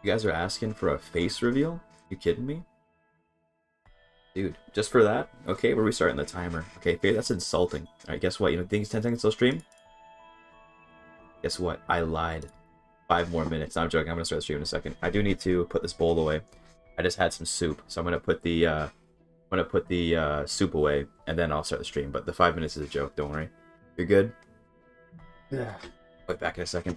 You guys are asking for a face reveal? You kidding me? Dude, just for that? Okay, we're restarting the timer. Okay, that's insulting. Alright, guess what? You know, things 10 seconds till stream? Guess what? I lied. 5 more minutes. No, I'm joking. I'm gonna start the stream in a second. I do need to put this bowl away. I just had some soup, so I'm gonna put the soup away, and then I'll start the stream. But the 5 minutes is a joke. Don't worry. You're good. Yeah. Wait, back in a second.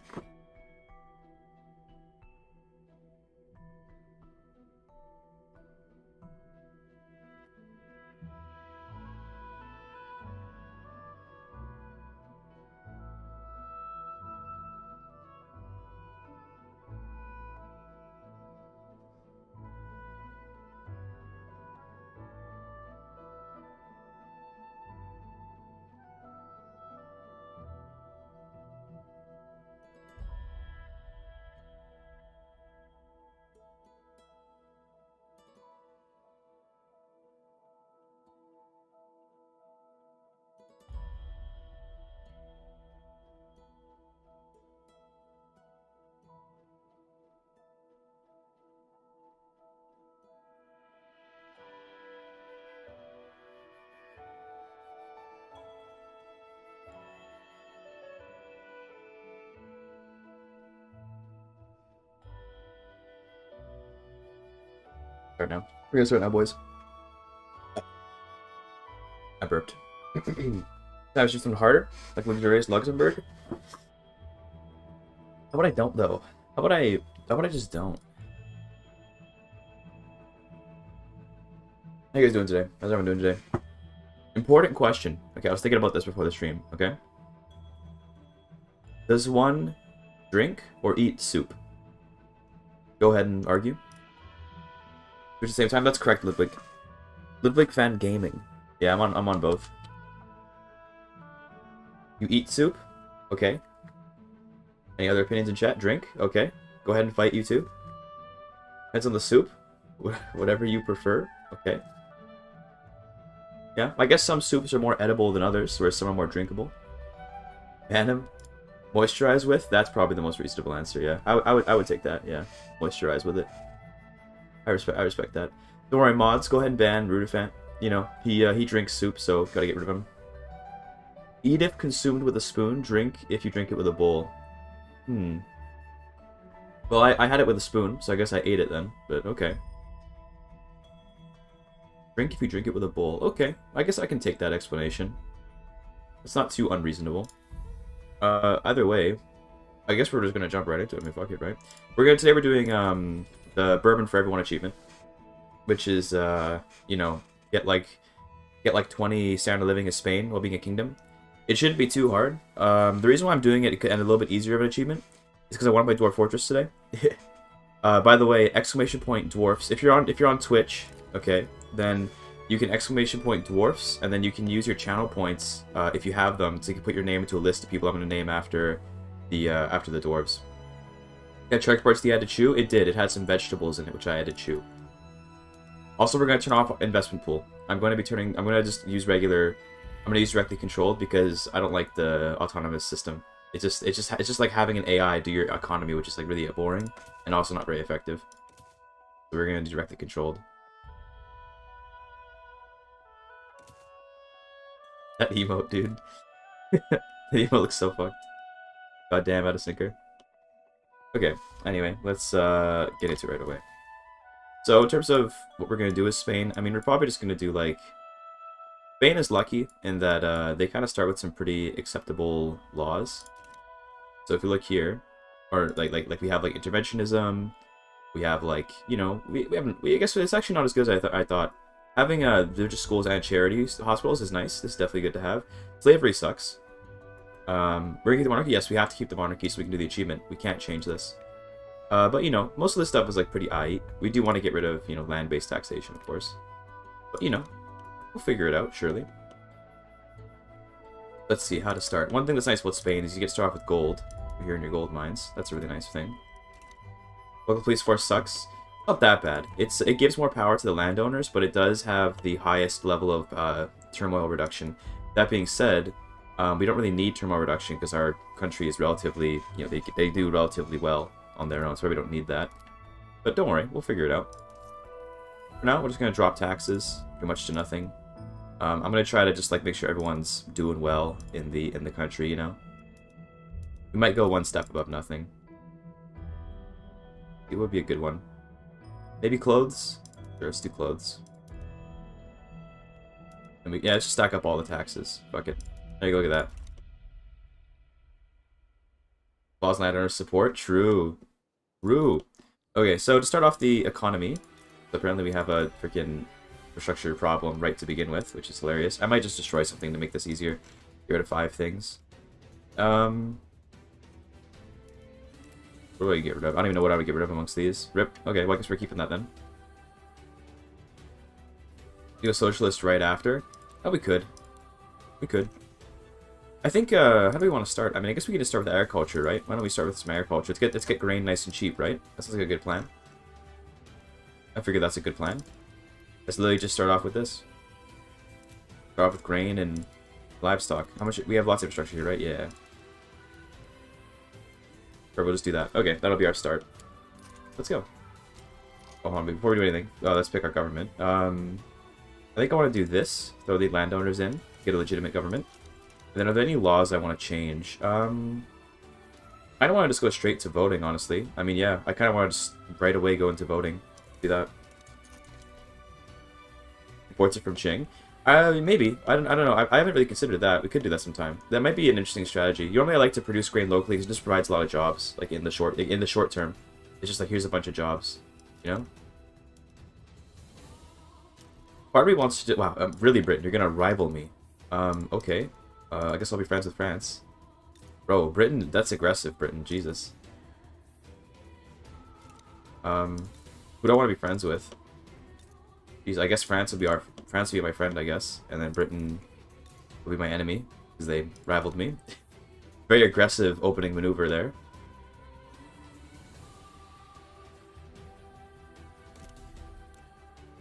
Start now. We're gonna start now, boys. I burped. I was just something harder, like luxurious Luxembourg. How about I don't though? How about I just don't? How you guys doing today? How's everyone doing today? Important question. Okay, I was thinking about this before the stream. Okay. Does one drink or eat soup? Go ahead and argue. At the same time, that's correct, Ludwig. Ludwig fan gaming. Yeah, I'm on both. You eat soup? Okay. Any other opinions in chat? Drink? Okay. Go ahead and fight you too. Depends on the soup. Whatever you prefer. Okay. Yeah, I guess some soups are more edible than others, whereas some are more drinkable. Ban him. Moisturize with? That's probably the most reasonable answer, yeah. I would take that, yeah. Moisturize with it. I respect that. Don't worry, mods. Go ahead and ban Rudafant. You know, he drinks soup, so gotta get rid of him. Eat if consumed with a spoon. Drink if you drink it with a bowl. Well, I had it with a spoon, so I guess I ate it then. But okay. Drink if you drink it with a bowl. Okay, I guess I can take that explanation. It's not too unreasonable. Either way, I guess we're just gonna jump right into it. I mean, fuck it, right? Today we're doing the Bourbon for Everyone achievement, which is you know, get like 20 standard living in Spain while being a kingdom. It shouldn't be too hard. The reason why I'm doing it and a little bit easier of an achievement is because I want to play Dwarf Fortress today. By the way, exclamation point dwarfs. If you're on Twitch, okay, then you can exclamation point dwarfs, and then you can use your channel points if you have them to put your name into a list of people I'm going to name after the dwarves. Yeah, check parts the had to chew. It did. It had some vegetables in it, which I had to chew. Also, we're going to turn off investment pool. I'm going to just use regular. I'm going to use directly controlled because I don't like the autonomous system. It's just like having an AI do your economy, which is like really boring and also not very effective. So we're going to do directly controlled. That emote, dude. The emote looks so fucked. Goddamn, out of syncer. Okay, anyway, let's get into it right away. So, in terms of what we're going to do with Spain, I mean, we're probably just going to do, like... Spain is lucky in that they kind of start with some pretty acceptable laws. So if you look here, or like we have, like, interventionism, we have, like, you know, I guess it's actually not as good as I thought. Having religious schools and charity hospitals is nice. This is definitely good to have. Slavery sucks. We're gonna keep the monarchy? Yes, we have to keep the monarchy so we can do the achievement. We can't change this. But, you know, most of this stuff is, like, pretty aight. We do want to get rid of, you know, land-based taxation, of course. But, you know, we'll figure it out, surely. Let's see how to start. One thing that's nice about Spain is you get to start off with gold. Here in your gold mines. That's a really nice thing. Local police force sucks. Not that bad. It gives more power to the landowners, but it does have the highest level of turmoil reduction. That being said, we don't really need turmoil reduction because our country is relatively, you know, they do relatively well on their own, so we don't need that. But don't worry, we'll figure it out. For now, we're just gonna drop taxes, pretty much to nothing. I'm gonna try to just like make sure everyone's doing well in the country, you know. We might go one step above nothing. It would be a good one. Maybe clothes? Sure, let's do clothes. And yeah, let's just stack up all the taxes. Fuck it. There you go, look at that. Laws landowner support? True. True. Okay, so to start off the economy, apparently we have a freaking infrastructure problem right to begin with, which is hilarious. I might just destroy something to make this easier. Get rid of 5 things. What do I get rid of? I don't even know what I would get rid of amongst these. Rip. Okay, well I guess we're keeping that then. Do a socialist right after? Oh, we could. We could. I think, how do we want to start? I mean, I guess we can just start with agriculture, right? Why don't we start with some agriculture? Let's get grain nice and cheap, right? That sounds like a good plan. I figure that's a good plan. Let's literally just start off with this. Start off with grain and livestock. How much? We have lots of infrastructure here, right? Yeah. Or we'll just do that. Okay, that'll be our start. Let's go. Oh, hold on, before we do anything, let's pick our government. I think I want to do this. Throw the landowners in. Get a legitimate government. And then are there any laws I want to change? I don't want to just go straight to voting, honestly. I mean, yeah, I kind of want to just right away go into voting. Do that. Imports it from Qing. Maybe. I don't know. I haven't really considered that. We could do that sometime. That might be an interesting strategy. Normally, I like to produce grain locally because it just provides a lot of jobs, like in the short term. It's just like, here's a bunch of jobs, you know? Part of me wants to do... Wow, really, Britain, you're gonna rival me. Okay. I guess I'll be friends with France. Bro, Britain, that's aggressive, Britain. Jesus. Who do I want to be friends with? Jeez, I guess France will be my friend, I guess. And then Britain will be my enemy, because they rivaled me. Very aggressive opening maneuver there.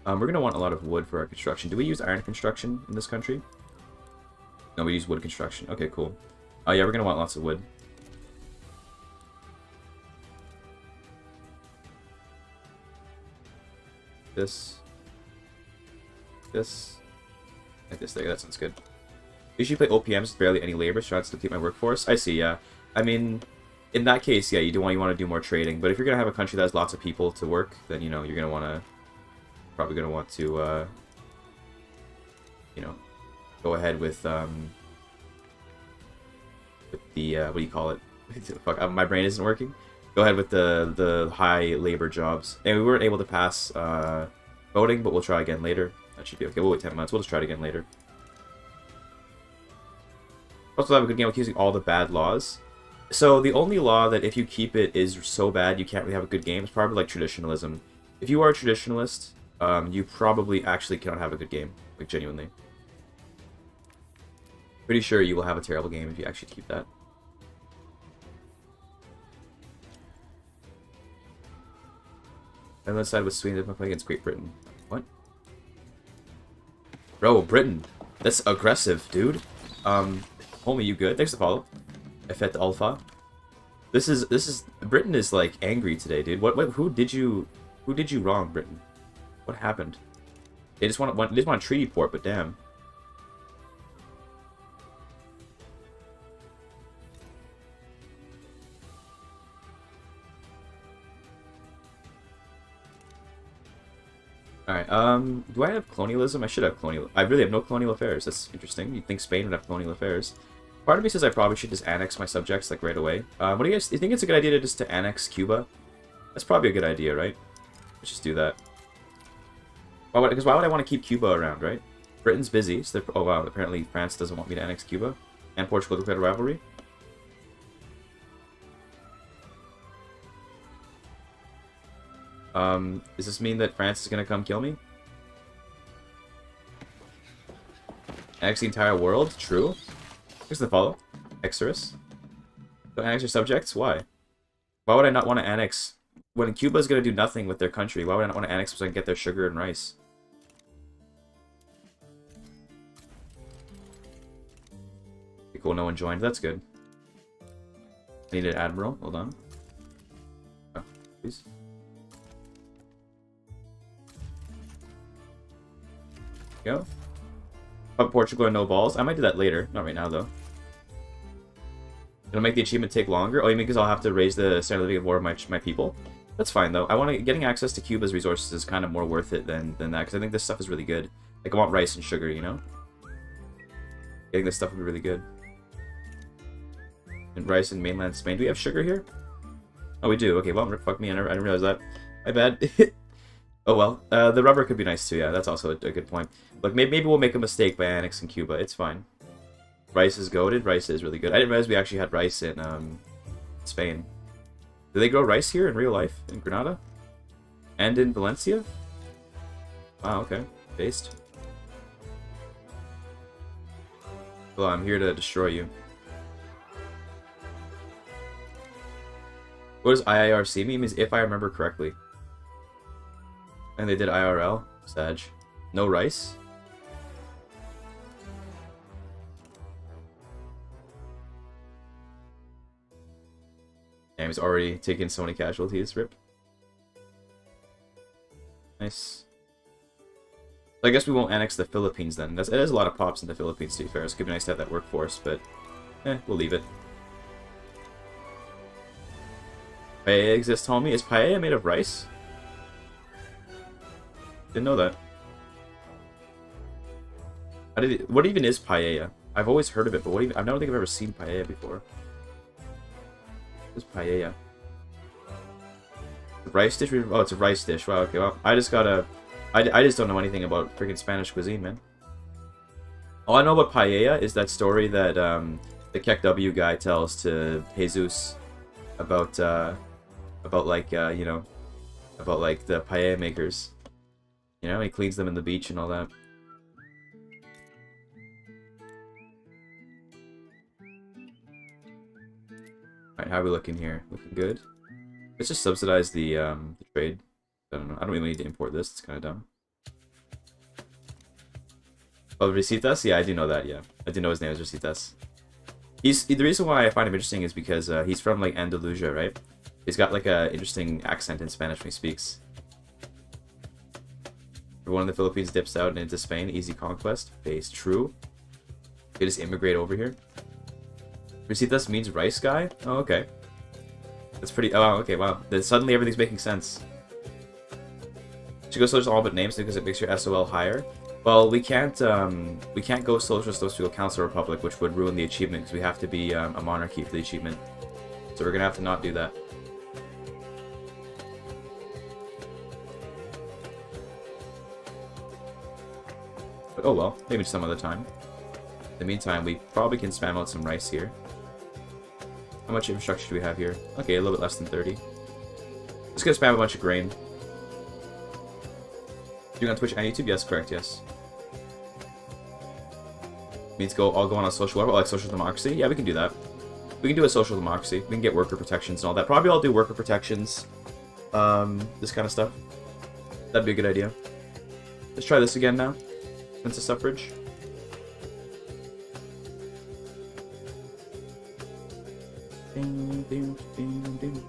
We're going to want a lot of wood for our construction. Do we use iron construction in this country? No, we use wood construction. Okay, cool. Oh yeah, we're going to want lots of wood. This. Like this there, that sounds good. Usually play OPMs with barely any labor, so I have to deplete my workforce. I see, yeah. I mean, in that case, yeah, you want to do more trading. But if you're going to have a country that has lots of people to work, then, you know, you're going to want to... Probably going to want to, you know, go ahead with the, what do you call it? Fuck, my brain isn't working. Go ahead with the high labor jobs. And we weren't able to pass voting, but we'll try again later. That should be okay. We'll wait 10 months. We'll just try it again later. Also have a good game with using all the bad laws. So the only law that if you keep it is so bad you can't really have a good game is probably like traditionalism. If you are a traditionalist, you probably actually cannot have a good game. Like, genuinely. Pretty sure you will have a terrible game if you actually keep that. And let's side with Sweden to play against Great Britain. What? Bro, Britain. That's aggressive, dude. Homie, you good? Thanks for the follow. Effet Alpha. This is Britain is like angry today, dude. Who did you wrong, Britain? What happened? They just want a treaty port, but damn. Alright, do I have colonialism? I should have colonial. I really have no colonial affairs. That's interesting. You'd think Spain would have colonial affairs. Part of me says I probably should just annex my subjects, like, right away. What do you guys... You think it's a good idea to annex Cuba? That's probably a good idea, right? Let's just do that. Because why would I want to keep Cuba around, right? Britain's busy, so oh wow, apparently France doesn't want me to annex Cuba. And Portugal declared a rivalry. Does this mean that France is going to come kill me? Annex the entire world? True. Here's the follow. Exorus. Don't annex your subjects? Why? Why would I not want to annex... When Cuba's going to do nothing with their country, why would I not want to annex so I can get their sugar and rice? Okay, cool, no one joined. That's good. I need an admiral. Hold on. Oh, please. Go. But Portugal are no balls. I might do that later. Not right now, though. It'll make the achievement take longer. Oh, you mean because I'll have to raise the standard of living of more of my people? That's fine, though. I want to... Getting access to Cuba's resources is kind of more worth it than that, because I think this stuff is really good. Like, I want rice and sugar, you know? Getting this stuff would be really good. And rice in mainland Spain. Do we have sugar here? Oh, we do. Okay, well, fuck me. I didn't realize that. My bad. Oh, well. The rubber could be nice, too. Yeah, that's also a good point. Look, maybe we'll make a mistake by annexing Cuba. It's fine. Rice is goated. Rice is really good. I didn't realize we actually had rice in Spain. Do they grow rice here in real life? In Granada? And in Valencia? Wow, okay. Based. Well, I'm here to destroy you. What does IIRC mean? It means if I remember correctly. And they did IRL? Sag. No rice? Damn, he's already taken so many casualties. Rip. Nice. I guess we won't annex the Philippines then. It is a lot of pops in the Philippines, to be fair. It's gonna be nice to have that workforce, but we'll leave it. Paella exists, homie. Is paella made of rice? Didn't know that. What even is paella? I've always heard of it, but I don't think I've ever seen paella before. What is paella? Rice dish? Oh, it's a rice dish. Wow, okay, well, I just don't know anything about freaking Spanish cuisine, man. All I know about paella is that story that the Keck W guy tells to Jesus about like you know, about like the paella makers. You know, he cleans them in the beach and all that. Alright, how are we looking here? Looking good? Let's just subsidize the trade. I don't know. I don't really need to import this. It's kind of dumb. Oh, Risitas? Yeah, I do know that, yeah. I do know his name is Risitas. The reason why I find him interesting is because he's from, like, Andalusia, right? He's got, like, a interesting accent in Spanish when he speaks. One of the Philippines dips out and into Spain. Easy conquest. Base. True. They just immigrate over here. Risitas means rice guy? Oh, okay. That's pretty... Oh, okay, wow. Then suddenly everything's making sense. Should go socialist all but names because it makes your SOL higher. Well, we can't go socialist unless we go council republic, which would ruin the achievement because we have to be a monarchy for the achievement. So we're gonna have to not do that. But oh well, maybe some other time. In the meantime, we probably can spam out some rice here. How much infrastructure do we have here? Okay, a little bit less than 30. Just gonna spam a bunch of grain. Doing on Twitch and YouTube? Yes, correct, yes. Means all go on a social level, like social democracy? Yeah, we can do that. We can do a social democracy. We can get worker protections and all that. Probably I'll do worker protections. This kind of stuff. That'd be a good idea. Let's try this again now. Princess suffrage.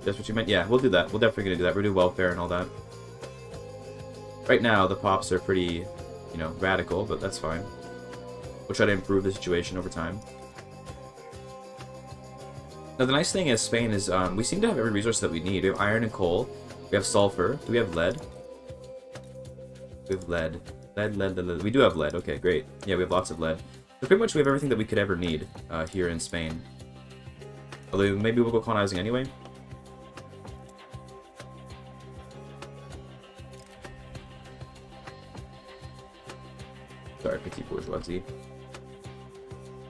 That's what you meant? Yeah, we'll do that. We're definitely gonna do that. We're gonna do welfare and all that. Right now, the pops are pretty, you know, radical, but that's fine. We'll try to improve the situation over time. Now, the nice thing is Spain is, we seem to have every resource that we need. We have iron and coal. We have sulfur. Do we have lead? We have lead. Lead. We do have lead. Okay, great. Yeah, we have lots of lead. So pretty much we have everything that we could ever need here in Spain. Although maybe we'll go colonizing anyway. Sorry, petit bourgeoisie.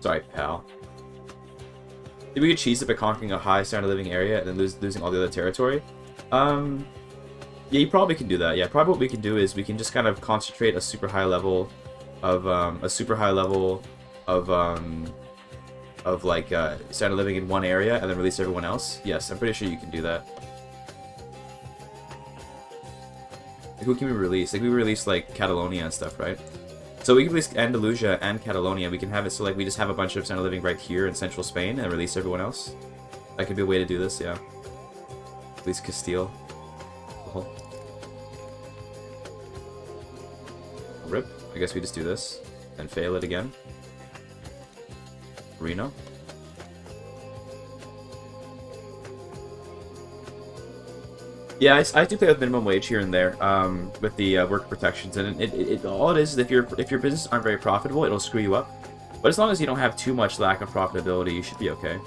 Sorry, pal. Maybe we could cheese it by conquering a high standard of living area and then losing all the other territory. Yeah, you probably can do that. Yeah, probably what we can do is we can just kind of concentrate a super high level of like standard living in one area and then release everyone else. Yes, I'm pretty sure you can do that. Like, who can we release? Like, we release like Catalonia and stuff, right? So we can release Andalusia and Catalonia. We can have it so like we just have a bunch of standard living right here in central Spain and release everyone else. That could be a way to do this, yeah. Release Castile. Oh. Rip. I guess we just do this and fail it again. Reno. Yeah, I do play with minimum wage here and there, with the worker protections, and all it is if your business aren't very profitable, it'll screw you up. But as long as you don't have too much lack of profitability, you should be okay.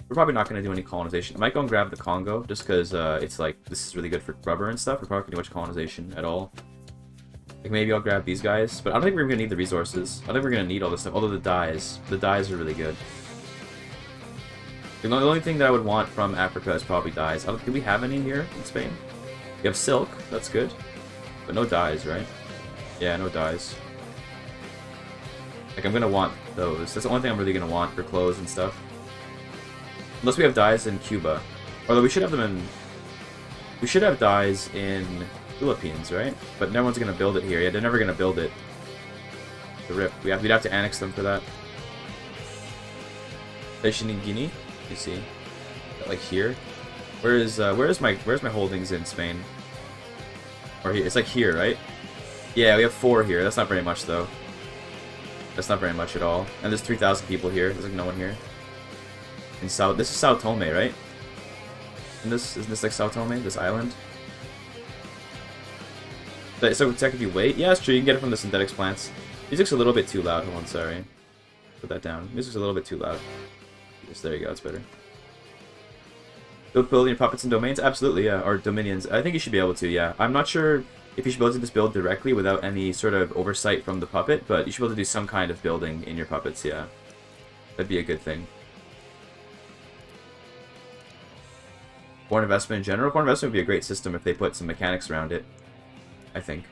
We're probably not going to do any colonization. I might go and grab the Congo, just because it's like, this is really good for rubber and stuff. We're probably not going to do much colonization at all. Like, maybe I'll grab these guys, but I don't think we're going to need the resources. I don't think we're going to need all this stuff, although the dyes are really good. The only thing that I would want from Africa is probably dyes. Do we have any here in Spain? We have silk, that's good. But no dyes, right? Yeah, no dyes. Like, I'm going to want those. That's the only thing I'm really going to want for clothes and stuff. Unless we have dyes in Cuba. Although we should have them in... We should have dyes in Philippines, right? But no one's going to build it here. Yeah, they're never going to build it. The rip. We'd have to annex them for that. Station in Guinea? You see. Like here. Where's my holdings in Spain? Or here. It's like here, right? Yeah, we have 4 here. That's not very much, though. That's not very much at all. And there's 3,000 people here. There's like no one here. In South, this is Sao Tome, right? Isn't this like Sao Tome, this island? So technically wait? Yeah, it's true, you can get it from the synthetics plants. Music's a little bit too loud, hold on, sorry. Put that down. Music's a little bit too loud. Yes, there you go, it's better. Building your puppets and domains? Absolutely, yeah, or dominions. I think you should be able to, yeah. I'm not sure if you should be able to just build directly without any sort of oversight from the puppet, but you should be able to do some kind of building in your puppets, yeah. That'd be a good thing. Foreign investment in general? Foreign investment would be a great system if they put some mechanics around it. I think.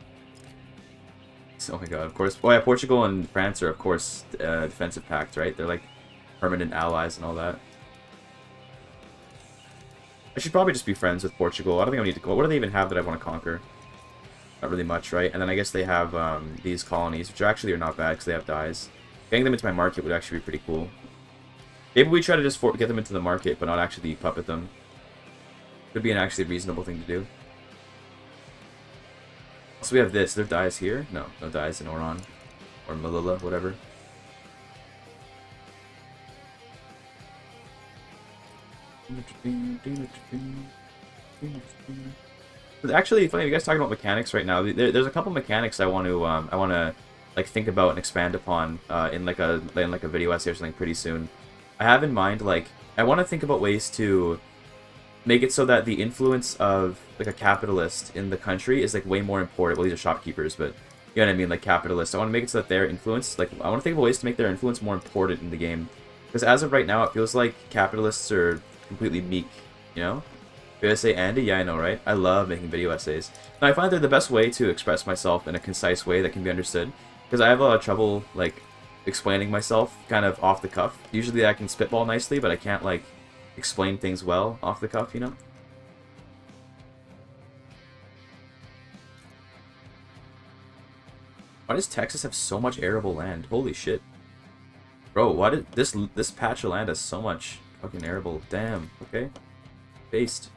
Oh my god, of course. Oh yeah, Portugal and France are, of course, defensive pact, right? They're like permanent allies and all that. I should probably just be friends with Portugal. I don't think I need to go. What do they even have that I want to conquer? Not really much, right? And then I guess they have these colonies, which actually are not bad because they have dyes. Getting them into my market would actually be pretty cool. Maybe we try to just get them into the market, but not actually puppet them. Could be an actually reasonable thing to do. So we have this. There are dyes here? No, no dyes in Oran. Or Melilla, whatever. Actually, funny, you guys talking about mechanics right now. There's a couple mechanics I want to like think about and expand upon in like a video essay or something pretty soon. I have in mind, like, I want to think about ways to make it so that the influence of like a capitalist in the country is like way more important. Well, these are shopkeepers, but you know what I mean, like capitalists. I want to make it so that their influence, like, I want to think of ways to make their influence more important in the game. Because as of right now, it feels like capitalists are completely meek, you know? Video essay Andy? Yeah, I know, right? I love making video essays. Now, I find they're the best way to express myself in a concise way that can be understood. Because I have a lot of trouble, like, explaining myself kind of off the cuff. Usually I can spitball nicely, but I can't, like, explain things well off the cuff, you know? Why does Texas have so much arable land? Holy shit. Bro, why did this patch of land has so much fucking arable? Damn, okay. Based.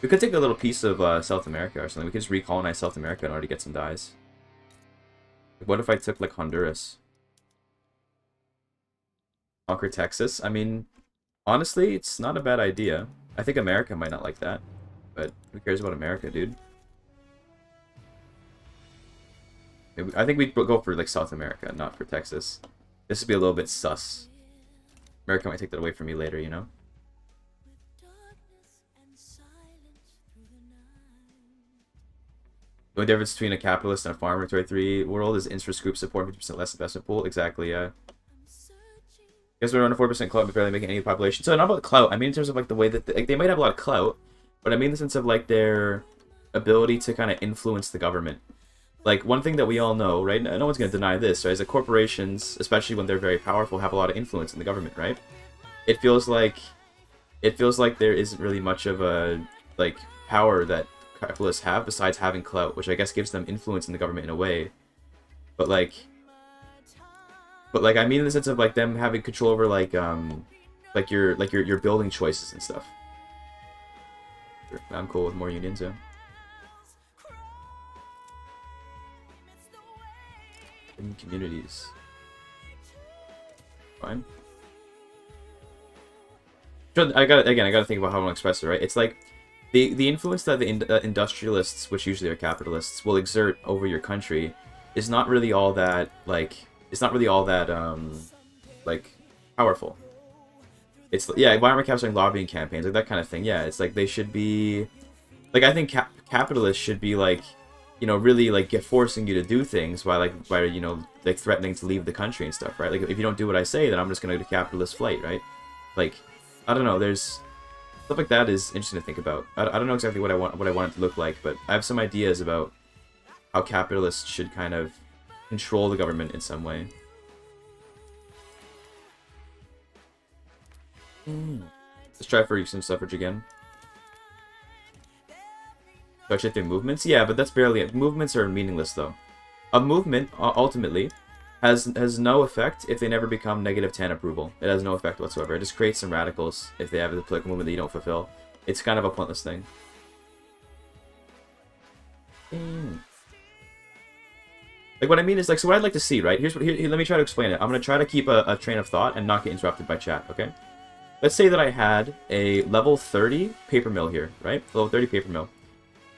We could take a little piece of South America or something. We could just recolonize South America and already get some dyes. What if I took, like, Honduras? Conquer Texas? I mean, honestly, it's not a bad idea. I think America might not like that. But who cares about America, dude? Maybe, I think we'd go for, like, South America, not for Texas. This would be a little bit sus. America might take that away from me later, you know? The only difference between a capitalist and a farmer in 23 world is interest group support, 50% less investment pool. Exactly, yeah. Guess we're on a 4% clout, but barely making any population. So not about clout. I mean in terms of like the way that like they might have a lot of clout, but I mean in the sense of like their ability to kind of influence the government. Like one thing that we all know, right? No one's gonna deny this, right? Is that corporations, especially when they're very powerful, have a lot of influence in the government, right? It feels like there isn't really much of a like power that capitalists have besides having clout, which I guess gives them influence in the government in a way. But like I mean in the sense of like them having control over like your building choices and stuff. I'm cool with more unions, yeah. In communities. Fine. I gotta think about how I want to express it, right? It's like the influence that the industrialists, which usually are capitalists, will exert over your country is not really all that like powerful. It's yeah, environment capturing lobbying campaigns, like that kind of thing. Yeah, it's like they should be like I think capitalists should be like, you know, really like forcing you to do things by you know, like threatening to leave the country and stuff, right? Like if you don't do what I say, then I'm just gonna go to capitalist flight, right? Like I don't know, there's stuff like that is interesting to think about. I don't know exactly what I want it to look like, but I have some ideas about how capitalists should kind of control the government in some way. Let's try for some suffrage again. Do I check their movements? Yeah, but that's barely it. Movements are meaningless, though. A movement, ultimately, has no effect if they never become -10 approval. It has no effect whatsoever. It just creates some radicals if they have a political movement that you don't fulfill. It's kind of a pointless thing. Like, what I mean is, like, so what I'd like to see, right? Here, let me try to explain it. I'm going to try to keep a train of thought and not get interrupted by chat, okay? Let's say that I had a level 30 paper mill here, right? Level 30 paper mill.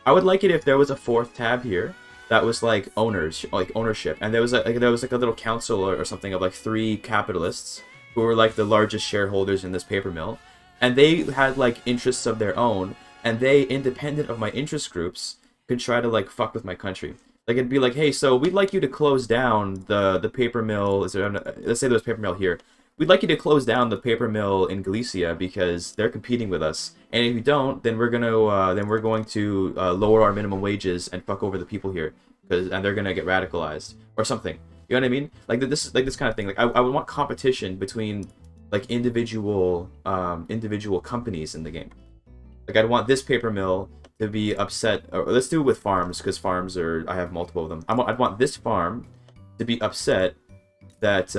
I would like it if there was a 4th tab here that was like ownership, and there was like a little council or something of like 3 capitalists who were like the largest shareholders in this paper mill, and they had like interests of their own, and they, independent of my interest groups, could try to like fuck with my country. Like it'd be like, hey, so we'd like you to close down the paper mill. Let's say there's paper mill here. We'd like you to close down the paper mill in Galicia because they're competing with us. And if you don't, then we're going to lower our minimum wages and fuck over the people here, and they're gonna get radicalized or something. You know what I mean? Like this kind of thing. Like I would want competition between like individual companies in the game. Like I'd want this paper mill to be upset. Or let's do it with farms, because farms are, I have multiple of them. I'd want this farm to be upset that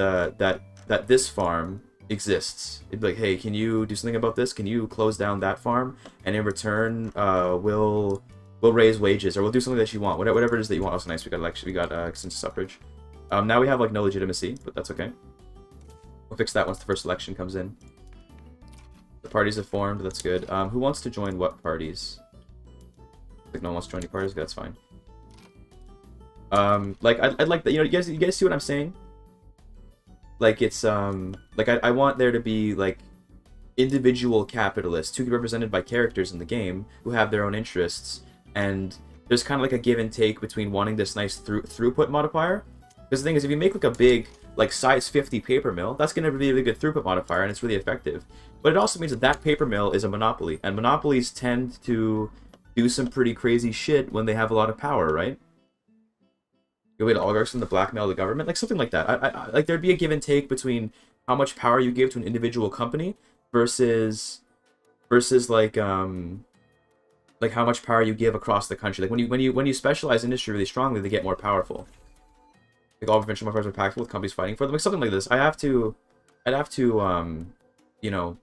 this farm exists. It'd be like, hey, can you do something about this? Can you close down that farm? And in return, we'll raise wages, or we'll do something that you want. Whatever it is that you want. Also nice. We got election. We got extensive suffrage. Now we have like no legitimacy, but that's okay. We'll fix that once the first election comes in. The parties have formed. That's good. Who wants to join what parties? Like no one wants to join any parties. That's fine. Like I'd like that. You know, you guys see what I'm saying? Like it's like I want there to be like individual capitalists who can be represented by characters in the game who have their own interests, and there's kind of like a give and take between wanting this nice throughput modifier. Because the thing is, if you make like a big like size 50 paper mill, that's going to be a really good throughput modifier, and it's really effective. But it also means that paper mill is a monopoly, and monopolies tend to do some pretty crazy shit when they have a lot of power, right? Go away to oligarchs and the blackmail the government, like something like that. I like there'd be a give and take between how much power you give to an individual company versus like how much power you give across the country. Like when you specialize industry really strongly, they get more powerful. Like all provincial modifiers are packed with companies fighting for them, like something like this. I'd have to you know,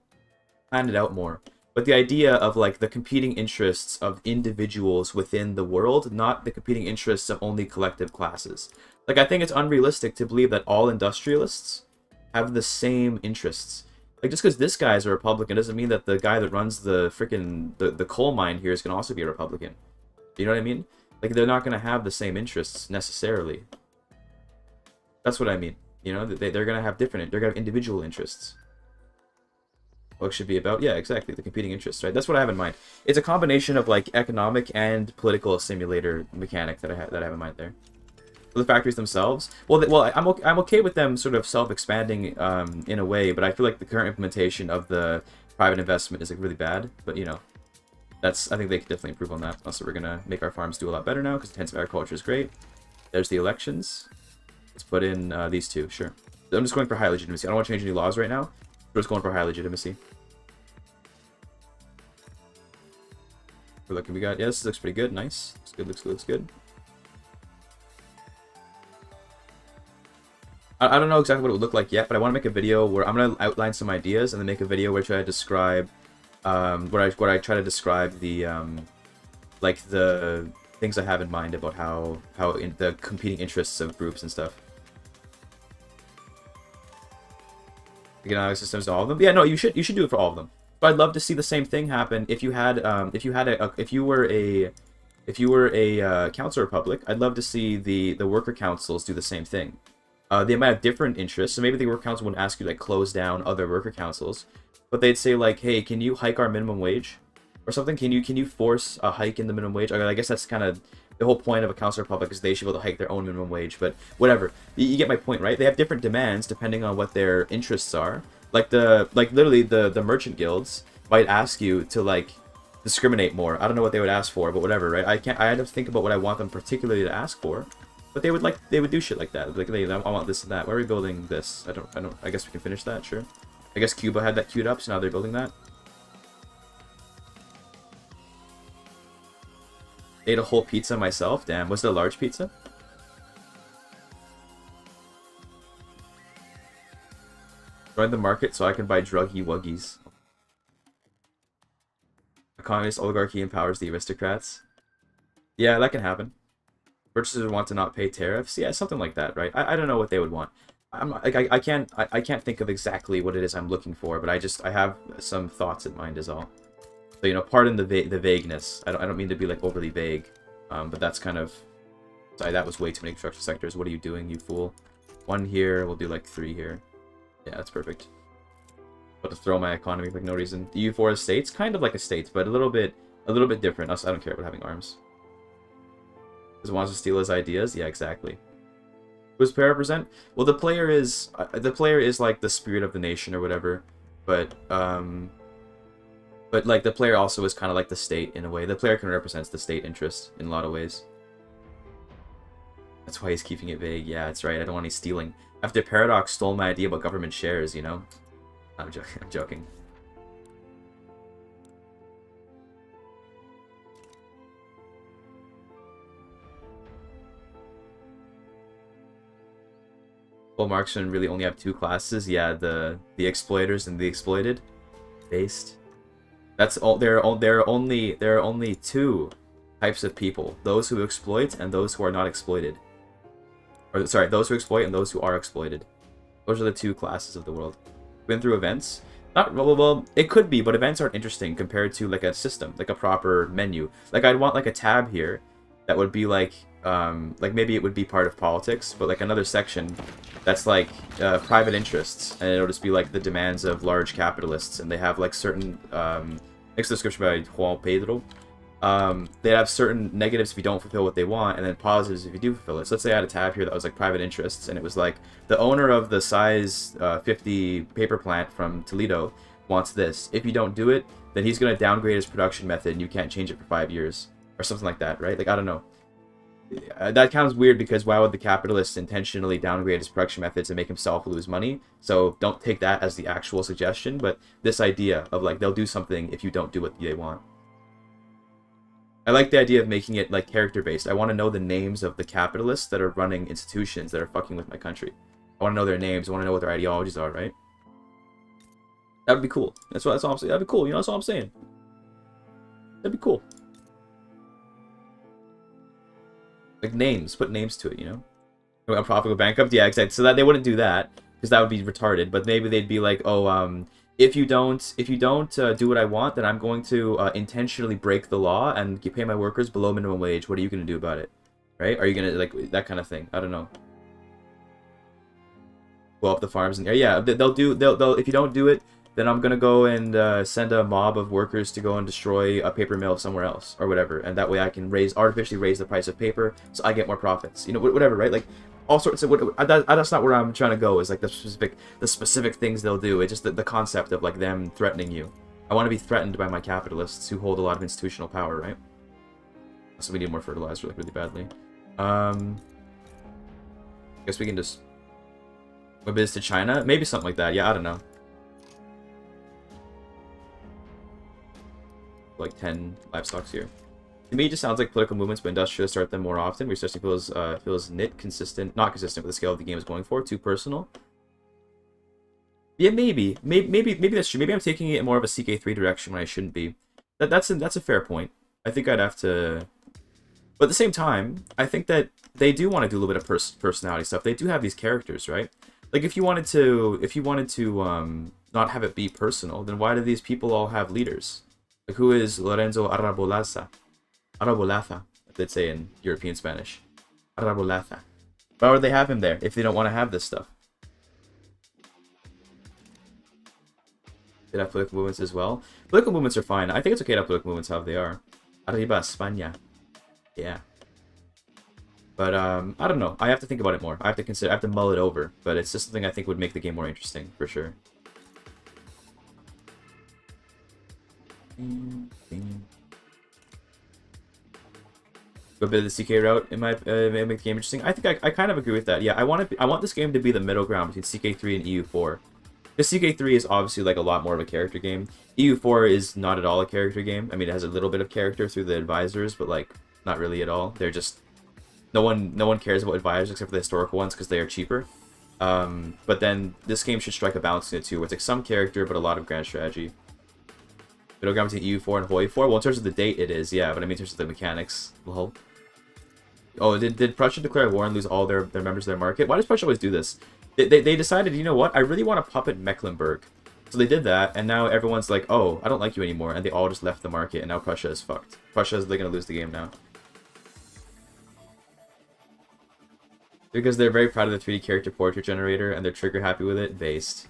plan it out more. But the idea of like the competing interests of individuals within the world, not the competing interests of only collective classes. Like I think it's unrealistic to believe that all industrialists have the same interests. Like just because this guy is a Republican doesn't mean that the guy that runs the freaking the coal mine here is going to also be a Republican. You know what I mean? Like they're not going to have the same interests necessarily. That's what I mean. You know, they're going to have different, they're going to have individual interests. What it should be about? Yeah, exactly. The competing interests, right? That's what I have in mind. It's a combination of like economic and political simulator mechanic that I have in mind there. For the factories themselves, well, I'm okay with them sort of self-expanding in a way, but I feel like the current implementation of the private investment is like really bad. But you know, I think they could definitely improve on that. Also, we're gonna make our farms do a lot better now because intensive agriculture is great. There's the elections. Let's put in these two. Sure. I'm just going for high legitimacy. I don't want to change any laws right now. We're just going for high legitimacy. We're looking. We got. Yeah, this looks pretty good. Nice. Looks good. Looks good. Looks good. I don't know exactly what it would look like yet, but I want to make a video where I'm gonna outline some ideas and then make a video where I try to describe, where I try to describe the like the things I have in mind about how in the competing interests of groups and stuff. Economic systems, all of them. Yeah, no, you should do it for all of them. But I'd love to see the same thing happen if you had if you were a council republic. I'd love to see the worker councils do the same thing. They might have different interests, so maybe the worker council wouldn't ask you to like close down other worker councils, but they'd say like, hey, can you hike our minimum wage or something? Can you force a hike in the minimum wage? I guess that's kind of the whole point of a council republic, is they should be able to hike their own minimum wage, but whatever. You get my point, right? They have different demands depending on what their interests are. Like literally the merchant guilds might ask you to like discriminate more. I don't know what they would ask for, but whatever, right? I had to think about what I want them particularly to ask for. But they would do shit like that. Like, I want this and that. Why are we building this? I guess we can finish that, sure. I guess Cuba had that queued up, so now they're building that. Ate a whole pizza myself. Damn, was it a large pizza? Join the market so I can buy druggy wuggies. A communist oligarchy empowers the aristocrats. Yeah, that can happen. Purchasers want to not pay tariffs. Yeah, something like that, right? I don't know what they would want. I can't think of exactly what it is I'm looking for, but I have some thoughts in mind is all. So, you know, pardon the vagueness. I don't mean to be like overly vague, but that's kind of. Sorry, that was way too many construction sectors. What are you doing, you fool? 1 here. We'll do like 3 here. Yeah, that's perfect. But to throw my economy for like no reason. The U4 is states, kind of like a state, but a little bit different. Also, I don't care about having arms. Because it wants to steal his ideas? Yeah, exactly. Who does player represent? Well, the player is like the spirit of the nation or whatever, but like the player also is kind of like the state in a way. The player can represent the state interest in a lot of ways. That's why he's keeping it vague. Yeah, that's right. I don't want any stealing. After Paradox stole my idea about government shares, you know? I'm joking. Well, Marxian really only have 2 classes. Yeah, the exploiters and the exploited. Based. That's all. There are only 2 types of people: those who exploit and those who are not exploited. Or sorry, those who exploit and those who are exploited. Those are the 2 classes of the world. Been through events? Not well. It could be, but events aren't interesting compared to like a system, like a proper menu. Like I'd want like a tab here that would be like maybe it would be part of politics, but like another section that's like private interests, and it'll just be like the demands of large capitalists, and they have like certain next description by Juan Pedro. They have certain negatives if you don't fulfill what they want, and then positives if you do fulfill it. So let's say I had a tab here that was like private interests, and it was like the owner of the size 50 paper plant from Toledo wants this. If you don't do it, then he's going to downgrade his production method, and you can't change it for 5 years or something like that, right? Like I don't know. That sounds weird because why would the capitalist intentionally downgrade his production methods and make himself lose money? So don't take that as the actual suggestion, but this idea of like they'll do something if you don't do what they want. I like the idea of making it like character based. I want to know the names of the capitalists that are running institutions that are fucking with my country. I want to know their names. I want to know what their ideologies are, right? That would be cool. That's all I'm saying. That'd be cool. You know, that's all I'm saying. That'd be cool. Like names, put names to it, you know? A profit go bankrupt? Yeah, exactly. So that they wouldn't do that, because that would be retarded. But maybe they'd be like, oh, if you don't do what I want, then I'm going to intentionally break the law and pay my workers below minimum wage. What are you going to do about it? Right? Are you going to, like, that kind of thing? I don't know. Blow up the farms and yeah, they'll if you don't do it, then I'm gonna go and send a mob of workers to go and destroy a paper mill somewhere else or whatever, and that way I can artificially raise the price of paper so I get more profits. You know, whatever, right? Like all sorts of that's not where I'm trying to go. Is like the specific things they'll do. It's just the concept of like them threatening you. I want to be threatened by my capitalists who hold a lot of institutional power, right? So we need more fertilizer like really badly. I guess we can just move this to China, maybe something like that. Yeah, I don't know. like 10 livestocks here. To me, it just sounds like political movements, but industrialists start them more often. Research feels not consistent with the scale of the game is going for. Too personal. Yeah, maybe that's true. Maybe I'm taking it in more of a CK3 direction when I shouldn't be. That's a fair point. I think I'd have to. But at the same time, I think that they do want to do a little bit of personality stuff. They do have these characters, right? Like if you wanted to not have it be personal, then why do these people all have leaders? Like who is Lorenzo Arabolaza? Arabolaza, they'd say in European Spanish. Arabolaza. Why would they have him there if they don't want to have this stuff? Did have political movements as well? Political movements are fine. I think it's okay to have political movements how they are. Arriba España. Yeah. But, I don't know. I have to think about it more. I have to mull it over. But it's just something I think would make the game more interesting, for sure. Go a bit of the CK route it might make the game interesting. I think I kind of agree with that. Yeah, I want this game to be the middle ground between CK3 and EU4. Because CK3 is obviously like a lot more of a character game. EU4 is not at all a character game. I mean, it has a little bit of character through the advisors, but like not really at all. They're just no one cares about advisors except for the historical ones because they are cheaper. But then this game should strike a balance in it too, where it's like some character but a lot of grand strategy. Middle ground between EU4 and HOI4. Well, in terms of the date, it is, yeah. But I mean, in terms of the mechanics, lol. Oh, did Prussia declare war and lose all their members of their market? Why does Prussia always do this? They decided, you know what? I really want to puppet Mecklenburg. So they did that, and now everyone's like, oh, I don't like you anymore. And they all just left the market, and now Prussia is fucked. Prussia is going to lose the game now. Because they're very proud of the 3D character portrait generator, and they're trigger happy with it. Based.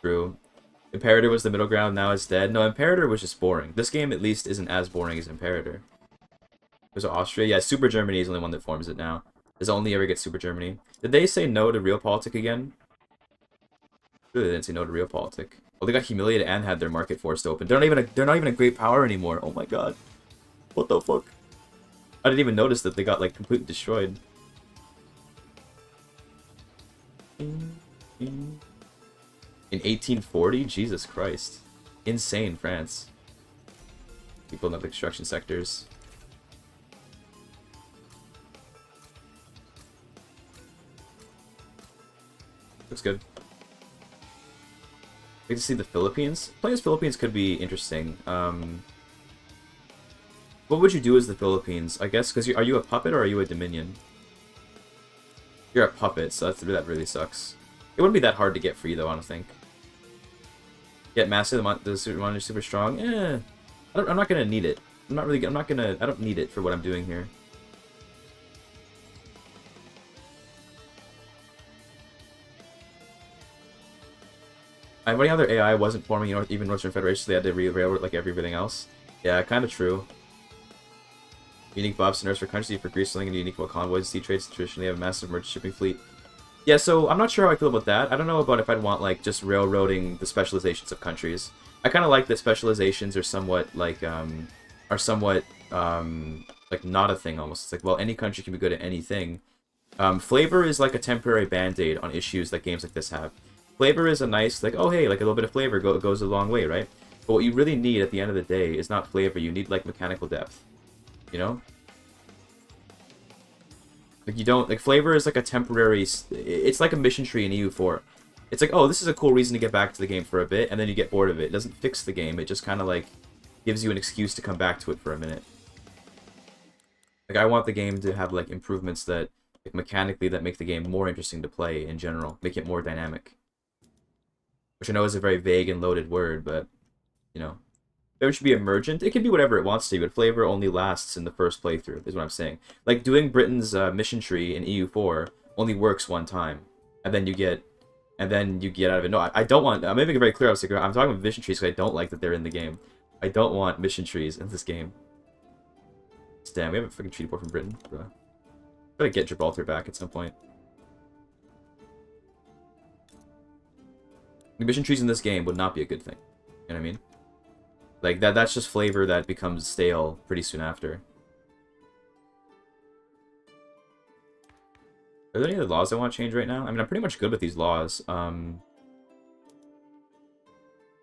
True. Imperator was the middle ground, now it's dead. No, Imperator was just boring. This game, at least, isn't as boring as Imperator. There's Austria. Yeah, Super Germany is the only one that forms it now. Does only ever get Super Germany. Did they say no to Realpolitik again? Really, they didn't say no to Realpolitik. Oh, they got humiliated and had their market forced open. They're not even a great power anymore. Oh my god. What the fuck? I didn't even notice that they got like completely destroyed. In 1840? Jesus Christ. Insane, France. People in the construction sectors. Looks good. I get to see the Philippines. Playing as Philippines could be interesting. What would you do as the Philippines? I guess, because are you a puppet or are you a Dominion? You're a puppet, so that really sucks. It wouldn't be that hard to get free, though, I don't think. Get Master the Super super strong? Eh. I'm not gonna need it. I don't need it for what I'm doing here. And any other AI wasn't forming, even Northern Federation, so they had to railroad like everything else. Yeah, kind of true. Unique buffs and nerfs for countries for greaseling and unique convoys. Sea trades traditionally have a massive merchant shipping fleet. Yeah, so I'm not sure how I feel about that. I don't know about if I'd want like just railroading the specializations of countries. I kind of like that specializations are somewhat like like not a thing almost. It's like, well, any country can be good at anything. Flavor is like a temporary band-aid on issues that games like this have. Flavor is a nice, like, oh hey, like a little bit of flavor goes a long way, right? But what you really need at the end of the day is not flavor, you need like mechanical depth. You know? Like you don't, like flavor is like a temporary, it's like a mission tree in EU4. It's like, oh, this is a cool reason to get back to the game for a bit, and then you get bored of it. It doesn't fix the game, it just kind of like gives you an excuse to come back to it for a minute. Like I want the game to have like improvements that, like mechanically, that make the game more interesting to play in general, make it more dynamic. Which I know is a very vague and loaded word, but, you know. Flavor should be emergent. It can be whatever it wants to be, but flavor only lasts in the first playthrough, is what I'm saying. Like, doing Britain's mission tree in EU4 only works one time. And then you get out of it. No, I don't want... I'm making it very clear. I'm talking about mission trees because I don't like that they're in the game. I don't want mission trees in this game. Damn, we have a fucking treaty port from Britain, bro. Gotta get Gibraltar back at some point. Mission trees in this game would not be a good thing. You know what I mean? Like, that's just flavor that becomes stale pretty soon after. Are there any other laws I want to change right now? I mean, I'm pretty much good with these laws.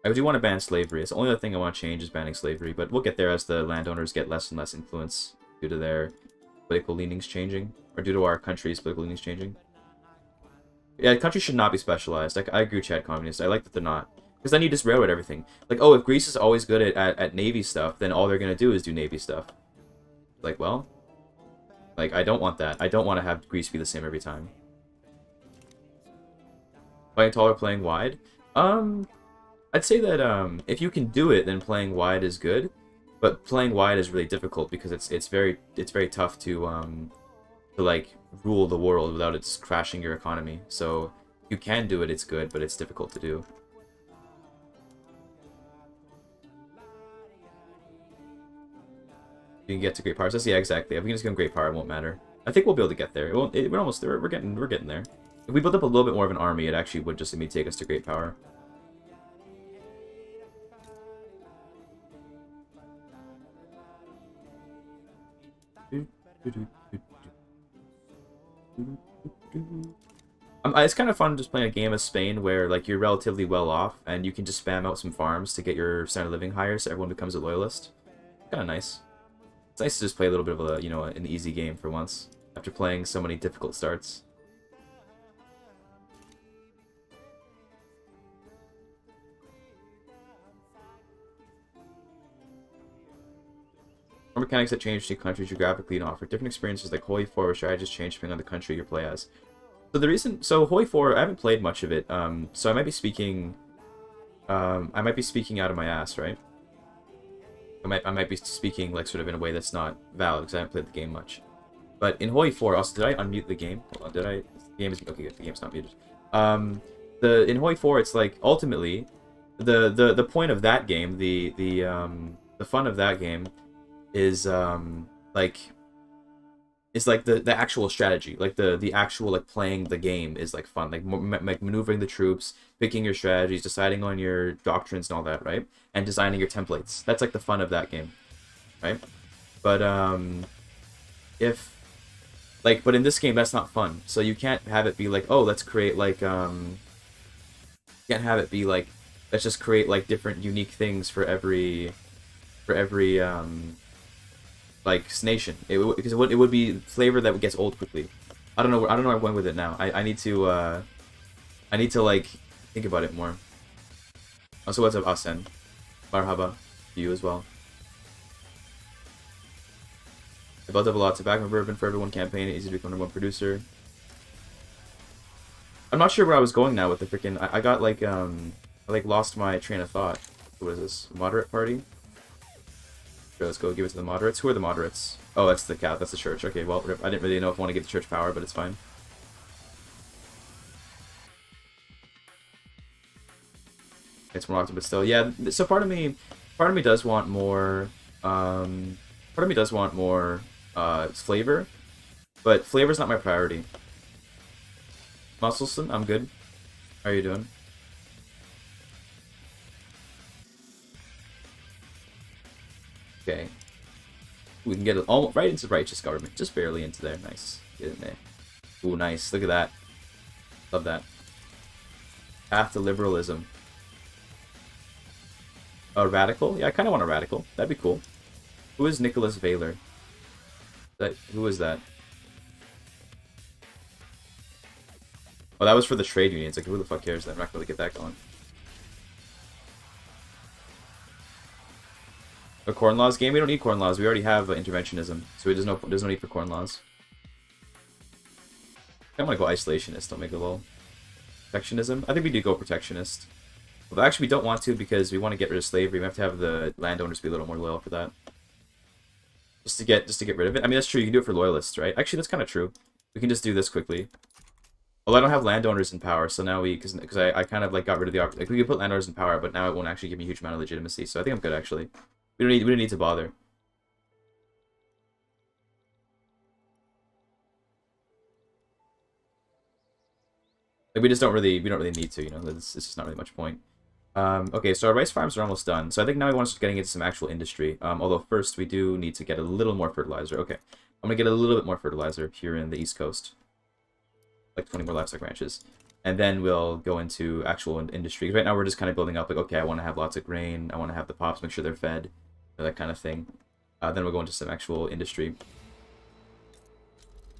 I do want to ban slavery. It's the only other thing I want to change is banning slavery, but we'll get there as the landowners get less and less influence due to their political leanings changing, or due to our country's political leanings changing. Yeah, countries should not be specialized. I agree with Chad Communist. I like that they're not. Because then you just railroad everything. Like, oh, if Greece is always good at Navy stuff, then all they're going to do is do Navy stuff. Like, well, like, I don't want that. I don't want to have Greece be the same every time. Playing tall or playing wide? I'd say that if you can do it, then playing wide is good. But playing wide is really difficult because it's very tough to like rule the world without it crashing your economy. So if you can do it, it's good, but it's difficult to do. You can get to great power. So yeah, exactly. If we can just go great power, it won't matter. I think we'll be able to get there. It won't, we're almost there. We're getting there. If we build up a little bit more of an army, it actually would just immediately take us to great power. It's kind of fun just playing a game of Spain where like you're relatively well off and you can just spam out some farms to get your standard of living higher so everyone becomes a loyalist. Kind of nice. It's nice to just play a little bit of a, you know, an easy game for once after playing so many difficult starts. More mechanics that change to countries geographically and offer different experiences like Hoi 4 where strategies change depending on the country you play as. So the reason, so Hoi 4, I haven't played much of it, so I might be speaking out of my ass, right? I might be speaking like sort of in a way that's not valid because I haven't played the game much. But in Hoi 4, also, did I unmute the game? Hold on, did I? The game is, okay, good, the game's not muted. In Hoi 4, it's like, ultimately, the point of that game, the fun of that game is like the actual strategy, like the actual like playing the game is like fun, like maneuvering the troops, picking your strategies, deciding on your doctrines and all that, right? And designing your templates. That's like the fun of that game, right? But but in this game that's not fun. So you can't have it be like, oh, let's create like you can't have it be like, let's just create like different unique things for every like nation. Because it would be flavor that gets old quickly. I don't know where I went with it now. I need to like think about it more. Also, what's up, Asen? Marhaba to you as well. I built up a lot of tobacco bourbon for everyone campaign. Easy to become number one producer. I'm not sure where I was going now with the freaking. I got like I like lost my train of thought. What is this? Moderate party? Sure, let's go give it to the moderates. Who are the moderates? Oh, that's the cat. That's the church. Okay, well, I didn't really know if I want to give the church power, but it's fine. It's more often, but still, yeah. So part of me does want more. Part of me does want more flavor, but flavor's not my priority. Muscleson, I'm good. How are you doing? Okay. We can get it almost right into righteous government. Just barely into there. Nice. Get in there. Ooh, nice. Look at that. Love that. Path to liberalism. A radical? Yeah, I kind of want a radical. That'd be cool. Who is Nicholas Vaylor? Who is that? Oh, that was for the trade unions. Like, who the fuck cares? I'm not going to get that going. A corn laws game? We don't need corn laws. We already have interventionism, so there's no need for corn laws. I want to go isolationist. Don't make a little protectionism. I think we do go protectionist. Well, actually, we don't want to because we want to get rid of slavery. We have to have the landowners be a little more loyal for that. Just to get rid of it. I mean, that's true. You can do it for loyalists, right? Actually, that's kind of true. We can just do this quickly. Well, I don't have landowners in power, so now because I kind of like got rid of the like we could put landowners in power, but now it won't actually give me a huge amount of legitimacy. So I think I'm good actually. We don't need to bother. Like we don't really need to, you know. It's just not really much point. Okay, so our rice farms are almost done. So I think now we want to start getting into some actual industry. Although first we do need to get a little more fertilizer. Okay, I'm gonna get a little bit more fertilizer here in the East Coast. like 20 more livestock ranches. And then we'll go into actual industry. Right now we're just kind of building up, like, okay, I want to have lots of grain. I want to have the pops, make sure they're fed, that kind of thing. Then we'll go into some actual industry.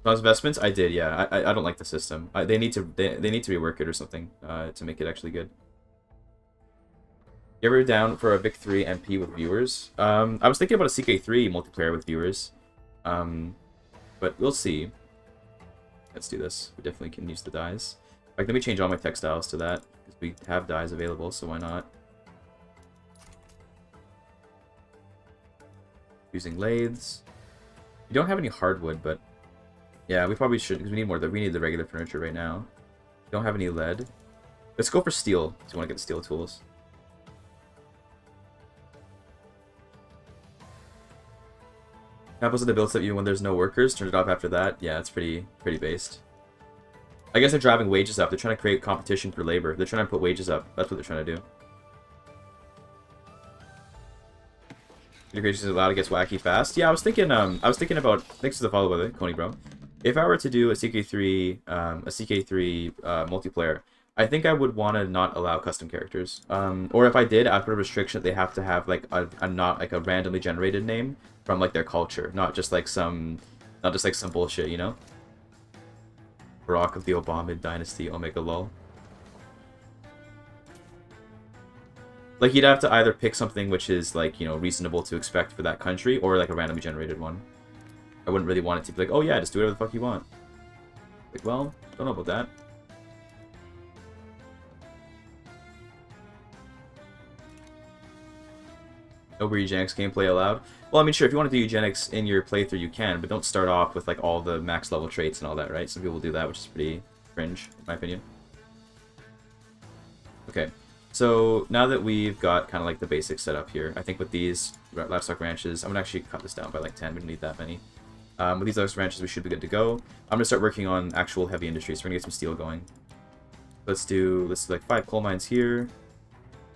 Those investments, I did, yeah. I don't like the system. They need to rework it or something to make it actually good. You ever down for a Vic 3 MP with viewers? I was thinking about a CK3 multiplayer with viewers. But we'll see. Let's do this. We definitely can use the dyes. In fact, let me change all my textiles to that, because we have dyes available, so why not? Using lathes. We don't have any hardwood, but yeah, we probably should, because we need more. We need the regular furniture right now. We don't have any lead. Let's go for steel, because we want to get the steel tools. Happens with the build set you when there's no workers. Turn it off after that. Yeah, it's pretty based. I guess they're driving wages up. They're trying to create competition for labor. They're trying to put wages up. That's what they're trying to do. Integration is allowed to get wacky fast. Yeah, I was thinking about, thanks for the follow by the way, Coney bro. If I were to do a CK3 multiplayer, I think I would want to not allow custom characters. Or if I did, I'd put a restriction that they have to have like a randomly generated name from like their culture, not just like some bullshit, you know? Barack of the Obama dynasty, Omega lol. Like you'd have to either pick something which is like, you know, reasonable to expect for that country, or like a randomly generated one. I wouldn't really want it to be like, oh yeah, just do whatever the fuck you want. Like, well, don't know about that. No eugenics gameplay allowed. Well, I mean, sure, if you want to do eugenics in your playthrough, you can, but don't start off with like all the max level traits and all that, right? Some people do that, which is pretty cringe, in my opinion. Okay, so now that we've got kind of like the basics set up here, I think with these livestock ranches, I'm gonna actually cut this down by like 10. We don't need that many. With these livestock ranches, we should be good to go. I'm gonna start working on actual heavy industry, so we're gonna get some steel going. Let's do like 5 coal mines here.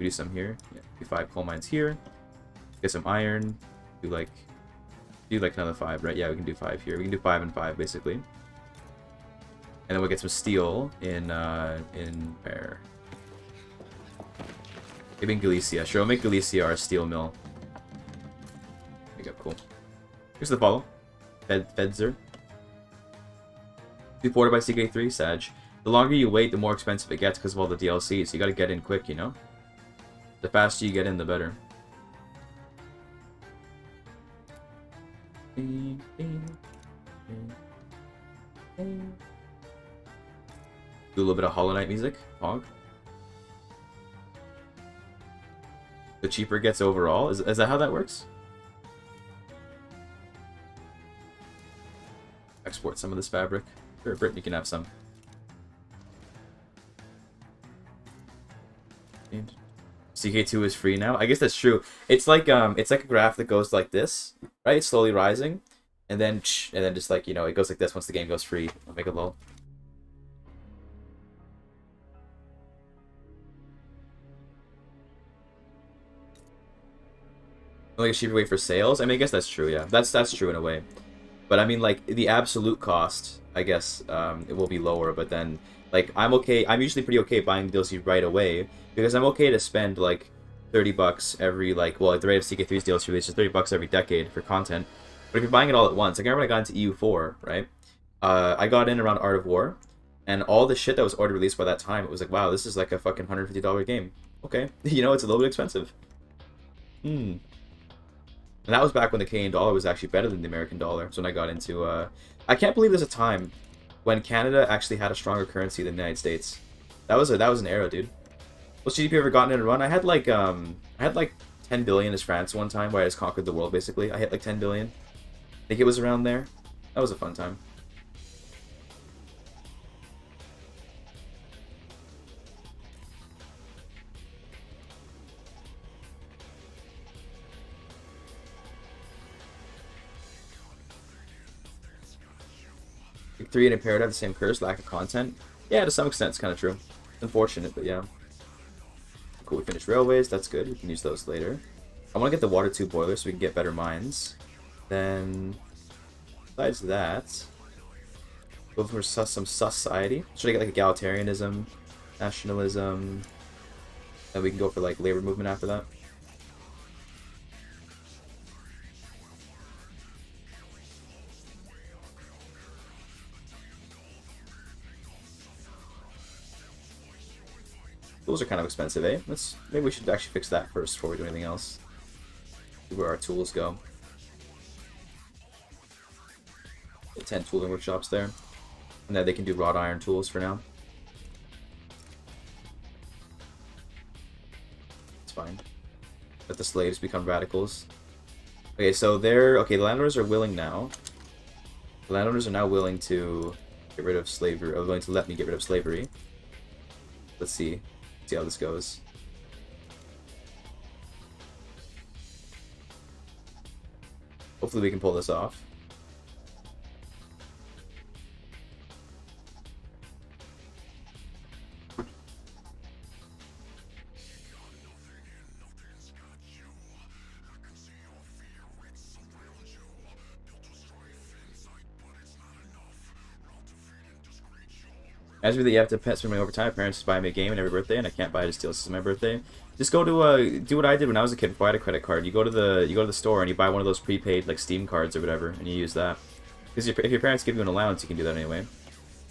We do some here. Yeah, do 5 coal mines here. Get some iron. Do like another 5, right? Yeah, we can do 5 here. We can do 5 and 5 basically. And then we'll get some steel in where? Maybe in Galicia. Sure, we'll make Galicia our steel mill. There you go, cool. Here's the follow. Fedzer. Be ported by CK3, Sag. The longer you wait, the more expensive it gets because of all the DLCs. So you gotta get in quick, you know? The faster you get in, the better. Do a little bit of Hollow Knight music, Hog. The cheaper it gets overall? Is that how that works? Export some of this fabric. Sure, Britain, you can have some. CK2 is free now. I guess that's true. It's like a graph that goes like this, right? It's slowly rising, and then just like, you know, it goes like this once the game goes free. I'll make it low. Like a cheaper way for sales. I mean, I guess that's true. Yeah, that's true in a way. But I mean, like the absolute cost, I guess it will be lower. But then, like, I'm usually pretty okay buying the DLC right away because I'm okay to spend like $30 every well, at the rate of CK3's DLC release is $30 every decade for content. But if you're buying it all at once, like I remember when I got into EU4, right? I got in around Art of War, and all the shit that was already released by that time, it was like, wow, this is like a fucking $150 game. Okay, you know, it's a little bit expensive. And that was back when the Canadian dollar was actually better than the American dollar. So when I got into, I can't believe there's a time when Canada actually had a stronger currency than the United States. That was an era, dude. What's GDP ever gotten in a run? I had like 10 billion as France one time, where I just conquered the world basically. I hit like 10 billion. I think it was around there. That was a fun time. Like 3 and Impaired have the same curse, lack of content. Yeah, to some extent it's kind of true. Unfortunate, but yeah. Cool, we finished railways, that's good. We can use those later. I want to get the water tube boiler so we can get better mines. Then, besides that, Go for some society. Should I get like egalitarianism, nationalism? And we can go for like labor movement after that. Tools are kind of expensive, eh? Maybe we should actually fix that first before we do anything else. See where our tools go. 10 tooling workshops there. And then they can do wrought iron tools for now. It's fine. Let the slaves become radicals. Okay, so the landowners are willing now. The landowners are now willing to get rid of slavery, or willing to let me get rid of slavery. Let's see how this goes. Hopefully we can pull this off. As for that, you have to spend money over time. Parents just buy me a game and every birthday, and I can't buy it to steal. This is my birthday. Just go to do what I did when I was a kid. Before I had a credit card, you go to the store and you buy one of those prepaid like Steam cards or whatever, and you use that. Because if your parents give you an allowance, you can do that anyway.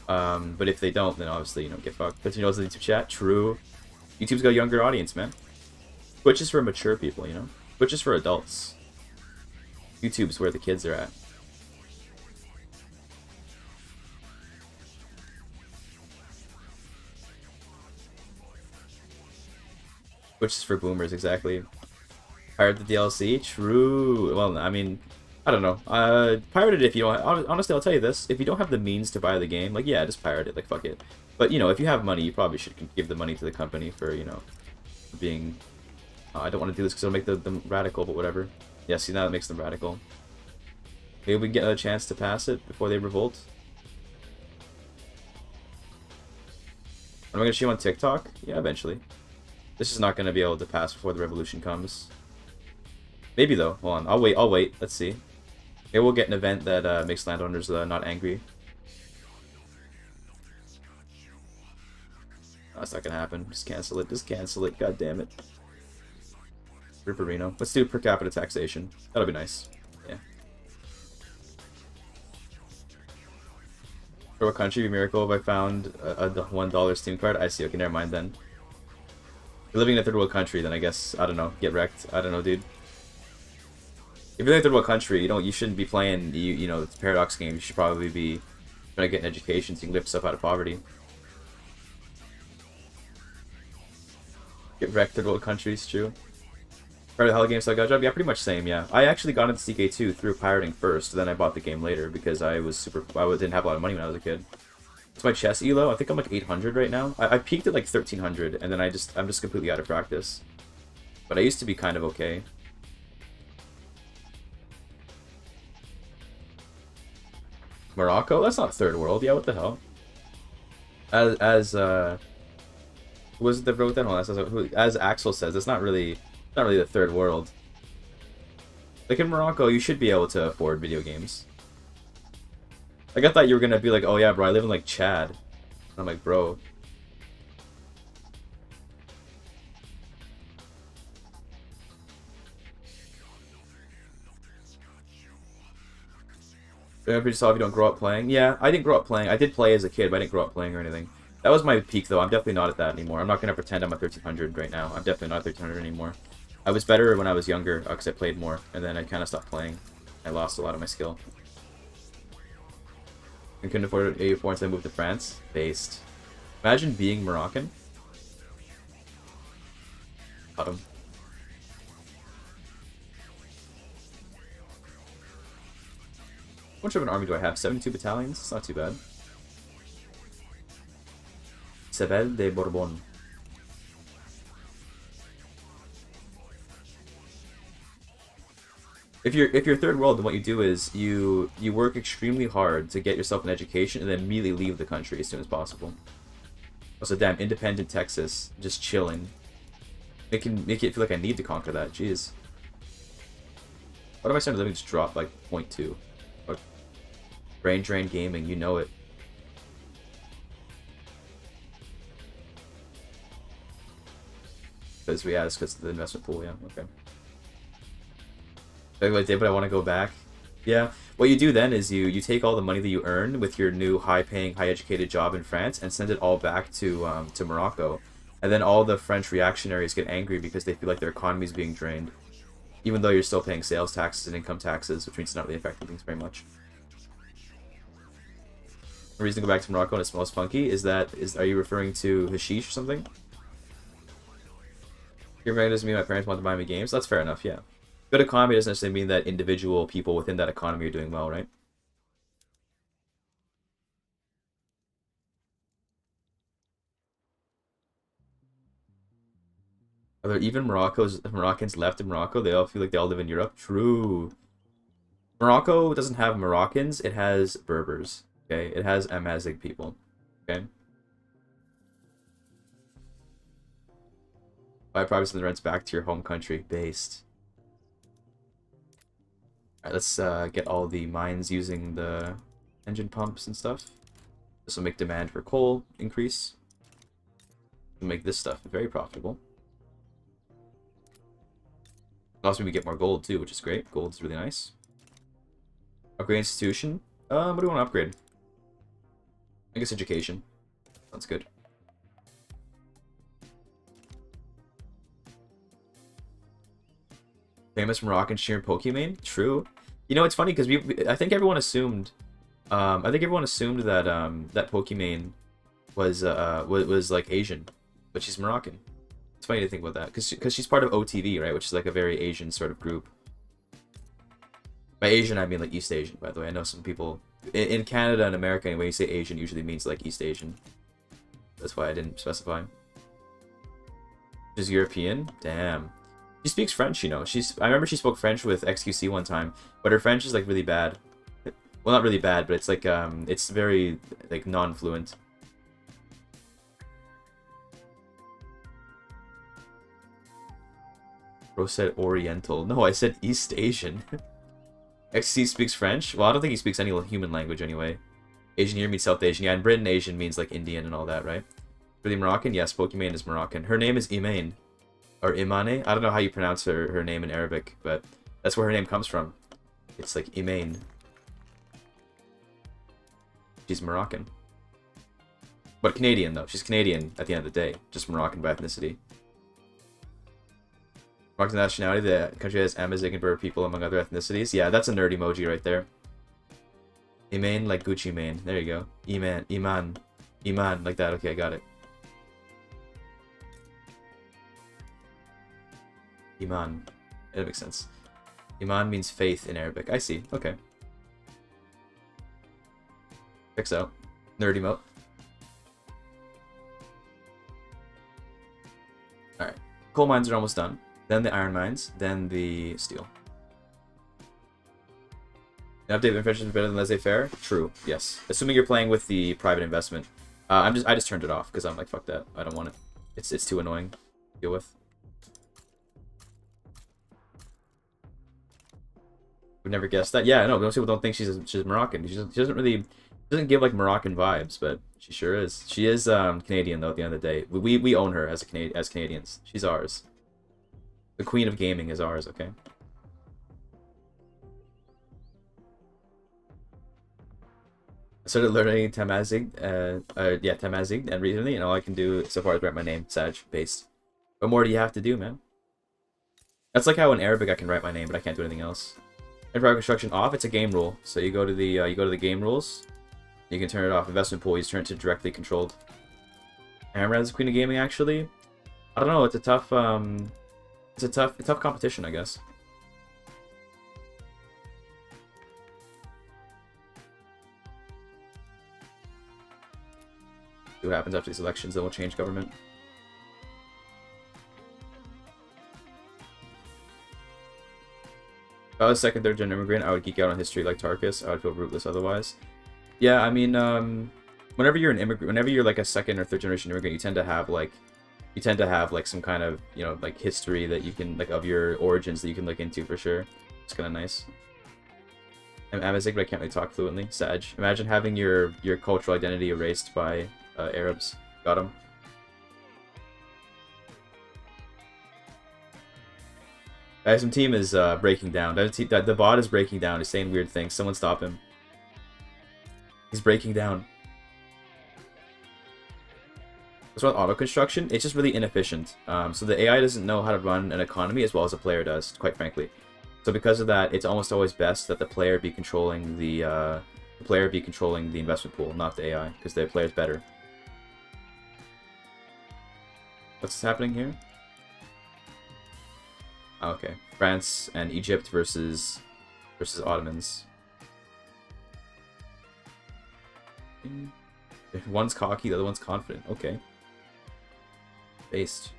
But if they don't, then obviously you don't get fucked. $15 in the YouTube chat. True. YouTube's got a younger audience, man. Twitch is for mature people, you know. Twitch is for adults. YouTube's where the kids are at. Which is for boomers, exactly. Pirate the DLC? True. Well, I mean, I don't know. Pirate it if you don't... Honestly, I'll tell you this. If you don't have the means to buy the game, like, yeah, just pirate it. Like, fuck it. But, you know, if you have money, you probably should give the money to the company for, you know, being... I don't want to do this because it'll make them radical, but whatever. Yeah, see, now it makes them radical. Maybe we can get a chance to pass it before they revolt. Am I going to show you on TikTok? Yeah, eventually. This is not going to be able to pass before the revolution comes. Maybe though. Hold on. I'll wait. Let's see. Maybe we'll get an event that makes landowners not angry. No, that's not going to happen. Just cancel it. Just cancel it. God damn it. Ripperino. Let's do per capita taxation. That'll be nice. Yeah. For what country? Be miracle if I found a $1 Steam card. I see. Okay, never mind then. If you're living in a third world country, then I guess, I don't know, get wrecked. I don't know, dude. If you're in a third world country, you shouldn't be playing, you know, it's a Paradox game. You should probably be trying to get an education so you can lift yourself out of poverty. Get wrecked third world countries, true. Part of the Hell game, so I got a job? Yeah, pretty much same, yeah. I actually got into CK2 through pirating first, then I bought the game later because I didn't have a lot of money when I was a kid. It's my chess elo. I think I'm like 800 right now. I peaked at like 1300, and then I'm just completely out of practice. But I used to be kind of okay. Morocco? That's not third world. Yeah, what the hell? Who was it that wrote that? Well, as Axel says, it's not really the third world. Like in Morocco, you should be able to afford video games. Like, I thought you were gonna be like, oh yeah, bro, I live in like Chad. And I'm like, bro. Remember yourself if you don't grow up playing? Yeah, I didn't grow up playing. I did play as a kid, but I didn't grow up playing or anything. That was my peak though. I'm definitely not at that anymore. I'm not gonna pretend I'm at 1300 right now. I'm definitely not at 1300 anymore. I was better when I was younger because I played more, and then I kind of stopped playing. I lost a lot of my skill. I couldn't afford A4 until I moved to France. Based. Imagine being Moroccan. Got him. How much of an army do I have? 72 battalions? It's not too bad. Sebel de Bourbon. If you're third world, then what you do is you work extremely hard to get yourself an education and then immediately leave the country as soon as possible. Also, damn, independent Texas, just chilling. Make it feel like I need to conquer that. Jeez. What if I started living just drop like 0.2? Brain drain gaming, you know it. Because because of the investment pool, yeah, okay. I did, but I want to go back. Yeah. What you do then is you take all the money that you earn with your new high-paying, high-educated job in France and send it all back to Morocco. And then all the French reactionaries get angry because they feel like their economy is being drained. Even though you're still paying sales taxes and income taxes, which means it's not really affecting things very much. The reason to go back to Morocco and it smells funky are you referring to hashish or something? Your married doesn't mean my parents want to buy me games. That's fair enough, yeah. Good economy doesn't necessarily mean that individual people within that economy are doing well, right? Are there even Moroccans left in Morocco? They all feel like they all live in Europe. True. Morocco doesn't have Moroccans, it has Berbers. Okay? It has Amazigh people. Okay? Buy properties and the rents back to your home country. Based. Alright, let's get all the mines using the engine pumps and stuff. This will make demand for coal increase. It'll make this stuff very profitable. Also, we get more gold too, which is great. Gold is really nice. Upgrade institution. What do we want to upgrade? I guess education. Sounds good. Famous Moroccan sheer Pokimane? True. You know, it's funny because I think everyone assumed that that Pokimane was like Asian, but she's Moroccan. It's funny to think about that because she's part of OTV, right? Which is like a very Asian sort of group. By Asian, I mean like East Asian, by the way. I know some people in Canada and America, anyway, you say Asian usually means like East Asian. That's why I didn't specify. She's European? Damn. She speaks French, you know. I remember she spoke French with XQC one time, but her French is like really bad. Well, not really bad, but it's like it's very like non-fluent. Bro said Oriental. No, I said East Asian. XQC speaks French? Well, I don't think he speaks any human language anyway. Asian here means South Asian. Yeah, in Britain, Asian means like Indian and all that, right? Really Moroccan? Yes, Pokimane is Moroccan. Her name is Imane. Or Imane? I don't know how you pronounce her name in Arabic, but that's where her name comes from. It's like Imane. She's Moroccan. But Canadian, though. She's Canadian at the end of the day. Just Moroccan by ethnicity. Moroccan nationality, the country has Amazigh and Berber people among other ethnicities. Yeah, that's a nerd emoji right there. Imane, like Gucci Mane. There you go. Iman, like that. Okay, I got it. Iman. It makes sense. Iman means faith in Arabic. I see. Okay. Checks out. Nerd emote. Alright. Coal mines are almost done. Then the iron mines. Then the steel. An update of inflation is better than laissez-faire? True. Yes. Assuming you're playing with the private investment. I just turned it off because I'm like, fuck that. I don't want it. It's too annoying to deal with. Would never guess that. Yeah, no, most people don't think she's Moroccan. She doesn't give like Moroccan vibes, but she sure is. She is Canadian though. At the end of the day, we own her as Canadians. She's ours. The queen of gaming is ours. Okay. I started learning Tamazight, Tamazight, and recently, and all I can do so far is write my name, Sag, based. What more do you have to do, man? That's like how in Arabic I can write my name, but I can't do anything else. Empire construction off. It's a game rule, so you go to the game rules. You can turn it off. Investment pool. You turn it to directly controlled. Amrad is queen of gaming. Actually, I don't know. It's a tough competition, I guess. See what happens after these elections. Then we'll change government. If I was second, third gen immigrant, I would geek out on history like Tarkus. I would feel rootless otherwise. Yeah, I mean, whenever you're an immigrant, whenever you're like a second or third generation immigrant, you tend to have like some kind of, you know, like history that you can, like, of your origins that you can look into for sure. It's kind of nice. I'm Amazigh, but I can't really talk fluently. Sag. Imagine having your cultural identity erased by Arabs. Got him. Some team is breaking down. The bot is breaking down. He's saying weird things. Someone stop him. He's breaking down. What's wrong with auto construction? It's just really inefficient. So the AI doesn't know how to run an economy as well as a player does, quite frankly. So because of that, it's almost always best that the player be controlling the investment pool, not the AI, because the player's better. What's happening here? Oh, okay, France and Egypt versus Ottomans. One's cocky, the other one's confident. Okay. Based.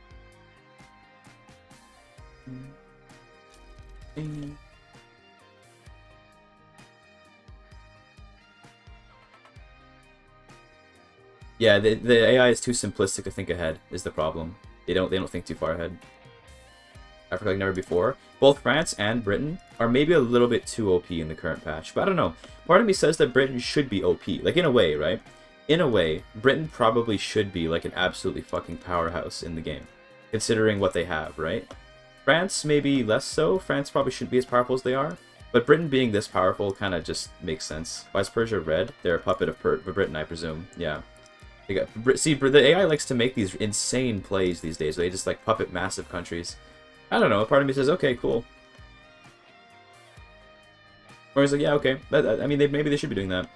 Yeah, the AI is too simplistic to think ahead, is the problem. They don't think too far ahead. Africa like never before. Both France and Britain are maybe a little bit too OP in the current patch, but I don't know. Part of me says that Britain should be OP, like in a way, right? In a way, Britain probably should be like an absolutely fucking powerhouse in the game, considering what they have, right? France maybe less so. France probably shouldn't be as powerful as they are, but Britain being this powerful kind of just makes sense. Why is Persia red? They're a puppet of Britain, I presume. Yeah. See, the AI likes to make these insane plays these days. They just like puppet massive countries. I don't know. Part of me says, okay, cool. Or he's like, yeah, okay. I mean, maybe they should be doing that.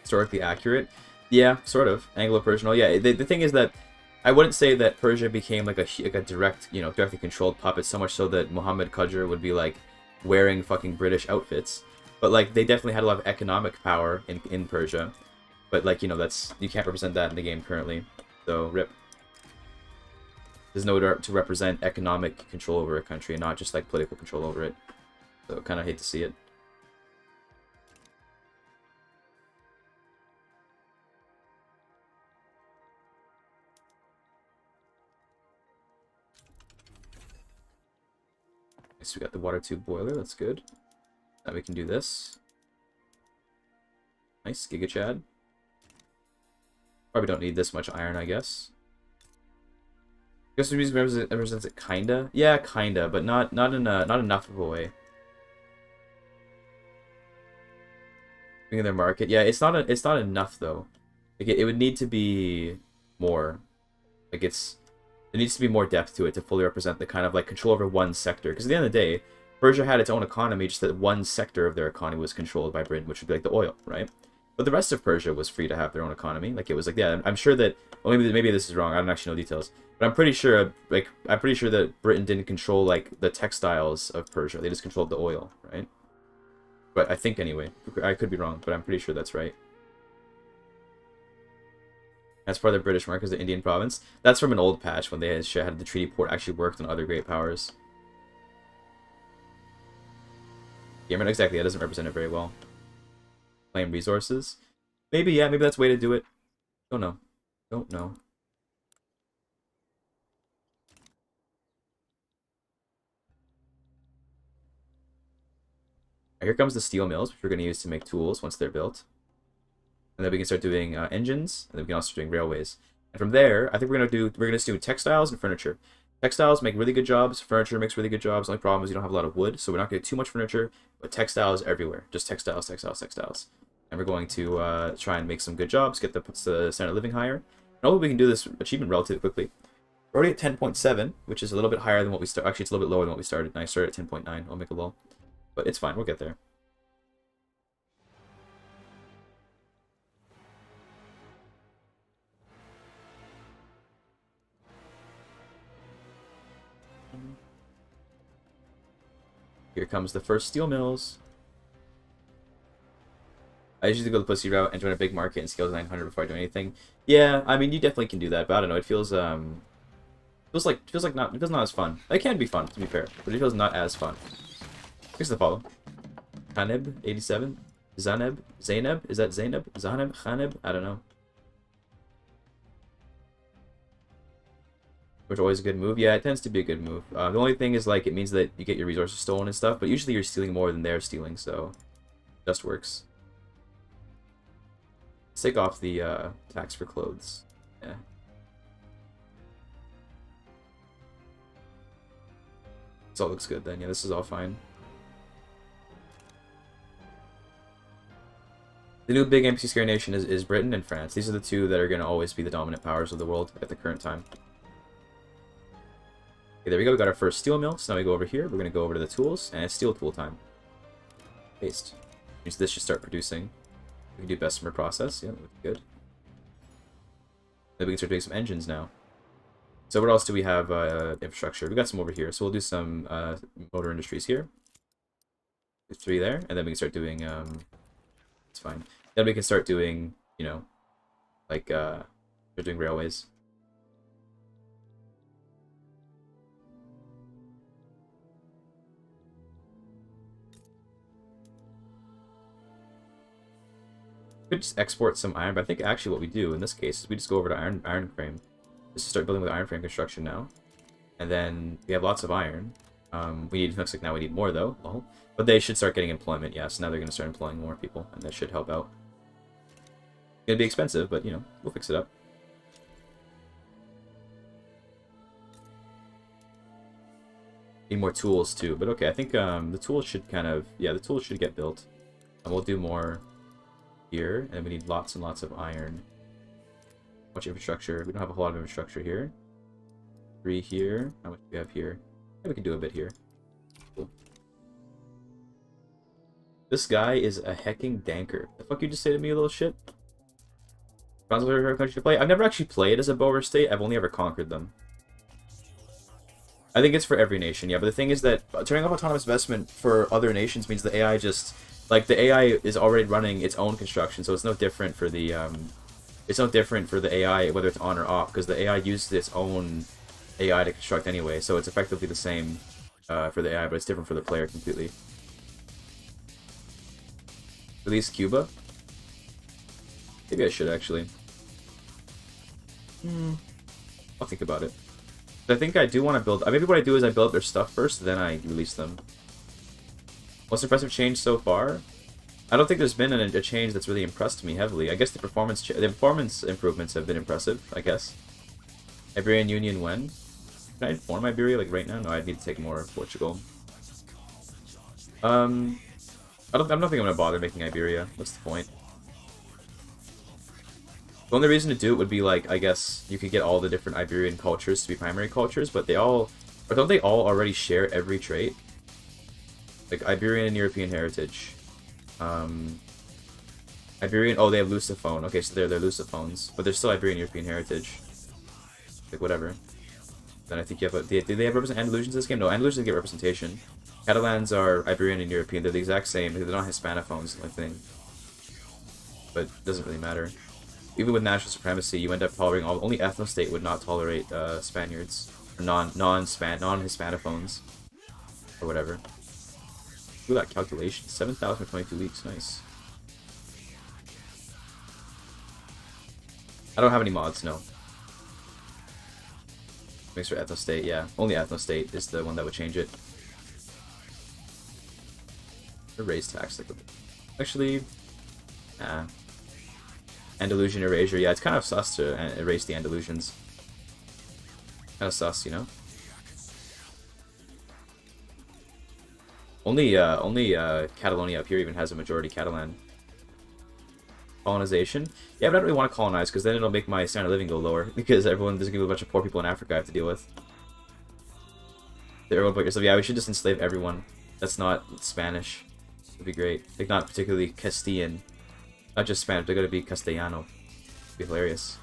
Historically accurate? Yeah, sort of. Anglo-Persian. Yeah, the thing is that I wouldn't say that Persia became like a direct, directly controlled puppet, so much so that Muhammad Qadr would be like wearing fucking British outfits. But like they definitely had a lot of economic power in Persia. But like, that's, you can't represent that in the game currently. So rip. There's nowhere to represent economic control over a country and not just like political control over it. So kind of hate to see it. So we got the water tube boiler, that's good. Now we can do this. Nice, Giga Chad. Probably don't need this much iron, I guess. I guess the music represents it kinda. Yeah, kinda, but not enough of a way. Being in their market, yeah, it's not enough though. Like it would need to be more. Like there needs to be more depth to it to fully represent the kind of like control over one sector. Because at the end of the day, Persia had its own economy, just that one sector of their economy was controlled by Britain, which would be like the oil, right? But the rest of Persia was free to have their own economy. Like it was like, yeah, I'm sure that, well, maybe this is wrong. I don't actually know details, but I'm pretty sure that Britain didn't control like the textiles of Persia. They just controlled the oil, right? But I think anyway, I could be wrong, but I'm pretty sure that's right. That's part of the British mark as the Indian province. That's from an old patch when they had the treaty port actually worked on other great powers. Yeah, not exactly. That doesn't represent it very well. Claim resources. Maybe, yeah, maybe that's a way to do it. Don't know. Don't know. Here comes the steel mills, which we're going to use to make tools once they're built. And then we can start doing engines, and then we can also start doing railways. And from there, I think we're gonna do textiles and furniture. Textiles make really good jobs. Furniture makes really good jobs. The only problem is you don't have a lot of wood, so we're not gonna get too much furniture. But textiles everywhere, just textiles, textiles, textiles. And we're going to try and make some good jobs, get the standard of living higher. And hopefully we can do this achievement relatively quickly. We're already at 10.7, which is a little bit higher than what we started. Actually, it's a little bit lower than what we started. And I started at 10.9. I'll make a lull, but it's fine. We'll get there. Here comes the first steel mills. I usually go the pussy route and join a big market and scale to 900 before I do anything. Yeah, I mean you definitely can do that, but I don't know. It feels not as fun. It can be fun to be fair, but it feels not as fun. Here's the follow. Khaneb 87, Zainab. Is that Zainab? Zainab? Khaneb? I don't know. Which is always a good move. Yeah, it tends to be a good move. The only thing is, like, it means that you get your resources stolen and stuff, but usually you're stealing more than they're stealing, so it just works. Let's take off the tax for clothes. Yeah. This all looks good then. Yeah, this is all fine. The new big NPC scary nation is Britain and France. These are the two that are going to always be the dominant powers of the world at the current time. Okay, there we go. We got our first steel mill. So now we go over here. We're going to go over to the tools, and it's steel tool time. Paste. Means this should start producing. We can do Bessemer process. Yeah, that looks good. Then we can start doing some engines now. So what else do we have? Infrastructure. We got some over here. So we'll do some motor industries here. There's 3 there, and then we can start doing. It's fine. Then we can start doing, you know, like we're doing railways. We could just export some iron, but I think actually what we do in this case is we just go over to iron frame. Just start building with iron frame construction now. And then we have lots of iron. Looks like now we need more though. Well, but they should start getting employment, yeah, so now they're gonna start employing more people, and that should help out. It's gonna be expensive, but you know, we'll fix it up. Need more tools too, but okay, I think the tools should kind of, yeah, the tools should get built. And we'll do more here, and we need lots and lots of iron. Much infrastructure. We don't have a whole lot of infrastructure here. 3 here. How much do we have here? Yeah, we can do a bit here. Cool. This guy is a hecking danker. The fuck you just say to me, you little shit? France is a country to play. I've never actually played as a Boer state. I've only ever conquered them. I think it's for every nation, yeah. But the thing is that turning off autonomous investment for other nations means the AI just, like, the AI is already running its own construction, so it's no different for the it's no different for the AI whether it's on or off, because the AI uses its own AI to construct anyway, so it's effectively the same for the AI, but it's different for the player completely. Release Cuba? Maybe I should actually. I'll think about it. I think I do want to build. Maybe what I do is I build up their stuff first, then I release them. Most impressive change so far? I don't think there's been a change that's really impressed me heavily. I guess the performance improvements have been impressive, I guess. Iberian Union when? Can I form Iberia like right now? No, I need to take more of Portugal. I don't think I'm gonna bother making Iberia. What's the point? The only reason to do it would be, like, I guess you could get all the different Iberian cultures to be primary cultures, but they all, or don't they all already share every trait? Like Iberian and European heritage. Iberian, oh, they have Lusophone. Okay, so they're Lusophones, but they're still Iberian European heritage. Like, whatever. Then I think you have do they have Andalusians in this game? No, Andalusians get representation. Catalans are Iberian and European. They're the exact same. They're not Hispanophones, I think. But it doesn't really matter. Even with national supremacy, you end up tolerating only ethno-state would not tolerate Spaniards or non-Hispanophones or whatever. Look at that calculation: 7,000 for 22 weeks. Nice. I don't have any mods, no. Makes for ethno-state, yeah. Only ethno-state is the one that would change it. The raise tax, like, actually, nah. Andalusian erasure, yeah, it's kind of sus to erase the Andalusians. Kind of sus, you know. Only Catalonia up here even has a majority Catalan. Colonization, yeah, but I don't really want to colonize because then it'll make my standard of living go lower because there's gonna be a bunch of poor people in Africa I have to deal with. Everyone put yourself, yeah, we should just enslave everyone. That's not Spanish. It'd be great. Like, not particularly Castilian. Not just Spanish, they're gonna be Castellano. It'd be hilarious.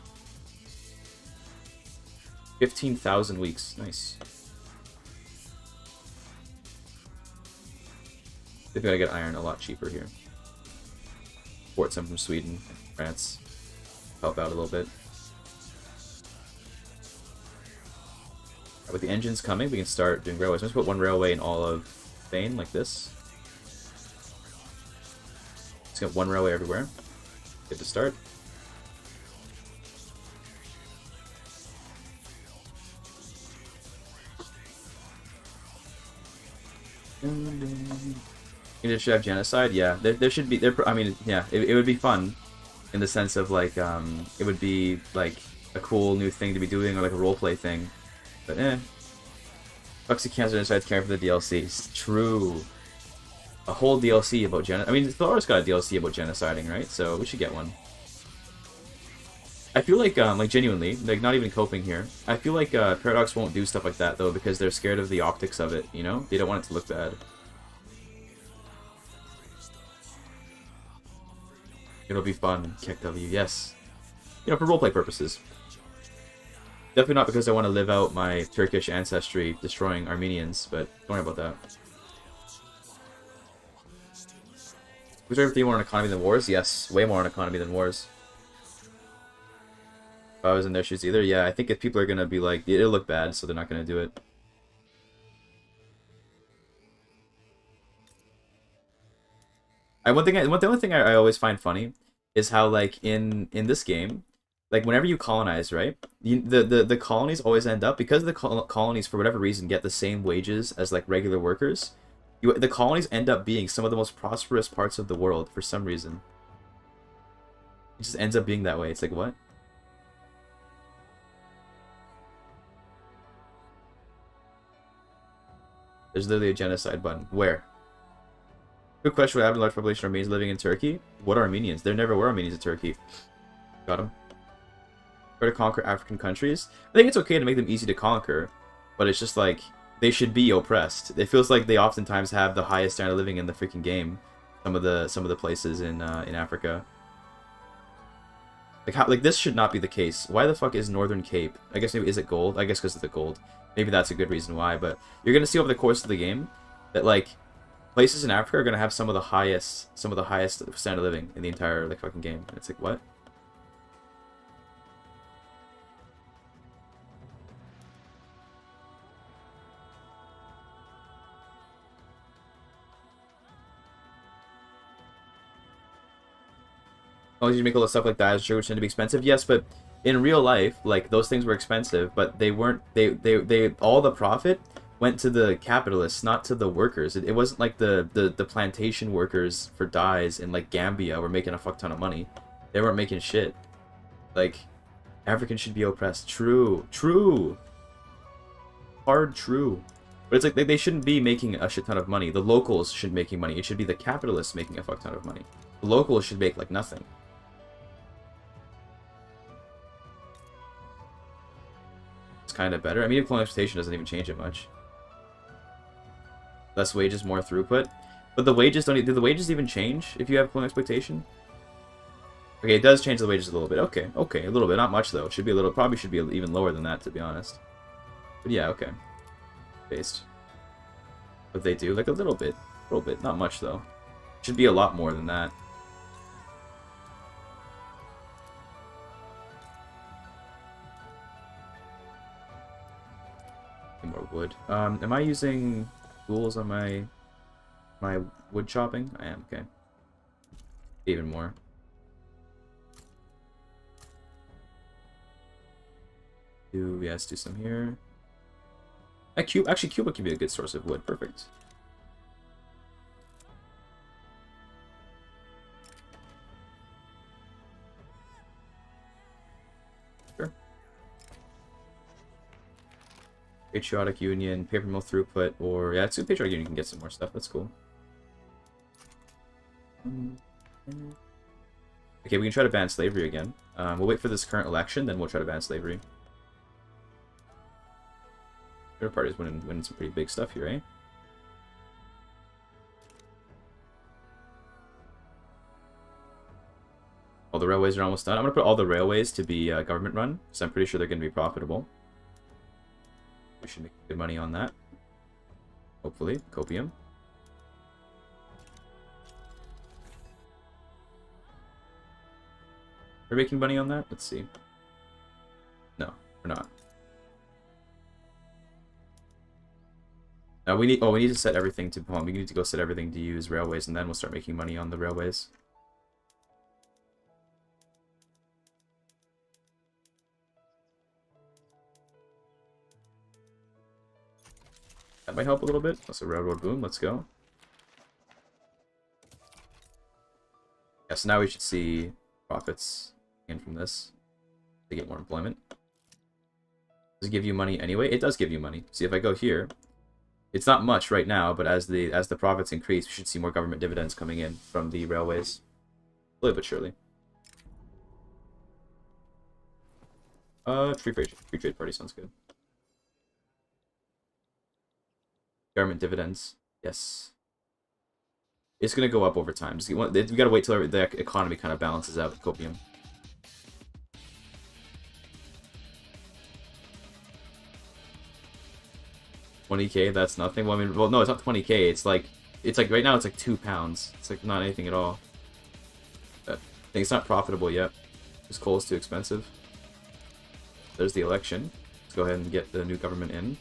15,000 weeks. Nice. They've got to get iron a lot cheaper here. Import some from Sweden, France. Help out a little bit. With the engines coming, we can start doing railways. Let's put one railway in all of Spain, like this. Let's get one railway everywhere. Good to start. You should have genocide, yeah. There should be. I mean, yeah, it would be fun in the sense of like it would be like a cool new thing to be doing or like a roleplay thing. But Buxy Cancer decides caring for the DLCs. True. A whole DLC about genocide. I mean, Thor's got a DLC about genociding, right? So we should get one. I feel like genuinely, like not even coping here. I feel like Paradox won't do stuff like that though because they're scared of the optics of it. You know, they don't want it to look bad. It'll be fun. Kick W, yes. You know, for roleplay purposes. Definitely not because I want to live out my Turkish ancestry destroying Armenians, but don't worry about that. Was there everything more on economy than wars? Yes, way more on economy than wars. If I was in their shoes either, yeah, I think if people are gonna be like, it'll look bad, so they're not gonna do it. The only thing I always find funny is how like in this game, like whenever you colonize, right? The colonies always end up because the colonies for whatever reason get the same wages as like regular workers. The colonies end up being some of the most prosperous parts of the world for some reason. It just ends up being that way. It's like what? There's literally a genocide button. Where? Good question. What happened to large population of Armenians living in Turkey? What are Armenians? There never were Armenians in Turkey. Got them. Try to conquer African countries. I think it's okay to make them easy to conquer, but it's just like they should be oppressed. It feels like they oftentimes have the highest standard of living in the freaking game. Some of the places in Africa. Like this should not be the case. Why the fuck is Northern Cape? I guess maybe is it gold? I guess because of the gold. Maybe that's a good reason why. But you're gonna see over the course of the game that like places in Africa are gonna have some of the highest standard of living in the entire like fucking game. And it's like what? Oh, you make all the stuff like that, sure, which tend to be expensive. Yes, but in real life, like those things were expensive, but they weren't. They all the profit went to the capitalists, not to the workers. It wasn't like the plantation workers for dyes in like Gambia were making a fuck ton of money. They weren't making shit. Like Africans should be oppressed. True, true, hard true. But it's like they shouldn't be making a shit ton of money. The locals should be making money. It should be the capitalists making a fuck ton of money. The locals should make like nothing. Kind of better. I mean, colonial exploitation doesn't even change it much. Less wages, more throughput. But the wages don't. Do the wages even change if you have colonial exploitation? Okay, it does change the wages a little bit. Okay, okay, a little bit, not much though. It should be a little. Probably should be even lower than that, to be honest. But yeah, okay. Based. But they do like a little bit, not much though. Should be a lot more than that. More wood. Am I using tools on my wood chopping? I am, okay. Even more. Let's do some here. Actually, Cuba can be a good source of wood. Perfect. Patriotic Union, paper mill throughput, or yeah, it's a Patriotic Union can get some more stuff. That's cool. Okay, we can try to ban slavery again. We'll wait for this current election, then we'll try to ban slavery. Third party's winning some pretty big stuff here, eh? All the railways are almost done. I'm gonna put all the railways to be government run, so I'm pretty sure they're gonna be profitable. We should make good money on that. Hopefully. Copium. We're making money on that? Let's see. No, we're not. Now we need to set everything to we need to go set everything to use railways, and then we'll start making money on the railways. That might help a little bit. That's a railroad boom. Let's go. Yeah, so now we should see profits in from this. They get more employment. Does it give you money anyway? It does give you money. See, if I go here, it's not much right now, but as the profits increase, we should see more government dividends coming in from the railways. Slowly but surely. Free trade party sounds good. Government dividends, yes. It's gonna go up over time. We gotta wait till the economy kind of balances out with copium. $20K, that's nothing. Well, I mean, well, no, it's not 20K. It's like right now it's like £2. It's like not anything at all. I think it's not profitable yet. This coal is too expensive. There's the election. Let's go ahead and get the new government in.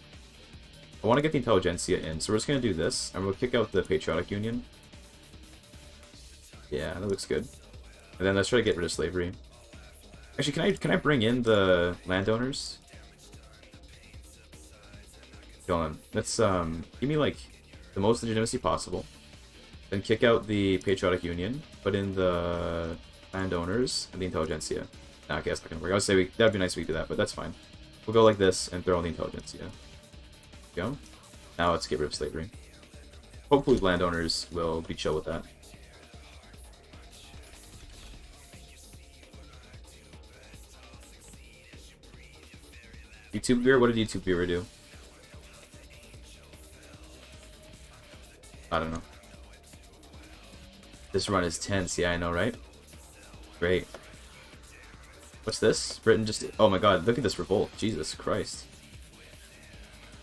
I want to get the intelligentsia in, so we're just gonna do this, and we'll kick out the Patriotic Union. Yeah, that looks good. And then let's try to get rid of slavery. Actually, can I bring in the landowners? Go on. Let's give me like the most legitimacy possible. Then kick out the Patriotic Union, put in the landowners and the intelligentsia. Nah, okay, that's not gonna work. I would say that'd be nice if we do that, but that's fine. We'll go like this and throw in the intelligentsia. Go. Now let's get rid of slavery. Hopefully landowners will be chill with that. YouTube viewer? What did YouTube viewer do? I don't know. This run is tense. Yeah, I know, right? Great. What's this? Britain just... Oh my god, look at this revolt. Jesus Christ.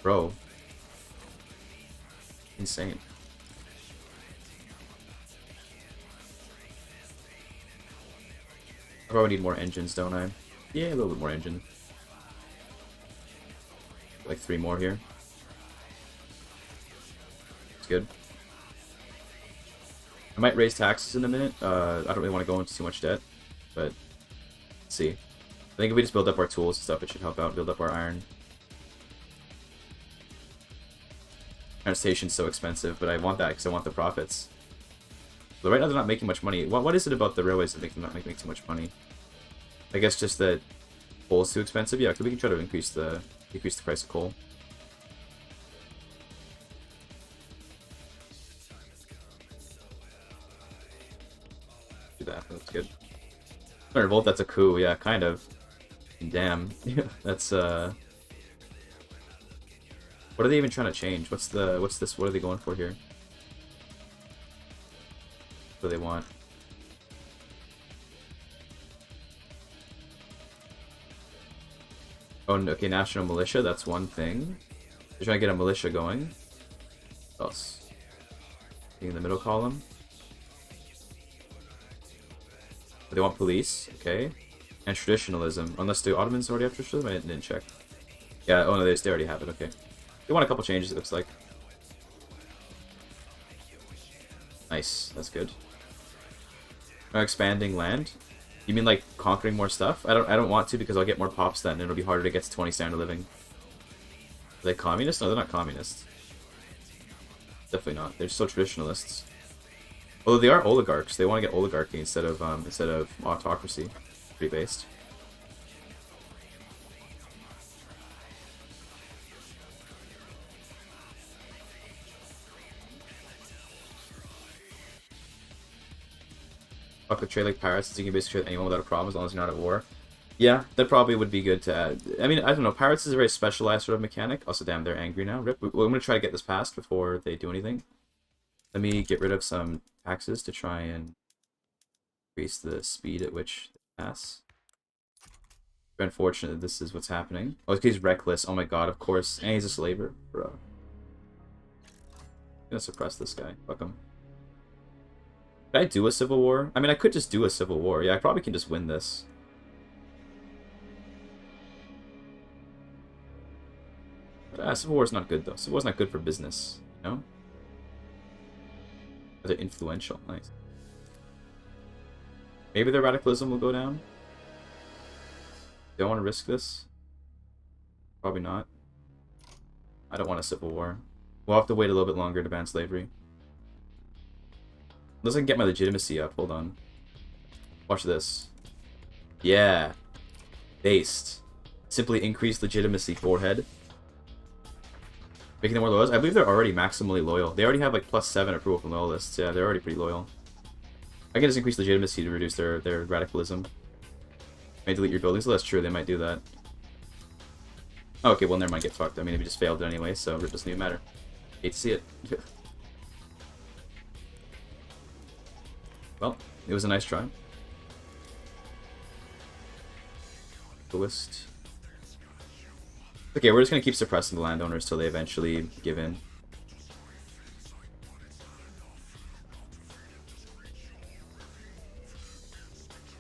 Bro. Insane. I probably need more engines, don't I? Yeah, a little bit more engine. Like 3 more here. It's good. I might raise taxes in a minute. I don't really want to go into too much debt, but let's see. I think if we just build up our tools and stuff, it should help out build up our iron. Transportation's so expensive, but I want that because I want the profits. But right now they're not making much money. What is it about the railways that make them not making too much money? I guess just that coal is too expensive. Yeah, we can try to increase the price of coal. Do that. That's good. Revolt. That's a coup. Yeah, kind of. Damn. That's What are they even trying to change? What's this? What are they going for here? What do they want? Oh, okay, national militia, that's one thing. They're trying to get a militia going. What else? In the middle column. They want police, okay. And traditionalism. Unless the Ottomans already have traditionalism? I didn't check. Yeah, oh no, they already have it, okay. They want a couple changes, it looks like. Nice, that's good. Expanding land. You mean like conquering more stuff? I don't want to because I'll get more pops then and it'll be harder to get to 20 standard living. Are they communists? No, they're not communists. Definitely not. They're still traditionalists. Although they are oligarchs. They want to get oligarchy instead of autocracy. Pretty based. Fuck the trade like pirates, since you can basically trade anyone without a problem as long as you're not at war. Yeah, that probably would be good to add. I mean, I don't know. Pirates is a very specialized sort of mechanic. Also, damn, they're angry now. Rip. I'm going to try to get this passed before they do anything. Let me get rid of some taxes to try and increase the speed at which they pass. Very unfortunate that this is what's happening. Oh, he's reckless. Oh my god, of course. And he's a slaver. Bro. I'm going to suppress this guy. Fuck him. Could I do a civil war? I mean, I could just do a civil war. Yeah, I probably can just win this. But civil war is not good, though. Civil war is not good for business, you know? But they're influential. Nice. Maybe their radicalism will go down. Do I want to risk this? Probably not. I don't want a civil war. We'll have to wait a little bit longer to ban slavery. Unless I can get my legitimacy up. Hold on. Watch this. Yeah. Based. Simply increase legitimacy forehead. Making them more loyal. I believe they're already maximally loyal. They already have like +7 approval from loyalists. Yeah, they're already pretty loyal. I can just increase legitimacy to reduce their radicalism. May delete your buildings. So that's true. They might do that. Oh, okay, well, never mind. Get fucked. I mean, we just failed it anyway, so it doesn't even matter. Hate to see it. Well, it was a nice try. The list. Okay, we're just gonna keep suppressing the landowners till they eventually give in.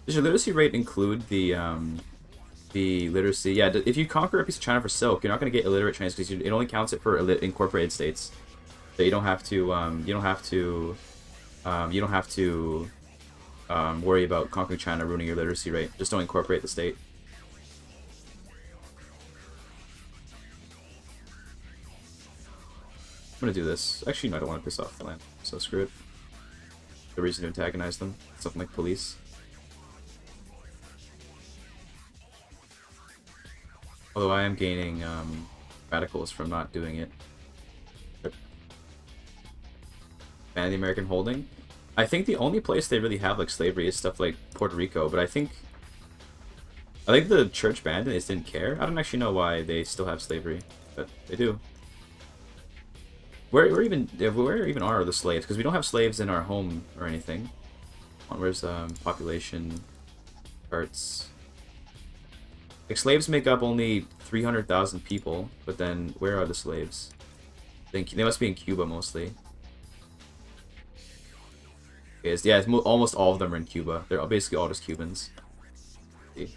Does your literacy rate include the literacy? Yeah, if you conquer a piece of China for silk, you're not gonna get illiterate Chinese because it only counts it for incorporated states. So you don't have to worry about conquering China ruining your literacy rate. Just don't incorporate the state. I'm gonna do this. Actually, no, I don't want to piss off the land, so screw it. The reason to antagonize them, something like police. Although I am gaining radicals from not doing it. Ban the American holding. I think the only place they really have like slavery is stuff like Puerto Rico, but I think the church banned it. They just didn't care. I don't actually know why they still have slavery, but they do. Where even are the slaves? Because we don't have slaves in our home or anything. Where's population charts? Like slaves make up only 300,000 people, but then where are the slaves? They must be in Cuba mostly. Yeah, almost all of them are in Cuba. They're basically all just Cubans. See?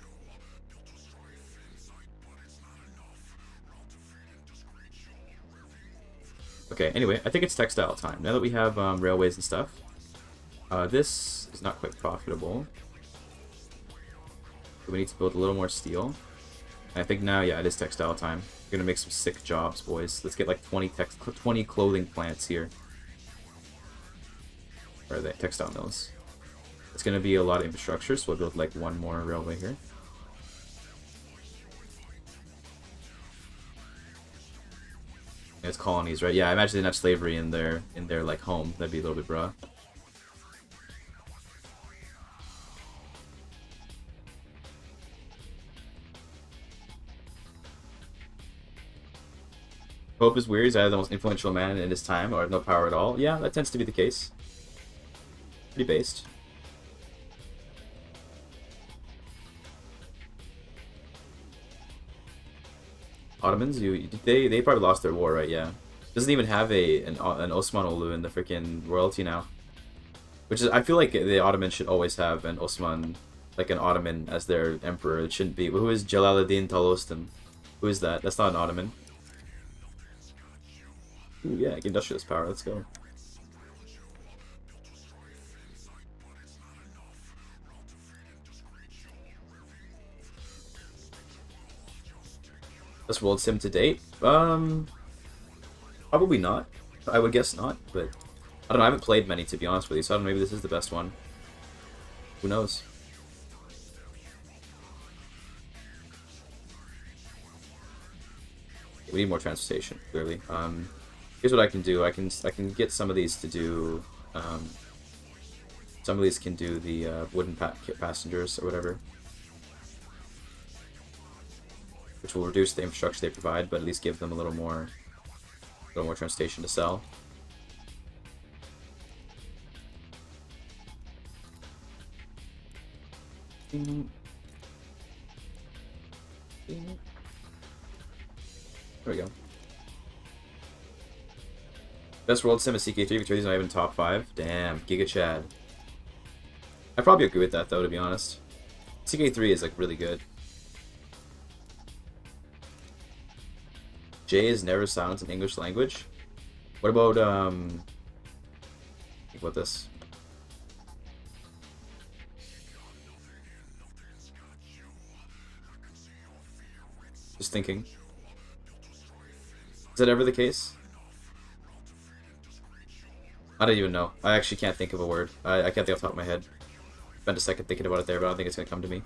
Okay, anyway, I think it's textile time. Now that we have railways and stuff, this is not quite profitable. So we need to build a little more steel. And I think now, yeah, it is textile time. We're gonna make some sick jobs, boys. Let's get like 20 clothing plants here. Where are they? Textile mills. It's gonna be a lot of infrastructure, so we'll build like one more railway here. It's colonies, right? Yeah, I imagine they didn't have slavery in their like home. That'd be a little bit bruh. Pope is weird. He's either the most influential man in his time or no power at all. Yeah, that tends to be the case. Pretty based. Ottomans, they probably lost their war, right? Yeah, doesn't even have an Osmanlı in the freaking royalty now, which is I feel like the Ottomans should always have an Osman, like an Ottoman as their emperor. It shouldn't be. Who is Jalaluddin Talostan? Who is that? That's not an Ottoman. Ooh, yeah, industrialist power. Let's go. Best world sim to date? Probably not. I would guess not, but I don't know. I haven't played many, to be honest with you, so I don't know. Maybe this is the best one. Who knows? We need more transportation, clearly. Here's what I can do. I can get some of these to do. Some of these can do the wooden passengers or whatever, which will reduce the infrastructure they provide, but at least give them a little more transportation to sell. There we go. Best world sim is CK3. Victoria's not even top 5. Damn, Giga Chad. I probably agree with that though, to be honest. CK3 is like really good. J is never silent in English language. What about think about this. Just thinking. Is that ever the case? I don't even know. I actually can't think of a word. I can't think off the top of my head. Spent a second thinking about it there, but I don't think it's gonna come to me.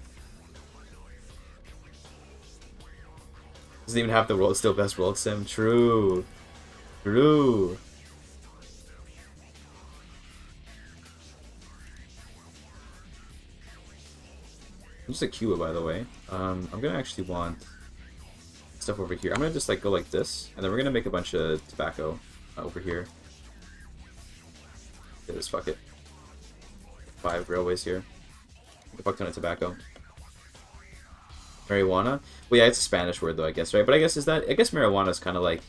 Doesn't even have the world, still best world sim. True. True. Just a Cuba, by the way. I'm gonna actually want stuff over here. I'm gonna just like go like this, and then we're gonna make a bunch of tobacco over here. Okay, just fuck it. 5 railways here. A fuck ton of tobacco. Marijuana? Well, yeah, it's a Spanish word though, I guess, right? But I guess I guess marijuana is kind of like,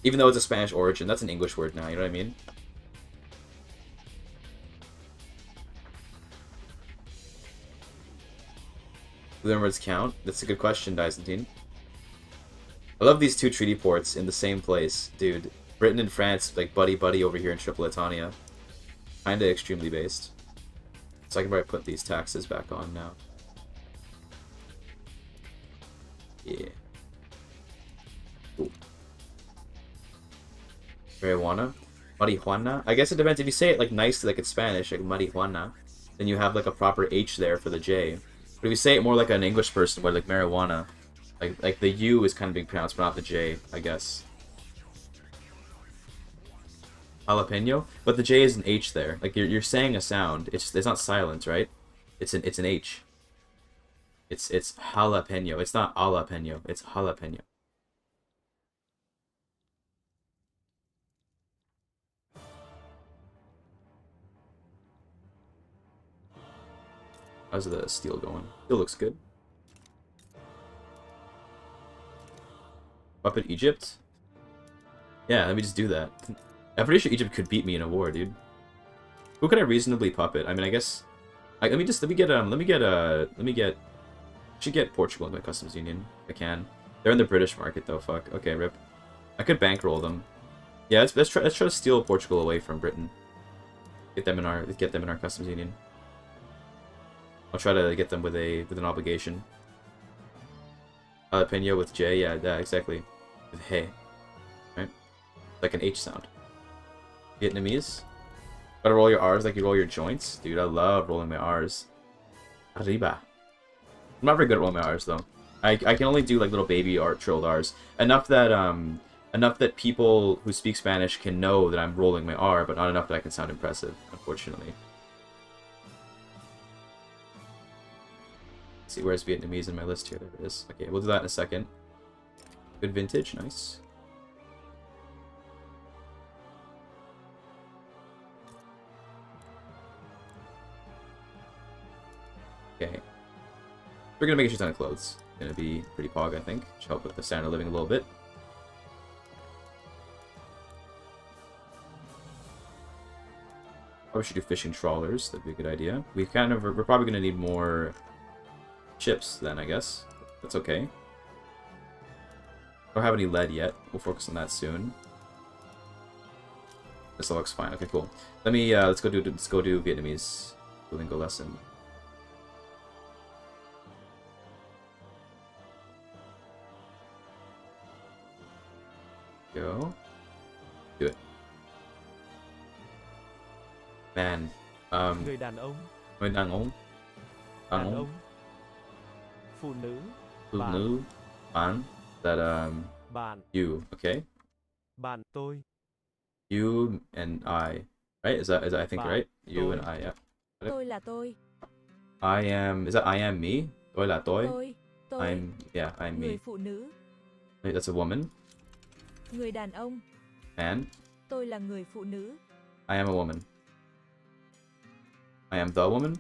even though it's a Spanish origin, that's an English word now. You know what I mean? Do words count? That's a good question, Dysentine. I love these 2 treaty ports in the same place, dude. Britain and France, like buddy over here in Tripolitania. Kinda extremely based. So I can probably put these taxes back on now. Yeah. Cool. Marijuana? Marijuana? I guess it depends. If you say it like nicely, like it's Spanish, like marijuana, then you have like a proper H there for the J. But if you say it more like an English person, where like marijuana, like the U is kind of being pronounced, but not the J, I guess. Jalapeno, but the J is an H there. Like you're saying a sound. It's not silent, right? It's an H. It's jalapeno. It's not jalapeno. It's jalapeno. How's the steel going? Still looks good. Puppet Egypt? Yeah, let me just do that. I'm pretty sure Egypt could beat me in a war, dude. Who could I reasonably puppet? I mean, I guess. Let me get. I should get Portugal in my customs union. If I can. They're in the British market though. Fuck. Okay, rip. I could bankroll them. Yeah, let's try to steal Portugal away from Britain. Get them in our customs union. I'll try to get them with an obligation. Jalapeno with J, yeah, exactly. With hey. Right? Like an H sound. Vietnamese? Gotta roll your R's like you roll your joints? Dude, I love rolling my R's. Arriba. I'm not very good at rolling my R's though. I can only do like little baby art trilled R's. Enough that people who speak Spanish can know that I'm rolling my R, but not enough that I can sound impressive, unfortunately. Let's see, where's Vietnamese in my list here? There it is. Okay, we'll do that in a second. Good vintage, nice. Okay. We're gonna make a shit ton of clothes. Gonna be pretty pog, I think. Should help with the standard of living a little bit. Probably should do fishing trawlers. That'd be a good idea. We're probably gonna need more ships then, I guess. That's okay. Don't have any lead yet. We'll focus on that soon. This all looks fine. Okay, cool. Let me let's go do Vietnamese Duolingo lesson. Go. Do it. Man. Người đàn ông. Người đàn ông. Đàn ông. Phụ nữ. Phụ nữ. Bạn. That Bạn. You. Okay. Bạn tôi. You and I. Right? Is that I think Bạn. right? You Tôi. and I. Yeah. Tôi là tôi. I am. Is that I am me? Tôi là tôi. Tôi. I'm. Yeah. I'm me. Người phụ nữ. Wait, that's a woman. Người đàn ông. Man. Tôi là người phụ nữ. I am a woman. I am the woman?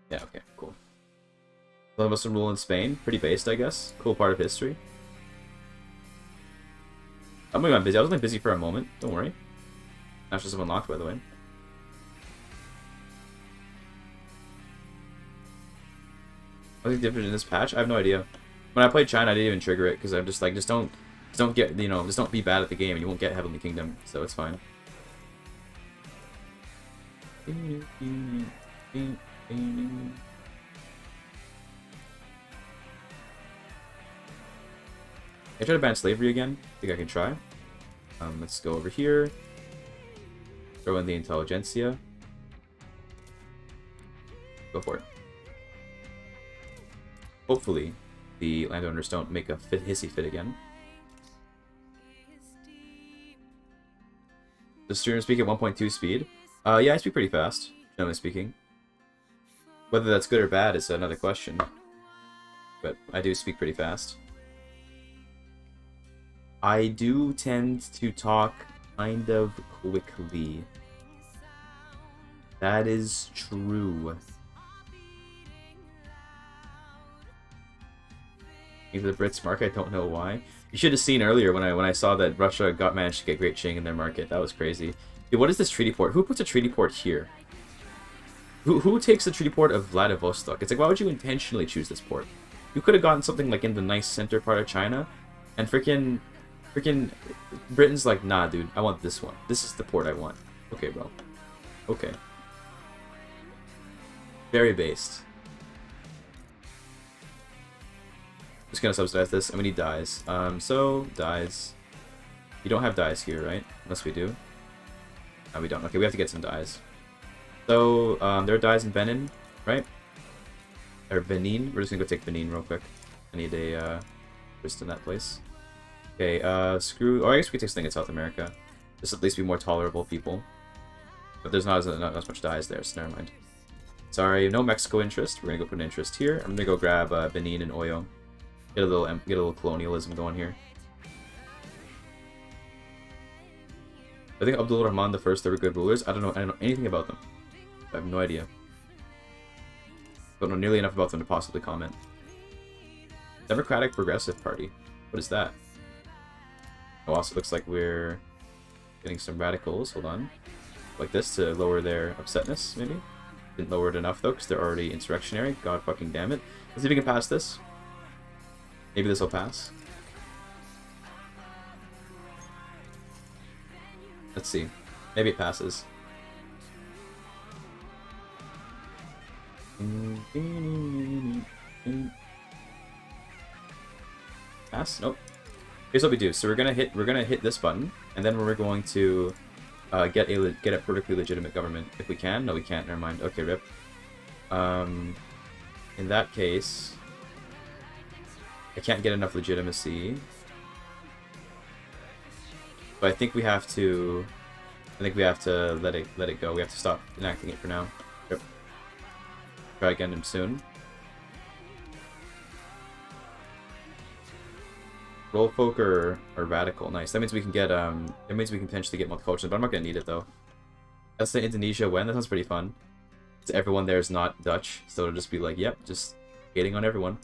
Yeah, okay, cool. The Muslim rule in Spain. Pretty based, I guess. Cool part of history. I'm going to be busy. I was only busy for a moment. Don't worry. Nationalism unlocked, by the way. What's the difference in this patch? I have no idea. When I played China, I didn't even trigger it because I'm just like, just don't get, you know, just don't be bad at the game and you won't get Heavenly Kingdom, so it's fine. Can I try to ban slavery again? I think I can try. Let's go over here. Throw in the intelligentsia. Go for it. Hopefully, the landowners don't make a hissy fit again. Does streamer speak at 1.2 speed? Yeah, I speak pretty fast, generally speaking. Whether that's good or bad is another question. But I do speak pretty fast. I do tend to talk kind of quickly. That is true. Into the Brits market, I don't know why. You should have seen earlier when I saw that Russia managed to get Great Qing in their market. That was crazy. Dude, what is this treaty port? Who puts a treaty port here? Who takes the treaty port of Vladivostok? It's like, why would you intentionally choose this port? You could have gotten something like in the nice center part of China, and freaking Britain's like, nah, dude, I want this one. This is the port I want. Okay, bro. Okay. Very based. Just gonna subsidize this, and we need dyes. So, dyes. You don't have dyes here, right? Unless we do. No, we don't. Okay, we have to get some dyes. So, there are dyes in Benin, right? Or Benin. We're just gonna go take Benin real quick. I need a, just in that place. Okay, screw... Oh, I guess we could take something in South America. Just at least be more tolerable people. But there's not as much dyes there, so never mind. Sorry, no Mexico interest. We're gonna go put an interest here. I'm gonna go grab Benin and Oyo. Get a little colonialism going here. I think Abdul Rahman I, they were good rulers. I don't know anything about them. I have no idea. Don't know nearly enough about them to possibly comment. Democratic Progressive Party. What is that? Oh, also looks like we're getting some radicals. Hold on. Like this to lower their upsetness, maybe? Didn't lower it enough, though, because they're already insurrectionary. God fucking damn it. Let's see if we can pass this. Maybe this will pass. Let's see. Maybe it passes. Pass? Nope. Here's what we do. So we're gonna hit this button, and then we're going to get a perfectly legitimate government if we can. No, we can't. Never mind. Okay, rip. In that case, I can't get enough legitimacy. But I think we have to. I think we have to let it go. We have to stop enacting it for now. Yep. Try again soon. Roll folk or radical. Nice. That means we can get that means we can potentially get multicultural, but I'm not gonna need it though. That's the Indonesia when. That sounds pretty fun. So everyone there is not Dutch, so it'll just be like, yep, just hating on everyone.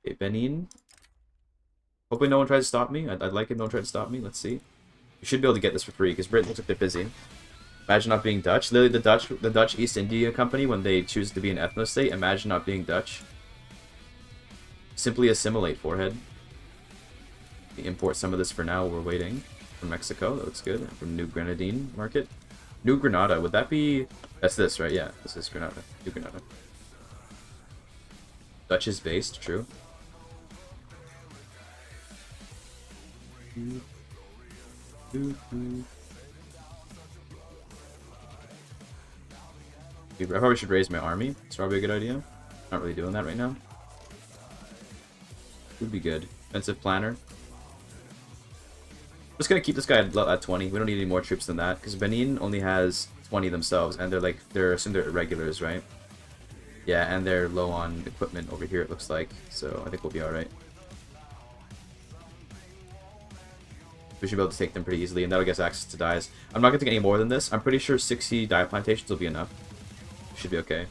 Okay, Benin. Hopefully no one tries to stop me. I'd like it if no one tried to stop me. Let's see. We should be able to get this for free, because Britain looks like they're busy. Imagine not being Dutch. Literally, the Dutch East India Company, when they choose to be an ethno-state, imagine not being Dutch. Simply assimilate, forehead. We import some of this for now. We're waiting. From Mexico, that looks good. From New Grenadine market. New Granada, would that be... That's this, right? Yeah, this is Granada. New Granada. Dutch is based, true. I probably should raise my army. It's probably a good idea. Not really doing that right now. Would be good. Defensive planner. Just gonna keep this guy at 20. We don't need any more troops than that, because Benin only has 20 themselves, and they're assumed they're irregulars, right? Yeah, and they're low on equipment over here, it looks like. So I think we'll be alright. We should be able to take them pretty easily, and that'll get us access to dyes. I'm not gonna take any more than this. I'm pretty sure 60 dye plantations will be enough. Should be okay.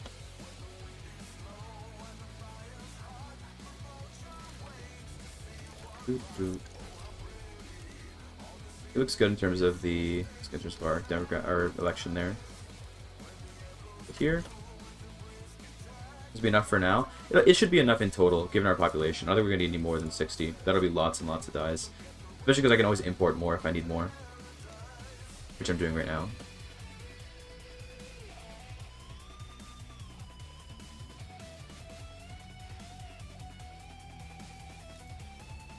It looks good in terms of the our Democrat our election there. But here, this will be enough for now. It should be enough in total, given our population. I don't think we're gonna need any more than 60. That'll be lots and lots of dyes, especially because I can always import more if I need more, which I'm doing right now.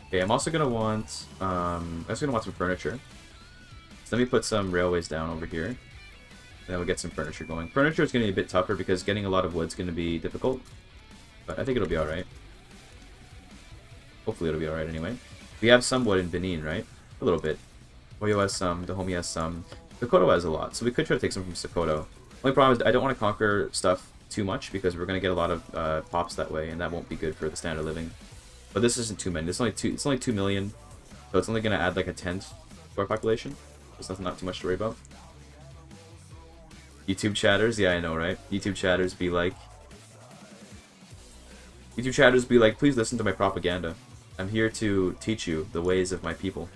Okay, I'm also gonna want some furniture. So let me put some railways down over here. And then we'll get some furniture going. Furniture is gonna be a bit tougher because getting a lot of wood is gonna be difficult. But I think it'll be alright. Hopefully it'll be alright anyway. We have some wood in Benin, right? A little bit. Oyo has some, Dahomey has some. Sokoto has a lot, so we could try to take some from Sokoto. Only problem is I don't want to conquer stuff too much because we're going to get a lot of pops that way, and that won't be good for the standard living. But this isn't too many. It's only 2 million, so it's only going to add like a tenth to our population. There's nothing, not too much to worry about. YouTube chatters, yeah, I know, right? YouTube chatters be like, please listen to my propaganda. I'm here to teach you the ways of my people.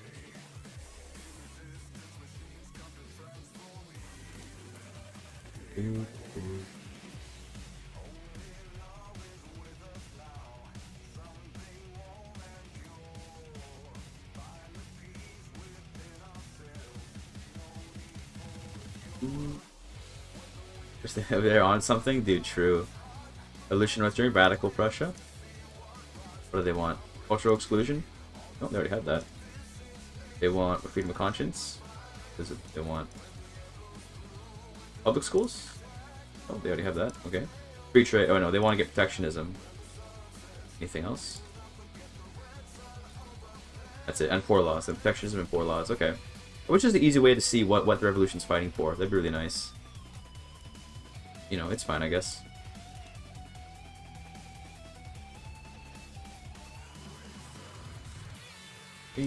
They're on something? Dude, true. Evolution was during Radical Prussia? What do they want? Cultural exclusion? No, they already had that. They want freedom of conscience? What is it they want? Public schools? Oh, they already have that. Okay. Free trade. Oh no, they want to get protectionism. Anything else? That's it. And poor laws. And protectionism and poor laws. Okay. Which is the easy way to see what the revolution's fighting for. That'd be really nice. You know, it's fine, I guess. I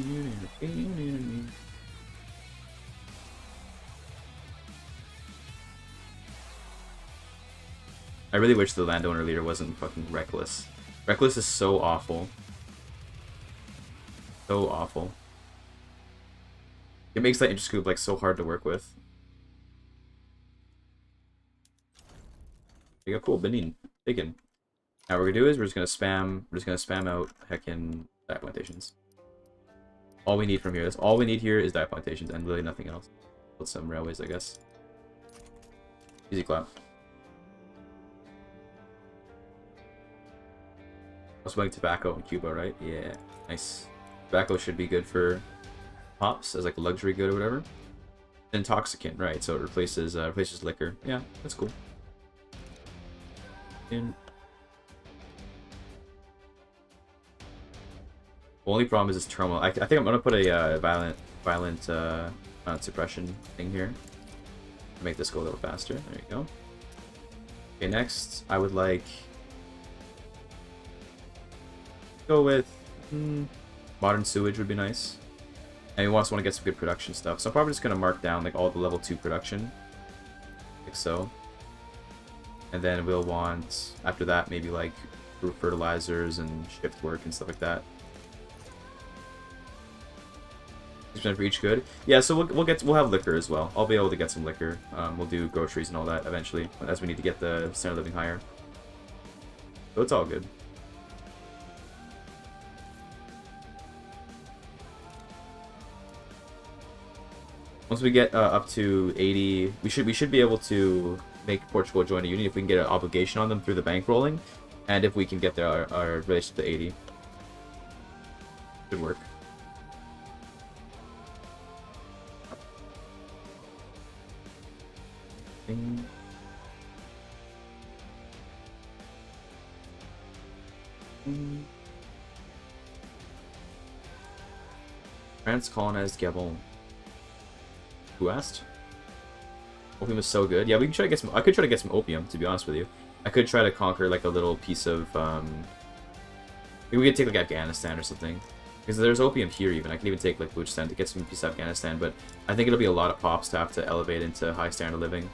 really wish the landowner leader wasn't fucking reckless. Reckless is so awful. So awful. It makes that interest like so hard to work with. We got cool Benin. Taken. Now what we're gonna do is we're just gonna spam out heckin' diet plantations. All we need from here. That's all we need here is diet plantations and really nothing else. Build some railways, I guess. Easy clap. Also like tobacco in Cuba, right? Yeah, nice. Tobacco should be good for hops as like a luxury good or whatever. Intoxicant, right? So it replaces liquor. Yeah, that's cool. And the only problem is this turmoil. I think I'm gonna put a violent suppression thing here to make this go a little faster. There you go. Okay, next I would like go with modern sewage would be nice. And we also want to get some good production stuff. So I'm probably just gonna mark down like all the level 2 production, like so. And then we'll want after that maybe like fertilizers and shift work and stuff like that. For each good. Yeah, so we'll have liquor as well. I'll be able to get some liquor. We'll do groceries and all that eventually, as we need to get the standard living higher. So it's all good. Once we get up to 80, we should be able to make Portugal join a union if we can get an obligation on them through the bank rolling, and if we can get our relationship to 80. Should work. France colonized Gabon. Who asked? Opium is so good. Yeah, we can try to get some. I could try to get some opium, to be honest with you. I could try to conquer like a little piece of. Maybe we could take like Afghanistan or something, because there's opium here. Even I can even take like Balochistan to get some piece of Afghanistan. But I think it'll be a lot of pops to have to elevate into high standard of living.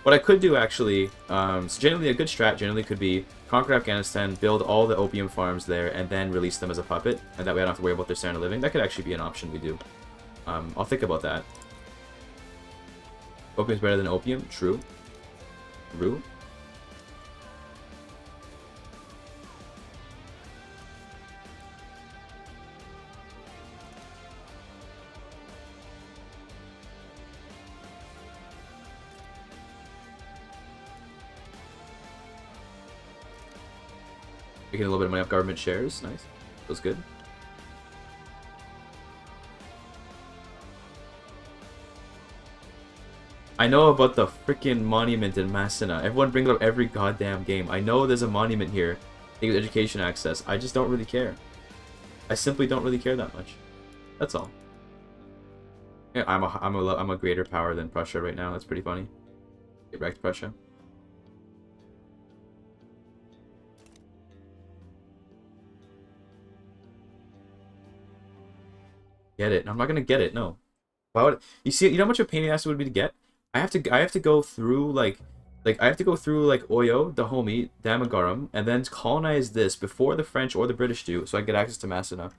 What I could do actually, so generally a good strat generally could be conquer Afghanistan, build all the opium farms there, and then release them as a puppet, and that way I don't have to worry about their standard of living. That could actually be an option we do. I'll think about that. Opium's better than opium? True. True. Making a little bit of money off government shares. Nice. Feels good. I know about the freaking monument in Masina. Everyone brings it up every goddamn game. I know there's a monument here. education access. I just don't really care. I simply don't really care that much. That's all. Yeah, I'm a greater power than Prussia right now. That's pretty funny. Get back to Prussia. Get it? I'm not gonna get it. No. Why would you see? You know how much of a pain in the ass it would be to get? I have to go through like I have to go through like Oyo, Dahomey, Damagaram, and then colonize this before the French or the British do, so I get access to Macedon.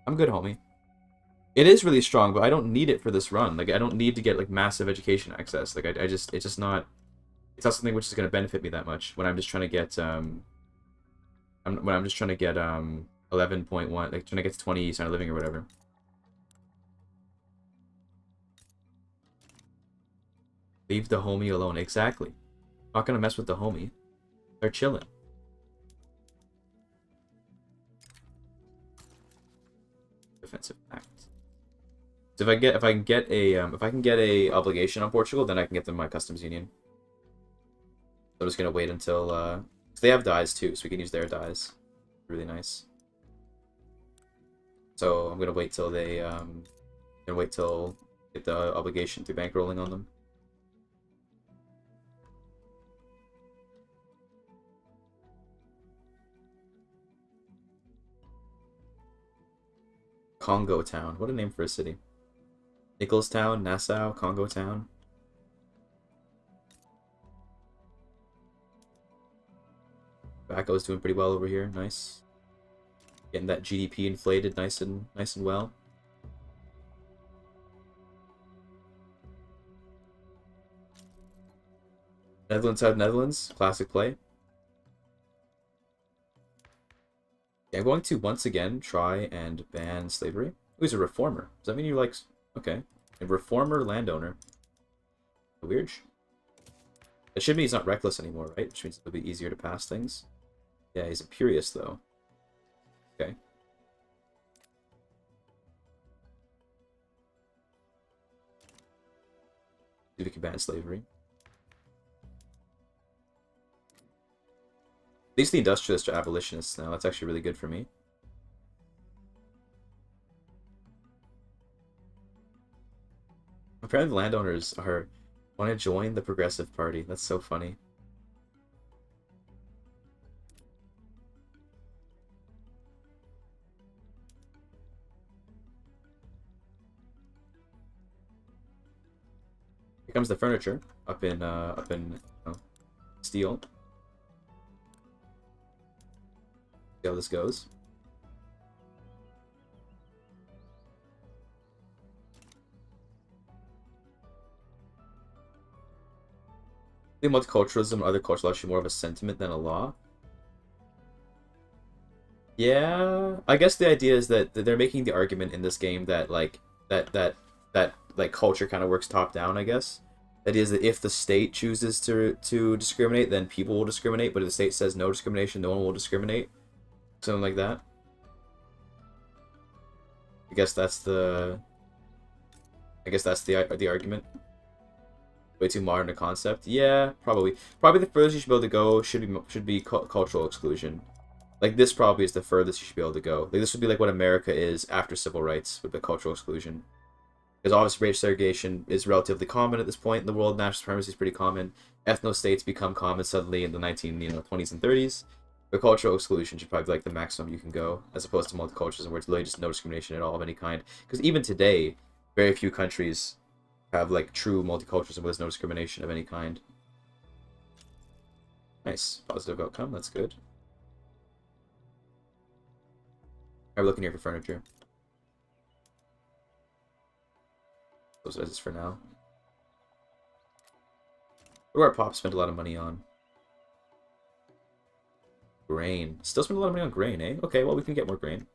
I'm good, homie. It is really strong, but I don't need it for this run. Like, I don't need to get like massive education access. Like, it's just not. It's not something which is going to benefit me that much when I'm just trying to get when I'm just trying to get 11.1, like trying to get to 20 standard living or whatever. Leave the homie alone. Exactly. Not gonna mess with the homie. They're chilling. Defensive act. So if I can get a obligation on Portugal, then I can get them my customs union. So I'm just gonna wait until cause they have dyes too, so we can use their dyes. Really nice. So I'm gonna wait till they get the obligation through bankrolling on them. Congo Town. What a name for a city. Nicholstown, Nassau, Congo Town. Tobacco's doing pretty well over here. Nice. Getting that GDP inflated nice and well. Netherlands have Netherlands. Classic play. I'm going to once again try and ban slavery. Oh, he's a reformer. Does that mean you like... Okay. A reformer landowner. Weird. It should mean he's not reckless anymore, right? Which means it'll be easier to pass things. Yeah, he's imperious, though. Okay. See if we can ban slavery. At least the industrialists are abolitionists now. That's actually really good for me. Apparently the landowners want to join the Progressive Party. That's so funny. Here comes the furniture up in steel. See how this goes. I think multiculturalism and other cultures are actually more of a sentiment than a law. Yeah, I guess the idea is that they're making the argument in this game that like that culture kind of works top down. I guess that is that if the state chooses to discriminate, then people will discriminate. But if the state says no discrimination, no one will discriminate. Something like that. I guess that's the argument. Way too modern a concept. Yeah, probably. Probably the furthest you should be able to go should be cultural exclusion. Like this probably is the furthest you should be able to go. Like this would be like what America is after civil rights with the cultural exclusion. Because obviously racial segregation is relatively common at this point in the world. National supremacy is pretty common. Ethno-states become common suddenly in the 20s and 30s. But cultural exclusion should probably be like the maximum you can go, as opposed to multiculturalism, where it's literally just no discrimination at all of any kind. Because even today, very few countries have like true multiculturalism where there's no discrimination of any kind. Nice. Positive outcome. That's good. I'm looking here for furniture. Those are this for now. What do our pops spend a lot of money on? Grain. Still spend a lot of money on grain, eh? Okay, well, we can get more grain.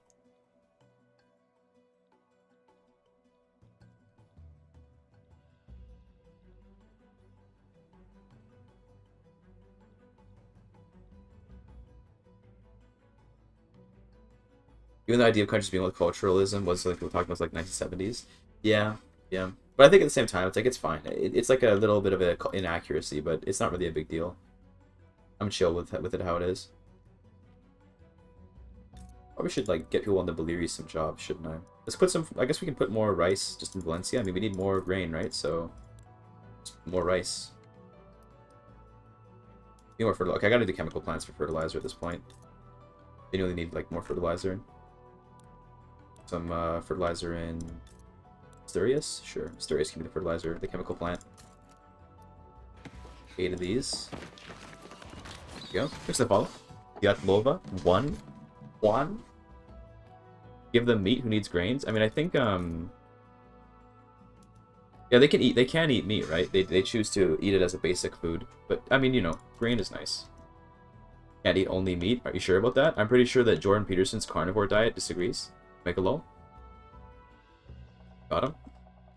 Even the idea of countries being multiculturalism was like we were talking about like 1970s. Yeah, yeah. But I think at the same time, it's like it's fine. It's like a little bit of an inaccuracy, but it's not really a big deal. I'm chill with it how it is. Probably should like get people on the Valyria some jobs, shouldn't I? Let's put some. I guess we can put more rice just in Valencia. I mean, we need more grain, right? So more rice. Need more fertilizer. Okay, I gotta do chemical plants for fertilizer at this point. Genuinely need like more fertilizer. Some fertilizer in Asturias? Sure. Asturias can be the fertilizer, the chemical plant. 8 of these. There you go. Here's the follow. Yatlova. 1. Give them meat who needs grains. I mean, I think, yeah, they can eat meat, right? They choose to eat it as a basic food. But, I mean, you know, grain is nice. Can't eat only meat. Are you sure about that? I'm pretty sure that Jordan Peterson's carnivore diet disagrees. Make a lol. Got him.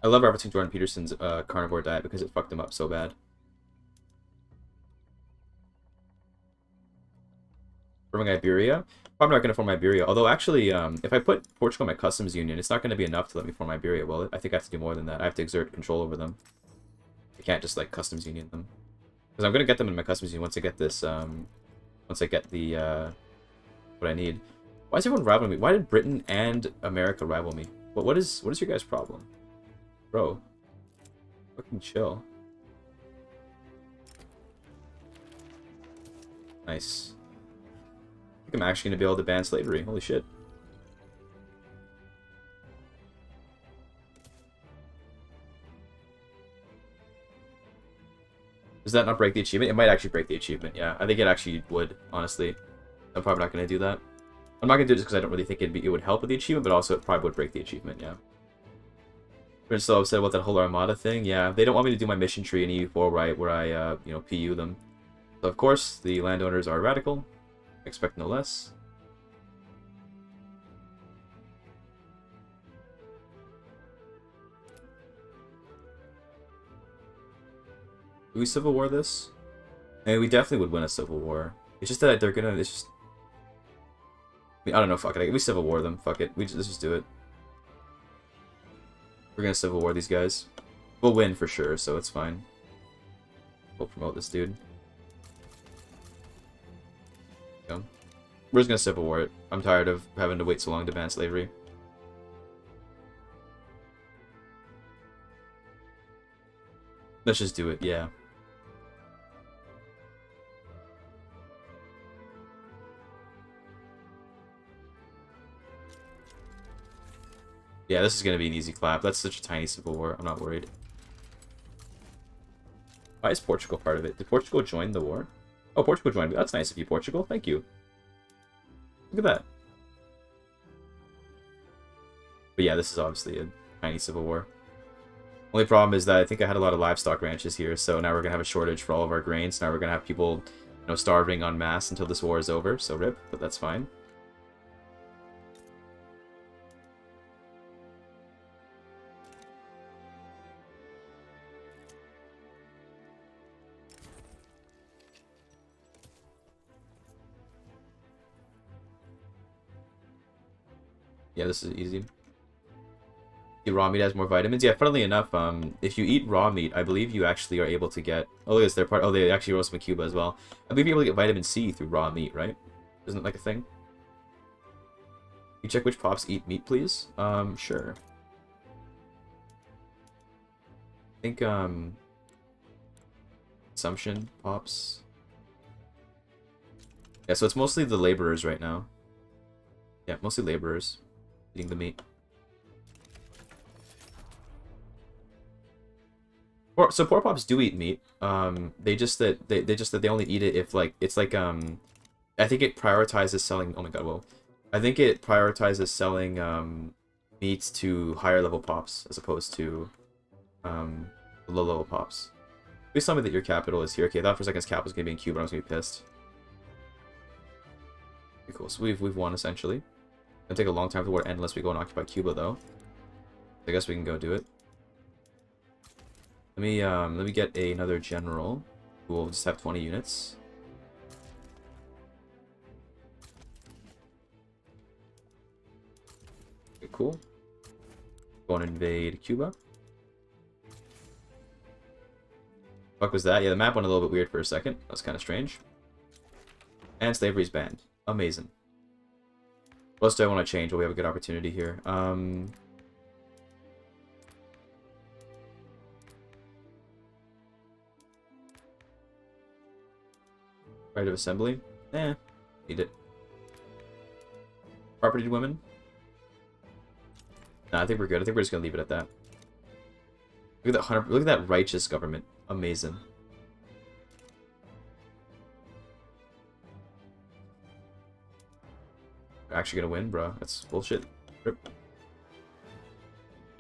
I love referencing Jordan Peterson's carnivore diet because it fucked him up so bad. Forming Iberia? Probably not going to form Iberia. Although, actually, if I put Portugal in my customs union, it's not going to be enough to let me form Iberia, will it? I think I have to do more than that. I have to exert control over them. I can't just, like, customs union them. Because I'm going to get them in my customs union once I get this, once I get the, what I need. Why is everyone rivaling me? Why did Britain and America rival me? What is your guys' problem? Bro. Fucking chill. Nice. I think I'm actually going to be able to ban slavery. Holy shit. Does that not break the achievement? It might actually break the achievement, yeah. I think it actually would, honestly. I'm probably not going to do that. I'm not going to do it just because I don't really think it would help with the achievement, but also it probably would break the achievement, yeah. We're so upset about that whole Armada thing, yeah. They don't want me to do my mission tree in EU4 where I you know, PU them. So, of course, the landowners are radical. Expect no less. Do we civil war this? I mean, we definitely would win a civil war. It's just that they're gonna. It's just. I mean, I don't know. Fuck it. We civil war them. Fuck it. Let's just do it. We're gonna civil war these guys. We'll win for sure, so it's fine. We'll promote this dude. Go. We're just gonna civil war it. I'm tired of having to wait so long to ban slavery. Let's just do it. Yeah. Yeah, this is going to be an easy clap. That's such a tiny civil war. I'm not worried. Why is Portugal part of it? Did Portugal join the war? Oh, Portugal joined. That's nice of you, Portugal. Thank you. Look at that. But yeah, this is obviously a tiny civil war. Only problem is that I think I had a lot of livestock ranches here, so now we're going to have a shortage for all of our grains. Now we're going to have people, you know, starving en masse until this war is over, so rip, but that's fine. Yeah, this is easy. Raw meat has more vitamins. Yeah, funnily enough, if you eat raw meat, I believe you actually are able to get. Oh, look, it's their part. Oh, they actually roast them in Cuba as well. I believe you're able to get vitamin C through raw meat, right? Isn't it like a thing? You check which pops eat meat, please. Sure. I think consumption pops. Yeah, so it's mostly the laborers right now. Yeah, mostly laborers eating the meat. So poor pops do eat meat. They just that they only eat it if like it's like I think it prioritizes selling. Oh my god, whoa! I think it prioritizes selling meats to higher level pops as opposed to low level pops. Please tell me that your capital is here. Okay, I thought for a second his capital was gonna be in Cuba. I was gonna be pissed. Okay, cool. So we've won essentially. It'll take a long time for the war to end unless we go and occupy Cuba though. I guess we can go do it. Let me get another general who will just have 20 units. Okay, cool. Go and invade Cuba. Fuck was that? Yeah, the map went a little bit weird for a second. That's kind of strange. And slavery's banned. Amazing. What else do I want to change? Well, we have a good opportunity here. Right of assembly? Need it. Property to women? Nah, I think we're good. I think we're just gonna leave it at that. Look at that look at that righteous government. Amazing. We're actually gonna win, bro. That's bullshit. You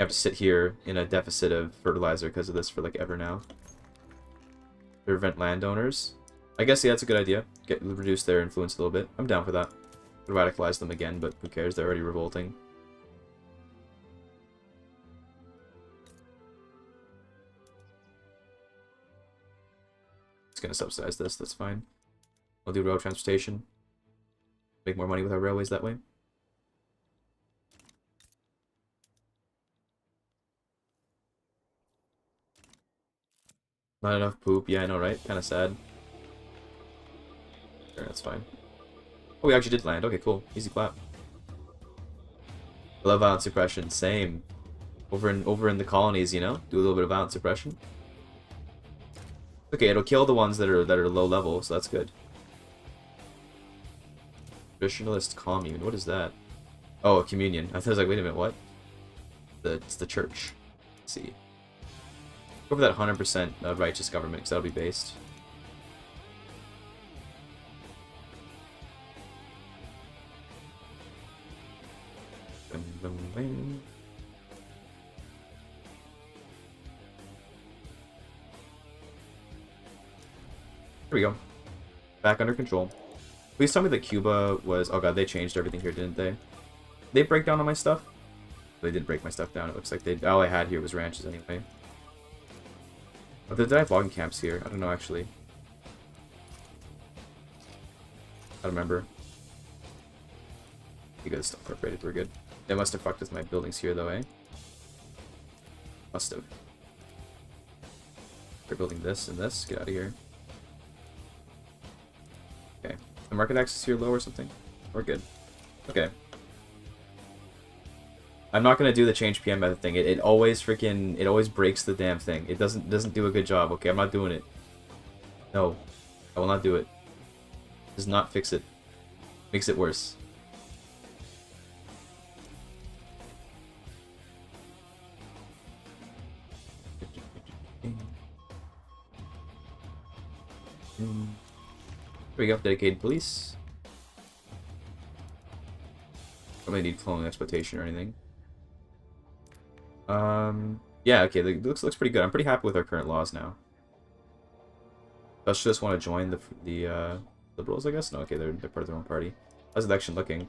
have to sit here in a deficit of fertilizer because of this for like ever now. Prevent landowners. I guess, yeah, that's a good idea. Reduce their influence a little bit. I'm down for that. Radicalize them again, but who cares? They're already revolting. It's gonna subsidize this, that's fine. We'll do road transportation. Make more money with our railways that way. Not enough poop. Yeah, I know, right? Kind of sad. Sure, that's fine. Oh, we actually did land. Okay, cool. Easy clap. I love violence suppression. Same. Over in the colonies, you know? Do a little bit of violence suppression. Okay, it'll kill the ones that are low level, so that's good. Traditionalist commune. What is that? Oh, a communion. I was like, wait a minute, what? It's the church. Let's see. Go for that 100% righteous government, because that'll be based. Here we go. Back under control. Please tell me that Cuba was... Oh god, they changed everything here, didn't they? They break down on my stuff? They did break my stuff down. It looks like they... All I had here was ranches anyway. Oh, did I have logging camps here? I don't know, actually. I don't remember. You guys still incorporated. We're good. They must have fucked with my buildings here, though, eh? Must have. They're building this and this. Get out of here. Okay. The market access here low or something? We're good. Okay. I'm not gonna do the change PM method thing. It always freaking... It always breaks the damn thing. It doesn't do a good job. Okay, I'm not doing it. No. I will not do it. Does not fix it. Makes it worse. Here we go, dedicated police. Don't really need cloning exploitation or anything. Yeah, okay, it looks pretty good. I'm pretty happy with our current laws now. Does just want to join the liberals, I guess? No, okay, they're part of their own party. How's the election looking?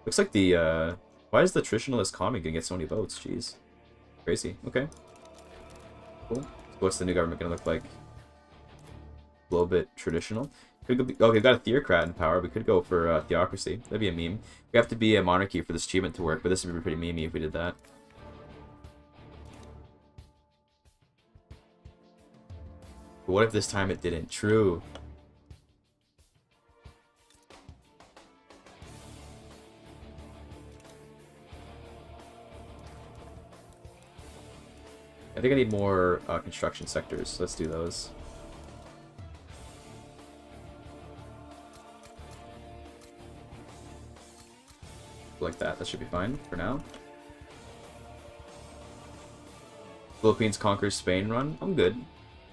Looks like the why is the traditionalist commie gonna get so many votes? Jeez, crazy. Okay, cool. So what's the new government gonna look like? A little bit traditional. Okay, we've got a theocrat in power. We could go for theocracy. That'd be a meme. We have to be a monarchy for this achievement to work, but this would be pretty memey if we did that. But what if this time it didn't? True. I think I need more construction sectors. Let's do those. Like that. That should be fine for now. Philippines conquers Spain run. I'm good.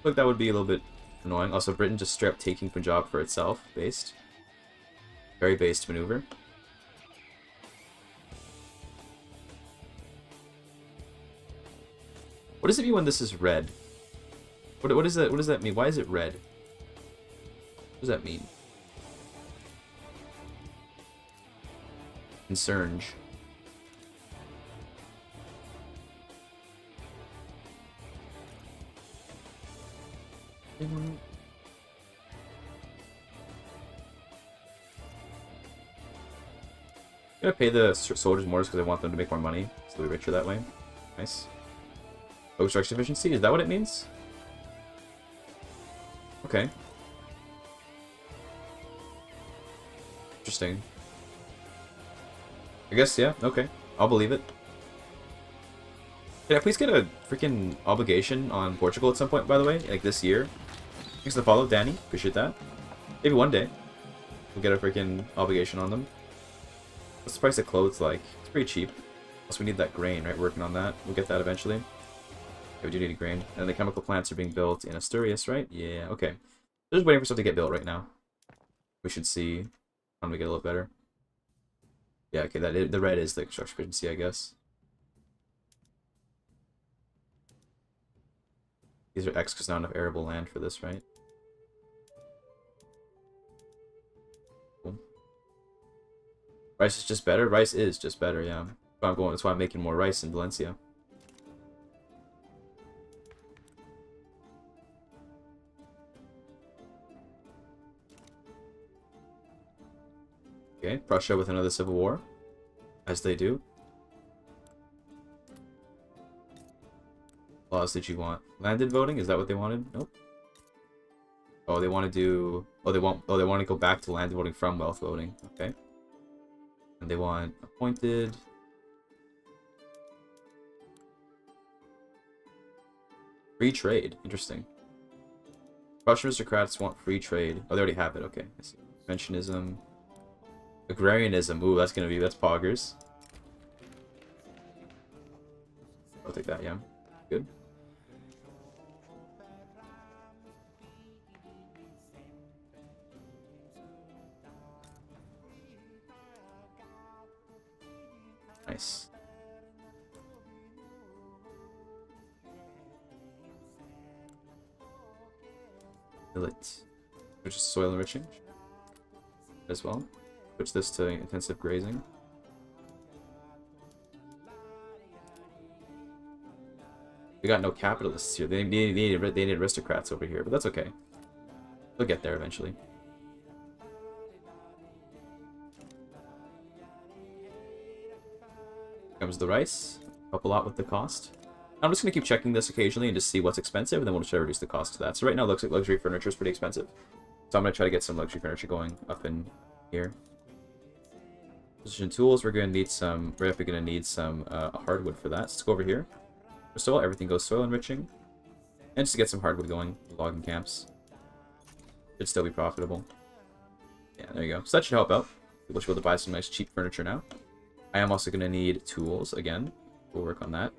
Look, that would be a little bit annoying. Also, Britain just straight up taking Punjab for itself. Based. Very based maneuver. What does it mean when this is red? What is that? What does that mean? Why is it red? What does that mean? Concerned. I'm gonna pay the soldiers more just because I want them to make more money, so they'll be richer that way. Nice. Low construction efficiency? Is that what it means? Okay. I guess, yeah, okay. I'll believe it. Can I please get a freaking obligation on Portugal at some point, by the way? Like this year? Thanks for the follow, Danny. Appreciate that. Maybe one day we'll get a freaking obligation on them. What's the price of clothes like? It's pretty cheap. Plus we need that grain, right? Working on that. We'll get that eventually. Okay, we do need a grain. And the chemical plants are being built in Asturias, right? Yeah, okay. Just waiting for stuff to get built right now. We should see when we get a little better. Yeah, okay, the red is the construction efficiency, I guess. These are X because not enough arable land for this, right? Cool. Rice is just better? Rice is just better, yeah. That's why I'm making more rice in Valencia. Okay, Prussia with another civil war. As they do. Laws did you want? Landed voting? Is that what they wanted? Nope. Oh, they want to do... Oh, they want to go back to land voting from wealth voting. Okay. And they want appointed... Free trade. Interesting. Russian aristocrats want free trade. Oh, they already have it. Okay. I see. Conventionism. Agrarianism. Ooh, that's poggers. I'll take that, yeah. Good. Nice. Millet. Which is soil enriching as well. Switch this to intensive grazing. We got no capitalists here. They need aristocrats over here, but that's okay. They'll get there eventually. Comes the rice. Help a lot with the cost. I'm just going to keep checking this occasionally and just see what's expensive, and then we'll try to reduce the cost to that. So right now it looks like luxury furniture is pretty expensive. So I'm going to try to get some luxury furniture going up in here. Precision tools, we're going to need some... We're definitely going to need some hardwood for that. So let's go over here. First of all, everything goes soil enriching. And just to get some hardwood going, logging camps. Should still be profitable. Yeah, there you go. So that should help out. People should be able to buy some nice cheap furniture now. I am also going to need tools again. We'll work on that.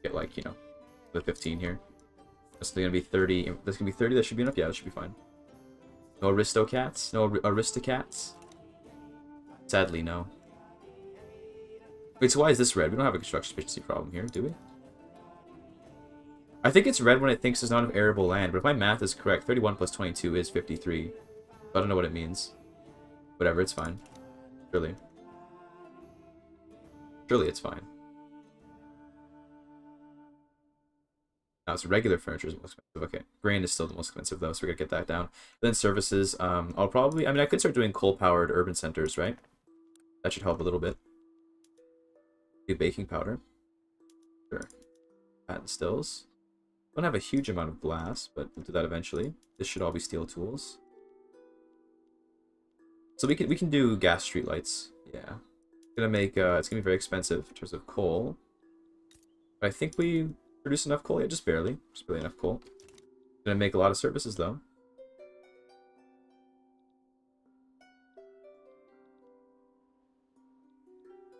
Get like, you know, the 15 here. That's going to be 30. That's going to be 30. That should be enough. Yeah, that should be fine. No aristocats? No aristocats? Sadly, no. Wait, so why is this red? We don't have a construction efficiency problem here, do we? I think it's red when it thinks there's not enough arable land, but if my math is correct, 31 plus 22 is 53. I don't know what it means. Whatever, it's fine. Surely. Surely it's fine. Now, it's regular furniture is the most expensive. Okay, grain is still the most expensive, though, so we're going to get that down. Then services, I'll probably... I mean, I could start doing coal-powered urban centers, right? That should help a little bit. Do baking powder. Sure. Patent stills. Don't have a huge amount of glass, but we'll do that eventually. This should all be steel tools. So we can do gas streetlights. Yeah. It's gonna be very expensive in terms of coal. But I think we produce enough coal. Yeah, just barely enough coal. Gonna make a lot of services though.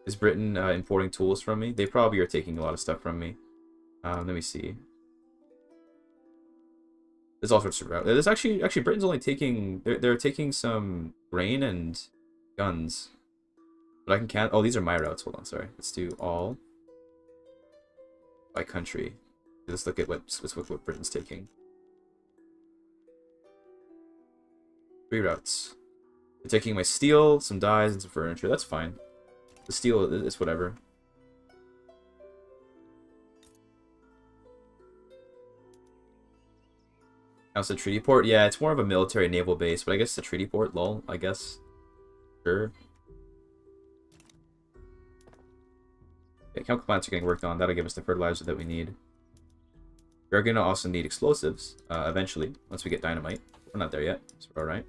Is Britain importing tools from me? They probably are taking a lot of stuff from me. Let me see. There's all sorts of routes. There's actually Britain's only taking they're taking some grain and guns. But I can count. Oh, these are my routes. Hold on, sorry. Let's do all by country. Let's look at what Britain's taking. 3 routes. They're taking my steel, some dyes, and some furniture. That's fine. The steel is whatever. How's the treaty port? Yeah, it's more of a military naval base, but I guess the treaty port, lol, I guess. Sure. Okay, chemical plants are getting worked on. That'll give us the fertilizer that we need. We're going to also need explosives, eventually, once we get dynamite. We're not there yet, so we're alright.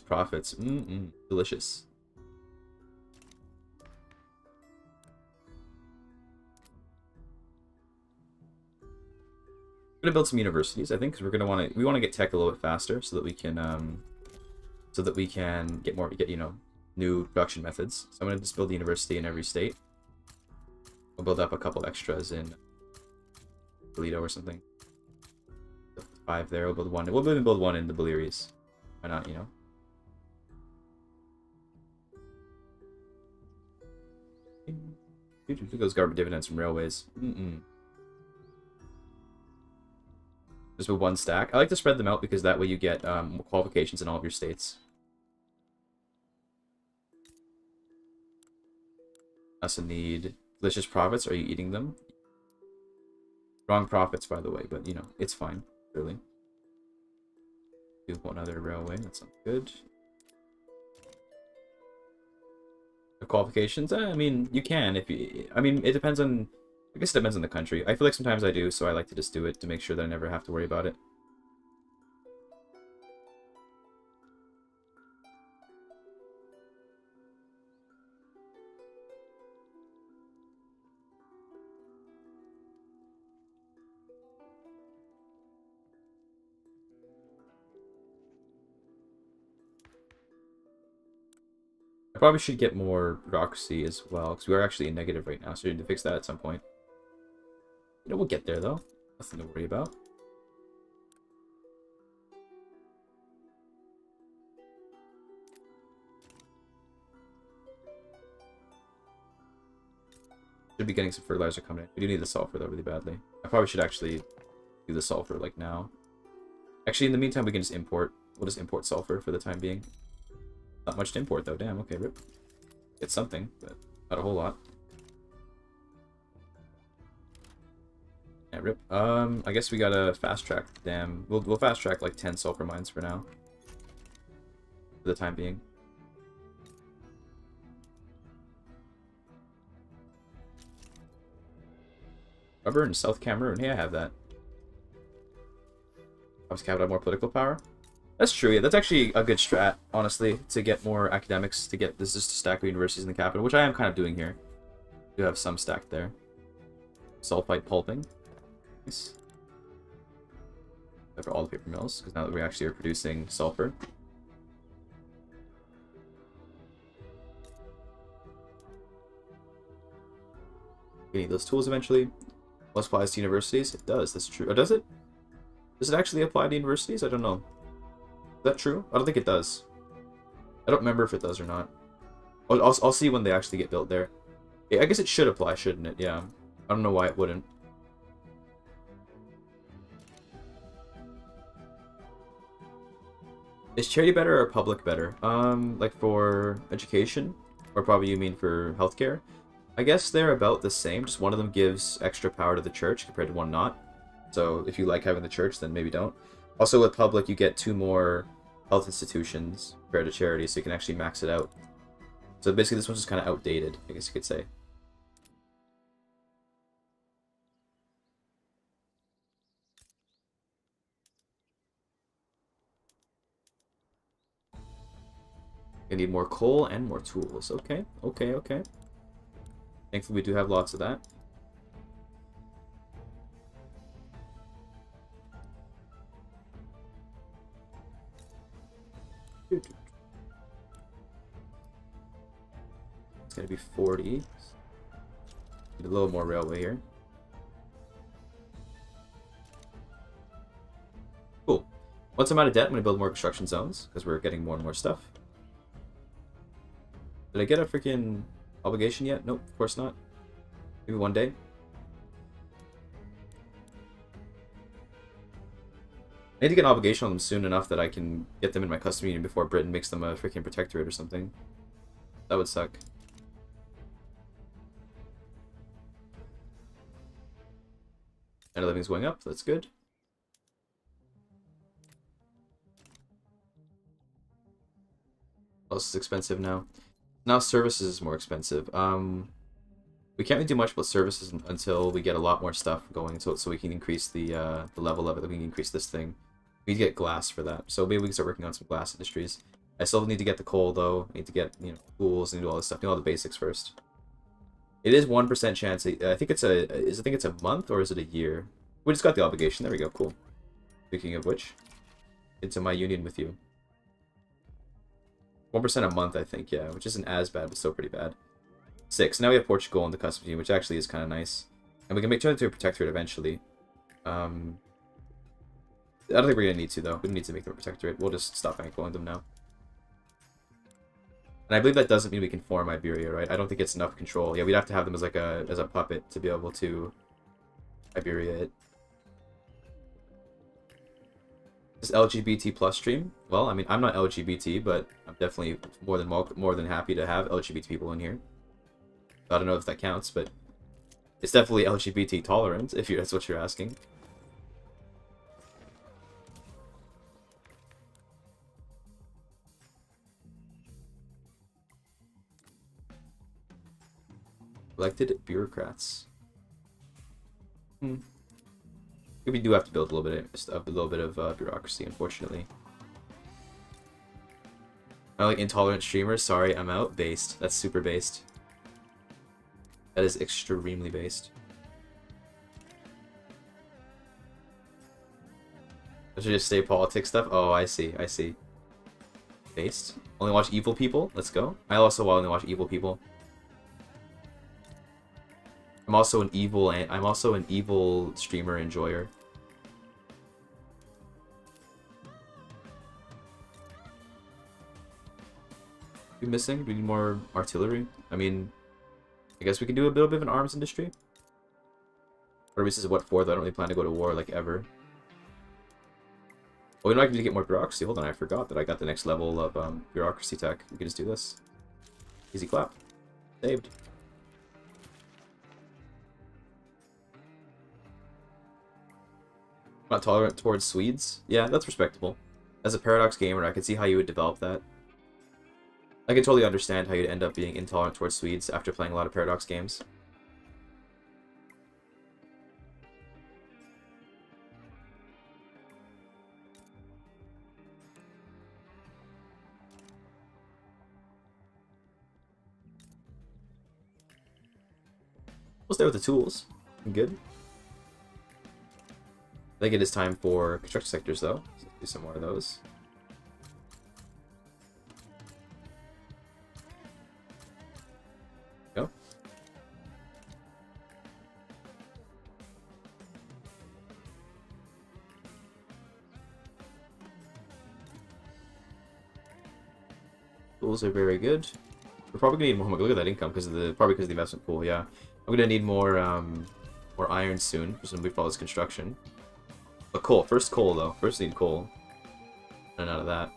profits. Delicious. I'm gonna build some universities, I think, because we want to get tech a little bit faster so that we can get new production methods. So I'm gonna just build a university in every state. We'll build up a couple extras in Toledo or something. 5 there. We'll build one. We'll even build one in the Baleares. Why not? Those garbage dividends from railways. Just with one stack. I like to spread them out because that way you get qualifications in all of your states. Also need delicious profits. Are you eating them? Wrong profits, by the way, but it's fine, really. Do one other railway. That sounds good. The qualifications? I mean, you can if you. I mean, it depends on. I guess it depends on the country. I feel like sometimes I do, so I like to just do it to make sure that I never have to worry about it. I probably should get more bureaucracy as well, because we are actually in negative right now, so we need to fix that at some point. We'll get there, though. Nothing to worry about. Should be getting some fertilizer coming in. We do need the sulfur, though, really badly. I probably should actually do the sulfur, like, now. Actually, in the meantime, we can just import. We'll just import sulfur for the time being. Not much to import, though. Damn, okay, rip. It's something, but not a whole lot. Yeah, rip. I guess we gotta fast track the dam. We'll fast track like 10 sulfur mines for now. For the time being. Rubber in South Cameroon. Hey, I have that. Helps Canada have more political power. That's true, yeah. That's actually a good strat, honestly, to get more academics, to get this just to stack universities in the capital, which I am kind of doing here. We do have some stacked there. Sulfite pulping. Nice. For all the paper mills, because now that we actually are producing sulfur. We need those tools eventually. What applies to universities? It does, that's true. Oh, does it? Does it actually apply to universities? I don't know. Is that true? I don't think it does. I don't remember if it does or not. I'll see when they actually get built there. Yeah, I guess it should apply, shouldn't it? Yeah. I don't know why it wouldn't. Is charity better or public better? Like for education? Or probably you mean for healthcare? I guess they're about the same, just one of them gives extra power to the church compared to one not. So if you like having the church, then maybe don't. Also with public, you get 2 more health institutions compared to charity, so you can actually max it out. So basically this one's just kind of outdated, I guess you could say. I need more coal and more tools. Okay, okay, okay. Thankfully we do have lots of that. It's gonna be 40. Need a little more railway here. Cool. Once I'm out of debt, I'm gonna build more construction zones because we're getting more and more stuff. Did I get a freaking obligation yet? Nope, of course not. Maybe one day. I need to get an obligation on them soon enough that I can get them in my custom union before Britain makes them a freaking protectorate or something. That would suck. And living's going up, that's good. What else is expensive now? Now services is more expensive. We can't really do much about services until we get a lot more stuff going, so we can increase the level of it. We can increase this thing. We need to get glass for that, so maybe we can start working on some glass industries. I still need to get the coal though. I need to get, you know, tools and do all this stuff. Do all the basics first. It is 1% chance. I think it's a month or is it a year? We just got the obligation. There we go. Cool. Speaking of which, into my union with you. 1% a month, I think, yeah, which isn't as bad, but still pretty bad. 6. Now we have Portugal in the customs union, which actually is kind of nice. And we can make turn into a protectorate eventually. I don't think we're going to need to, though. We don't need to make them a protectorate. We'll just stop anchoring them now. And I believe that doesn't mean we can form Iberia, right? I don't think it's enough control. Yeah, we'd have to have them as like a puppet to be able to Iberia it. This LGBT plus stream? Well, I mean, I'm not LGBT, but I'm definitely more than happy to have LGBT people in here. I don't know if that counts, but it's definitely LGBT tolerant, if that's what you're asking. Elected bureaucrats. We do have to build a little bit of bureaucracy, unfortunately. I like intolerant streamers. Sorry, I'm out. Based. That's super based. That is extremely based. I should just say politics stuff. Oh, I see. I see. Based. Only watch evil people. Let's go. I also only watch evil people. I'm also an evil streamer enjoyer. We missing? We need more artillery. I mean, I guess we can do a little bit of an arms industry. Or this is what for, though. I don't really plan to go to war like ever. Oh, you know I can get more bureaucracy. Hold on, I forgot that I got the next level of bureaucracy tech. We can just do this. Easy clap. Saved. Not tolerant towards Swedes? Yeah, that's respectable. As a Paradox gamer, I can see how you would develop that. I can totally understand how you'd end up being intolerant towards Swedes after playing a lot of Paradox games. We'll stay with the tools. Good. I think it is time for construction sectors, though. So let's do some more of those. Go. Tools are very good. We're probably gonna need more. Look at that income because of the because of the investment pool. Yeah, I'm gonna need more iron soon, presumably for all this construction. But coal. First coal, though. First need coal. And out of that.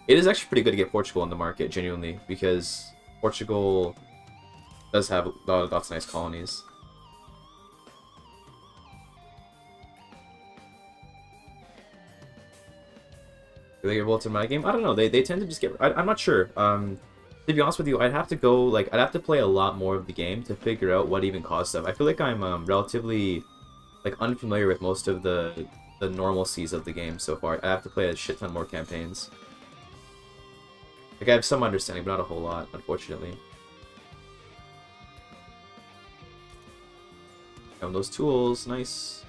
It is actually pretty good to get Portugal on the market, genuinely, because Portugal does have lots of nice colonies. Do they get bullets in my game? I don't know. They tend to just get... I'm not sure. To be honest with you, I'd have to go... Like, I'd have to play a lot more of the game to figure out what even caused stuff. I feel like I'm relatively... like unfamiliar with most of the normalcies of the game so far. I have to play a shit ton more campaigns. Like I have some understanding, but not a whole lot, unfortunately. And those tools, nice.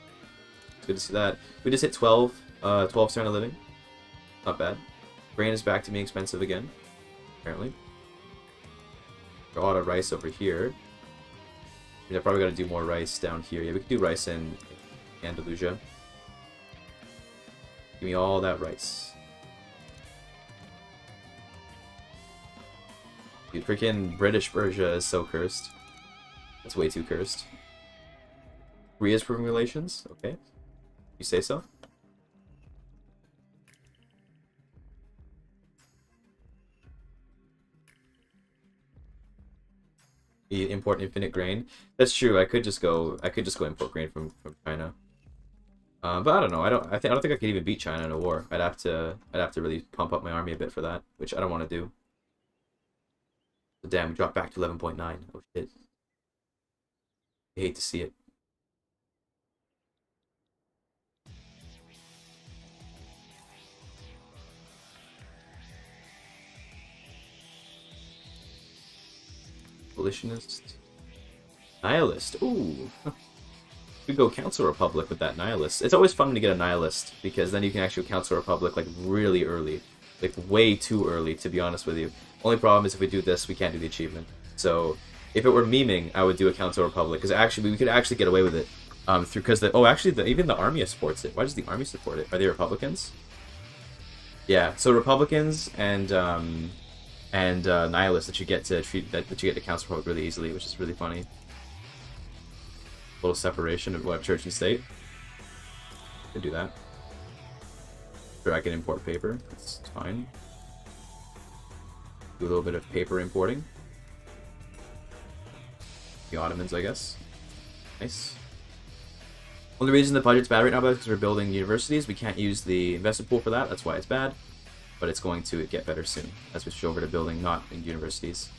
It's good to see that. We just hit 12 standard living. Not bad. Grain is back to being expensive again, apparently. Got a lot of rice over here. I probably got to do more rice down here. Yeah, we can do rice in Andalusia. Give me all that rice. Dude, freaking British Persia is so cursed. That's way too cursed. Korea's proving relations? Okay. You say so? Import infinite grain. That's true. I could just go import grain from China. But I don't know. I don't think I could even beat China in a war. I'd have to really pump up my army a bit for that, which I don't want to do. So damn, we dropped back to 11.9. Oh shit. I hate to see it. Abolitionist. Nihilist. Ooh. We go Council Republic with that Nihilist. It's always fun when you get a Nihilist, because then you can actually Council Republic, like, really early. Like, way too early, to be honest with you. Only problem is if we do this, we can't do the achievement. So, if it were memeing, I would do a Council Republic, because actually, we could actually get away with it. Because even the Army supports it. Why does the Army support it? Are they Republicans? Yeah, so Republicans and Nihilists that you get to treat, that you get to Council Republic really easily, which is really funny. A little separation of what church and state. Could do that. Sure, I can import paper. That's fine. Do a little bit of paper importing. The Ottomans, I guess. Nice. One of the reasons the budget's bad right now is because we're building universities. We can't use the investment pool for that. That's why it's bad. But it's going to get better soon as we switch over to building not in universities.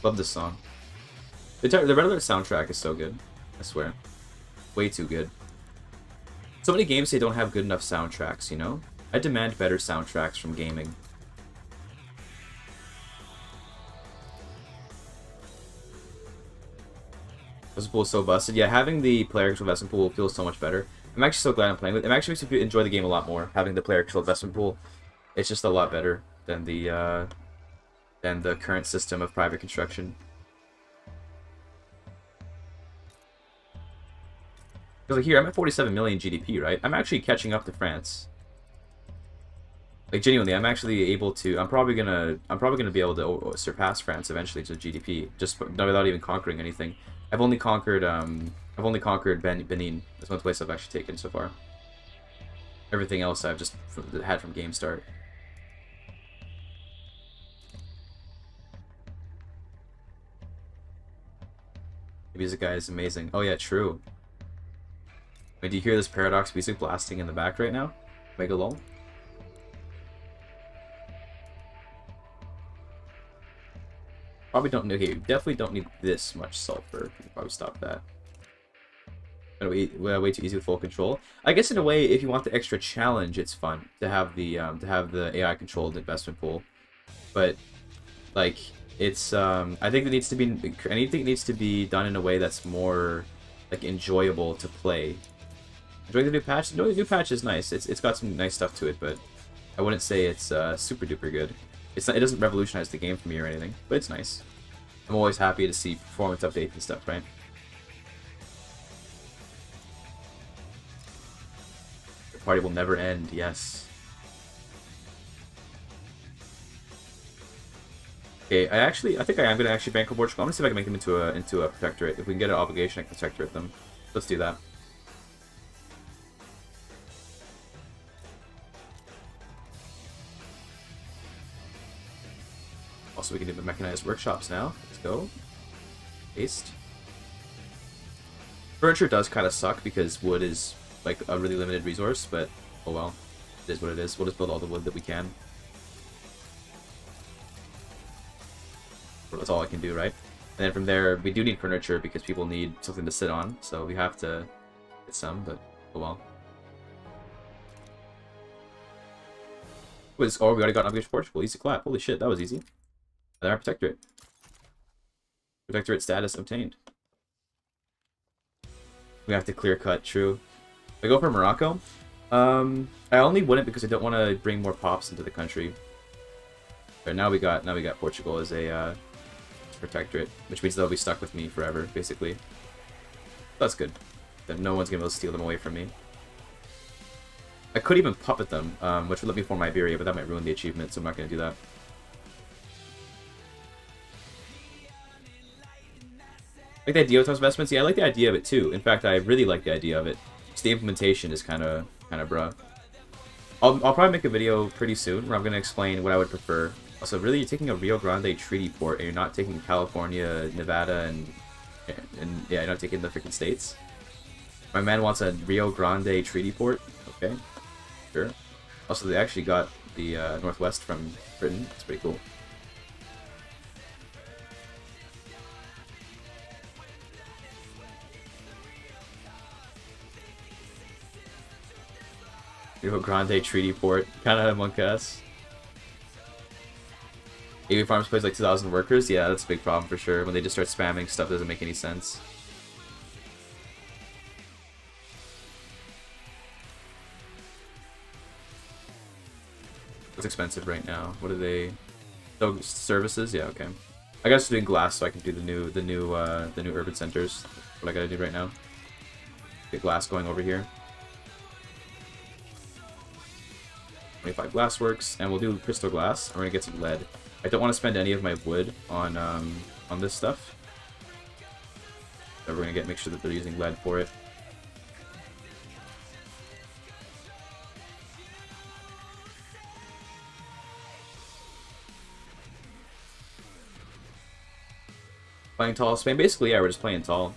Love this song. The Red Alert soundtrack is so good. I swear. Way too good. So many games they don't have good enough soundtracks, you know? I demand better soundtracks from gaming. Investment pool is so busted. Yeah, having the player control investment pool feels so much better. I'm actually so glad I'm playing with it. It actually makes me enjoy the game a lot more, having the player control investment pool. It's just a lot better than the current system of private construction. Because like here, I'm at 47 million GDP, right? I'm actually catching up to France. Like genuinely, I'm actually able to. I'm probably gonna be able to surpass France eventually to GDP, just without even conquering anything. I've only conquered Benin. That's one place I've actually taken so far. Everything else I've just had from game start. The music guy is amazing. Oh yeah, true. Wait, do you hear this Paradox music blasting in the back right now? Mega lol. Probably don't. Okay, definitely don't need this much sulfur. Probably stop that. Way too easy with full control. I guess in a way, if you want the extra challenge, it's fun to have the AI controlled investment pool. But like, it's I think it needs to be anything needs to be done in a way that's more like enjoyable to play. Enjoying the new patch? No, the new patch is nice. It's got some nice stuff to it, but I wouldn't say it's super duper good. It's not, it doesn't revolutionize the game for me or anything, but it's nice. I'm always happy to see performance updates and stuff, right? The party will never end, yes. Okay, I think I am gonna actually bankroll Portugal. I'm gonna see if I can make them into a protectorate. If we can get an obligation, I can protectorate them. Let's do that. Also, we can do the mechanized workshops now. Let's go. Paste. Furniture does kind of suck because wood is like a really limited resource, but oh well. It is what it is. We'll just build all the wood that we can. That's all I can do, right? And then from there, we do need furniture because people need something to sit on, so we have to get some, but oh well. We already got an upgrade for Portugal. Easy clap. Holy shit, that was easy. There, protectorate. Protectorate status obtained. We have to clear cut, true. If I go for Morocco, I only wouldn't because I don't want to bring more pops into the country. But now we got Portugal as a protectorate, which means they'll be stuck with me forever, basically. That's good. Then no one's gonna be able to steal them away from me. I could even puppet them, which would let me form Iberia, but that might ruin the achievement, so I'm not gonna do that. Like the idea of investments? Yeah, I like the idea of it too. In fact, I really like the idea of it. Just the implementation is kind of bruh. I'll probably make a video pretty soon where I'm gonna explain what I would prefer. Also, really, you're taking a Rio Grande treaty port and you're not taking California, Nevada, and yeah, you're not taking the freaking states. My man wants a Rio Grande treaty port. Okay, sure. Also, they actually got the Northwest from Britain. It's pretty cool. Rio Grande Treaty Port, kind of among us. AV Farms plays like 2,000 workers. Yeah, that's a big problem for sure. When they just start spamming stuff, doesn't make any sense. It's expensive right now. What are they? Oh, services? Yeah, okay. I guess doing glass so I can do the new urban centers. That's what I gotta do right now. Get glass going over here. 25 glass works, and we'll do crystal glass. I'm gonna get some lead. I don't want to spend any of my wood on this stuff. So we're gonna make sure that they're using lead for it. Playing tall Spain. Basically, yeah, we're just playing tall.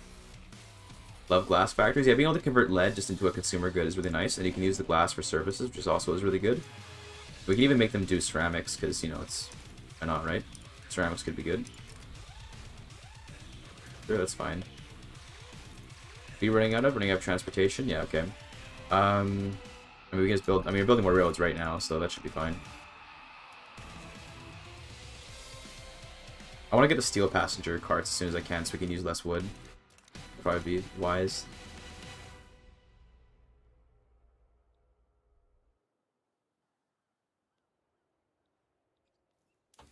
Love glass factories. Yeah, being able to convert lead just into a consumer good is really nice, and you can use the glass for services, which is also really good. We can even make them do ceramics, because, you know, it's... Why not, right? Ceramics could be good. Sure, that's fine. Are you running out of transportation? Yeah, okay. I mean, we guys build... I mean, we're building more railroads right now, so that should be fine. I want to get the steel passenger carts as soon as I can so we can use less wood. Probably be wise.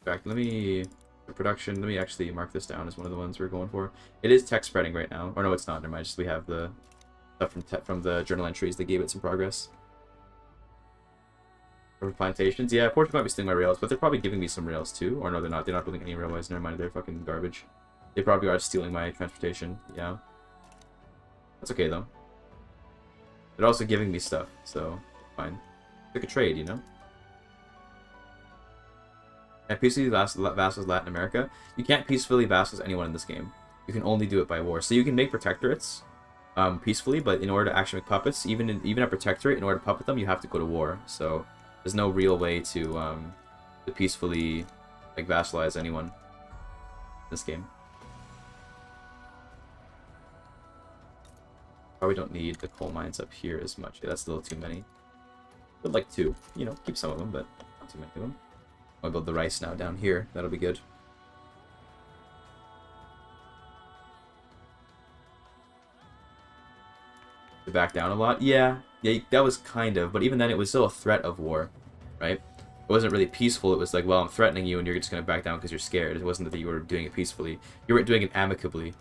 In fact, let me actually mark this down as one of the ones we're going for. It is tech spreading right now. Or no, it's not. Never mind. Just we have the stuff from the journal entries that gave it some progress. For plantations, yeah, Portugal might be stealing my rails, but they're probably giving me some rails too. Or no, they're not. They're not building any railways. Never mind. They're fucking garbage. They probably are stealing my transportation. Yeah. That's okay though. They're also giving me stuff, so fine. Pick a trade, you know. And peacefully vassals Latin America. You can't peacefully vassals anyone in this game. You can only do it by war. So you can make protectorates peacefully, but in order to actually make puppets, even a protectorate, in order to puppet them, you have to go to war. So there's no real way to peacefully like vassalize anyone in this game. Probably don't need the coal mines up here as much. Yeah, that's a little too many. But like 2, you know, keep some of them, but not too many of them. I'll build the rice now down here. That'll be good. To back down a lot? Yeah, that was kind of, but even then it was still a threat of war, right? It wasn't really peaceful. It was like, well, I'm threatening you and you're just going to back down because you're scared. It wasn't that you were doing it peacefully. You weren't doing it amicably.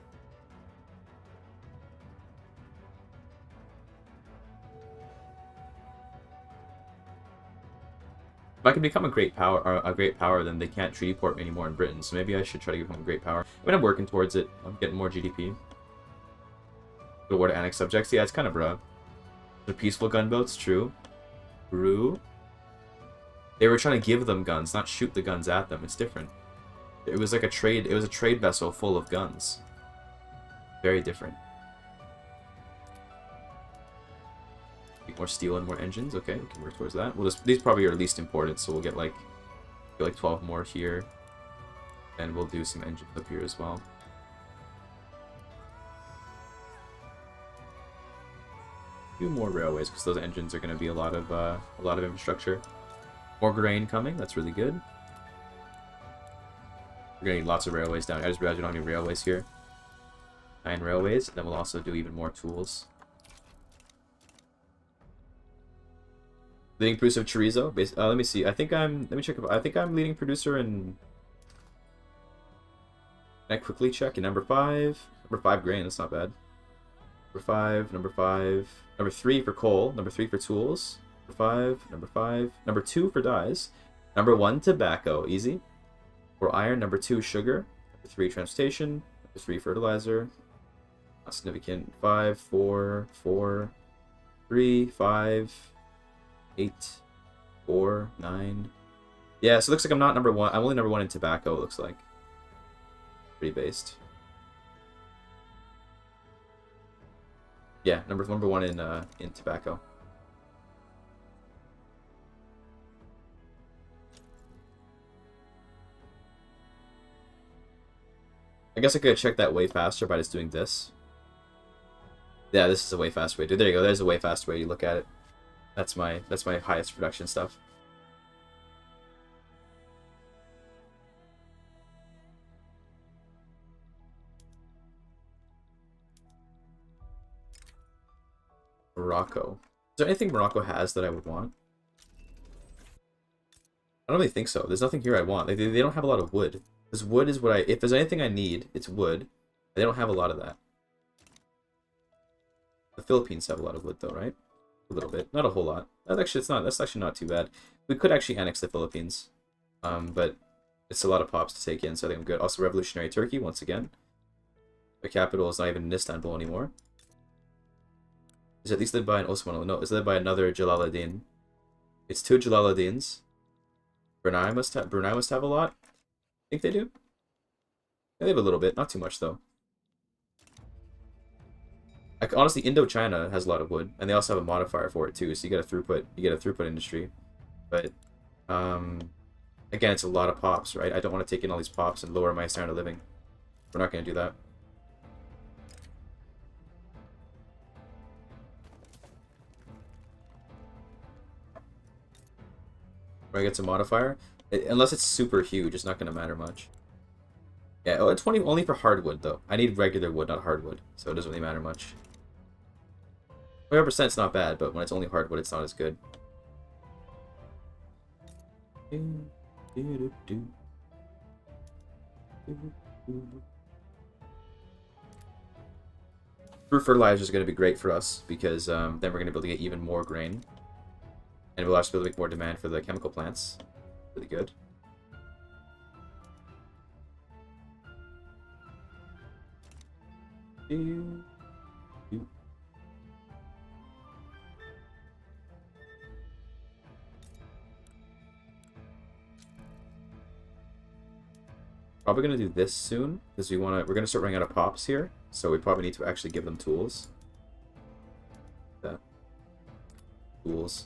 If I can become a great power, then they can't treaty port me anymore in Britain. So maybe I should try to become a great power. I mean, I'm working towards it. I'm getting more GDP. The war to annex subjects. Yeah, it's kind of bruh. The peaceful gunboats, true. True. They were trying to give them guns, not shoot the guns at them. It's different. It was like a trade. It was a trade vessel full of guns. Very different. More steel and more engines. Okay, we can work towards that. We'll just, these probably are least important, so we'll get like 12 more here, and we'll do some engines up here as well. Do more railways because those engines are going to be a lot of infrastructure. More grain coming. That's really good. We're going to need lots of railways down. I just realized we don't have any railways here. 9 railways. And then we'll also do even more tools. Leading producer of chorizo. Let me see. I think I'm. Let me check. I think I'm leading producer in. Can I quickly check in number 5? Number 5 grain. That's not bad. Number 5. Number 5. Number 3 for coal. Number 3 for tools. Number 5. Number 5. Number 2 for dyes. Number 1 tobacco. Easy. For iron. Number 2 sugar. Number 3 transportation. Number 3 fertilizer. Not significant. 5. 4. 4. 3. 5. 8, 4, 9. Yeah, so it looks like I'm not number 1. I'm only number 1 in tobacco, it looks like. Pretty based. Yeah, number 1 in tobacco. I guess I could have checked that way faster by just doing this. Yeah, this is a way faster way. Dude, there you go. There's a way faster way you look at it. That's my highest production stuff. Morocco. Is there anything Morocco has that I would want? I don't really think so. There's nothing here I want. They don't have a lot of wood. Because wood is what I... If there's anything I need, it's wood. They don't have a lot of that. The Philippines have a lot of wood, though, right? A little bit. Not a whole lot. That's actually not too bad. We could actually annex the Philippines. But it's a lot of pops to take in, so I think I'm good. Also, Revolutionary Turkey, once again. The capital is not even in Istanbul anymore. Is at least led by an Osmanli. No, it's led by another Jalaluddin. It's 2 Jalaluddins. Brunei must have a lot. I think they do. Yeah, they have a little bit, not too much though. Like, honestly, Indochina has a lot of wood, and they also have a modifier for it too. So you get a throughput industry. But again, it's a lot of pops, right? I don't want to take in all these pops and lower my standard of living. We're not going to do that. When I get some modifier, unless it's super huge, it's not going to matter much. Yeah, oh, 20 only for hardwood though. I need regular wood, not hardwood, so it doesn't really matter much. 20% is not bad, but when it's only hardwood, it's not as good. Fruit fertilizer is going to be great for us because then we're going to be able to get even more grain. And we'll actually be able to make more demand for the chemical plants. Really good. Probably gonna do this soon because we're gonna start running out of pops here, so we probably need to actually give them tools. Tools.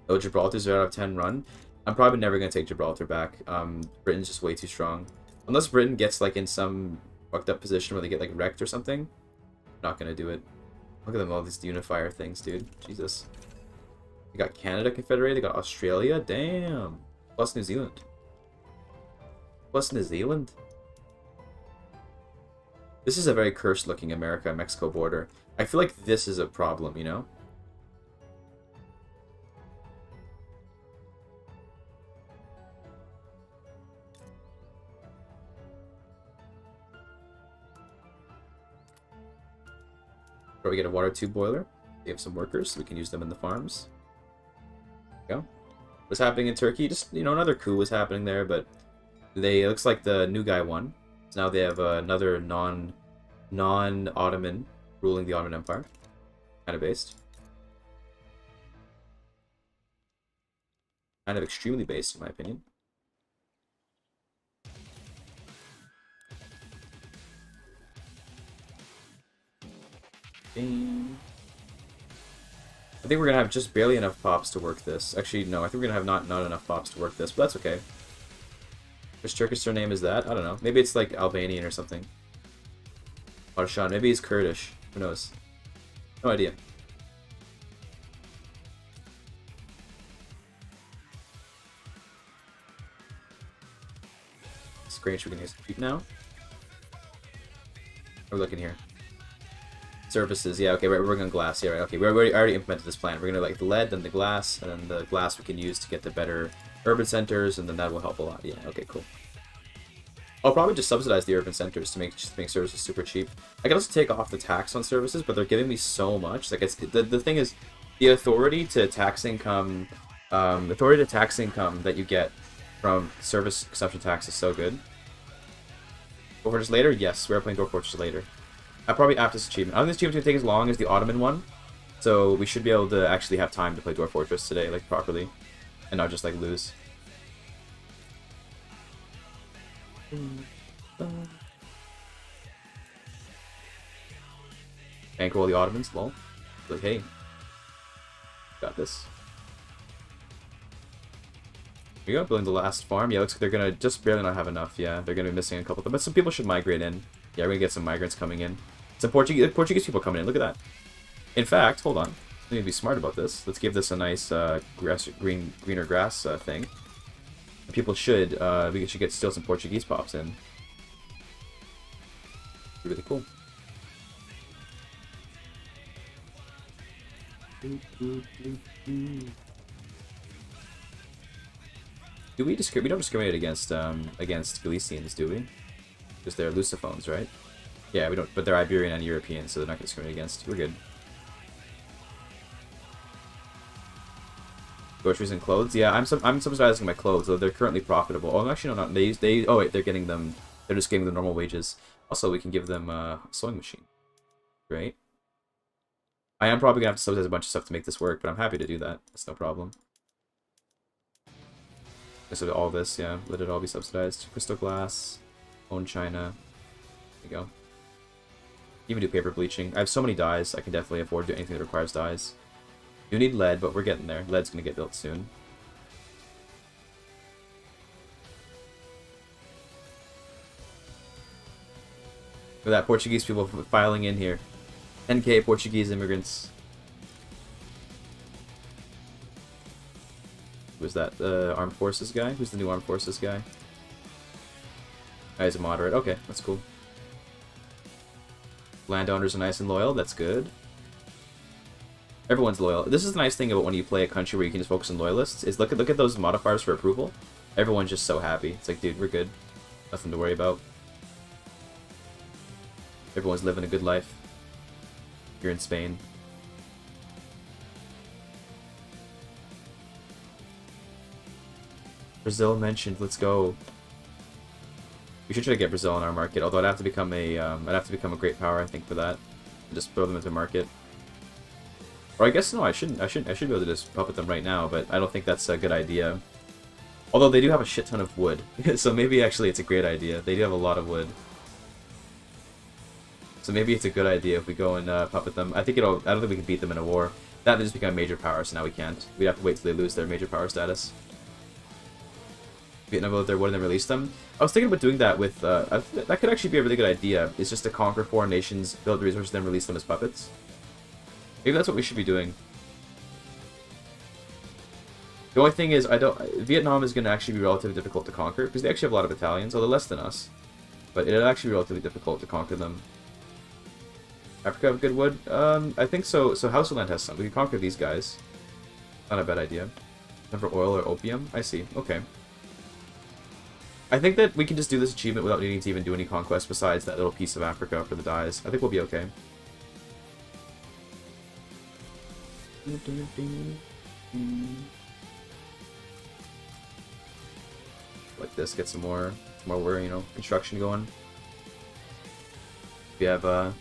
Oh, Gibraltar's out of 10 run. I'm probably never going to take Gibraltar back. Britain's just way too strong. Unless Britain gets, like, in some fucked up position where they get, like, wrecked or something. I'm not going to do it. Look at them, all these unifier things, dude. Jesus. They got Canada Confederated. They got Australia. Damn. Plus New Zealand. Plus New Zealand. This is a very cursed-looking America-Mexico border. I feel like this is a problem, you know? Or we get a water tube boiler. We have some workers, so we can use them in the farms. There we go. What's happening in Turkey? Just, you know, another coup was happening there, but it looks like the new guy won. So now they have another non-Ottoman ruling the Ottoman Empire. Kind of based. Kind of extremely based, in my opinion. I think we're gonna have just barely enough pops to work this. Actually, no, I think we're gonna have not enough pops to work this, but that's okay. Which Turkish surname is that? I don't know. Maybe it's like Albanian or something. Arshan. Maybe he's Kurdish. Who knows? No idea. It's great. We can execute now. We're looking here. Surfaces, yeah, okay, we're working on glass, yeah, right, okay, we already implemented this plan. We're gonna like the lead, then the glass, and then the glass we can use to get the better urban centers, and then that will help a lot, yeah, okay, cool. I'll probably just subsidize the urban centers to make services super cheap. I can also take off the tax on services, but they're giving me so much, like, it's, the thing is, the authority to tax income that you get from service consumption tax is so good. Go Fortress later? Yes, we're playing Go Fortress later. I probably after this achievement. I don't think this achievement's gonna take as long as the Ottoman one, so we should be able to actually have time to play Dwarf Fortress today, like properly, and not just like lose. Bankroll the Ottomans, lol. Like, hey, got this. Here we go, building the last farm. Yeah, looks like they're gonna just barely not have enough. Yeah, they're gonna be missing a couple of them, but some people should migrate in. Yeah, we're gonna get some migrants coming in. Some Portuguese people coming in. Look at that. In fact, hold on. We need to be smart about this. Let's give this a nice greener grass thing. People should we should get still some Portuguese pops in. Really cool. Do we discriminate? We don't discriminate against Galicians, do we? Because they're Lusophones, right? Yeah, we don't. But they're Iberian and European, so they're not discriminated against. We're good. Groceries and clothes. Yeah, I'm subsidizing my clothes, though they're currently profitable. Oh, actually, no, not they. Oh wait, they're getting them. They're just getting the normal wages. Also, we can give them a sewing machine. Great. I am probably gonna have to subsidize a bunch of stuff to make this work, but I'm happy to do that. That's no problem. So all this, yeah, let it all be subsidized. Crystal glass, own China. There you go. Even do paper bleaching. I have so many dyes, I can definitely afford to do anything that requires dyes. Do need lead, but we're getting there. Lead's gonna get built soon. Look at that, Portuguese people filing in here. 10k Portuguese immigrants. Who's that? The Armed Forces guy? Who's the new Armed Forces guy? Oh, he's a moderate. Okay, that's cool. Landowners are nice and loyal. That's good. Everyone's loyal. This is the nice thing about when you play a country where you can just focus on loyalists. Is look at those modifiers for approval. Everyone's just so happy. It's like, dude, we're good. Nothing to worry about. Everyone's living a good life. You're in Spain. Brazil mentioned. Let's go. We should try to get Brazil in our market. Although I'd have to become a great power, I think, for that. And just throw them into market. Or I guess no, I shouldn't. I should be able to just puppet them right now, but I don't think that's a good idea. Although they do have a shit ton of wood, so maybe actually it's a great idea. They do have a lot of wood. So maybe it's a good idea if we go and puppet them. I don't think we can beat them in a war. That would just become a major power, so now we can't. We'd have to wait till they lose their major power status. Vietnam built their wood and then release them. I was thinking about doing that with, that could actually be a really good idea. It's just to conquer foreign nations, build the resources, then release them as puppets. Maybe that's what we should be doing. The only thing is, Vietnam is going to actually be relatively difficult to conquer, because they actually have a lot of battalions, although less than us. But it'll actually be relatively difficult to conquer them. Africa have good wood? I think so. So Hausaland has some. We can conquer these guys. Not a bad idea. Number oil or opium? I see. Okay. I think that we can just do this achievement without needing to even do any conquest besides that little piece of Africa for the dyes. I think we'll be okay. Like this, get some more construction going. We have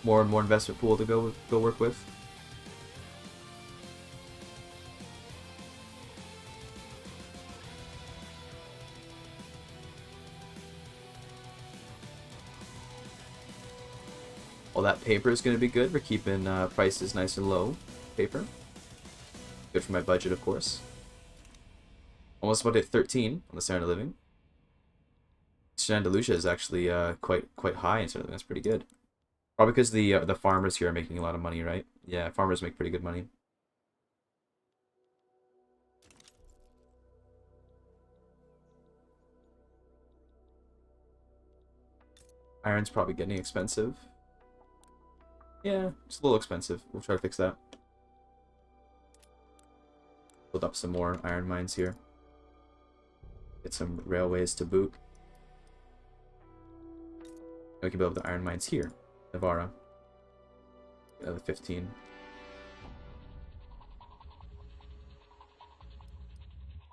more and more investment pool to go work with. All that paper is going to be good for keeping prices nice and low. Paper. Good for my budget, of course. Almost about at 13 on the standard of living. Andalusia is actually quite high in standard of living. That's pretty good. Probably because the farmers here are making a lot of money, right? Yeah, farmers make pretty good money. Iron's probably getting expensive. Yeah, it's a little expensive. We'll try to fix that. Build up some more iron mines here. Get some railways to boot. And we can build the iron mines here. Navarra. Another 15.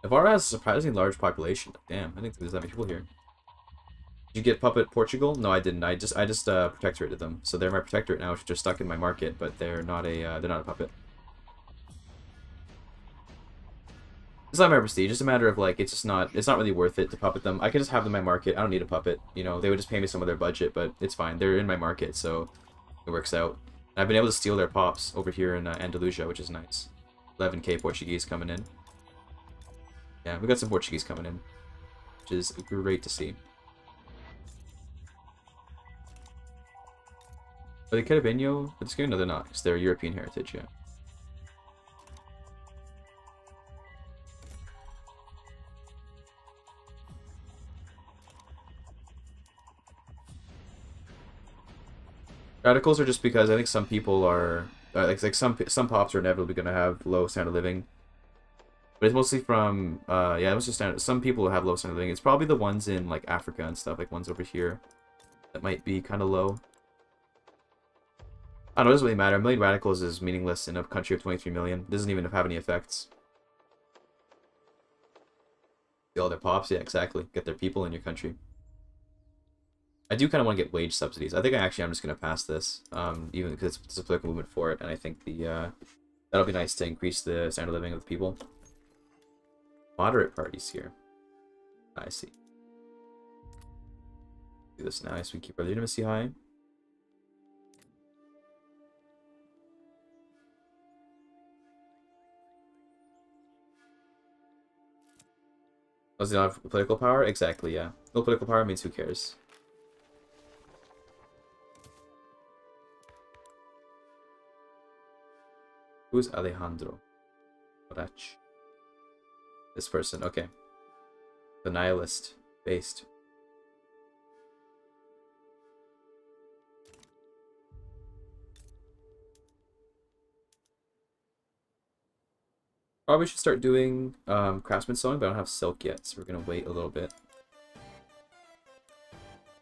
Navarra has a surprisingly large population. Damn, I didn't think there's that many people here. Did you get Puppet Portugal? No, I didn't. I just protectorated them. So they're my protectorate now, which are stuck in my market, but they're not a puppet. It's not my prestige. It's a matter of like it's not really worth it to puppet them. I can just have them in my market. I don't need a puppet. You know, they would just pay me some of their budget, but it's fine. They're in my market, so it works out. And I've been able to steal their pops over here in Andalusia, which is nice. 11k Portuguese coming in. Yeah, we got some Portuguese coming in, which is great to see. Are they Carabeno? It's good? No, they're not. Because they're European heritage, yeah. Radicals are just because I think some people are like some pops are inevitably going to have low standard of living, but it's mostly from yeah, it was just standard. Some people have low standard of living. It's probably the ones in like Africa and stuff, like ones over here that might be kind of low. I don't know, it doesn't really matter. A million radicals is meaningless in a country of 23 million. It doesn't even have any effects. All their pops, yeah, exactly. Get their people in your country. I do kind of want to get wage subsidies. I think I'm just going to pass this, even because it's a political movement for it, and I think the that'll be nice to increase the standard of living of the people. Moderate parties here. I see. Do this now so we keep our legitimacy high. Does he not have political power? Exactly, yeah. No political power means who cares. Who's Alejandro? Borach. This person, okay. The nihilist. Based. Probably should start doing craftsman sewing, but I don't have silk yet, so we're gonna wait a little bit.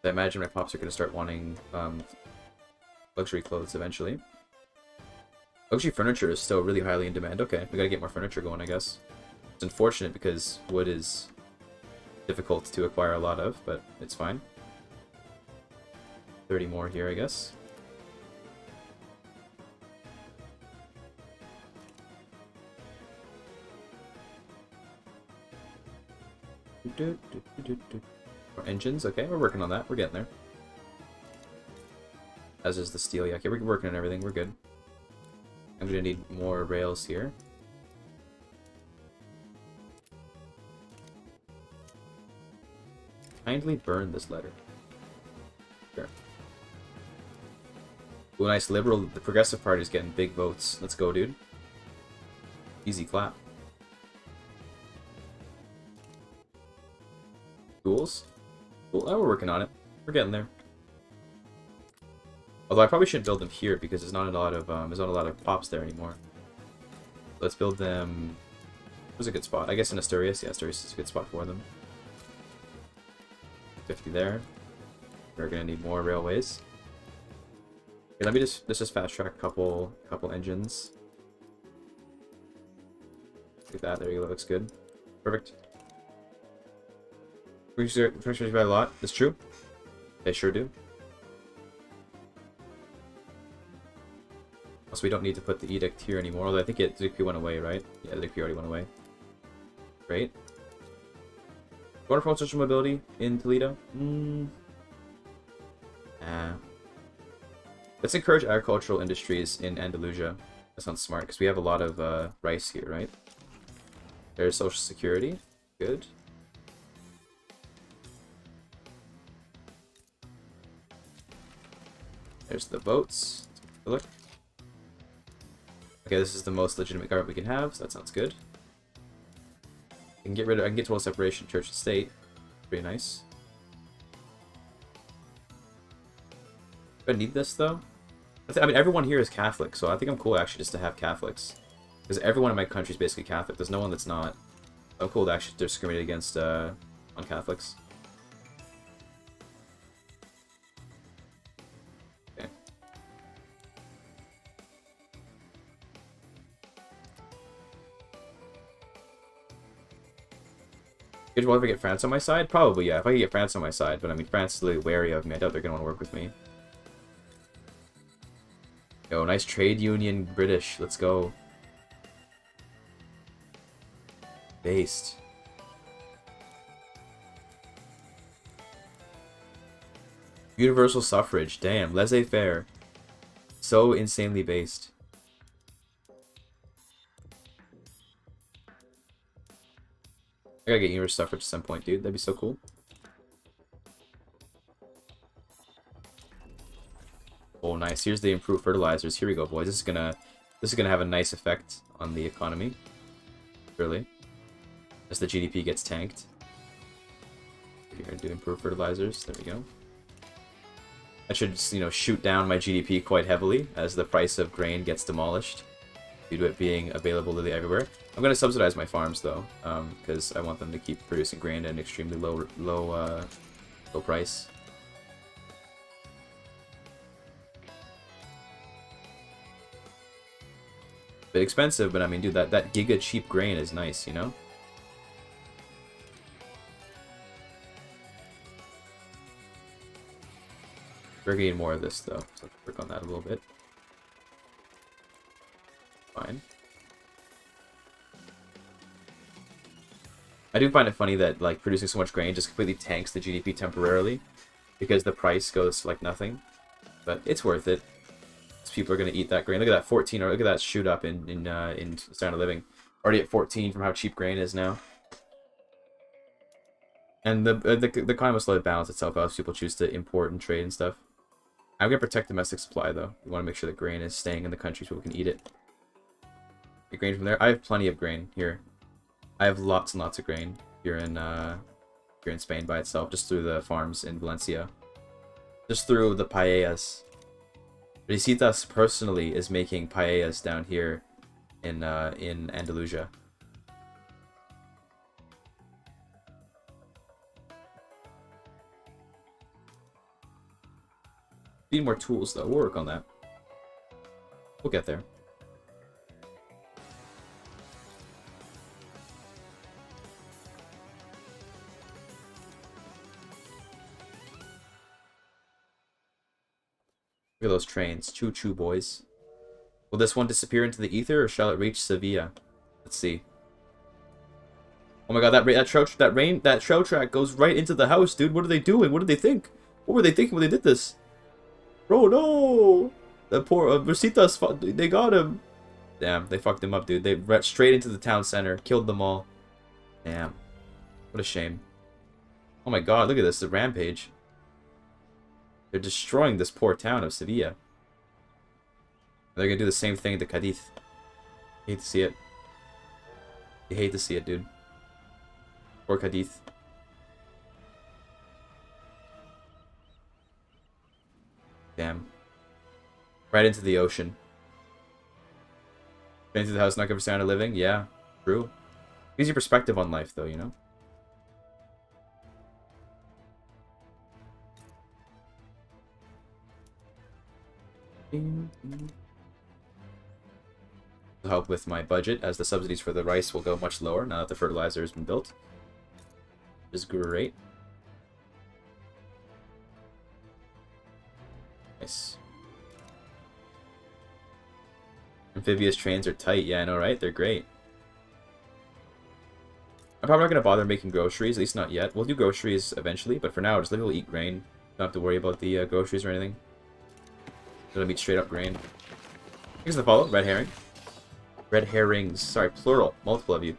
I imagine my pops are gonna start wanting luxury clothes eventually. Luxury furniture is still really highly in demand. Okay, we gotta get more furniture going, I guess. It's unfortunate because wood is difficult to acquire a lot of, but it's fine. 30 more here, I guess. More engines, okay, we're working on that. We're getting there. As is the steel, yeah. Okay, we're working on everything. We're good. I'm gonna need more rails here. Kindly burn this letter. Sure. Ooh, nice. Liberal, the Progressive Party's getting big votes. Let's go, dude. Easy clap. Tools? Cool. Oh, we're working on it. We're getting there. Although I probably shouldn't build them here because there's not a lot of pops there anymore. Let's build them. Where's a good spot? I guess in Asturias. Yeah, Asturias is a good spot for them. 50 there. We're gonna need more railways. Okay, let's just fast track a couple engines. Look at that. There you go. Looks good. Perfect. We by a lot. That's true. They sure do. Also, we don't need to put the edict here anymore. Although I think the decree went away, right? Yeah, the decree already went away. Great. Want to promote social mobility in Toledo? Let's encourage agricultural industries in Andalusia. That sounds smart because we have a lot of rice here, right? There's social security. Good. There's the votes. Look. Okay, this is the most legitimate government we can have, so that sounds good. I can get total separation, church and state. Pretty nice. Do I need this though? I mean, everyone here is Catholic, so I think I'm cool actually just to have Catholics, because everyone in my country is basically Catholic. There's no one that's not. I'm cool to actually discriminate against on Catholics. Okay. Good, well, if I get France on my side? Probably, yeah. If I can get France on my side, but I mean, France is really wary of me. I doubt they're gonna want to work with me. Yo, nice trade union, British. Let's go. Based. Universal suffrage. Damn, laissez-faire. So insanely based. I gotta get universal suffrage at some point, dude. That'd be so cool. Oh, nice. nice. Here's the improved fertilizers. Here we go, boys. This is gonna have a nice effect on the economy. Really. As the GDP gets tanked. We're gonna do improved fertilizers. There we go. That should, you know, shoot down my GDP quite heavily as the price of grain gets demolished due to it being available literally everywhere. I'm gonna subsidize my farms though, because I want them to keep producing grain at an extremely low price. Bit expensive, but I mean, dude, that giga cheap grain is nice, you know? We're getting more of this though, so let's work on that a little bit. Fine. I do find it funny that like producing so much grain just completely tanks the GDP temporarily because the price goes to like nothing, but it's worth it. People are gonna eat that grain. Look at that 14, or look at that shoot up in Standard of Living. Already at 14 from how cheap grain is now. And the economy will slowly balance itself out as people choose to import and trade and stuff. I'm gonna protect domestic supply though. We want to make sure that grain is staying in the country so people can eat it. Get grain from there. I have plenty of grain here. I have lots and lots of grain here in Spain by itself, just through the farms in Valencia, just through the paellas. Risitas personally is making paellas down here in Andalusia. Need more tools though. We'll work on that. We'll get there. Look at those trains. Choo-choo, boys. Will this one disappear into the ether, or shall it reach Sevilla? Let's see. Oh my god, that trail track goes right into the house, dude. What are they doing? What did they think? What were they thinking when they did this? Bro, no! The poor Rositas, they got him. Damn, they fucked him up, dude. They went straight into the town center, killed them all. Damn. What a shame. Oh my god, look at this, the rampage. They're destroying this poor town of Sevilla. They're gonna do the same thing to Cadiz. Hate to see it. You hate to see it, dude. Poor Cadiz. Damn. Right into the ocean. Right into the house, not good for Standard of Living? Yeah, true. Gives you perspective on life, though, you know? To help with my budget, as the subsidies for the rice will go much lower now that the fertilizer has been built. Which is great. Nice. Amphibious trains are tight. Yeah, I know, right? They're great. I'm probably not going to bother making groceries, at least not yet. We'll do groceries eventually, but for now, just literally eat grain. Don't have to worry about the groceries or anything. It'll be straight up grain. Here's the follow. Red herring. Red herrings. Sorry, plural. Multiple of you.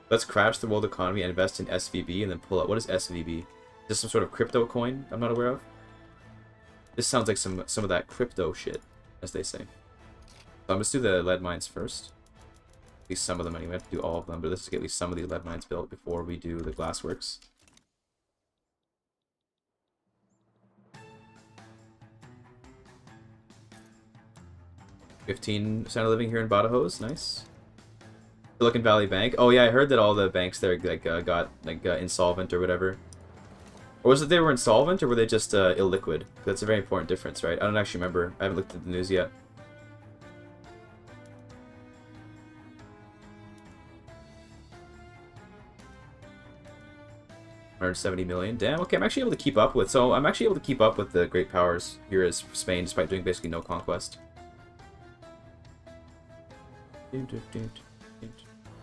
Let's crash the world economy and invest in SVB and then pull out. What is SVB? Is this some sort of crypto coin I'm not aware of? This sounds like some of that crypto shit, as they say. So let's do the lead mines first. At least some of them anyway. We have to do all of them, but let's get at least some of these lead mines built before we do the glassworks. $15 of living here in Badajoz, nice. Silicon Valley Bank. Oh yeah, I heard that all the banks there like got insolvent or whatever. Or was it they were insolvent, or were they just illiquid? That's a very important difference, right? I don't actually remember. I haven't looked at the news yet. $170 million. Damn. Okay, I'm actually able to keep up with. So I'm actually able to keep up with the great powers here as Spain, despite doing basically no conquest. I think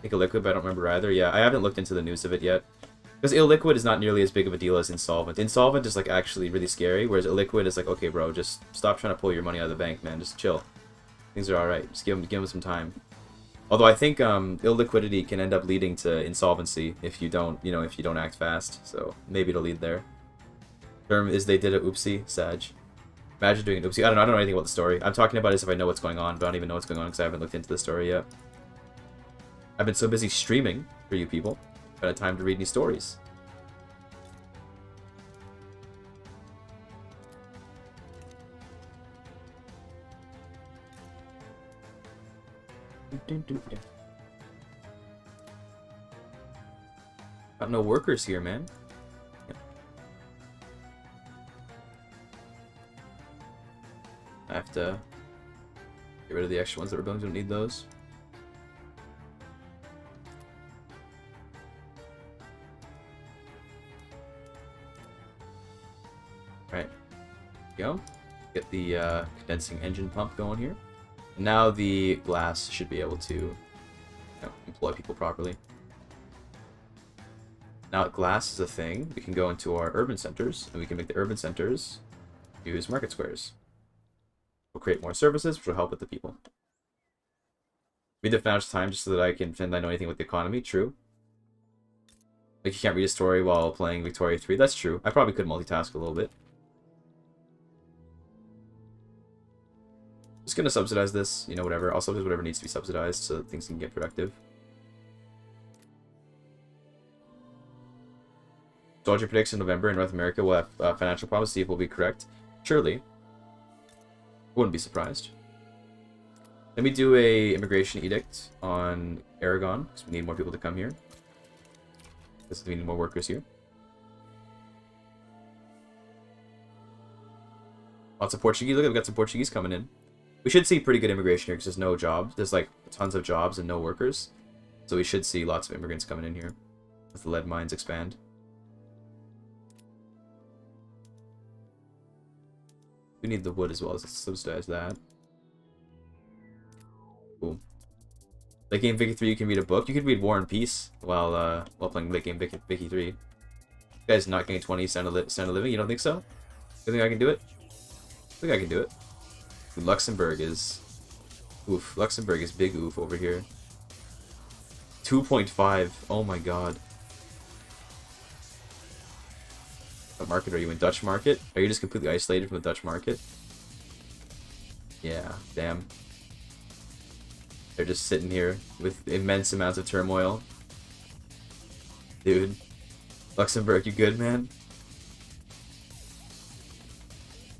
illiquid, but I don't remember either. Yeah, I haven't looked into the news of it yet. Because illiquid is not nearly as big of a deal as insolvent. Insolvent is like actually really scary, whereas illiquid is like, okay, bro, just stop trying to pull your money out of the bank, man. Just chill. Things are all right. Just give them some time. Although I think illiquidity can end up leading to insolvency if you don't, if you don't act fast. So maybe it'll lead there. Term is they did a oopsie, Sag. Imagine doing an oopsie. I don't know anything about the story. I'm talking about it as if I know what's going on, but I don't even know what's going on because I haven't looked into the story yet. I've been so busy streaming for you people, I haven't had time to read any stories. Got no workers here, man. I have to get rid of the extra ones that we're building. Don't need those. Right. Go. Get the condensing engine pump going here. And now the glass should be able to employ people properly. Now that glass is a thing, we can go into our urban centers, and we can make the urban centers use market squares. We'll create more services, which will help with the people. Read the financial time just so that I can pretend I know anything with the economy. True. Like, you can't read a story while playing Victoria 3. That's true. I probably could multitask a little bit. Just gonna subsidize this, you know, whatever. I'll subsidize whatever needs to be subsidized so that things can get productive. Soldier predicts in November in North America we'll have financial problems. See if we'll be correct. Surely. Wouldn't be surprised. Let me do a immigration edict on Aragon, because we need more people to come here. Because we need more workers here. Lots of Portuguese. Look, we've got some Portuguese coming in. We should see pretty good immigration here, because there's no jobs. There's like tons of jobs and no workers. So we should see lots of immigrants coming in here as the lead mines expand. We need the wood as well, let's subsidize that. Cool. Late game Vicky 3, you can read a book. You could read War and Peace while playing late game Vicky 3. You guys not getting 20 cent of living? You don't think so? You think I can do it? I think I can do it. Luxembourg is... Oof. Luxembourg is big oof over here. 2.5. Oh my god. What market are you in? Dutch market? Are you just completely isolated from the Dutch market? Yeah, damn. They're just sitting here with immense amounts of turmoil. Dude. Luxembourg, you good, man?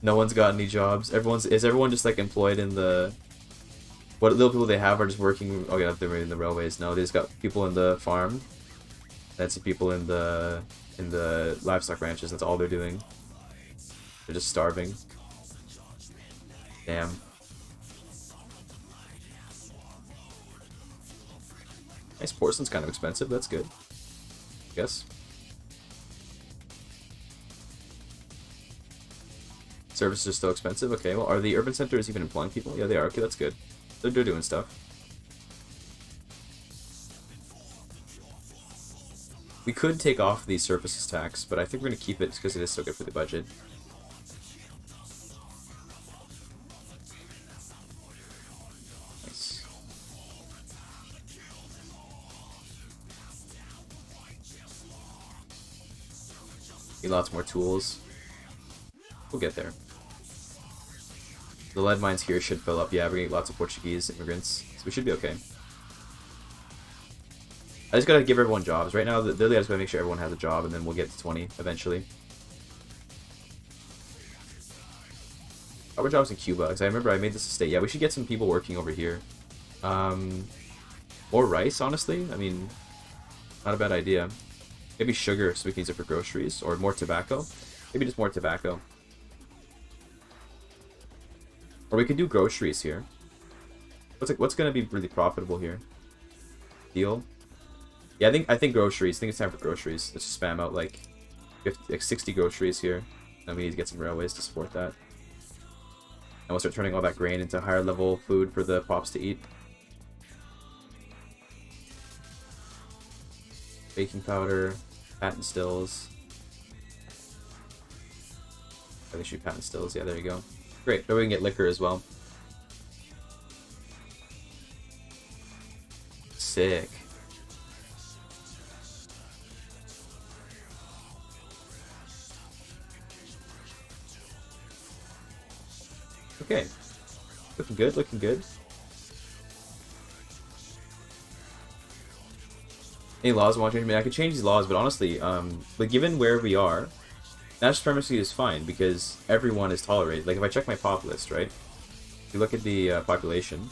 No one's got any jobs. Is everyone just like employed in the... What little people they have are just working... Oh yeah, they're in the railways. No, they just got people in the farm. That's the people in the livestock ranches. That's all they're doing. They're just starving. Damn. Nice, porcelain's kind of expensive. That's good, I guess. Services are still expensive. Okay, well, are the urban centers even employing people? Yeah, they are. Okay, that's good. They're doing stuff. We could take off the services tax, but I think we're going to keep it because it is so good for the budget. Nice. Need lots more tools. We'll get there. The lead mines here should fill up. Yeah, we're going to get lots of Portuguese immigrants, so we should be okay. I just gotta give everyone jobs. Right now, literally I just gotta make sure everyone has a job, and then we'll get to 20 eventually. Our jobs in Cuba, because I remember I made this estate. Yeah, we should get some people working over here. More rice, honestly. I mean, not a bad idea. Maybe sugar, so we can use it for groceries, or more tobacco. Maybe just more tobacco. Or we could do groceries here. What's gonna be really profitable here? Deal. Yeah, I think groceries. I think it's time for groceries. Let's just spam out like 60 groceries here. And we need to get some railways to support that. And we'll start turning all that grain into higher level food for the pops to eat. Baking powder, patent stills. I think should be patent stills. Yeah, there you go. Great. Then we can get liquor as well. Sick. Okay. Looking good, looking good. Any laws I want to change? I mean, I could change these laws, but honestly, but given where we are, national supremacy is fine because everyone is tolerated. Like if I check my pop list, right? If you look at the population,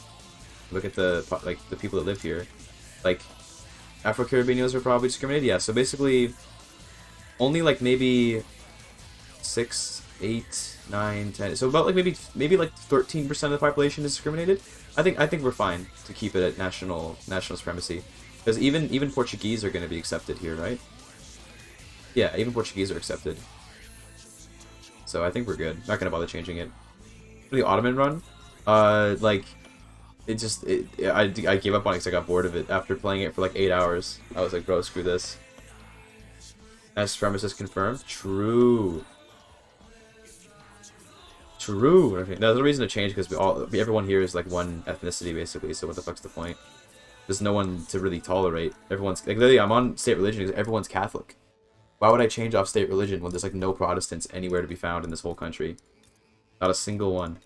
look at the the people that live here, like Afro-Caribbeans are probably discriminated. Yeah, so basically, only like maybe 6, 8, 9, 10. So about like maybe like 13% of the population is discriminated. I think we're fine to keep it at national supremacy. Because even Portuguese are going to be accepted here, right? Yeah, even Portuguese are accepted. So I think we're good. Not going to bother changing it. For the Ottoman run, like, I gave up on it because I got bored of it after playing it for like 8 hours. I was like, bro, screw this. As supremacist confirmed? True. True. Okay. There's no reason to change because everyone here is like one ethnicity basically. So what the fuck's the point? There's no one to really tolerate. Everyone's like literally. I'm on state religion because everyone's Catholic. Why would I change off state religion when there's like no Protestants anywhere to be found in this whole country? Not a single one.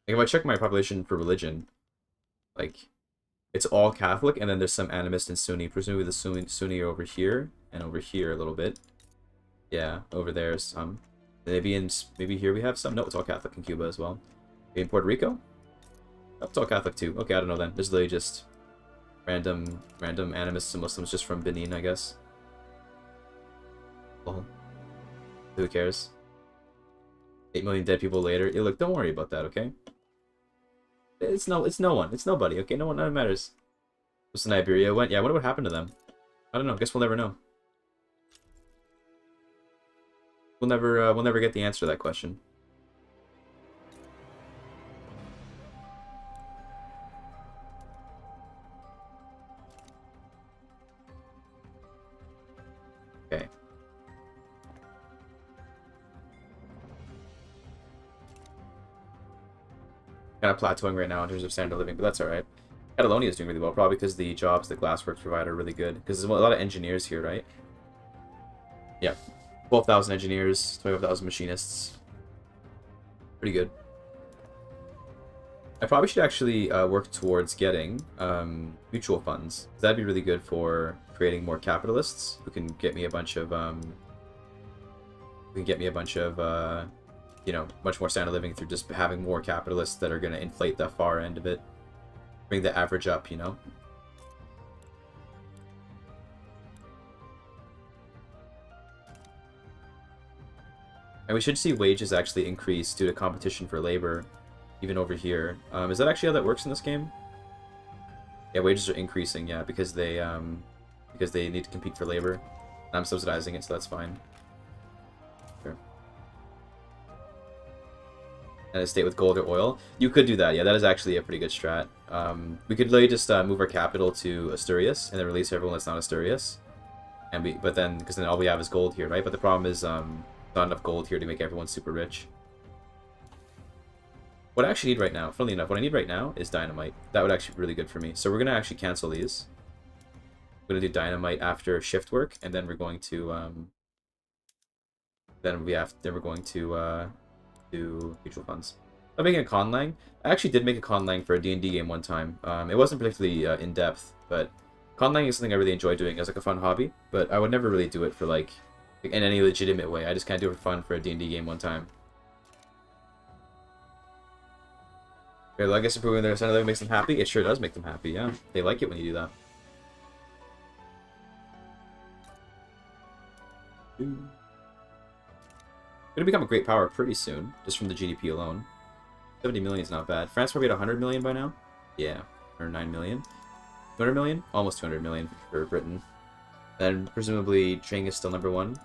Like if I check my population for religion, like it's all Catholic, and then there's some animist and Sunni. Presumably the Sunni are over here and over here a little bit. Yeah, over there is some. Maybe here we have some. No, it's all Catholic in Cuba as well. In Puerto Rico. Oh, it's all Catholic too. Okay, I don't know then. There's literally just random animists and Muslims just from Benin, I guess. Well, who cares? 8 million dead people later. Yeah, look, don't worry about that, okay? It's no one. It's nobody, okay? No one, none matters. What's in Iberia went? Yeah, I wonder what happened to them. I don't know. Guess we'll never know. We'll never get the answer to that question. Okay. Kind of plateauing right now in terms of standard of living, but that's alright. Catalonia is doing really well, probably because the jobs the Glassworks provide are really good. Because there's a lot of engineers here, right? Yeah. 12,000 engineers, 25,000 machinists. Pretty good. I probably should actually work towards getting mutual funds. That'd be really good for creating more capitalists who can get me a bunch of you know, much more standard living through just having more capitalists that are going to inflate the far end of it, bring the average up, you know. And we should see wages actually increase due to competition for labor, even over here. Is that actually how that works in this game? Yeah, wages are increasing, yeah, because they need to compete for labor. And I'm subsidizing it, so that's fine. Sure. And a state with gold or oil. You could do that, yeah, that is actually a pretty good strat. We could literally just move our capital to Asturias and then release everyone that's not Asturias. And because then all we have is gold here, right? But the problem is not enough gold here to make everyone super rich. What I actually need right now, funnily enough, what I need right now is dynamite. That would actually be really good for me. So we're gonna actually cancel these. We're gonna do dynamite after shift work, and then we're going to we're going to do mutual funds. I'm making a conlang. I actually did make a conlang for a D&D game one time. It wasn't particularly in depth, but conlang is something I really enjoy doing as like a fun hobby. But I would never really do it for like in any legitimate way. I just kind of do it for fun for a D&D game one time. Okay, well, I guess improving their standard living makes them happy. It sure does make them happy, yeah. They like it when you do that. Gonna become a great power pretty soon, just from the GDP alone. 70 million is not bad. France probably at 100 million by now? Yeah, or 9 million. 200 million? Almost 200 million for Britain. Then presumably Ching is still #1.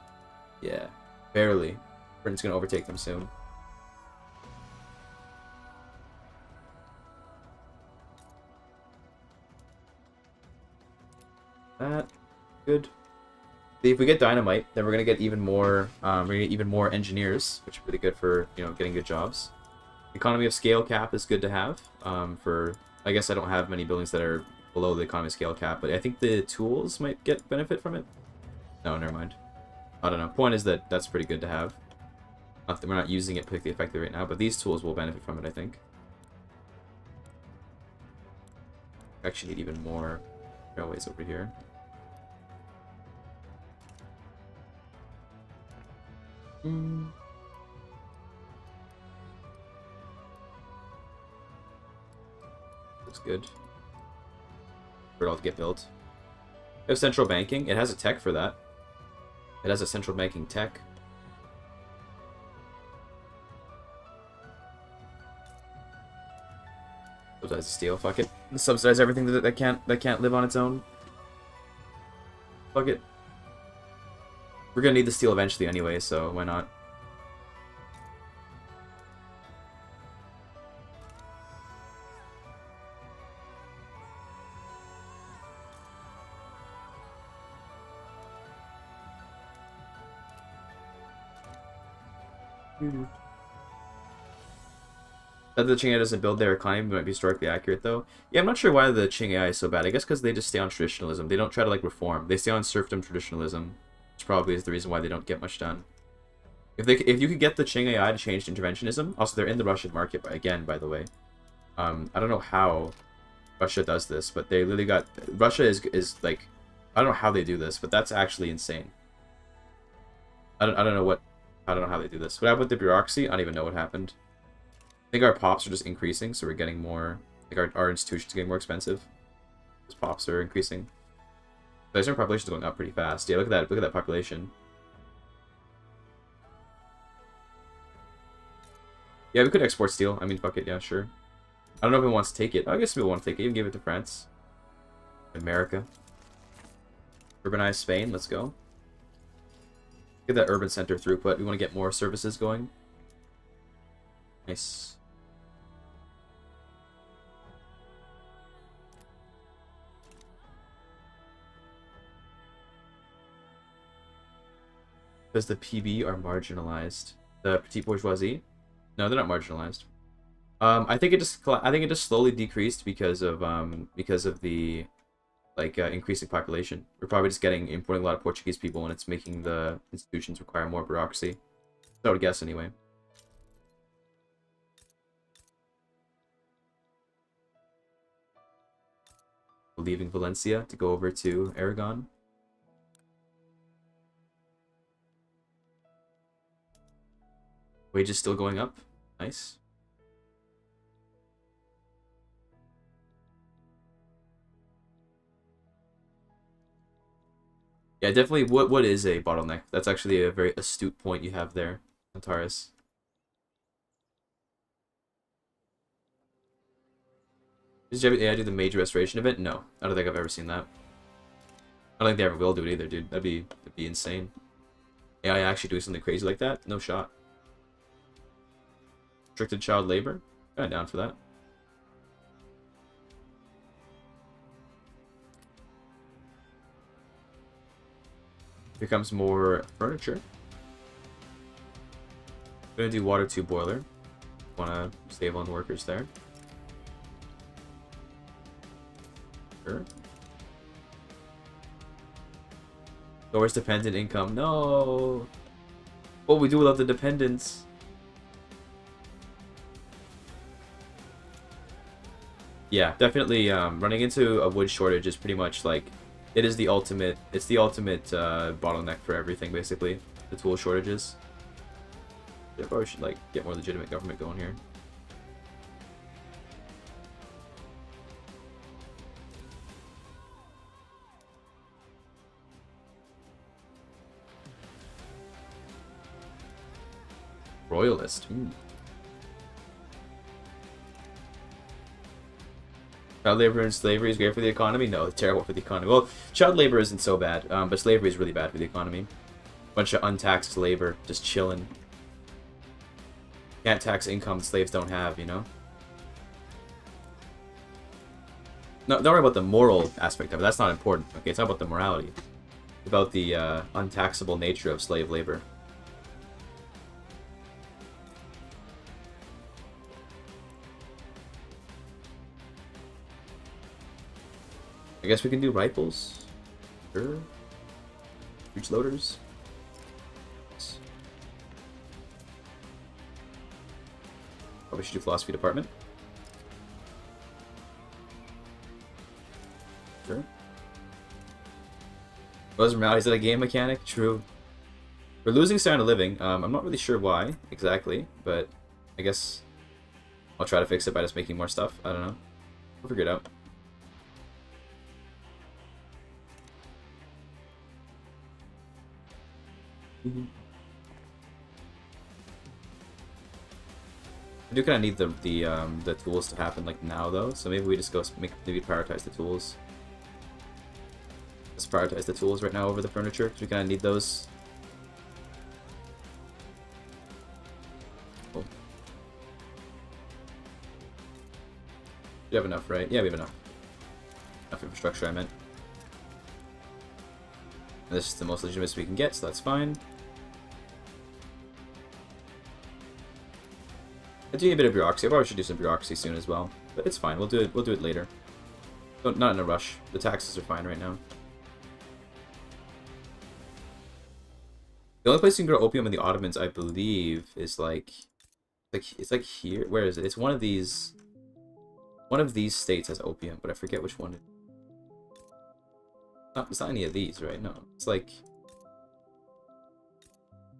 Yeah, barely. Britain's gonna overtake them soon. That good. If we get dynamite, then we're gonna get even more. We're gonna get even more engineers, which is really good for getting good jobs. Economy of scale cap is good to have. I guess I don't have many buildings that are below the economy of scale cap, but I think the tools might get benefit from it. No, never mind. I don't know. Point is that that's pretty good to have. Not that we're not using it particularly effectively right now, but these tools will benefit from it, I think. Actually need even more railways over here. Looks good. For it all to get built. We have central banking. It has a tech for that. It has a central banking tech. Subsidize steel. Fuck it. Subsidize everything that can't live on its own. Fuck it. We're gonna need the steel eventually anyway, so why not? That the Qing AI doesn't build their economy might be historically accurate, though. Yeah, I'm not sure why the Qing AI is so bad. I guess because they just stay on traditionalism. They don't try to, like, reform. They stay on serfdom traditionalism, which probably is the reason why they don't get much done. If you could get the Qing AI to change to interventionism, also they're in the Russian market again, by the way. I don't know how Russia does this, but they literally got Russia is like, I don't know how they do this, but that's actually insane. I don't know how they do this. What happened with the bureaucracy? I don't even know what happened. I think our pops are just increasing, so we're getting more, like our institutions are getting more expensive. Those pops are increasing. But our population is going up pretty fast. Yeah, look at that population. Yeah, we could export steel. I mean, fuck it, yeah, sure. I don't know if it wants to take it. I guess we'll want to take it. Even give it to France. America. Urbanize Spain, let's go. Get that urban center throughput. We want to get more services going. Nice. Because the PB are marginalized. The petite bourgeoisie? No, they're not marginalized. I think it just slowly decreased because of the increasing population. We're probably just importing a lot of Portuguese people, and it's making the institutions require more bureaucracy. So I would guess anyway. Leaving Valencia to go over to Aragon. Wages still going up. Nice. Yeah, definitely. What is a bottleneck? That's actually a very astute point you have there, Antares. Did AI do the major restoration event? No, I don't think I've ever seen that. I don't think they ever will do it either, dude. That'd be insane. AI actually doing something crazy like that? No shot. Restricted child labor? Kinda down for that. Here comes more furniture. Gonna do water tube boiler. Wanna save on workers there. Sure. Lowers dependent income. No. What will we do without the dependents? Yeah, definitely. Running into a wood shortage is pretty much like it is the ultimate. It's the ultimate bottleneck for everything, basically. The tool shortages. They probably should like get more legitimate government going here. Royalist. Child labor and slavery is great for the economy? No, it's terrible for the economy. Well, child labor isn't so bad, but slavery is really bad for the economy. Bunch of untaxed labor, just chilling. Can't tax income slaves don't have, you know? No, don't worry about the moral aspect of it. That's not important. Okay, it's not about the morality. It's about the untaxable nature of slave labor. I guess we can do rifles. Sure. Breech loaders. Probably should do philosophy department. Sure. Wasn't reality, is that a game mechanic? True. We're losing Standard of Living. I'm not really sure why exactly, but I guess I'll try to fix it by just making more stuff. I don't know. We'll figure it out. I do kind of need the tools to happen like now though, so maybe we just go maybe prioritize the tools. Let's prioritize the tools right now over the furniture because we kind of need those. Cool. You have enough, right? Yeah, we have enough. Enough infrastructure, I meant. And this is the most legitimate we can get, so that's fine. I do need a bit of bureaucracy. I probably should do some bureaucracy soon as well, but it's fine. We'll do it. We'll do it later. Not in a rush. The taxes are fine right now. The only place you can grow opium in the Ottomans, I believe, is like it's like here. Where is it? It's one of these. One of these states has opium, but I forget which one. It's not any of these, right? No, it's like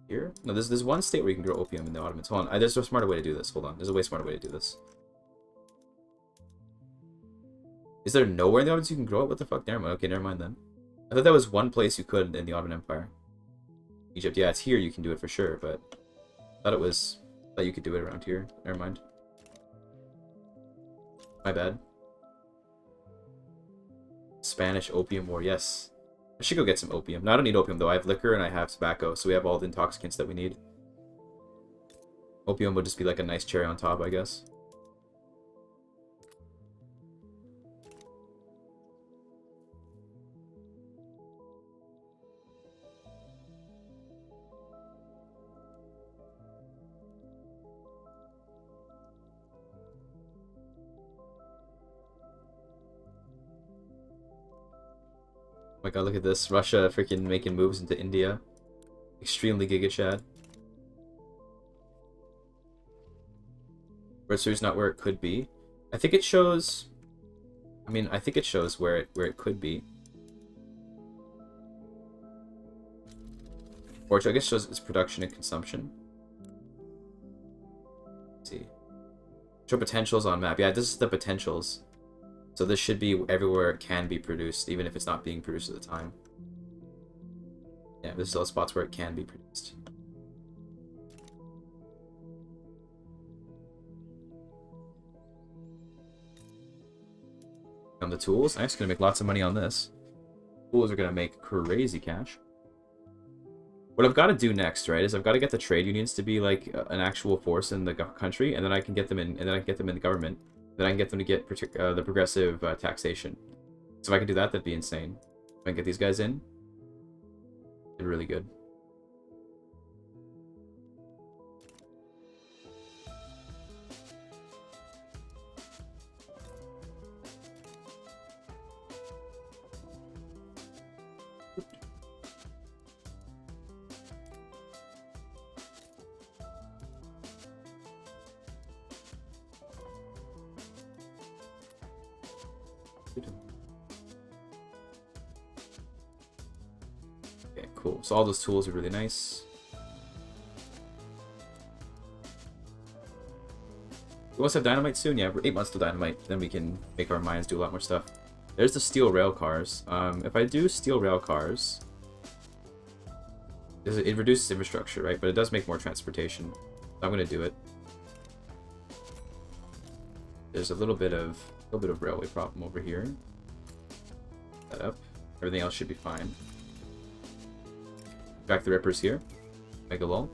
here. No, there's one state where you can grow opium in the Ottomans. Hold on, there's a smarter way to do this. Hold on, there's a way smarter way to do this. Is there nowhere in the Ottomans you can grow it? What the fuck? Never mind. Okay, never mind then. I thought that was one place you could in the Ottoman Empire. Egypt, yeah, it's here you can do it for sure, but I thought it was that you could do it around here. Never mind. My bad. Spanish Opium War, yes. I should go get some opium. No, I don't need opium though. I have liquor and I have tobacco, so we have all the intoxicants that we need. Opium would just be like a nice cherry on top, I guess. Oh my god, look at this. Russia freaking making moves into India. Extremely Giga Chad. Red Series not where it could be. I think it shows... I mean, I think it shows where it could be. Or I guess it shows its production and consumption. Let's see. Show potentials on map. Yeah, this is the potentials. So this should be everywhere it can be produced, even if it's not being produced at the time. Yeah, this is all spots where it can be produced. On the tools, I'm just gonna make lots of money on this. Tools are gonna make crazy cash. What I've got to do next, right, is I've got to get the trade unions to be like an actual force in the country, and then I can get them in, and then I can get them in the government. Then I can get them to get the progressive taxation. So if I can do that, that'd be insane. If I can get these guys in, it'd be really good. Okay, cool. So all those tools are really nice. We must have dynamite soon. Yeah, we're 8 months to dynamite. Then we can make our mines do a lot more stuff. There's the steel rail cars. If I do steel rail cars, it reduces infrastructure, right? But it does make more transportation. So I'm gonna do it. There's a little bit of railway problem over here. That up. Everything else should be fine. Back the rippers here. Mega lol.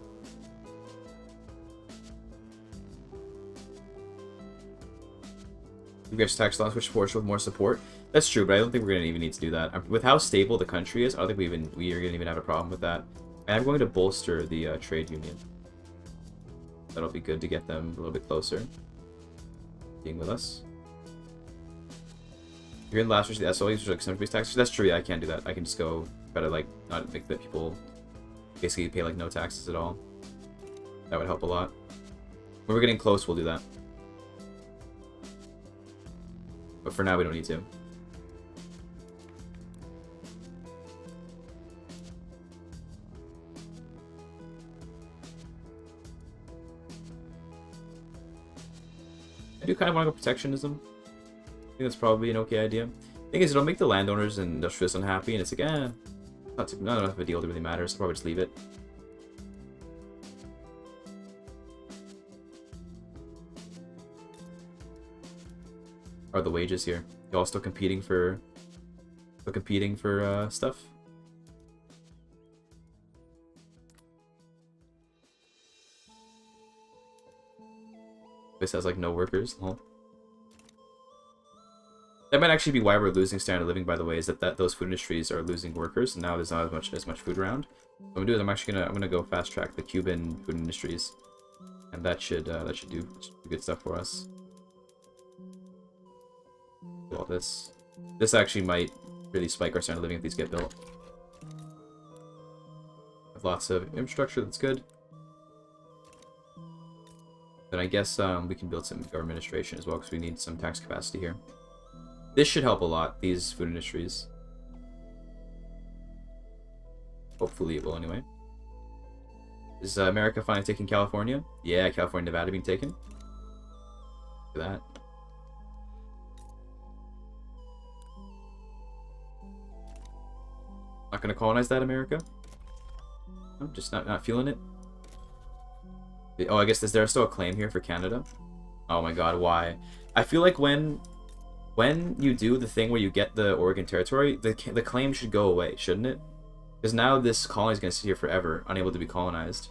You guys tax laws which force with more support. That's true, but I don't think we're gonna even need to do that. With how stable the country is, I don't think we are gonna even have a problem with that. And I'm going to bolster the trade union. That'll be good to get them a little bit closer. Being with us. You're in the last the SOEs, which are like consumption-based taxes. That's true, yeah, I can't do that. I can just go try to like not make the people basically pay like no taxes at all. That would help a lot. When we're getting close, we'll do that. But for now, we don't need to. I do kind of want to go protectionism. I think that's probably an okay idea. Thing is, it'll make the landowners and industrialists unhappy, and it's like, not enough of a deal to really matter, so I'll probably just leave it. Are the wages here? Y'all still competing for stuff? This has like no workers. Oh. That might actually be why we're losing standard of living, by the way, is that those food industries are losing workers, and now there's not as much food around. What I'm gonna do is I'm gonna go fast track the Cuban food industries, and that should do good stuff for us. Do all this. This actually might really spike our standard of living if these get built. With lots of infrastructure, that's good. Then I guess we can build some government administration as well, because we need some tax capacity here. This should help a lot, these food industries. Hopefully it will anyway. Is America finally taking California? Yeah, California, Nevada being taken. Look at that. Not gonna colonize that, America? I'm just not feeling it. Oh, I guess is there still a claim here for Canada? Oh my god, why? I feel like when you do the thing where you get the Oregon Territory, the claim should go away, shouldn't it? Because now this colony is going to sit here forever, unable to be colonized.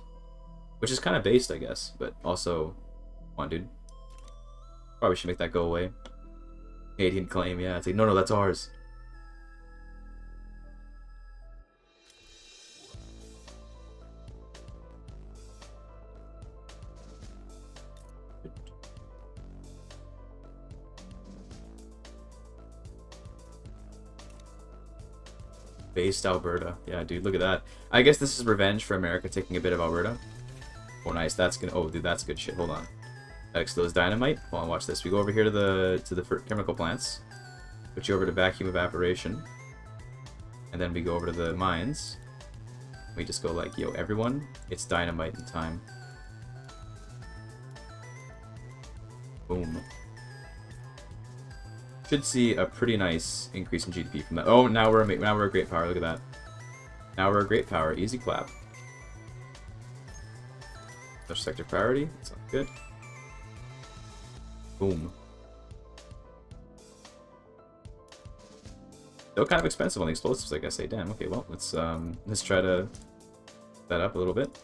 Which is kind of based, I guess, but also... Come on, dude. Probably should make that go away. Canadian claim, yeah. It's like, no, that's ours. Based Alberta. Yeah, dude, look at that. I guess this is revenge for America taking a bit of Alberta. Oh, nice. That's gonna... Oh, dude, that's good shit. Hold on. That explodes dynamite. Hold on, watch this. We go over here to the chemical plants. Switch you over to vacuum evaporation. And then we go over to the mines. We just go like, yo, everyone, it's dynamite in time. Boom. Should see a pretty nice increase in GDP from that. Oh, now we're a great power. Look at that. Now we're a great power. Easy clap. Special sector priority. That sounds good. Boom. Still kind of expensive on the explosives, like I say. Damn. Okay, well, let's try to set that up a little bit.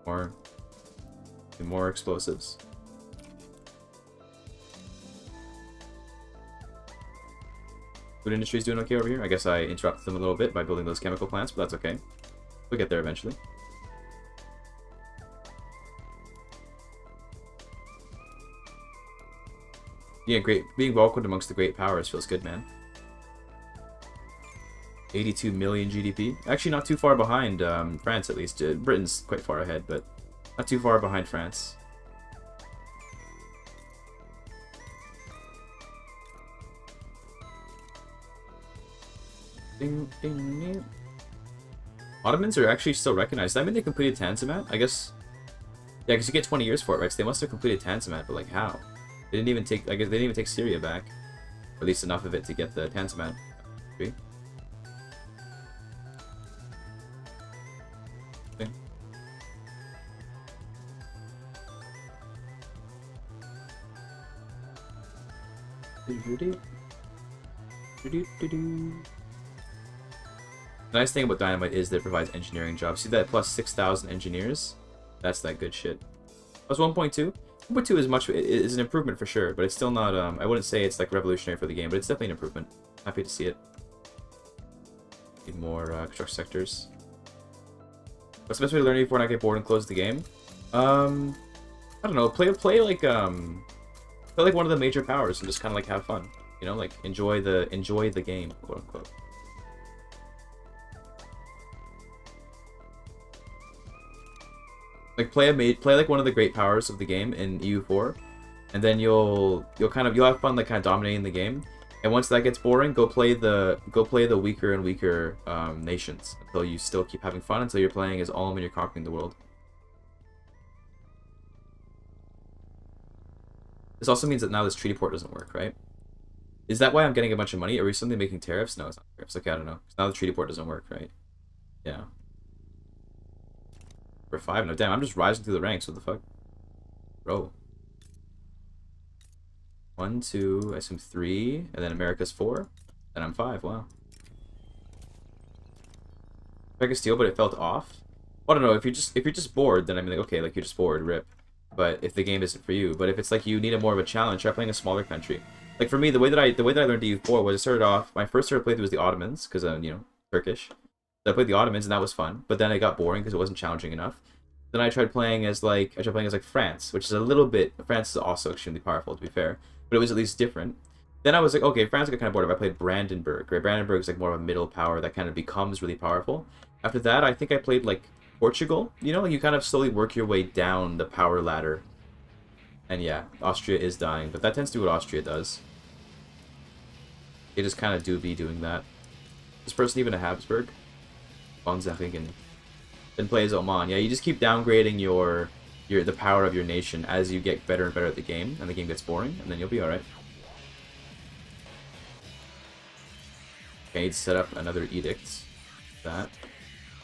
More explosives. Food industry's doing okay over here. I guess I interrupted them a little bit by building those chemical plants, but that's okay. We'll get there eventually. Yeah, great. Being welcomed amongst the great powers feels good, man. 82 million GDP. Actually, not too far behind France, at least. Britain's quite far ahead, but not too far behind France. Ding, ding, ding. Ottomans are actually still recognized. Does that mean they completed Tanzimat? I guess... Yeah, because you get 20 years for it, right? So they must have completed Tanzimat, but like, how? They didn't even take... I guess they didn't even take Syria back. Or at least enough of it to get the Tanzimat. Okay. The nice thing about Dynamite is that it provides engineering jobs. See that plus 6,000 engineers? That's that good shit. Plus 1.2? 1.2 is an improvement for sure, but it's still not, I wouldn't say it's like revolutionary for the game, but it's definitely an improvement. Happy to see it. Need more construction sectors. What's the best way to learn it before I get bored and close the game? I don't know, play like one of the major powers and just kind of like have fun. You know, like enjoy the game, quote unquote. Like play like one of the great powers of the game in EU4, and then you'll have fun like kind of dominating the game. And once that gets boring, go play the weaker and weaker nations until you still keep having fun until you're playing as Ulm and you're conquering the world. This also means that now this treaty port doesn't work, right? Is that why I'm getting a bunch of money? Are we suddenly making tariffs? No, it's not tariffs. Okay, I don't know. Now the treaty port doesn't work, right? Yeah. For 5? No, damn, I'm just rising through the ranks. What the fuck? Bro. 1, 2, I assume 3, and then America's 4. Then I'm 5, wow. If I could steal, but it felt off. Well, I don't know, if you're just bored, then I'm like, okay, like you're just bored, rip. But if the game isn't for you, but if it's like you need a more of a challenge, try playing a smaller country. Like for me, the way that I learned EU4 was I started off. My first sort of playthrough was the Ottomans because I'm Turkish. So I played the Ottomans and that was fun. But then it got boring because it wasn't challenging enough. Then I tried playing as like France, which is a little bit. France is also extremely powerful to be fair, but it was at least different. Then I was like, okay, France got kind of bored. I played Brandenburg. Right, Brandenburg is like more of a middle power that kind of becomes really powerful. After that, I think I played like Portugal. Like you kind of slowly work your way down the power ladder. And yeah, Austria is dying, but that tends to be what Austria does. They just kind of do be doing that. This person even a Habsburg? Von Zechingen. Then plays Oman. Yeah, you just keep downgrading the power of your nation as you get better and better at the game, and the game gets boring, and then you'll be alright. Okay, need to set up another edict. That.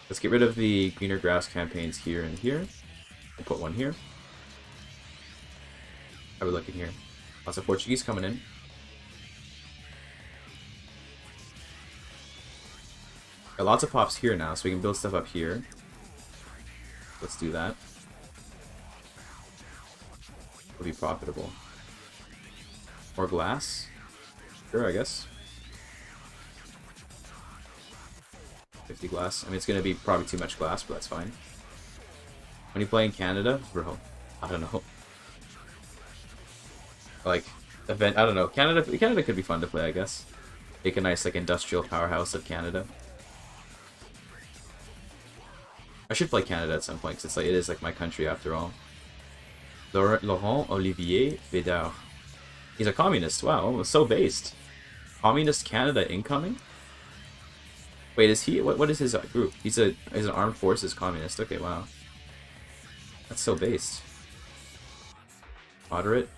Let's get rid of the greener grass campaigns here and here. We'll put one here. How are we looking here? Lots of Portuguese coming in. Got lots of pops here now, so we can build stuff up here. Let's do that. It'll be profitable. More glass? Sure, I guess. 50 glass. I mean, it's going to be probably too much glass, but that's fine. When you play in Canada, bro, I don't know. Like, I don't know. Canada could be fun to play, I guess. Make a nice, like, industrial powerhouse of Canada. I should play Canada at some point, because it is like my country after all. Laurent Olivier Bédard. He's a communist. Wow, so based. Communist Canada incoming? Wait, is he? What is his group? He's an armed forces communist. Okay, wow. That's so based. Moderate,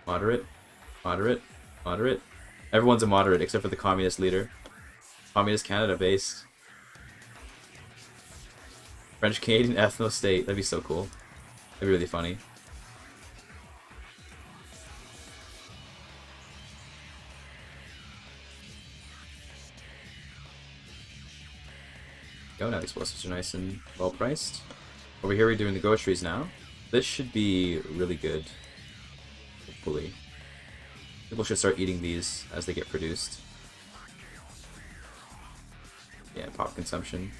moderate, moderate, moderate. Everyone's a moderate except for the communist leader. Communist Canada based. French Canadian ethno state. That'd be so cool. That'd be really funny. Go now. Explosives are nice and well priced. Over here, we're doing the groceries now. This should be really good. Hopefully, people should start eating these as they get produced. Yeah, pop consumption.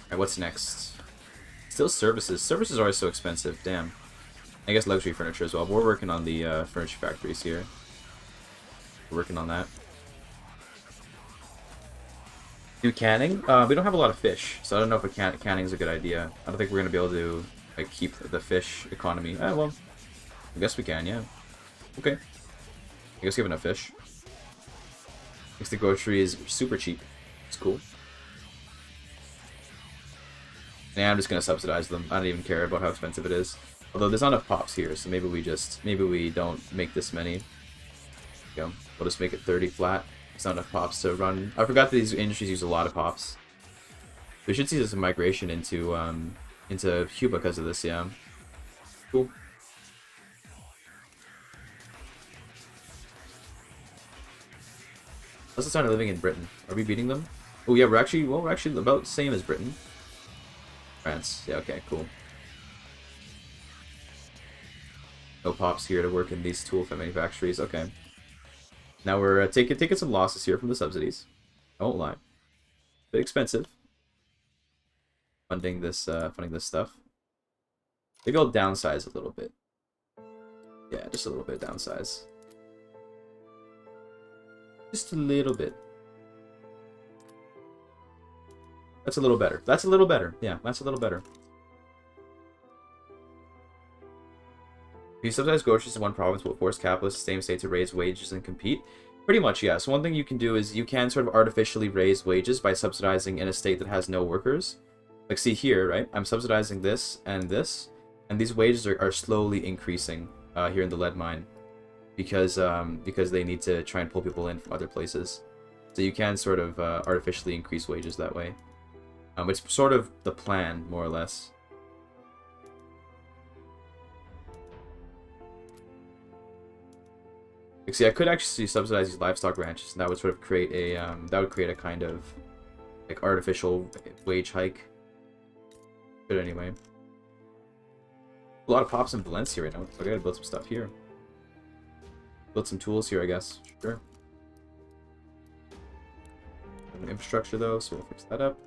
Alright, what's next? Still services. Services are always so expensive, damn. I guess luxury furniture as well. But we're working on the furniture factories here. We're working on that. Do canning? We don't have a lot of fish, so I don't know if canning is a good idea. I don't think we're going to be able to like keep the fish economy. Well, I guess we can, yeah. Okay. I guess we have enough fish. Makes the grocery is super cheap. It's cool. Yeah, I'm just gonna subsidize them. I don't even care about how expensive it is. Although there's not enough pops here, so maybe we don't make this many. Go. We'll just make it 30 flat. There's not enough pops to run. I forgot that these industries use a lot of pops. We should see some migration into Cuba because of this. Yeah. Cool. Let's start living in Britain. Are we beating them? Oh yeah, we're actually about the same as Britain. France. Yeah, okay, cool. No pops here to work in these tool manufactories. Okay. Now we're taking some losses here from the subsidies. I won't lie. Bit expensive. Funding this stuff. Maybe I'll downsize a little bit. Yeah, just a little bit downsize. Just a little bit. That's a little better. That's a little better. Yeah, that's a little better. If you subsidize groceries in one province, will force capitalists in the same state to raise wages and compete? Pretty much, yes. One thing you can do is you can sort of artificially raise wages by subsidizing in a state that has no workers. Like, see here, right? I'm subsidizing this, and these wages are slowly increasing here in the lead mine because they need to try and pull people in from other places. So you can sort of artificially increase wages that way. It's sort of the plan, more or less. Like, see, I could actually subsidize these livestock ranches, and that would sort of create a kind of like artificial wage hike. But anyway, a lot of pops in Valencia right now. I gotta build some stuff here. Build some tools here, I guess. Sure. Infrastructure though, so we'll fix that up.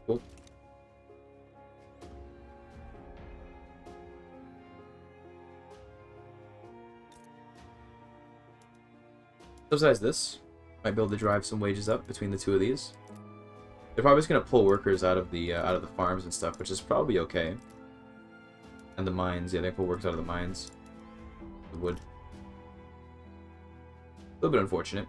Cool. Subsidize this. Might be able to drive some wages up between the two of these. They're probably just gonna pull workers out of the farms and stuff, which is probably okay. And the mines, yeah, they pull workers out of the mines. The wood. A little bit unfortunate.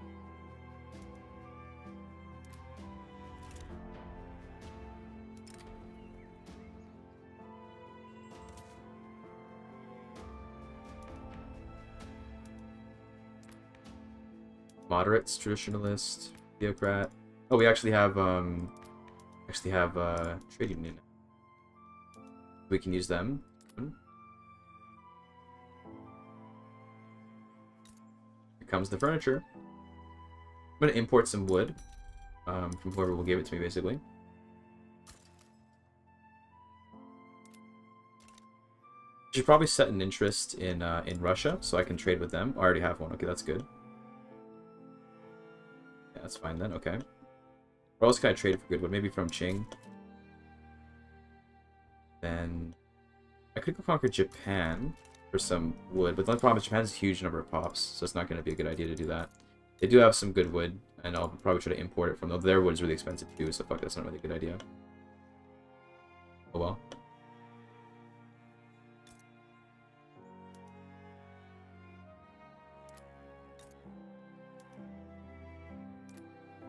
Moderates, traditionalist, theocrat. Oh, we actually have trade union. We can use them. Here comes the furniture. I'm gonna import some wood from whoever will give it to me, basically. I should probably set an interest in Russia so I can trade with them. I already have one. Okay, that's good. Yeah, that's fine then. Okay. Where else can I trade for good wood? Maybe from Qing. Then I could go conquer Japan for some wood, but the only problem is Japan has a huge number of pops, so it's not going to be a good idea to do that. They do have some good wood, and I'll probably try to import it from them. Their wood is really expensive too, so fuck, that's not really a good idea. Oh well.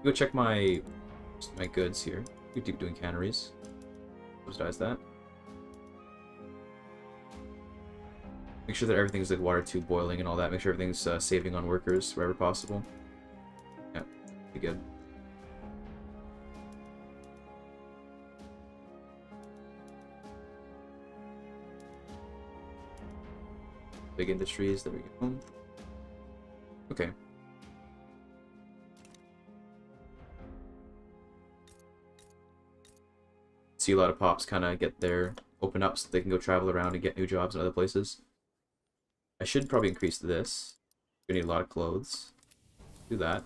Go check my goods here. We keep doing canneries. Subsidize that. Make sure that everything's like water tube boiling and all that. Make sure everything's saving on workers wherever possible. Yeah, be good. Big industries. There we go. Okay. See a lot of pops kind of get their open up so they can go travel around and get new jobs in other places. I should probably increase this. We're gonna need a lot of clothes. Do that.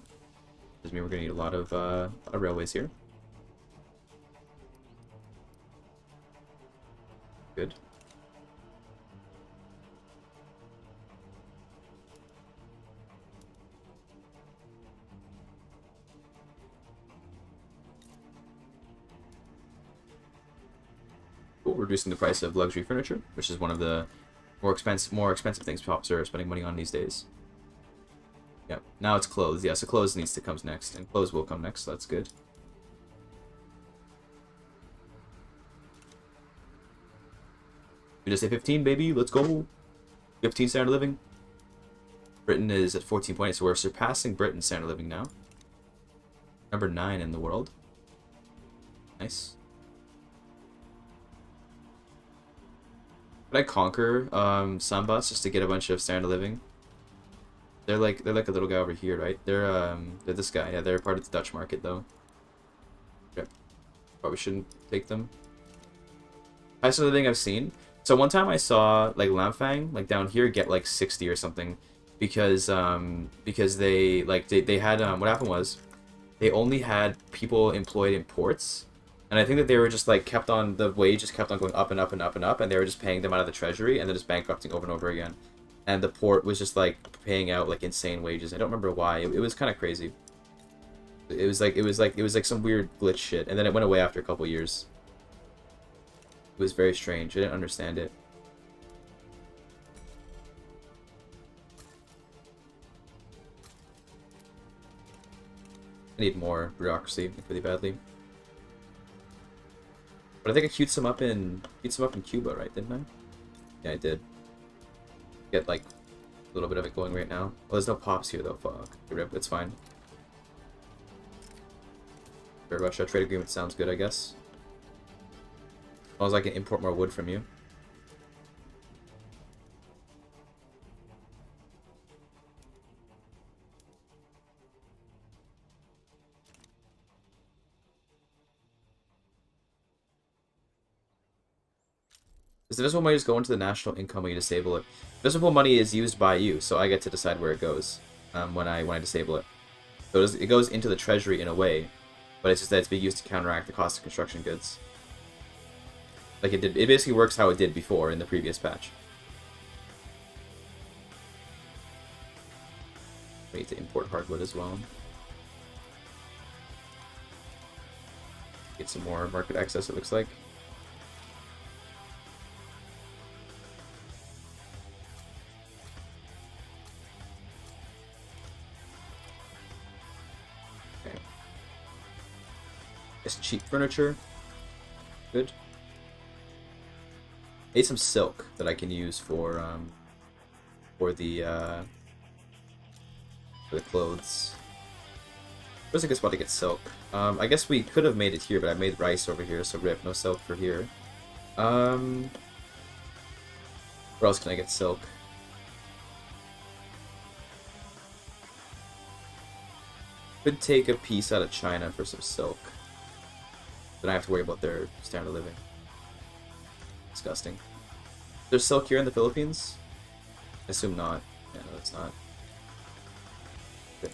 Does mean we're gonna need a lot of railways here. Good. Cool. Reducing the price of luxury furniture, which is one of the more expensive things pops are spending money on these days. Yep. Now it's clothes. Yeah, so clothes needs to come next, and clothes will come next. So that's good. We just say 15, baby. Let's go. 15 standard living. Britain is at 14.8, so we're surpassing Britain's standard living now. Number 9 in the world. Nice. Could I conquer Sambas just to get a bunch of standard living? They're like a little guy over here, right? They're this guy. Yeah, they're part of the Dutch market though. Yep. Probably shouldn't take them. Highest standard living I've seen. So one time I saw like Lamfang like down here get like 60 or something because they had what happened was they only had people employed in ports. And I think that they were just like the wage just kept on going up and up and up and up, and they were just paying them out of the treasury and then just bankrupting over and over again. And the port was just like paying out like insane wages. I don't remember why. It was kind of crazy. It was like some weird glitch shit, and then it went away after a couple years. It was very strange. I didn't understand it. I need more bureaucracy really badly. But I think I queued some up in Cuba, right? Didn't I? Yeah, I did. Get like a little bit of it going right now. Well, there's no pops here though. Fuck. Rip. It's fine. For Russia, trade agreement sounds good, I guess. As long as I can import more wood from you. Does the visible money just go into the national income when you disable it? Visible money is used by you, so I get to decide where it goes when I disable it. So it goes into the treasury in a way, but it's just that it's being used to counteract the cost of construction goods. Like it did. It basically works how it did before in the previous patch. We need to import hardwood as well. Get some more market access, it looks like. Okay. It's cheap furniture. Good. I need some silk that I can use for the clothes. Where's a good spot to get silk? I guess we could have made it here, but I made rice over here, so rip, no silk for here. Where else can I get silk? Could take a piece out of China for some silk. Then I have to worry about their standard of living. Disgusting. There's silk here in the Philippines? I assume not. Yeah, no, it's not. Okay.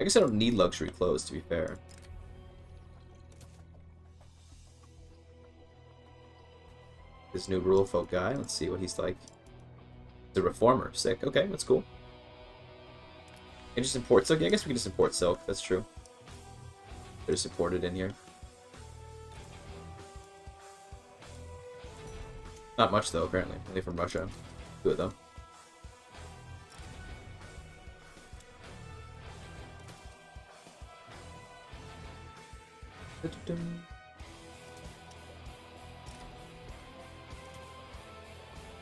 I guess I don't need luxury clothes, to be fair. This new rural folk guy, let's see what he's like. The reformer, sick. Okay, that's cool. And just import silk. Yeah, I guess we can just import silk. That's true. They're supported in here. Not much though, apparently. Only from Russia. Good though.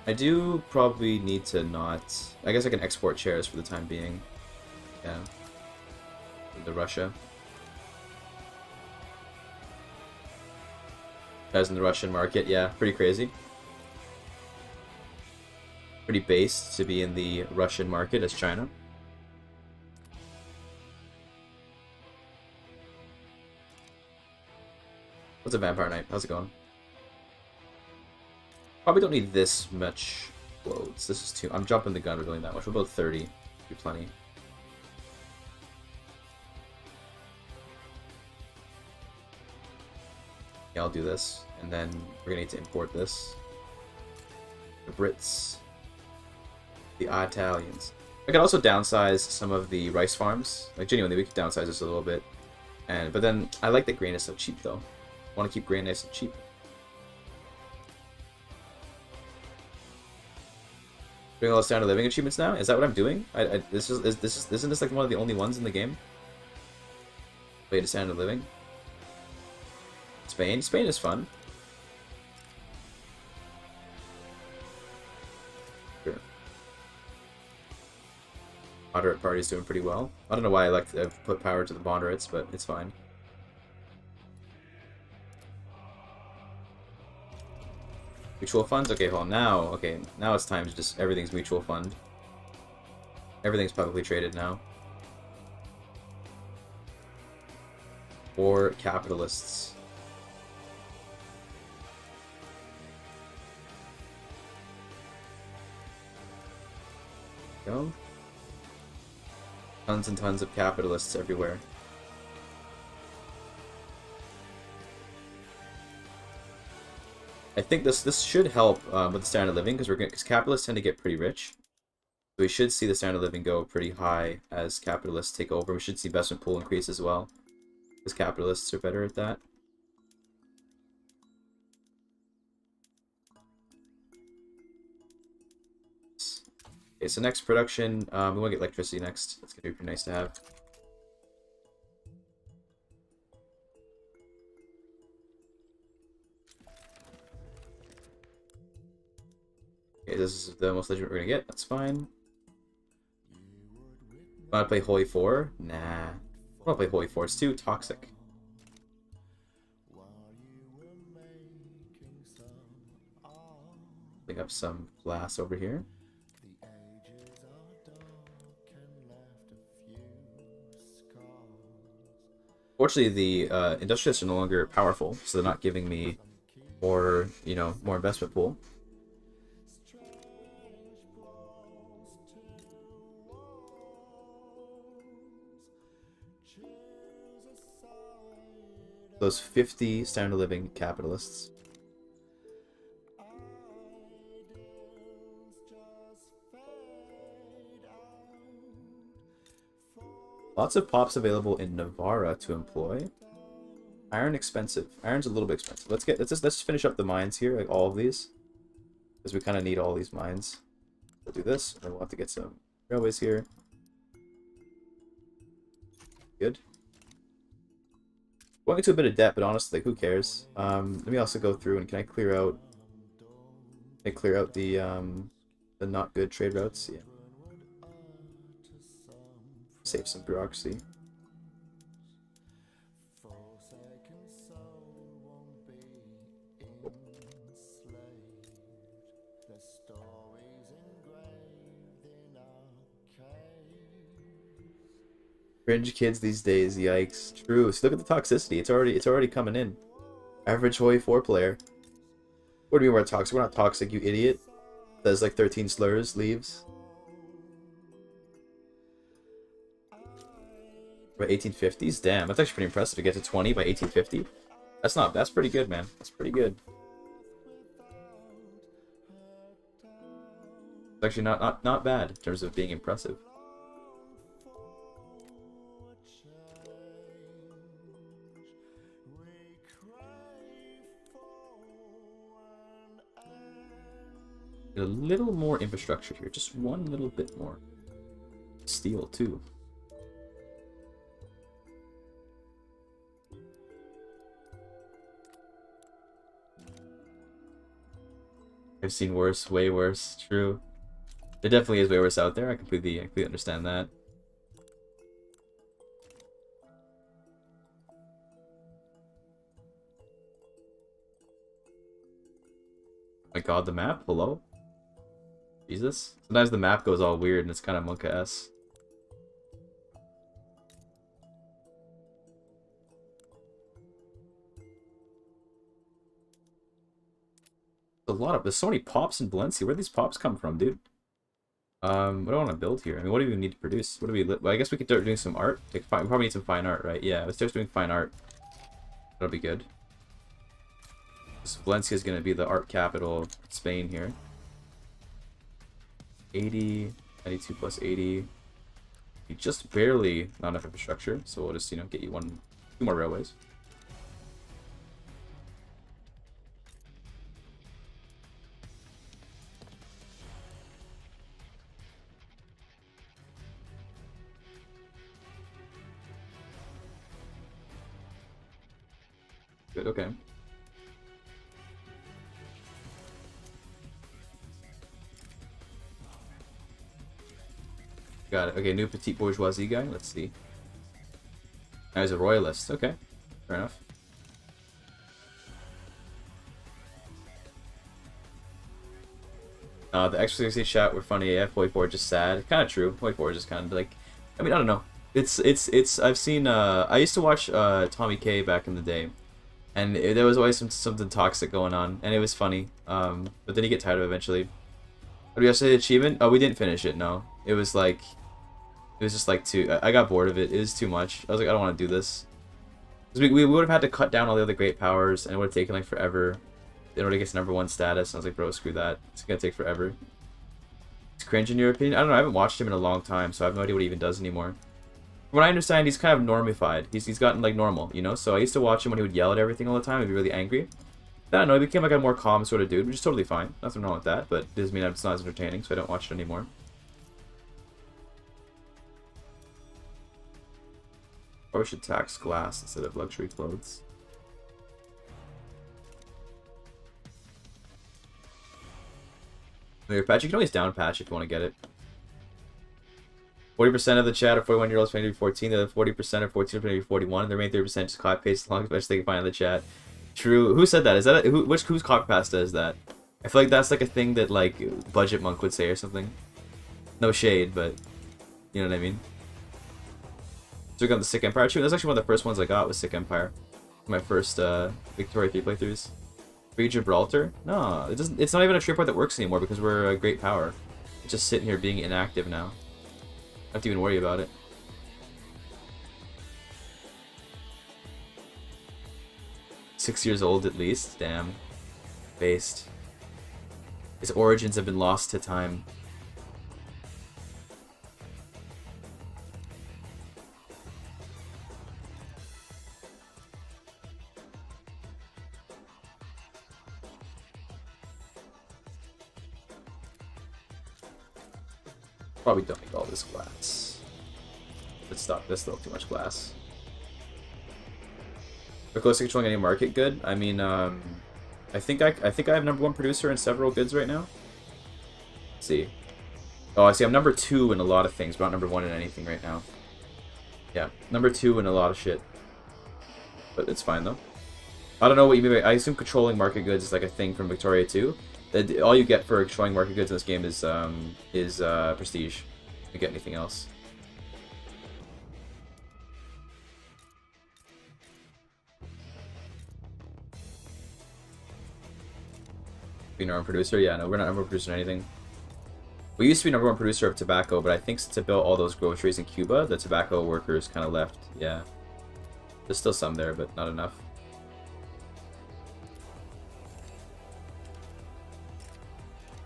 I do probably need to not... I guess I can export chairs for the time being. Yeah. Into Russia. As in the Russian market, yeah, pretty crazy. Pretty based to be in the Russian market as China. What's a Vampire Knight? How's it going? Probably don't need this much clothes. This is too... I'm jumping the gun with doing that much. What about 30? Be plenty. Yeah, I'll do this. And then we're gonna need to import this. The Brits. The Italians. I could also downsize some of the rice farms. Like, genuinely, we could downsize this a little bit. But then, I like that grain is so cheap, though. I want to keep grain nice and cheap. Doing all the standard living achievements now? Is that what I'm doing? Isn't this like one of the only ones in the game? Way to standard living. Spain is fun. Sure. Moderate party's doing pretty well. I don't know why I like to put power to the moderates, but it's fine. Mutual funds? Okay, hold on. Now it's time to just... Everything's mutual fund. Everything's publicly traded now. Or capitalists. Go. Tons and tons of capitalists everywhere. I think this should help with the standard of living because capitalists tend to get pretty rich. So we should see the standard of living go pretty high as capitalists take over. We should see investment pool increase as well, because capitalists are better at that. Okay, so next production, we want to get electricity next. That's going to be pretty nice to have. Okay, this is the most legend we're going to get. That's fine. Want to play Holy 4? Nah. I want to play Holy 4. It's too toxic. Pick up some glass over here. Fortunately, the industrialists are no longer powerful, so they're not giving me more, you know, more investment pool. Those 50 standard of living capitalists. Lots of pops available in Navarra to employ. Iron expensive. Iron's a little bit expensive. Let's just finish up the mines here, like all of these, because we kind of need all these mines. We'll do this, and then we'll have to get some railways here. Good. Going into a bit of debt, but honestly, like, who cares? Let me also go through and can I clear out? Can I clear out the not good trade routes? Yeah. Save some bureaucracy. Cringe kids these days, yikes. True. So look at the toxicity. It's already coming in. Average Hoi 4 player. What do you mean we're toxic? We're not toxic, you idiot. Says like 13 slurs, leaves. By 1850s? Damn, that's actually pretty impressive to get to 20 by 1850. That's pretty good, man. That's pretty good. It's actually not bad in terms of being impressive. A little more infrastructure here, just one little bit more. Steel too. I've seen worse, way worse. True. There definitely is way worse out there. I completely understand that. Oh my god, the map? Hello? Jesus. Sometimes the map goes all weird and it's kind of Monka-esque. There's so many pops in Valencia. Where do these pops come from, dude? What do I want to build here? I mean, what do we need to produce? What do we? Well, I guess we could start doing some art. Like, we probably need some fine art, right? Yeah, let's start doing fine art. That'll be good. So Valencia is going to be the art capital of Spain here. 80, 92 plus 80. Just barely not enough infrastructure, so we'll just, you know, get you two more railways. Good, okay. Got it. Okay, new petite bourgeoisie guy. Let's see. Now he's a royalist. Okay, fair enough. The XYZ chat were funny AF. Hoi 4 just sad. Kind of true. Hoi 4 just kind of like, I mean, I don't know. I've seen. I used to watch Tommy K back in the day, and there was always something toxic going on, and it was funny. But then you get tired of it eventually. What do you guys say? Achievement? Oh, we didn't finish it. No, it was like. It was just like I got bored of it. It was too much. I was like, I don't want to do this. Because we would have had to cut down all the other great powers, and it would have taken like forever in order to get to #1 status. And I was like, bro, screw that. It's gonna take forever. It's cringe in your opinion? I don't know, I haven't watched him in a long time, so I have no idea what he even does anymore. From what I understand, he's kind of normified. He's gotten, like, normal, you know? So I used to watch him when he would yell at everything all the time and be really angry. I don't know, he became, like, a more calm sort of dude, which is totally fine. Nothing wrong with that, but it doesn't mean it's not as entertaining, so I don't watch it anymore. Or we should tax glass instead of luxury clothes. Your patch, you can always down patch if you want to get it. 40% of the chat are 41-year-olds planning to be 14, the other 40% are 14 planning to be 41, and the remaining 30% just copy paste as long as they can find in the chat. True. Who said that? Is that whose cock pasta is that? I feel like that's like a thing that like Budget Monk would say or something. No shade, but you know what I mean. So we got the Sick Empire too. That's actually one of the first ones I got was Sick Empire. My first Victoria 3 playthroughs. Free Gibraltar? No, it doesn't. It's not even a trade part that works anymore because we're a great power. It's just sitting here being inactive now. I don't have to even worry about it. "6 years old at least. Damn. Based. His origins have been lost to time. Probably don't need all this glass. Let's stop this, still too much glass. We're close to controlling any market good. I mean, I think I have #1 producer in several goods right now. Let's see. Oh, I see. I'm #2 in a lot of things, but not #1 in anything right now. Yeah, #2 in a lot of shit. But it's fine though. I don't know what you mean by. I assume controlling market goods is like a thing from Victoria 2. That all you get for controlling market goods in this game is prestige. You get anything else? Be #1 producer? Yeah, no, we're not #1 producer in anything. We used to be #1 producer of tobacco, but I think since I built all those groceries in Cuba, the tobacco workers kind of left. Yeah, there's still some there, but not enough.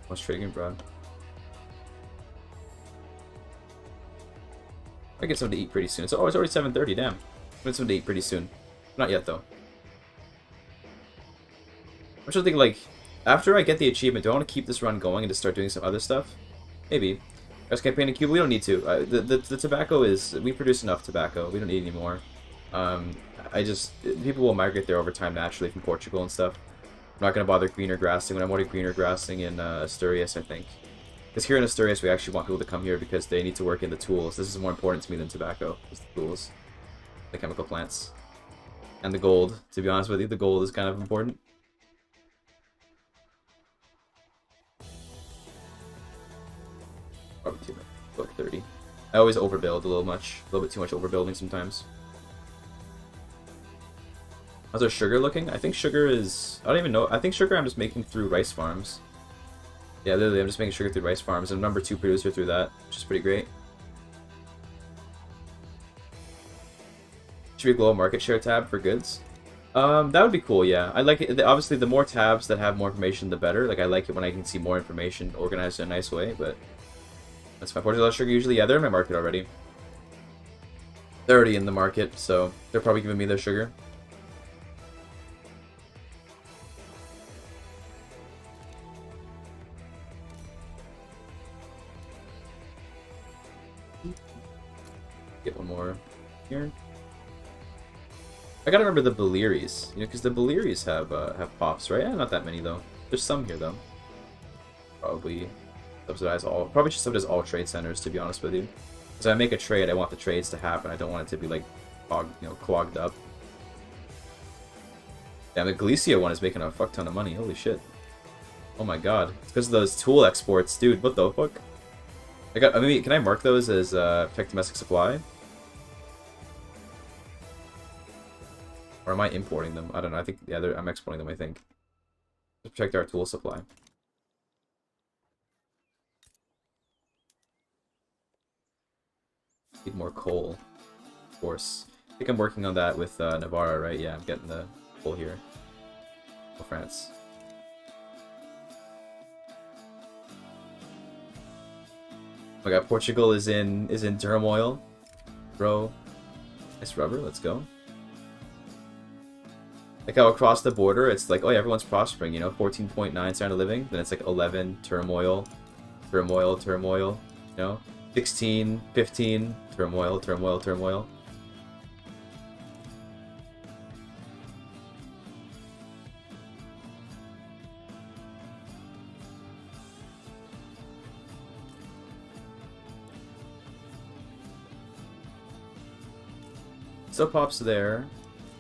What's trading, bro? I get something to eat pretty soon. So, oh, it's already 7:30. Damn, I get something to eat pretty soon. Not yet though. I'm just thinking like, after I get the achievement, do I want to keep this run going and just start doing some other stuff? Maybe. Guys, campaign in Cuba, we don't need to. The tobacco is, we produce enough tobacco. We don't need any more. People will migrate there over time naturally from Portugal and stuff. I'm not going to bother greener grassing when I'm already greener grassing in Asturias, I think. Because here in Asturias, we actually want people to come here because they need to work in the tools. This is more important to me than tobacco, is the tools. The chemical plants. And the gold. To be honest with you, the gold is kind of important. Probably too much. Book 30. I always overbuild a little bit too much overbuilding sometimes. How's our sugar looking? I think sugar is... I don't even know. I think sugar I'm just making through rice farms. Yeah, literally, I'm just making sugar through rice farms. I'm #2 producer through that, which is pretty great. Should be a global market share tab for goods. That would be cool, yeah. I like it. Obviously, the more tabs that have more information, the better. Like, I like it when I can see more information organized in a nice way, but... That's fine. Portugal sugar usually, yeah, they're in my market already. They're already in the market, so they're probably giving me their sugar. Get one more here. I gotta remember the Balearies, you know, because the Balearies have pops, right? Yeah, not that many though. There's some here though. Probably subsidize all. Probably should subsidize all trade centers, to be honest with you. Because if I make a trade, I want the trades to happen. I don't want it to be like, clogged up. Yeah, the Galicia one is making a fuck ton of money. Holy shit! Oh my god, it's because of those tool exports, dude. What the fuck? I mean, can I mark those as protect domestic supply? Or am I importing them? I don't know. I think, yeah, I'm exporting them, I think. To protect our tool supply. Need more coal. Of course. I think I'm working on that with Navarra, right? Yeah, I'm getting the coal here. Oh, France. my god, Portugal is in turmoil. Bro. Nice rubber, let's go. Like how across the border, it's like, oh yeah, everyone's prospering, you know, 14.9 standard of living, then it's like 11, turmoil, turmoil, turmoil, you know, 16, 15, turmoil, turmoil, turmoil. Still pops there.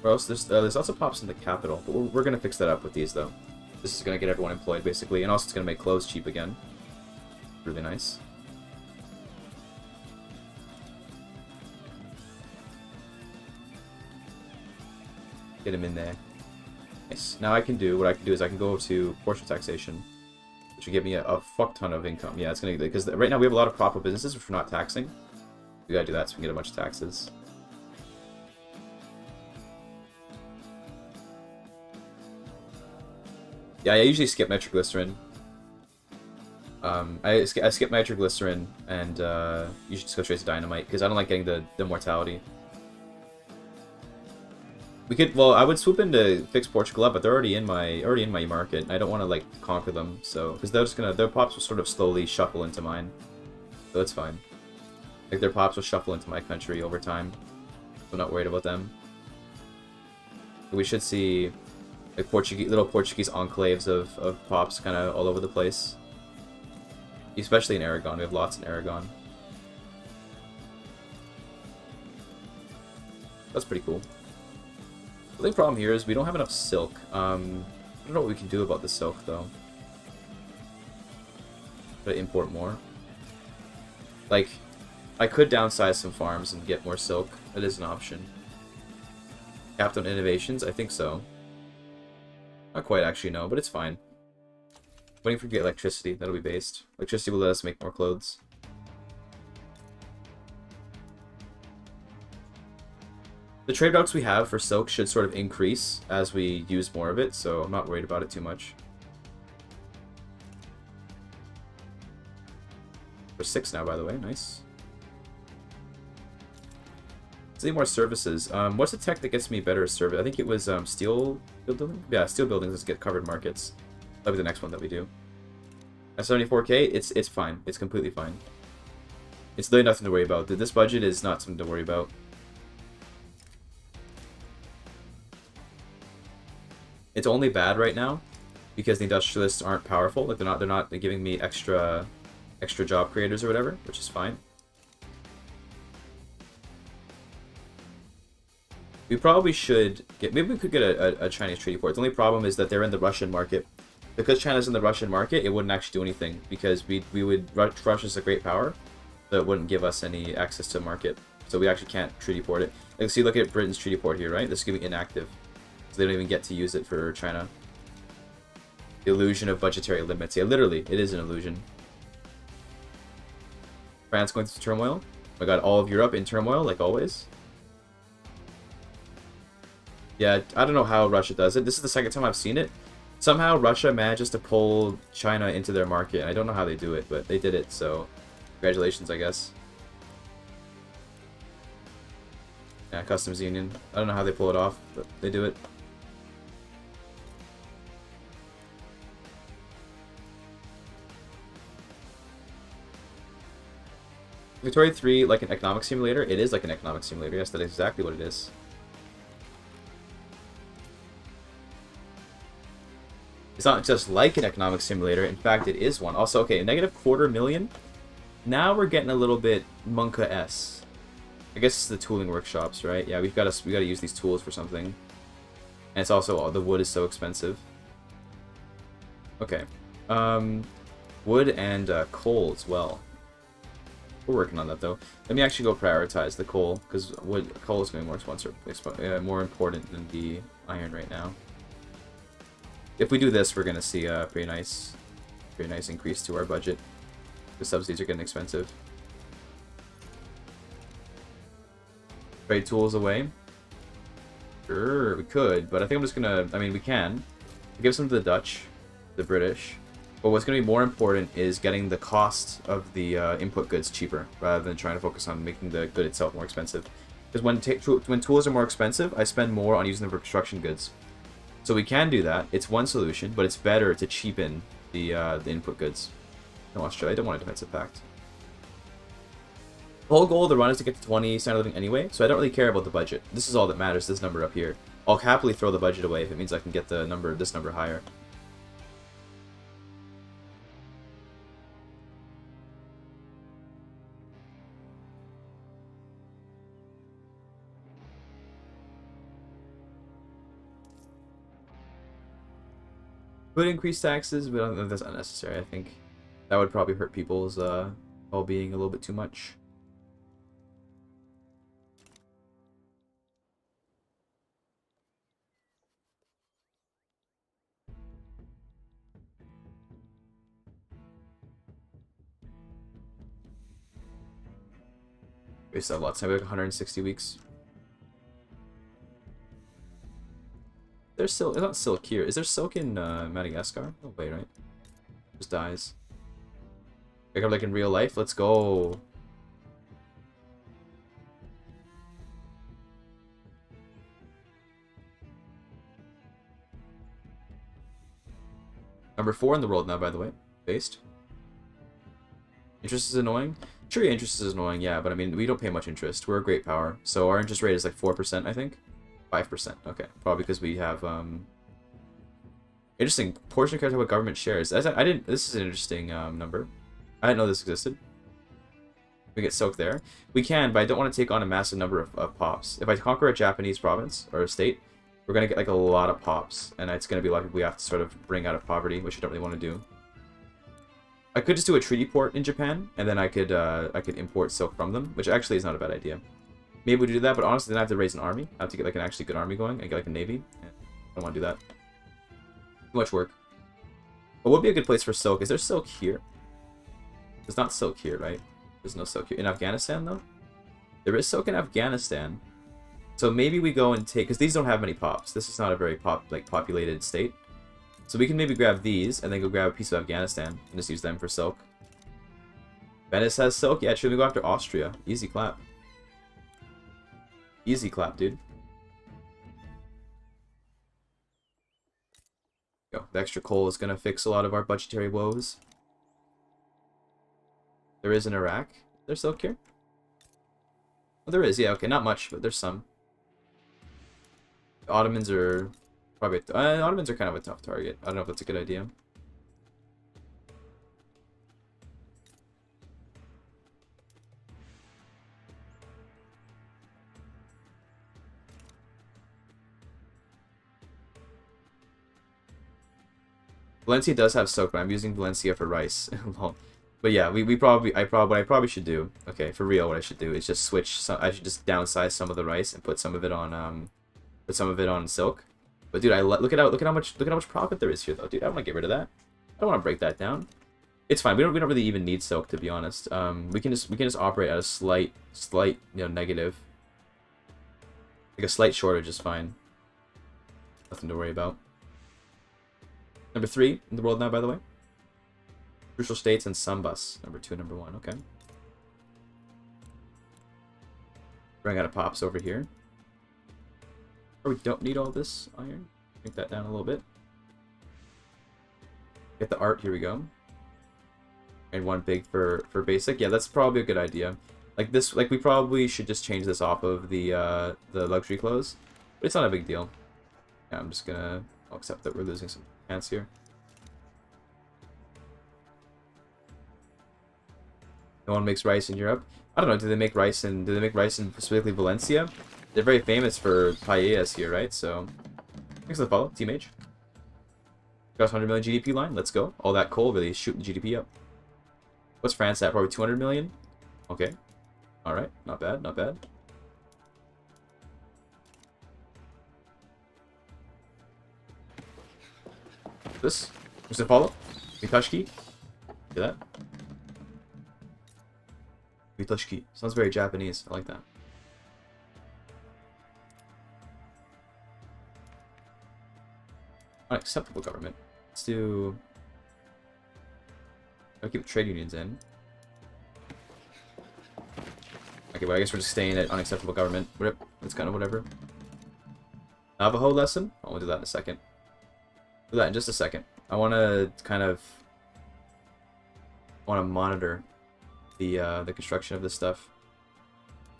Or else there's also pops in the capital, but we're gonna fix that up with these though. This is gonna get everyone employed basically, and also it's gonna make clothes cheap again. Really nice. Get him in there. Nice. Now what I can do is I can go to portion taxation, which will give me a fuck ton of income. Yeah, it's gonna, because right now we have a lot of profitable businesses which we're not taxing. We gotta do that so we can get a bunch of taxes. Yeah, I usually skip nitroglycerin. I skip nitroglycerin and usually just go straight to dynamite because I don't like getting the mortality. We could, well, I would swoop in to fix Portugal up, but they're already in my market. I don't want to like conquer them, so because they're just gonna, their pops will sort of slowly shuffle into mine, so it's fine. Like their pops will shuffle into my country over time. So I'm not worried about them. We should see like little Portuguese enclaves of pops kind of all over the place. Especially in Aragon, we have lots in Aragon. That's pretty cool. The only problem here is we don't have enough silk. I don't know what we can do about the silk though. But import more. Like, I could downsize some farms and get more silk. That is an option. Capped on innovations? I think so. Not quite actually, no, but it's fine. Waiting for get electricity, that'll be based. Electricity will let us make more clothes. The trade routes we have for silk should sort of increase as we use more of it, so I'm not worried about it too much. We're 6 now, by the way, nice. Let's need more services. What's the tech that gets me better service? I think it was steel building? Yeah, steel buildings, let's get covered markets. That'll be the next one that we do. At 74k, it's fine. It's completely fine. It's really nothing to worry about. This budget is not something to worry about. It's only bad right now because the industrialists aren't powerful. Like they're not giving me extra job creators or whatever, which is fine. We probably should get, maybe we could get a Chinese treaty port. The only problem is that they're in the Russian market. Because China's in the Russian market, it wouldn't actually do anything because we would, Russia's a great power, so it wouldn't give us any access to the market. So we actually can't treaty port it. Like, see, look at Britain's treaty port here, right? This is going to be inactive. So they don't even get to use it for China. The illusion of budgetary limits. Yeah, literally, it is an illusion. France going through turmoil. I got all of Europe in turmoil, like always. Yeah, I don't know how Russia does it. This is the second time I've seen it. Somehow Russia manages to pull China into their market. I don't know how they do it, but they did it, so congratulations, I guess. Yeah, customs union. I don't know how they pull it off, but they do it. Victoria 3, like an economic simulator? It is like an economic simulator. Yes, that's exactly what it is. It's not just like an economic simulator. In fact, it is one. Also, okay, -250,000. Now we're getting a little bit Monka-esque. I guess it's the tooling workshops, right? Yeah, we gotta use these tools for something. And it's also, the wood is so expensive. Okay. Wood and coal as well. We're working on that though. Let me actually go prioritize the coal because coal is going to be more important than the iron right now. If we do this, we're gonna see a pretty nice increase to our budget. The subsidies are getting expensive. Trade tools away. Sure, we could, but I think I'm just gonna. I mean, we can give some to the Dutch, the British. But what's going to be more important is getting the cost of the input goods cheaper, rather than trying to focus on making the good itself more expensive. Because when tools are more expensive, I spend more on using them for construction goods. So we can do that. It's one solution, but it's better to cheapen the input goods. No, Australia, I don't want a defensive pact. The whole goal of the run is to get to 20 standard living anyway, so I don't really care about the budget. This is all that matters, this number up here. I'll happily throw the budget away if it means I can get the number, this number higher. Would increase taxes, but I don't think that's unnecessary. I think that would probably hurt people's well-being a little bit too much. We still have lots of time, like 160 weeks. There's silk. It's not silk here. Is there silk in Madagascar? No way, right? Just dies. Like in real life. Let's go. Number 4 in the world now, by the way. Based. Interest is annoying. Sure, yeah, interest is annoying, yeah, but I mean, we don't pay much interest. We're a great power, so our interest rate is like 4%, I think. 5%. Okay, probably because we have interesting portion of character with government shares. I didn't. This is an interesting number. I didn't know this existed. We get silk there. We can, but I don't want to take on a massive number of pops. If I conquer a Japanese province or a state, we're gonna get like a lot of pops, and it's gonna be like we have to sort of bring out of poverty, which I don't really want to do. I could just do a treaty port in Japan, and then I could import silk from them, which actually is not a bad idea. Maybe we do that, but honestly, then I have to raise an army. I have to get like an actually good army going and get like a navy. I don't want to do that. Too much work. What would be a good place for silk? Is there silk here? There's not silk here, right? There's no silk here. In Afghanistan, though? There is silk in Afghanistan. So maybe we go and take... Because these don't have many pops. This is not a very populated state. So we can maybe grab these and then go grab a piece of Afghanistan and just use them for silk. Venice has silk? Yeah, should we go after Austria? Easy clap. Easy clap, dude. Go. The extra coal is going to fix a lot of our budgetary woes. There is in Iraq. There's silk here? Oh, there is, yeah, okay, not much, but there's some. The Ottomans are probably... Ottomans are kind of a tough target. I don't know if that's a good idea. Valencia does have silk, but I'm using Valencia for rice. But yeah, what I probably should do, okay, for real, what I should do is just switch some. I should just downsize some of the rice and put some of it on silk. But dude, look at how much profit there is here, though, dude. I don't want to get rid of that. I don't want to break that down. It's fine. We don't really even need silk, to be honest. We can just operate at a slight negative. Like a slight shortage is fine. Nothing to worry about. Number 3 in the world now, by the way. Crucial states and Sambas. Number 2, number 1. Okay. Running out of pops over here. Or we don't need all this iron. Make that down a little bit. Get the art. Here we go. And 1 big for basic. Yeah, that's probably a good idea. Like this. Like we probably should just change this off of the luxury clothes. But it's not a big deal. Yeah, I'm just gonna. I'll accept that we're losing some pants here. No one makes rice in Europe. I don't know. Do they make rice in specifically Valencia? They're very famous for paellas here, right? So, thanks for the follow, Team H. Got 100 million GDP line. Let's go. All that coal really is shooting the GDP up. What's France at? Probably 200 million. Okay. All right. Not bad. Not bad. This. What's the follow? Mitashki. See that? Mitashki. Sounds very Japanese. I like that. Unacceptable government. Let's do... I'll keep trade unions in. Okay, but I guess we're just staying at unacceptable government. Rip. It's kind of whatever. Navajo lesson? I'll do that in a second. Do that in just a second. I want to kind of monitor the construction of this stuff.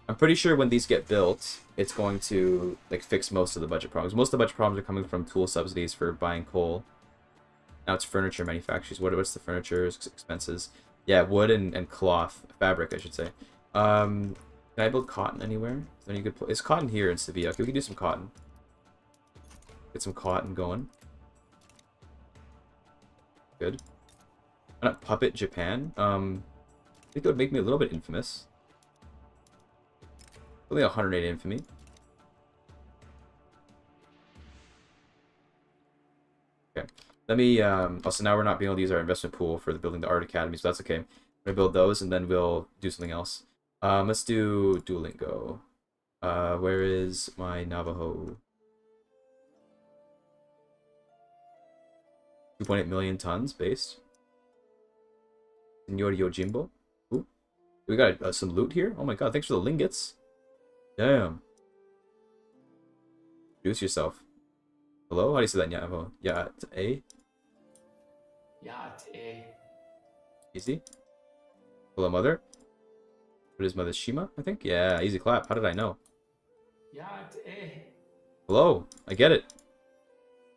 I'm pretty sure when these get built, it's going to like fix most of the budget problems. Most of the budget problems are coming from tool subsidies for buying coal. Now it's furniture manufacturers. What's the furniture expenses? Yeah, wood and cloth, fabric, I should say. Can I build cotton anywhere? Is there any good place? Is cotton here in Sevilla? Okay, we can do some cotton. Get some cotton going. Good. Why not puppet Japan? I think that would make me a little bit infamous. Only 108 infamy. Okay. Let me, also now we're not being able to use our investment pool for building the art academy, so that's okay. I'm gonna build those and then we'll do something else. Let's do Duolingo. Where is my Navajo? 2.8 million tons based. Senor Yojimbo. Ooh. We got some loot here. Oh my god, thanks for the lingots. Damn. Introduce yourself. Hello? How do you say that in Navajo? Yeah, it's A? Yeah, it's A. Easy. Hello, mother. What is mother? Shima, I think? Yeah, easy clap. How did I know? Yeah, it's A. Hello. I get it.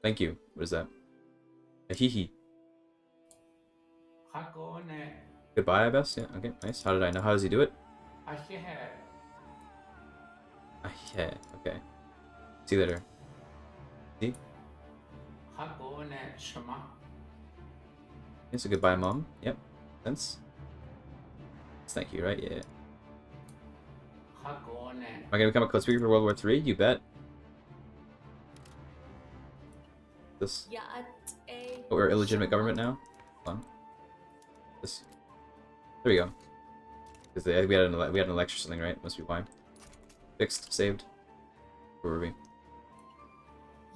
Thank you. What is that? A hee. Hakone. Goodbye, I best. Yeah, okay, nice. How did I know? How does he do it? Ahehe. Ah, yeah, okay. See you later. See? Hakone Shama. It's a goodbye, mom. Yep. Sense. Thank you, right? Yeah. Hakone. Am I gonna become a code speaker for World War III? You bet. This. Yeah, A. Oh, we're illegitimate government now? Hold on. This. There we go. Because we had an election or something, right? Must be why. Fixed. Saved. Where were we?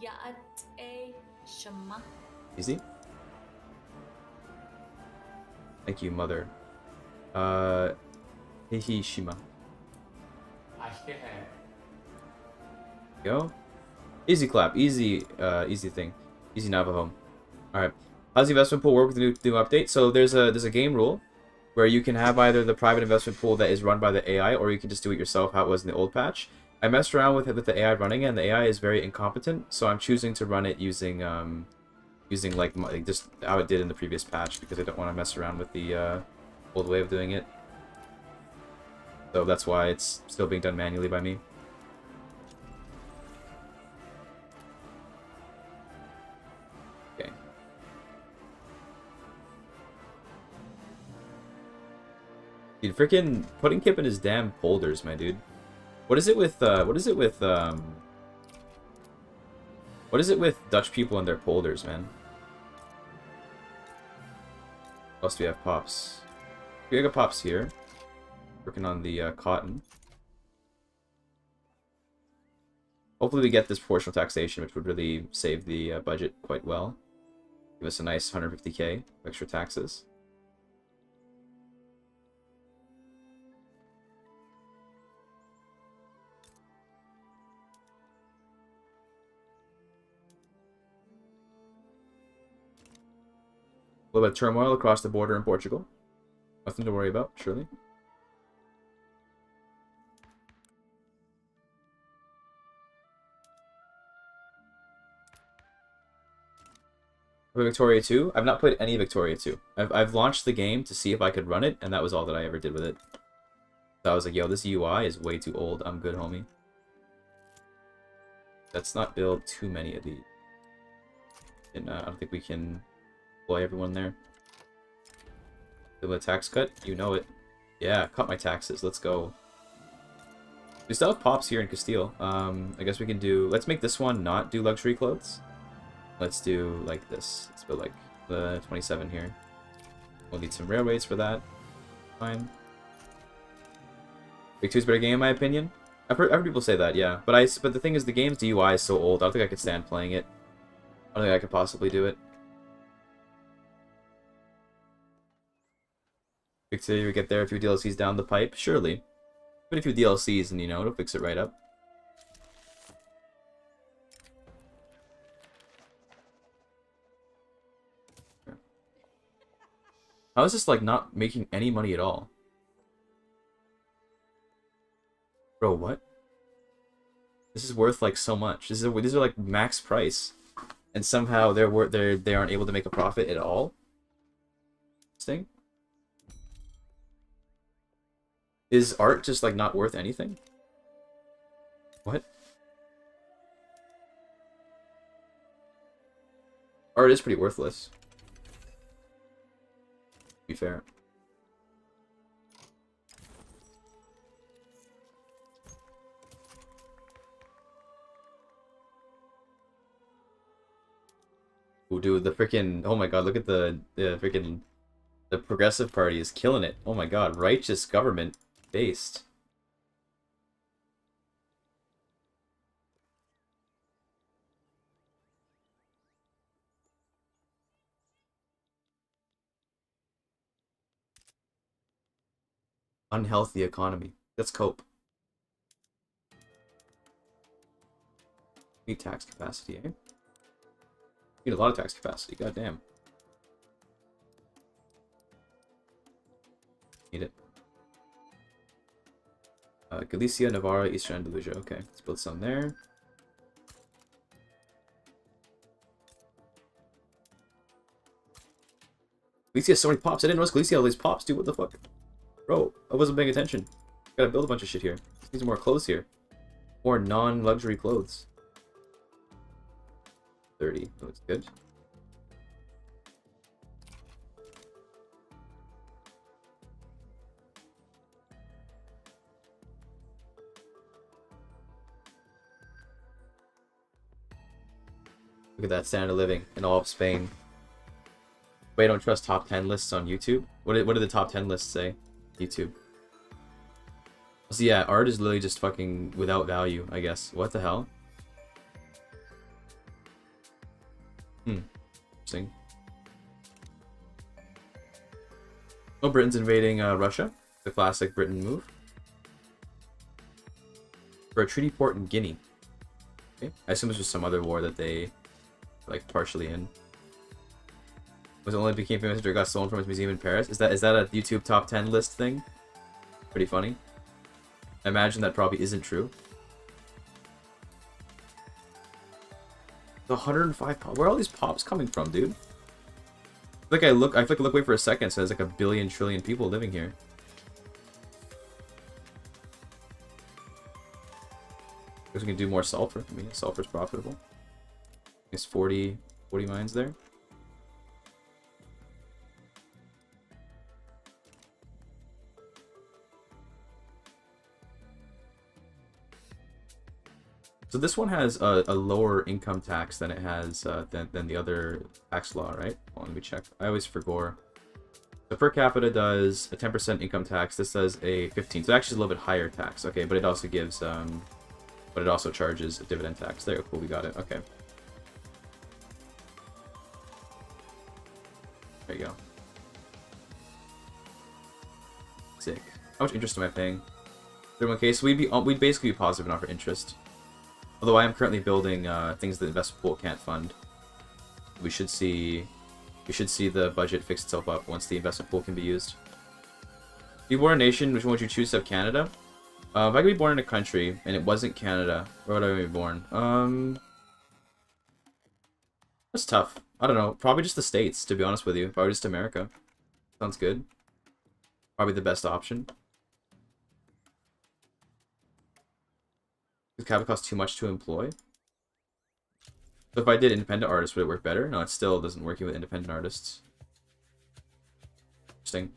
Yeah, A. Shama. Easy. Thank you, mother. Shima. Ahehe. Go. Easy clap. Easy, easy thing. Easy Navajo. Alright. How's the investment pool work with the new update? So there's a game rule where you can have either the private investment pool that is run by the AI, or you can just do it yourself how it was in the old patch. I messed around with the AI running it, and the AI is very incompetent, so I'm choosing to run it using like just how it did in the previous patch, because I don't want to mess around with the old way of doing it. So that's why it's still being done manually by me. Okay. Dude, freaking putting Kip in his damn polders, my dude. What is it with Dutch people and their polders, man? What else do we have? Pops. We got pops here. Working on the cotton. Hopefully we get this proportional taxation, which would really save the budget quite well. Give us a nice 150k of extra taxes. A little bit of turmoil across the border in Portugal. Nothing to worry about, surely. Victoria 2? I've not played any Victoria 2. I've launched the game to see if I could run it, and that was all that I ever did with it. So I was like, yo, this UI is way too old. I'm good, homie. Let's not build too many of these. And I don't think we can employ everyone there. Do a tax cut? You know it. Yeah, cut my taxes. Let's go. We still have pops here in Castile. I guess we can do... Let's make this one not do luxury clothes. Let's do like this. Let's build like the 27 here. We'll need some railways for that. Fine. Big 2's better game in my opinion. I've heard people say that, yeah. But the thing is, the game's DUI is so old. I don't think I could stand playing it. I don't think I could possibly do it. Fix it, you get there a few DLCs down the pipe, surely. But a few DLCs and, you know, it'll fix it right up. How is this, like, not making any money at all? Bro, what? This is worth, like, so much. These are like, max price. And somehow they aren't able to make a profit at all? Interesting. Is art just, like, not worth anything? What? Art is pretty worthless. To be fair. Ooh, dude, the freaking... Oh my god, look at the freaking... The Progressive Party is killing it. Oh my god, righteous government based. Unhealthy economy. Let's cope. Need tax capacity, eh? Need a lot of tax capacity, goddamn. Need it. Galicia, Navarra, Eastern Andalusia. Okay, let's build some there. Galicia has so many pops. I didn't notice Galicia had all these pops, dude. What the fuck? Bro, I wasn't paying attention. Gotta build a bunch of shit here. Need some more clothes here. More non-luxury clothes. 30. Looks good. Look at that standard of living in all of Spain. Wait, I don't trust top 10 lists on YouTube? What do the top 10 lists say? YouTube. So yeah, art is literally just fucking without value, I guess. What the hell? Interesting. Oh, Britain's invading Russia. The classic Britain move. For a treaty port in Guinea. Okay. I assume it's just some other war that they like partially in. Was it only became famous after it got stolen from his museum in Paris? Is that a YouTube top 10 list thing? Pretty funny. I imagine that probably isn't true. The 105 pop. Where are all these pops coming from, dude? I feel like I look away for a second, so there's like a billion trillion people living here. Because we can do more sulfur. I mean, sulfur's profitable. It's 40 mines there. So this one has a lower income tax than it has than the other tax law, right? Well, let me check. I always forgot. So per capita does a 10% income tax. This does a 15. So actually a little bit higher tax. Okay, but it also gives but it also charges a dividend tax. There, cool, we got it. Okay. There you go. Sick. How much interest am I paying? 31k. So we'd basically be positive enough for interest. Although I am currently building things that the investment pool can't fund. We should see the budget fix itself up once the investment pool can be used. If you were a nation, which one would you choose to have Canada? If I could be born in a country and it wasn't Canada, where would I be born? That's tough. I don't know. Probably just the States, to be honest with you. Probably just America. Sounds good. Probably the best option. Does capital cost too much to employ? So if I did independent artists, would it work better? No, it still doesn't work with independent artists. Interesting.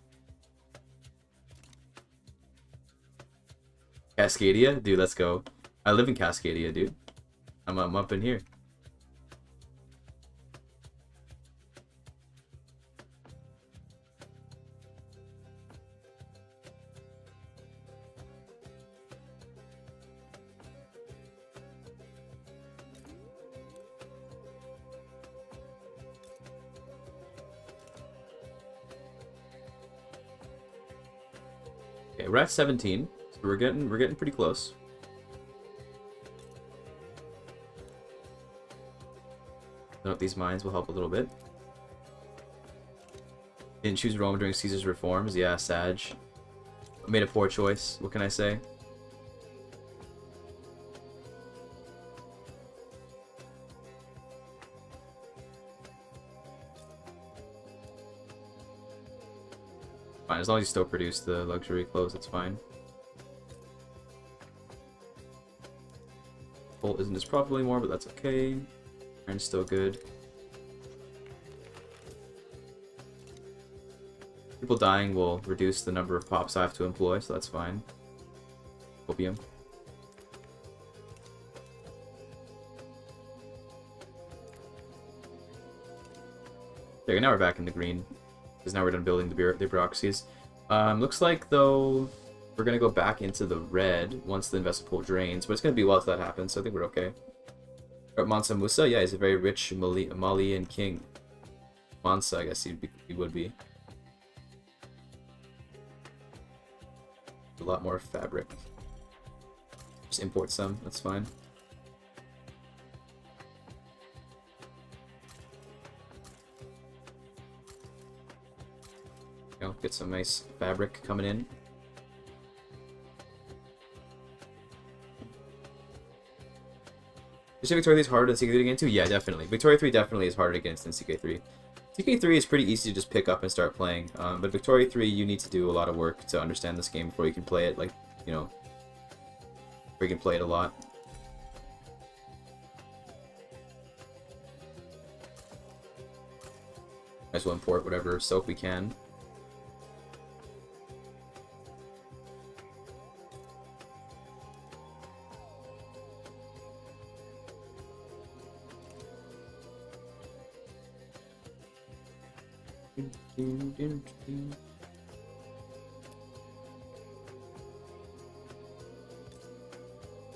Cascadia? Dude, let's go. I live in Cascadia, dude. I'm up in here. Okay, we're at 17, so we're getting pretty close. Setting up these mines will help a little bit. Didn't choose Rome during Caesar's reforms. Yeah, Sag. I made a poor choice. What can I say? Fine, as long as you still produce the luxury clothes, that's fine. Bolt isn't as profitable anymore, but that's okay. Iron's still good. People dying will reduce the number of pops I have to employ, so that's fine. Opium. Okay, now we're back in the green. Because now we're done building the bureaucracies. Looks like, though, we're going to go back into the red once the investment pool drains. But it's going to be well if that happens, so I think we're okay. Mansa Musa? Yeah, he's a very rich Malian king. Mansa, I guess he would be. A lot more fabric. Just import some, that's fine. Get some nice fabric coming in. You say Victoria 3 is harder than CK3 to get into? Yeah, definitely. Victoria 3 definitely is harder to get into than CK3. CK3 is pretty easy to just pick up and start playing, but Victoria 3 you need to do a lot of work to understand this game before you can play it, like, you know, before you can play it a lot. Might as well import whatever soap we can.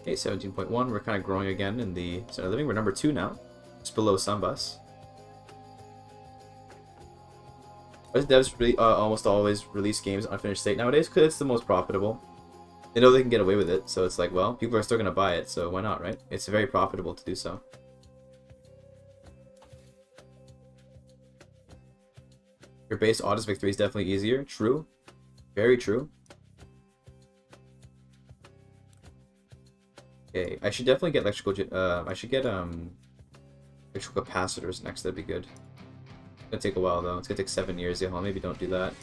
Okay, 17.1. We're kind of growing again in the center of living. We're number 2 now, just below Sunbus. Why does devs almost always release games in unfinished state nowadays? Because it's the most profitable. They know they can get away with it, so it's like, well, people are still going to buy it, so why not, right? It's very profitable to do so. Your base Audis victory is definitely easier. True. Very true. Okay, I should definitely get electrical. I should get electrical capacitors next. That'd be good. It's gonna take a while though. It's gonna take 7 years. Yeah, well, maybe don't do that.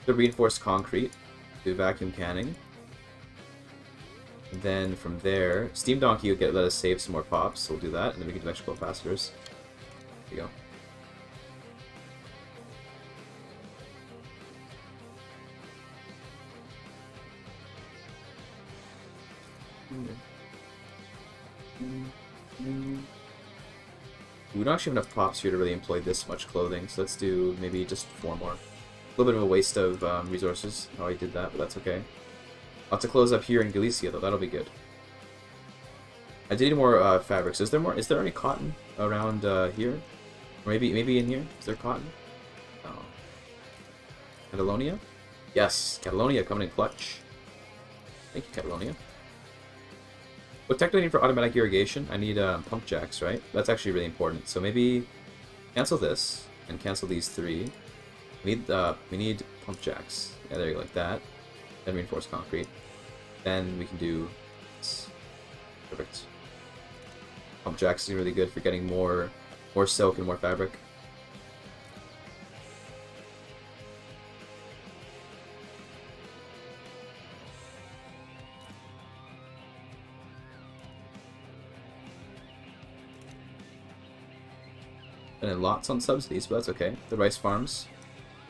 The reinforced concrete. Do vacuum canning. And then from there, Steam Donkey will let us save some more pops. So we'll do that, and then we can do electrical capacitors. There you go. We don't actually have enough pops here to really employ this much clothing, so let's do maybe just 4 more. A little bit of a waste of resources, how I did that, but that's okay. I'll have to close up here in Galicia, though. That'll be good. I did need more fabrics. Is there more? Is there any cotton around here? Or maybe in here? Is there cotton? Oh. Catalonia? Yes, Catalonia coming in clutch. Thank you, Catalonia. What tech do I need for automatic irrigation? I need pump jacks, right? That's actually really important. So maybe cancel this and cancel these 3. We need pump jacks. Yeah, there you go, like that. Then reinforced concrete. Then we can do this. Perfect. Pump jacks is really good for getting more silk and more fabric. And then lots on subsidies, but that's okay. The rice farms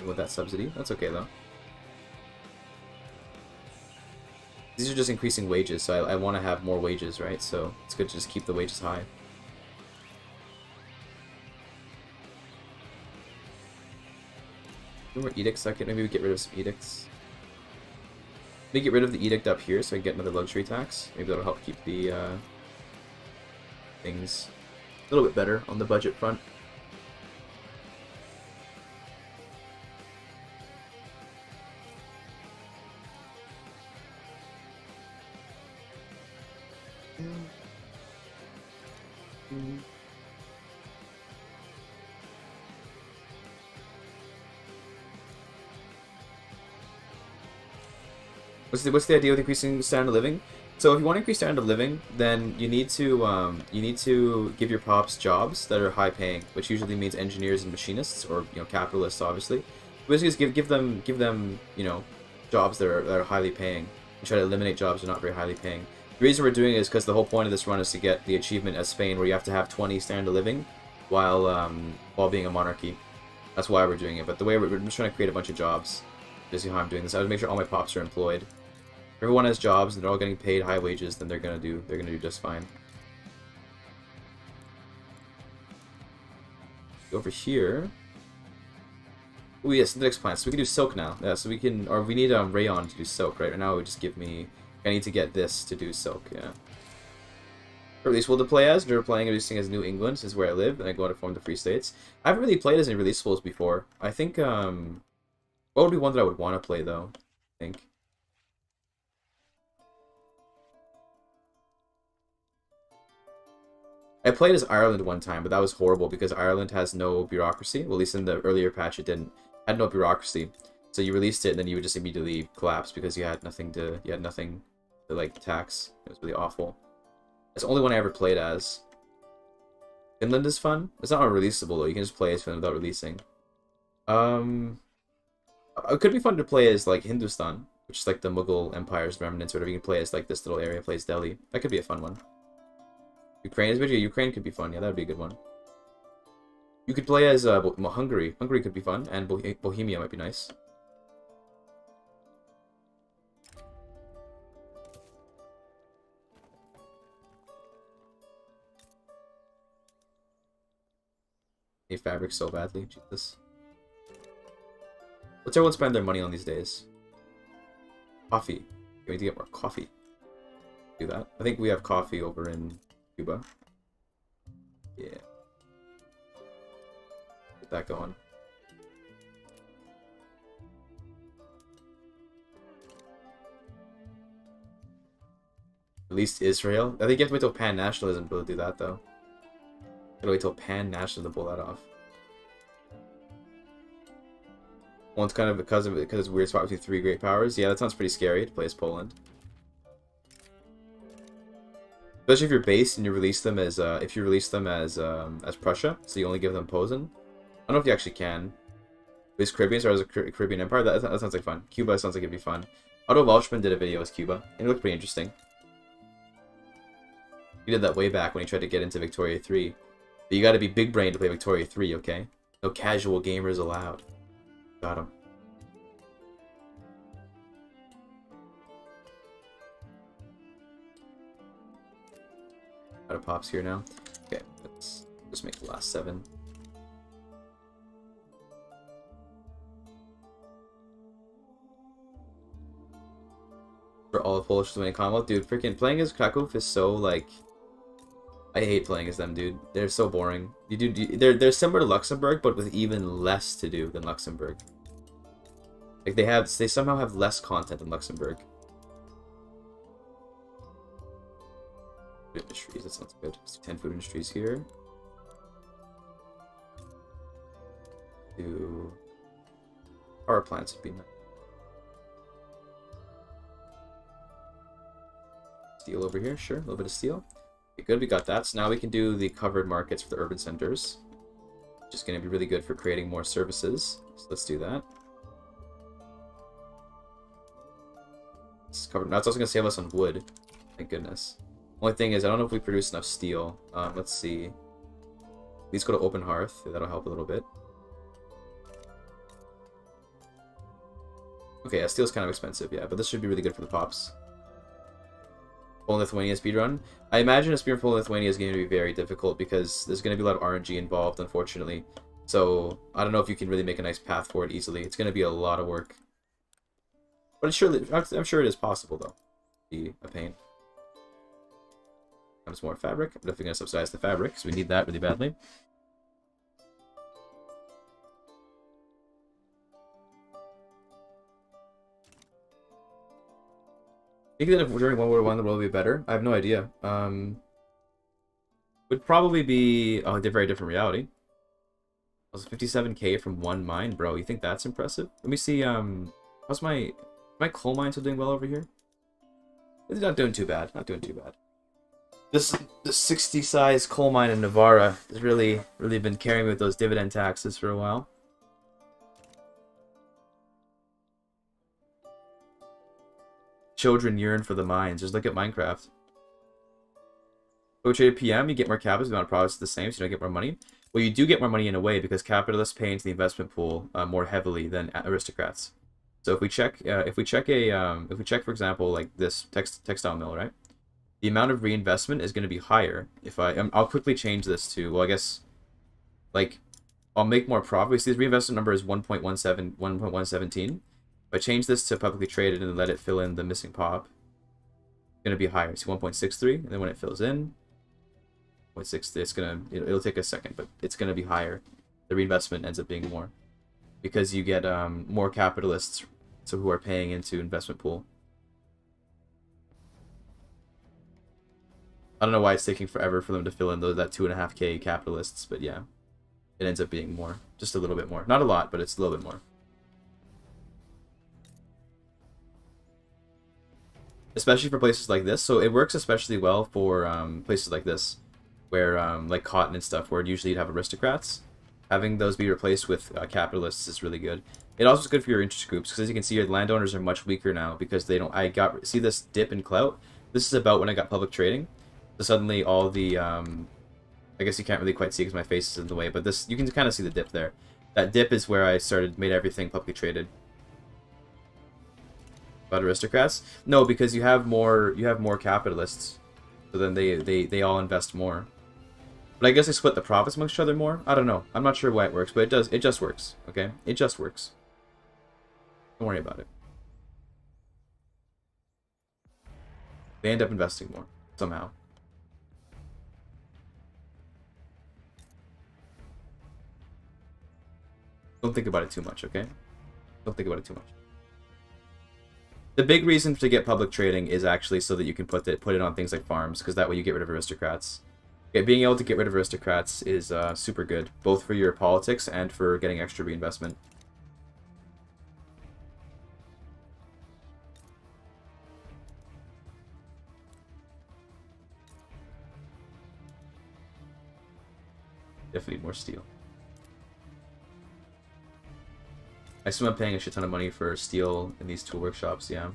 with that subsidy, that's okay though. These are just increasing wages, so I want to have more wages, right? So it's good to just keep the wages high. More edicts, maybe we get rid of some edicts. Maybe get rid of the edict up here so I can get another luxury tax. Maybe that'll help keep the things a little bit better on the budget front. What's the idea with increasing standard of living? So if you want to increase standard of living, then you need to give your pops jobs that are high paying, which usually means engineers and machinists, or capitalists, obviously. Basically, just give them jobs that are highly paying, and try to eliminate jobs that are not very highly paying. The reason we're doing it is because the whole point of this run is to get the achievement as Spain, where you have to have 20 standard of living while being a monarchy. That's why we're doing it. But the way we're just trying to create a bunch of jobs. Basically, how I'm doing this, I would make sure all my pops are employed. If everyone has jobs and they're all getting paid high wages, then they're gonna do just fine. Over here. Oh yes, synthetic plants. So we can do silk now. Yeah, so we can, or we need rayon to do silk, right? Right now it would just give me. I need to get this to do silk. Yeah. Or at least we'll play as. We're playing everything as New England, is where I live, and I go to form the Free States. I haven't really played as any releasables before. I think what would be one that I would want to play though? I think. I played as Ireland one time, but that was horrible because Ireland has no bureaucracy. Well, at least in the earlier patch it didn't. It had no bureaucracy. So you released it and then you would just immediately collapse because you had nothing to like tax. It was really awful. It's the only one I ever played as. Finland is fun. It's not unreleasable though. You can just play as Finland without releasing. It could be fun to play as like Hindustan, which is like the Mughal Empire's remnants, or whatever. You can play as like this little area plays Delhi. That could be a fun one. Ukraine is video. Ukraine could be fun. Yeah, that would be a good one. You could play as Hungary. Hungary could be fun, and Bohemia might be nice. Need fabric so badly. Jesus. What's everyone spend their money on these days? Coffee. We need to get more coffee. Do that. I think we have coffee over in Cuba. Yeah. Get that going. At least Israel. I think you have to wait till pan-nationalism to do that, though. Gotta wait till pan-nationalism to pull that off. One's kind of because it's a weird spot between three great powers. Yeah, that sounds pretty scary to play as Poland. Especially if you're based and you release them as Prussia, so you only give them Posen. I don't know if you actually can. These Caribbeans are as a Caribbean empire. That sounds like fun. Cuba sounds like it'd be fun. Otto Walshman did a video as Cuba, and it looked pretty interesting. He did that way back when he tried to get into Victoria 3. But you gotta be big brain to play Victoria 3, okay? No casual gamers allowed. Got him. Out of pops here now. Okay, let's just make the last 7. For all of Polish winning Commonwealth, dude, freaking playing as Kraków is so like. I hate playing as them, dude. They're so boring. They're similar to Luxembourg, but with even less to do than Luxembourg. Like they somehow have less content than Luxembourg. Food industries, that sounds good. Let's do 10 food industries here. Do power plants would be nice. Steel over here, sure. A little bit of steel. Okay, good, we got that. So now we can do the covered markets for the urban centers. Which is going to be really good for creating more services. So let's do that. It's covered. That's also going to save us on wood. Thank goodness. Only thing is, I don't know if we produce enough steel. Let's see. Please go to open hearth. That'll help a little bit. Okay, yeah, steel's kind of expensive, yeah, but this should be really good for the pops. Poland Lithuania speedrun. I imagine a speedrun Poland Lithuania is going to be very difficult because there's going to be a lot of RNG involved, unfortunately. So I don't know if you can really make a nice path for it easily. It's going to be a lot of work. But I'm sure it is possible, though. Be a pain. Comes more fabric. I'm definitely going to subsidize the fabric, because we need that really badly. Think that if during World War I the world would be better? I have no idea. would probably be a very different reality. Also 57k from one mine, bro. You think that's impressive? Let me see. How's my coal mines are doing well over here? It's not doing too bad. Not doing too bad. This 60 size coal mine in Navarra has really been carrying me with those dividend taxes for a while. Children yearn for the mines. Just look at Minecraft. Go trade PM, you get more capital, the amount of products is the same, so you don't get more money. Well, you do get more money in a way because capitalists pay into the investment pool more heavily than aristocrats. So if we check, for example, like this textile mill, right? The amount of reinvestment is going to be higher. If I'll quickly change this to, well, I guess, like, I'll make more profit. We see this reinvestment number is 1.117. If I change this to publicly traded and let it fill in the missing pop, it's going to be higher. See 1.63, and then when it fills in, 0.6, it's gonna, it'll take a second, but it's gonna be higher. The reinvestment ends up being more because you get more capitalists, so who are paying into investment pool. I don't know why it's taking forever for them to fill in that 2.5k capitalists, but yeah, it ends up being more, just a little bit more, not a lot, but it's a little bit more. Especially for places like this, so it works especially well for places like this, where like cotton and stuff, where usually you'd have aristocrats. Having those be replaced with capitalists is really good. It also is good for your interest groups, because as you can see, your landowners are much weaker now because they don't. See this dip in clout. This is about when I got public trading. So suddenly all the I guess you can't really quite see because my face is in the way, but this, you can kind of see the dip there. That dip is where I made everything publicly traded. About aristocrats? No, because you have more capitalists, so then they all invest more. But I guess they split the profits amongst each other more. I don't know. I'm not sure why it works, but it does. It just works. Okay, it just works. Don't worry about it. They end up investing more somehow. Don't think about it too much, okay? Don't think about it too much. The big reason to get public trading is actually so that you can put it on things like farms, because that way you get rid of aristocrats. Okay, being able to get rid of aristocrats is super good, both for your politics and for getting extra reinvestment. Definitely need more steel. I assume I'm paying a shit ton of money for steel in these tool workshops, yeah.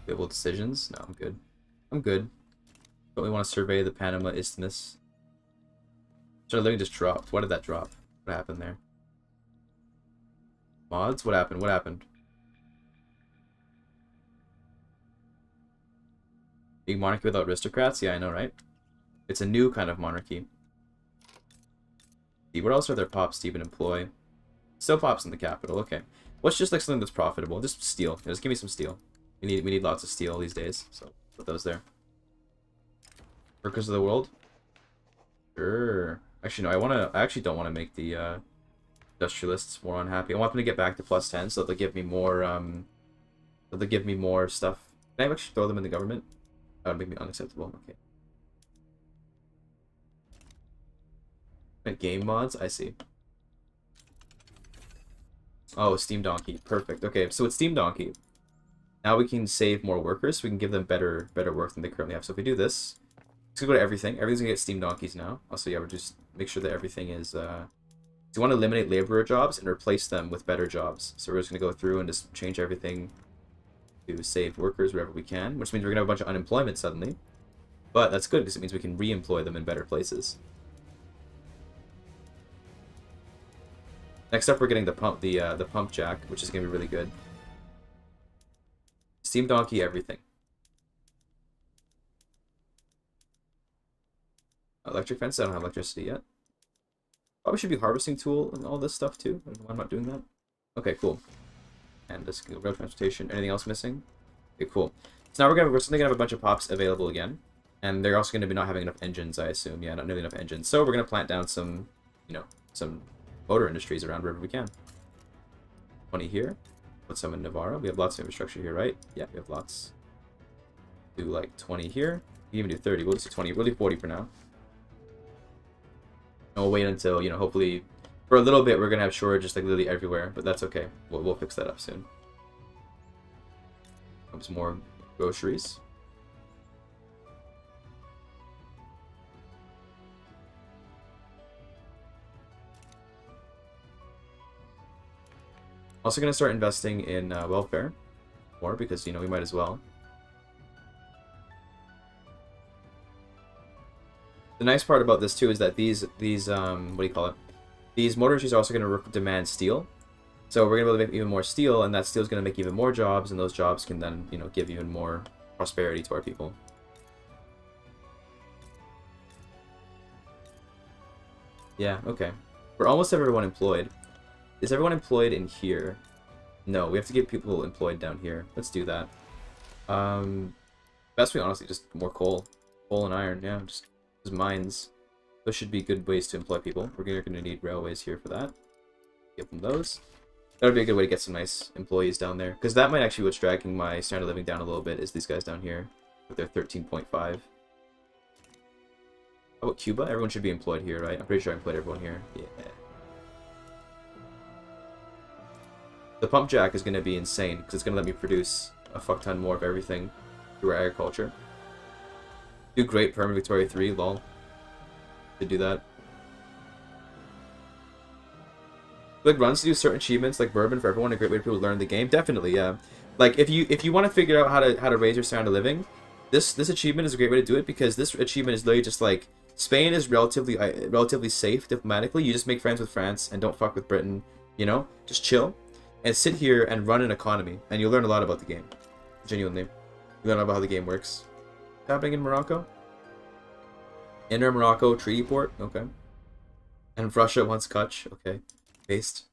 Available decisions? No, I'm good. I'm good. Don't we want to survey the Panama Isthmus? Started living just dropped. Why did that drop? What happened there? Mods? What happened? What happened? Being monarchy without aristocrats? Yeah, I know, right? It's a new kind of monarchy. See, what else are there pops to even employ? Still pops in the capital, okay. What's just like something that's profitable? Just steel. Just give me some steel. We need lots of steel these days, so put those there. Workers of the world? Sure. Actually, no, I actually don't want to make the industrialists more unhappy. I want them to get back to +10 so they'll give me more stuff. Can I actually throw them in the government? That would make me unacceptable. Okay. Game mods? I see. Oh, Steam Donkey. Perfect. Okay, so with Steam Donkey, now we can save more workers, so we can give them better work than they currently have. So if we do this, let's go to everything. Everything's gonna get Steam Donkeys now. Also, yeah, we're just make sure that everything is. So you want to eliminate laborer jobs and replace them with better jobs. So we're just gonna go through and just change everything to save workers wherever we can, which means we're gonna have a bunch of unemployment suddenly. But that's good because it means we can re-employ them in better places. Next up, we're getting the pump jack, which is gonna be really good. Steam Donkey everything. Electric fence. I don't have electricity yet. Probably should be harvesting tool and all this stuff too. I don't know why I'm not doing that. Okay, cool. And this rail transportation. Anything else missing? Okay, cool. So now we're suddenly gonna have a bunch of pops available again, and they're also gonna be not having enough engines, I assume. Yeah, not nearly enough engines. So we're gonna plant down some, some motor industries around wherever we can. 20 here, put some in Navarra. We have lots of infrastructure here, right? Yeah, we have lots. Do like 20 here. You can even do 30. We'll just do 20. We'll do 40 for now. And we'll wait until, you know, hopefully for a little bit we're gonna have shortages like literally everywhere, but that's okay. We'll fix that up soon. Comes more groceries. Also gonna start investing in welfare more because, you know, we might as well. The nice part about this too is that these what do you call it? These motor industries are also going to demand steel. So we're going to be able to make even more steel, and that steel is going to make even more jobs, and those jobs can then, you know, give even more prosperity to our people. Yeah, okay. We're almost everyone employed. Is everyone employed in here? No, we have to get people employed down here. Let's do that. Best way, honestly, just more coal. Coal and iron, yeah, just mines. Those should be good ways to employ people. We're going to need railways here for that. Give them those. That would be a good way to get some nice employees down there. Because that might actually what's dragging my standard of living down a little bit, is these guys down here with their 13.5. How about Cuba? Everyone should be employed here, right? I'm pretty sure I employed everyone here. Yeah. The pump jack is going to be insane, because it's going to let me produce a fuck ton more of everything through our agriculture. Do great permanent Victoria 3, lol. To do that. Like runs to do certain achievements like Bourbon for everyone, a great way for people to learn the game. Definitely, yeah. Like if you want to figure out how to raise your standard of living, this achievement is a great way to do it, because this achievement is literally just like Spain is relatively safe diplomatically. You just make friends with France and don't fuck with Britain, you know? Just chill and sit here and run an economy, and you'll learn a lot about the game. Genuinely. You learn about how the game works. What's happening in Morocco? Inner Morocco treaty port, okay. And Russia wants Kutch, okay. Paste.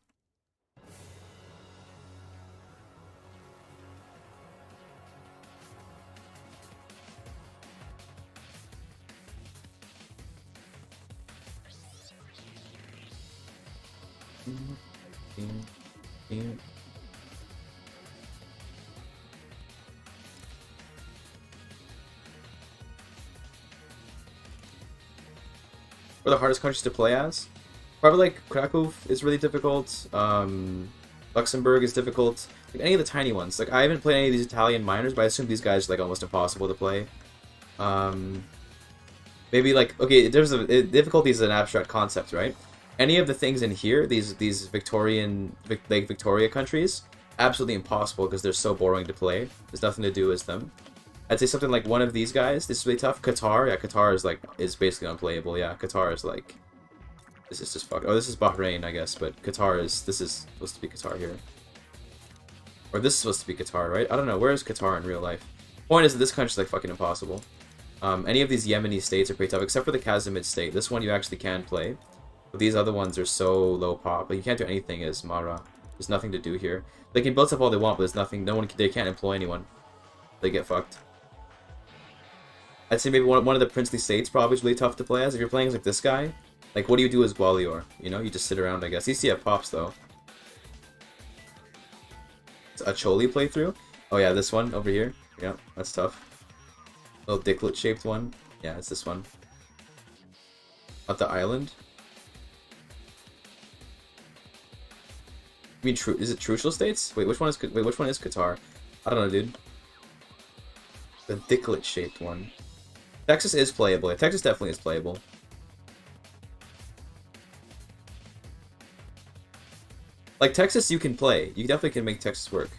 What are the hardest countries to play as? Probably like Krakow is really difficult. Luxembourg is difficult. Like any of the tiny ones. Like I haven't played any of these Italian minors, but I assume these guys are like almost impossible to play. Maybe like okay, difficulty is an abstract concept, right? Any of the things in here, these Victoria countries, absolutely impossible because they're so boring to play. There's nothing to do with them. I'd say something like one of these guys. This is really tough. Qatar, yeah, Qatar is basically unplayable. Yeah, Qatar is like. This is just fuck. Oh, this is Bahrain, I guess, but Qatar is. This is supposed to be Qatar here. Or this is supposed to be Qatar, right? I don't know. Where is Qatar in real life? Point is that this country's like fucking impossible. Any of these Yemeni states are pretty tough, except for the Kazimid state. This one you actually can play. But these other ones are so low pop. Like you can't do anything as Mara. There's nothing to do here. They can build stuff all they want, but there's nothing. No one. They can't employ anyone. They get fucked. I'd say maybe one of the princely states probably is really tough to play as. If you're playing as like this guy, like what do you do as Gwalior? You know, you just sit around, I guess. ECF pops though. It's a Choli playthrough. Oh yeah, this one over here. Yeah, that's tough. Little dicklet shaped one. Yeah, it's this one. At the island. I mean, is it Trucial states? Wait, which one is Qatar? I don't know, dude. The dicklet shaped one. Texas is playable. Texas definitely is playable. Like Texas, you can play. You definitely can make Texas work.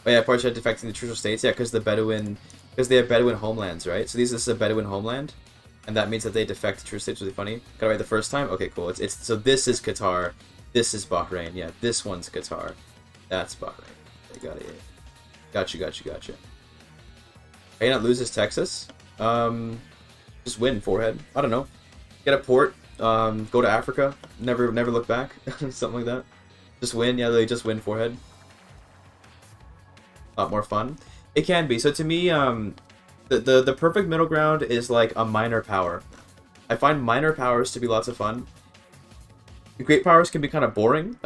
But yeah, partially defecting the Trucial states. Yeah, because they have Bedouin homelands, right? So this is a Bedouin homeland, and that means that they defect the Trucial states. Really funny. Got it right the first time. Okay, cool. So this is Qatar. This is Bahrain. Yeah, this one's Qatar. That's Bahrain. I got it. Gotcha. Not loses Texas. Just win forehead. I don't know. Get a port. Go to Africa. Never look back. Something like that. Just win. Yeah, they just win forehead. A lot more fun. It can be. So to me, the perfect middle ground is like a minor power. I find minor powers to be lots of fun. Great powers can be kind of boring.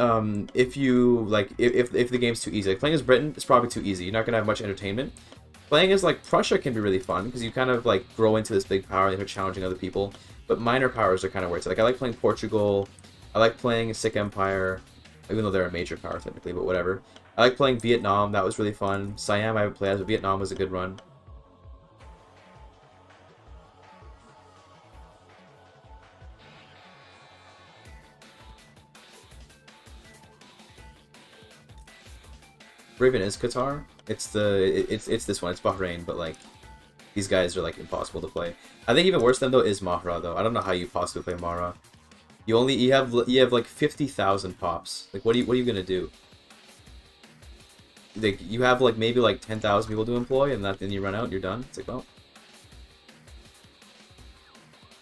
If you like, if the game's too easy. Like playing as Britain is probably too easy. You're not gonna have much entertainment. Playing as like Prussia can be really fun because you kind of like grow into this big power and you're challenging other people. But minor powers are kind of weird. So like I like playing Portugal. I like playing Sick Empire, even though they're a major power technically, but whatever. I like playing Vietnam. That was really fun. Siam I haven't played as, but Vietnam was a good run. Raven is Qatar. It's this one. It's Bahrain, but like these guys are like impossible to play. I think even worse than though is Mahra though. I don't know how you possibly play Mahra. You have like 50,000 pops. Like what are you gonna do? Like you have like maybe like 10,000 people to employ, and then you run out and you're done. It's like, well,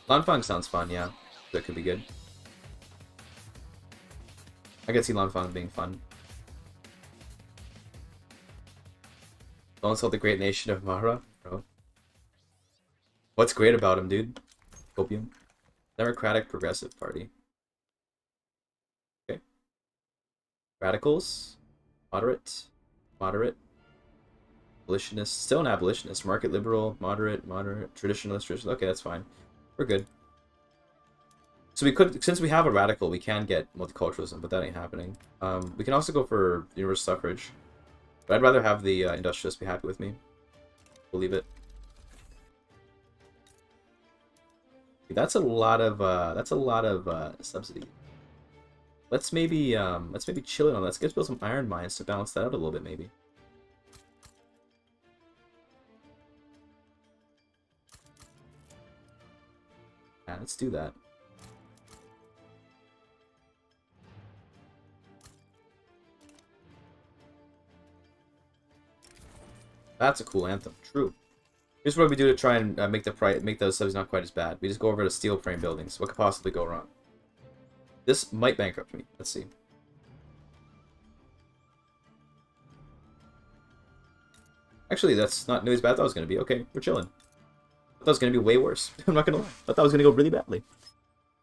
Lanfang sounds fun. Yeah, that could be good. I could see Lanfang being fun. Don't insult the great nation of Mahra, bro. What's great about him, dude? Opium. Democratic Progressive Party. Okay. Radicals. Moderate. Moderate. Abolitionist. Still an abolitionist. Market liberal. Moderate. Moderate. Traditionalist. Okay, that's fine. We're good. So we could, since we have a radical, we can get multiculturalism, but that ain't happening. We can also go for universal suffrage. But I'd rather have the industrialists be happy with me. Believe it. That's a lot of subsidy. Let's maybe chill it on. Let's build some iron mines to balance that out a little bit, maybe. Yeah, let's do that. That's a cool anthem. True. Here's what we do to try and make those subs not quite as bad. We just go over to steel frame buildings. What could possibly go wrong? This might bankrupt me. Let's see. Actually, that's not nearly as bad as I thought it was going to be. Okay, we're chilling. I thought it was going to be way worse. I'm not going to lie. I thought it was going to go really badly.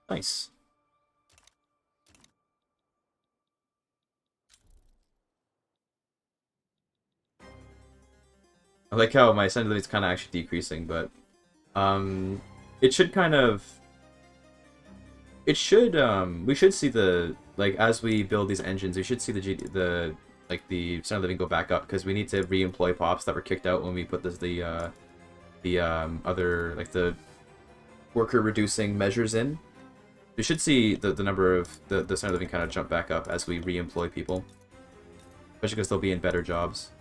Nice. I like how my sensitivity is kind of actually decreasing, but it should kind of, we should see the, like, as we build these engines, we should see the standard of living go back up, because we need to re-employ pops that were kicked out when we put the other, like, the worker reducing measures in. We should see the number of the standard of living kind of jump back up as we re-employ people, especially because they'll be in better jobs.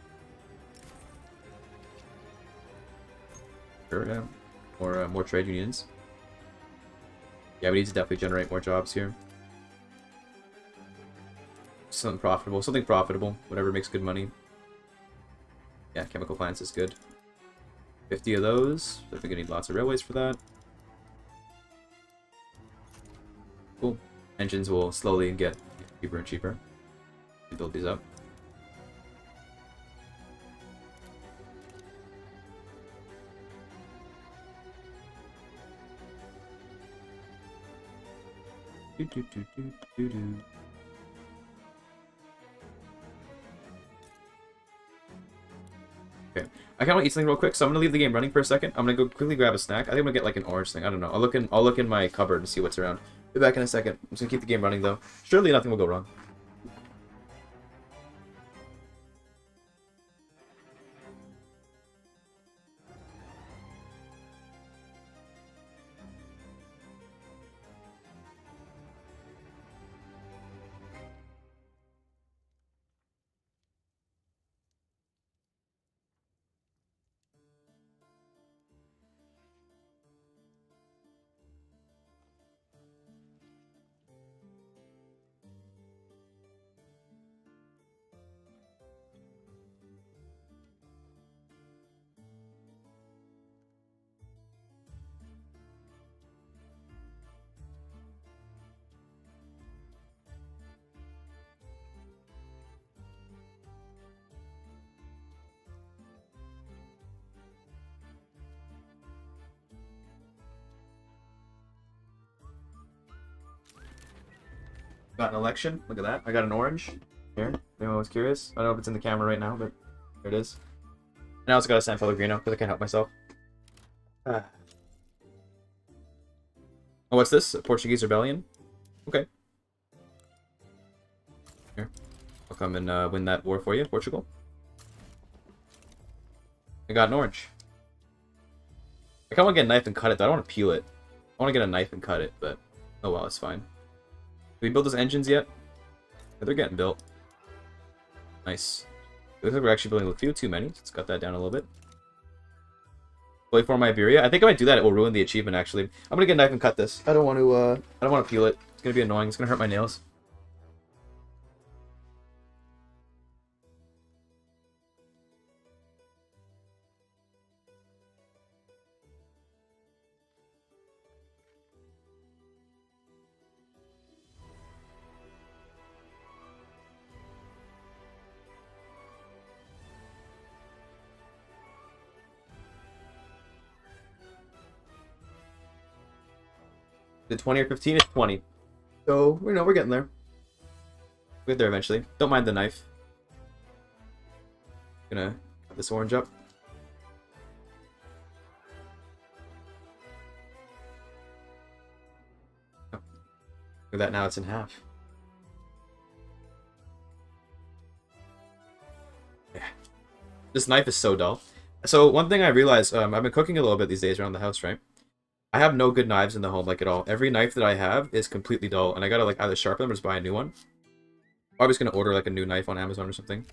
Sure, yeah. More trade unions. Yeah, we need to definitely generate more jobs here. Something profitable, whatever makes good money. Yeah, chemical plants is good. 50 of those. I think I need lots of railways for that. Cool. Engines will slowly get cheaper and cheaper. Build these up. Okay. I kind of want to eat something real quick, so I'm gonna leave the game running for a second. I'm gonna go quickly grab a snack. I think I'm gonna get like an orange thing. I don't know. I'll look in my cupboard and see what's around. Be back in a second. I'm just gonna keep the game running though. Surely nothing will go wrong. Got an election. Look at that. I got an orange. Here. If anyone was curious. I don't know if it's in the camera right now, but there it is. And I also got a San Pellegrino because I can't help myself. Ah. Oh, what's this? A Portuguese rebellion? Okay. Here. I'll come and win that war for you, Portugal. I got an orange. I kind of want to get a knife and cut it, though. I don't want to peel it. I want to get a knife and cut it, but oh well, it's fine. Did we build those engines yet? Yeah, they're getting built. Nice. Looks like we're actually building a few too many. Let's cut that down a little bit. Play for Iberia. I think if I do that, it will ruin the achievement. Actually, I'm gonna get a knife and cut this. I don't want to. I don't want to peel it. It's gonna be annoying. It's gonna hurt my nails. The 20 or 15 is 20. So, you know, we're getting there. We'll get there eventually. Don't mind the knife. Gonna cut this orange up. Oh. Look at that, now it's in half. Yeah. This knife is so dull. So, one thing I realized, I've been cooking a little bit these days around the house, right? I have no good knives in the home, like, at all. Every knife that I have is completely dull, and I gotta, like, either sharpen them or just buy a new one. I'm just gonna order, like, a new knife on Amazon or something.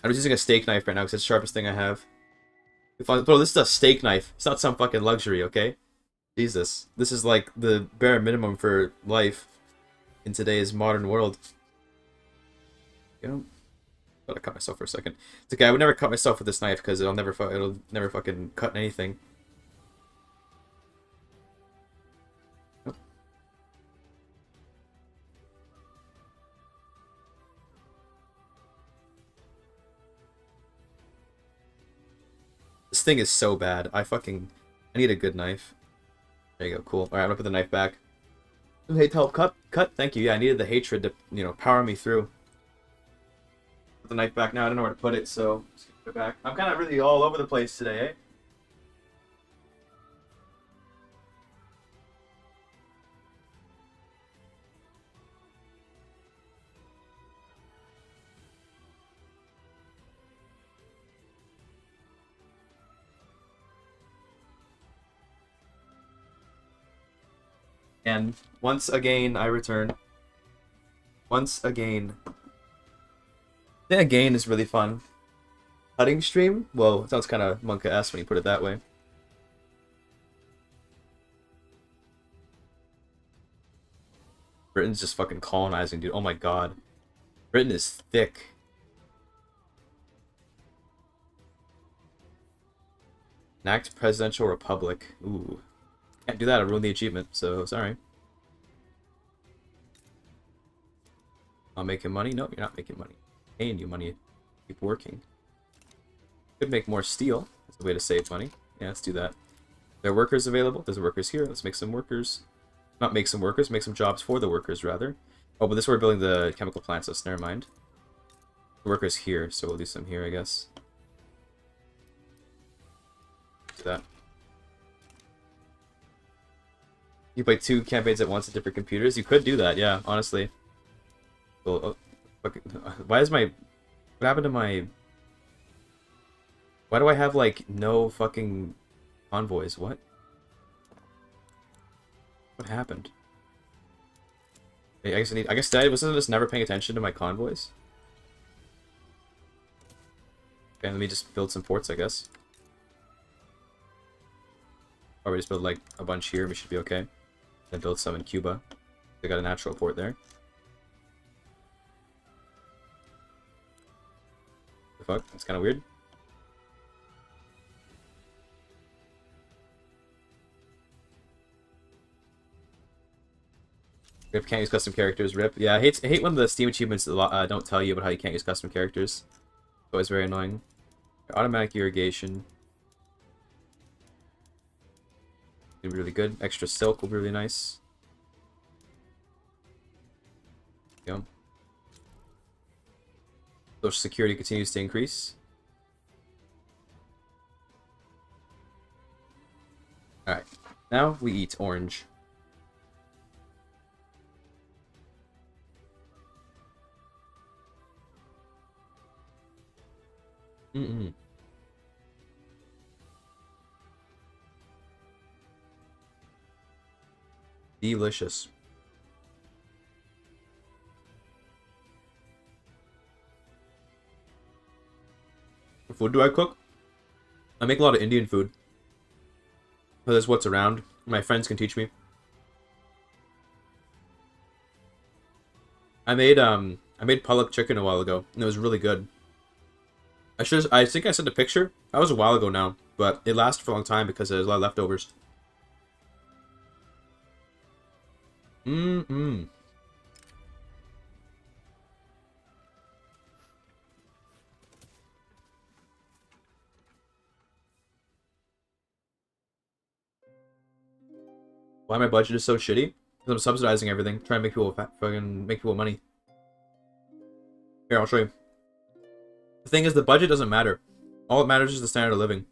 I'm just using a steak knife right now because it's the sharpest thing I have. Bro, this is a steak knife. It's not some fucking luxury, okay? Jesus. This is, like, the bare minimum for life in today's modern world. You know? Gotta cut myself for a second. It's okay, I would never cut myself with this knife because it'll never fucking cut anything. This thing is so bad. I need a good knife. There you go, cool. Alright, I'm gonna put the knife back. Hate to help cut? Thank you. Yeah, I needed the hatred to, you know, power me through. Put the knife back now. I don't know where to put it, so just put it back. I'm kind of really all over the place today, eh? And once again, I return. Once again. Yeah, again is really fun. Cutting stream? Whoa, it sounds kind of monka-esque when you put it that way. Britain's just fucking colonizing, dude. Oh my god. Britain is thick. Enact presidential republic. Ooh. Can't do that, I'll ruin the achievement, so sorry. I'm making money? No, you're not making money. Paying you money. Keep working. Could make more steel. That's a way to save money. Yeah, let's do that. There are workers available. There's workers here. Let's make some workers. Not make some workers, make some jobs for the workers, rather. Oh, but this is where we're building the chemical plants, so never mind. The workers here, so we'll do some here, I guess. Do that. You play 2 campaigns at once at different computers? You could do that, yeah, honestly. Well, why is my... What happened to my... Why do I have, like, no fucking convoys? What? What happened? I guess wasn't I just never paying attention to my convoys? Okay, let me just build some ports, I guess. Or we just build, like, a bunch here, we should be okay. Then build some in Cuba. They got a natural port there. The fuck? That's kind of weird. Rip, can't use custom characters. Rip. Yeah, I hate when the Steam achievements don't tell you about how you can't use custom characters. It's always very annoying. Automatic irrigation. Be really good. Extra silk will be really nice. Social Security continues to increase. Alright. Now we eat orange. Mm-mm. Delicious. What food do I cook? I make a lot of Indian food. That's what's around. My friends can teach me. I made palak chicken a while ago, and it was really good. I think I sent a picture. That was a while ago now, but it lasted for a long time because there's a lot of leftovers. Mm-mm. Why my budget is so shitty? Because I'm subsidizing everything, trying to make people fucking make people money. Here, I'll show you. The thing is, the budget doesn't matter. All that matters is the standard of living.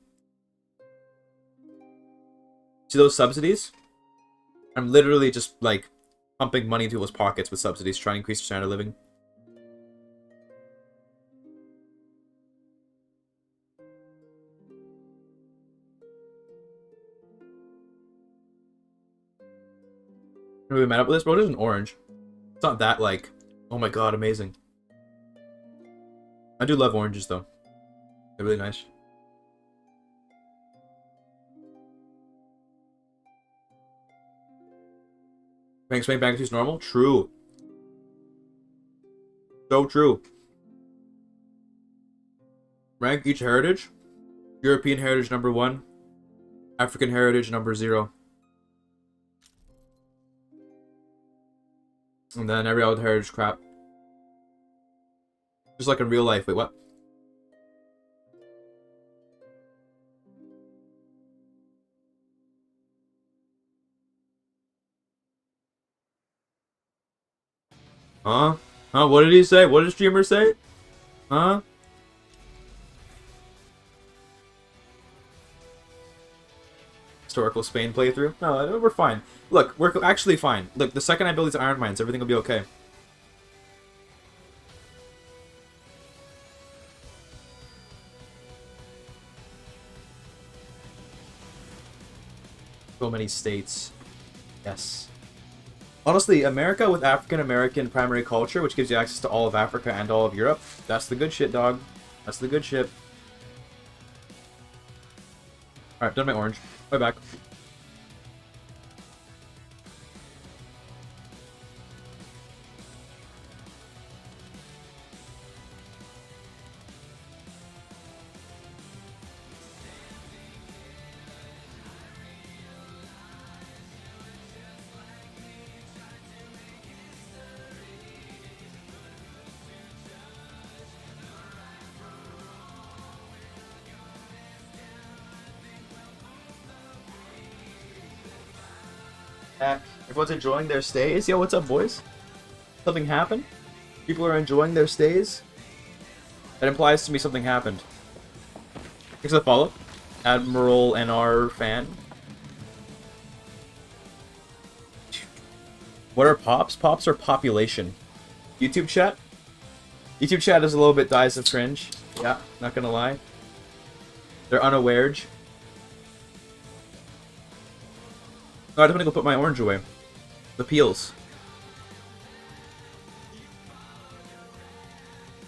See those subsidies? I'm literally just, like, pumping money into people's pockets with subsidies, trying to increase their standard of living. I'm really mad at this, bro. It is an orange. It's not that, like, oh my god, amazing. I do love oranges, though. They're really nice. Rank Spain Bank is normal? True. So true. Rank each heritage. European heritage number 1. African heritage number 0. And then every other heritage crap. Just like in real life. Wait, what? Huh? Huh? What did he say? What did the streamer say? Huh? Historical Spain playthrough? No, we're fine. Look, we're actually fine. Look, the second I build these iron mines, everything will be okay. So many states. Yes. Honestly, America with African-American primary culture, which gives you access to all of Africa and all of Europe, that's the good shit, dog. That's the good shit. Alright, done my orange. Way back. Everyone's enjoying their stays? Yo, what's up, boys? Something happened? People are enjoying their stays? That implies to me something happened. Thanks for the follow. Admiral NR fan. What are pops? Pops are population. YouTube chat? YouTube chat is a little bit dies of cringe. Yeah, not gonna lie. They're unaware. No, I just want to go put my orange away. The peels.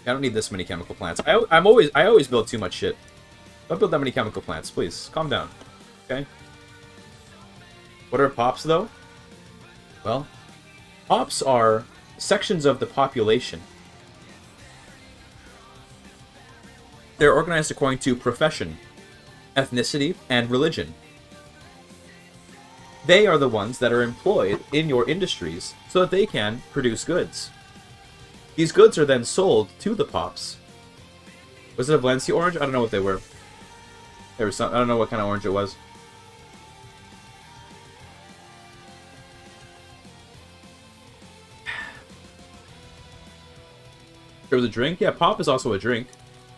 I don't need this many chemical plants. I always build too much shit. Don't build that many chemical plants, please. Calm down. Okay? What are pops, though? Well, pops are sections of the population. They're organized according to profession, ethnicity, and religion. They are the ones that are employed in your industries so that they can produce goods. These goods are then sold to the pops. Was it a Valencia orange? I don't know what they were. There was some. I don't know what kind of orange it was. There was a drink? Yeah, pop is also a drink.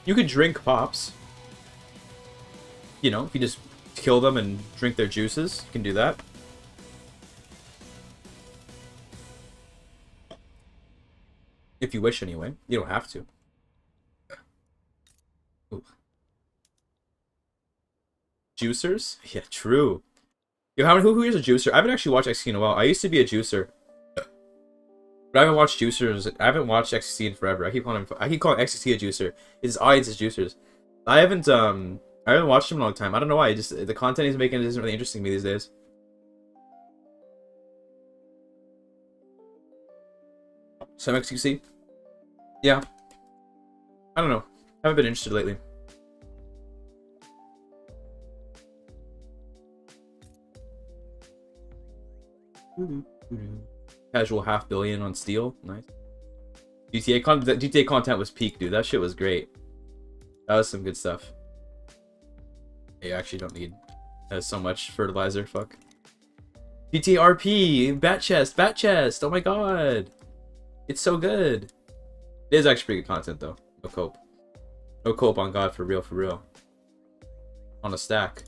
You could drink pops. You know, if you just kill them and drink their juices, you can do that. If you wish, anyway. You don't have to. Ooh. Juicers? Yeah, true. Yo, who here's a juicer? I haven't actually watched XC in a while. I used to be a juicer. But I haven't watched juicers. I haven't watched XC in forever. I keep calling XC a juicer. His audience is juicers. I haven't watched him in a long time. I don't know why. Just the content he's making isn't really interesting to me these days. Some XQC? Yeah. I don't know. Haven't been interested lately. Casual $500 million on Steel. Nice. GTA content was peak, dude. That shit was great. That was some good stuff. You actually don't need so much fertilizer. Fuck. GTA RP! Bat chest! Oh my god! It's so good. It is actually pretty good content, though. No cope. No cope on God, for real, for real. On a stack.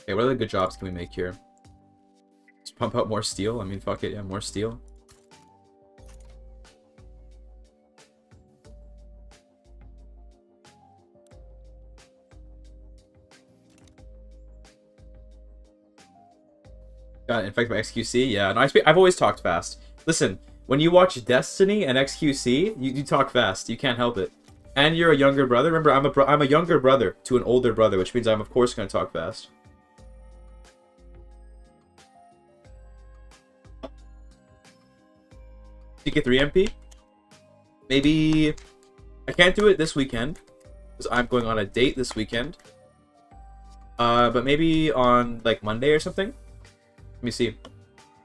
Okay, what other good jobs can we make here? Just pump out more steel? I mean, fuck it, yeah, more steel. Got infected by XQC? Yeah, no, I've always talked fast. Listen, when you watch Destiny and XQC, you talk fast. You can't help it. And you're a younger brother. Remember, I'm a younger brother to an older brother, which means I'm, of course, going to talk fast. CK3 MP? Maybe... I can't do it this weekend, because I'm going on a date this weekend. But maybe on, like, Monday or something? Let me see.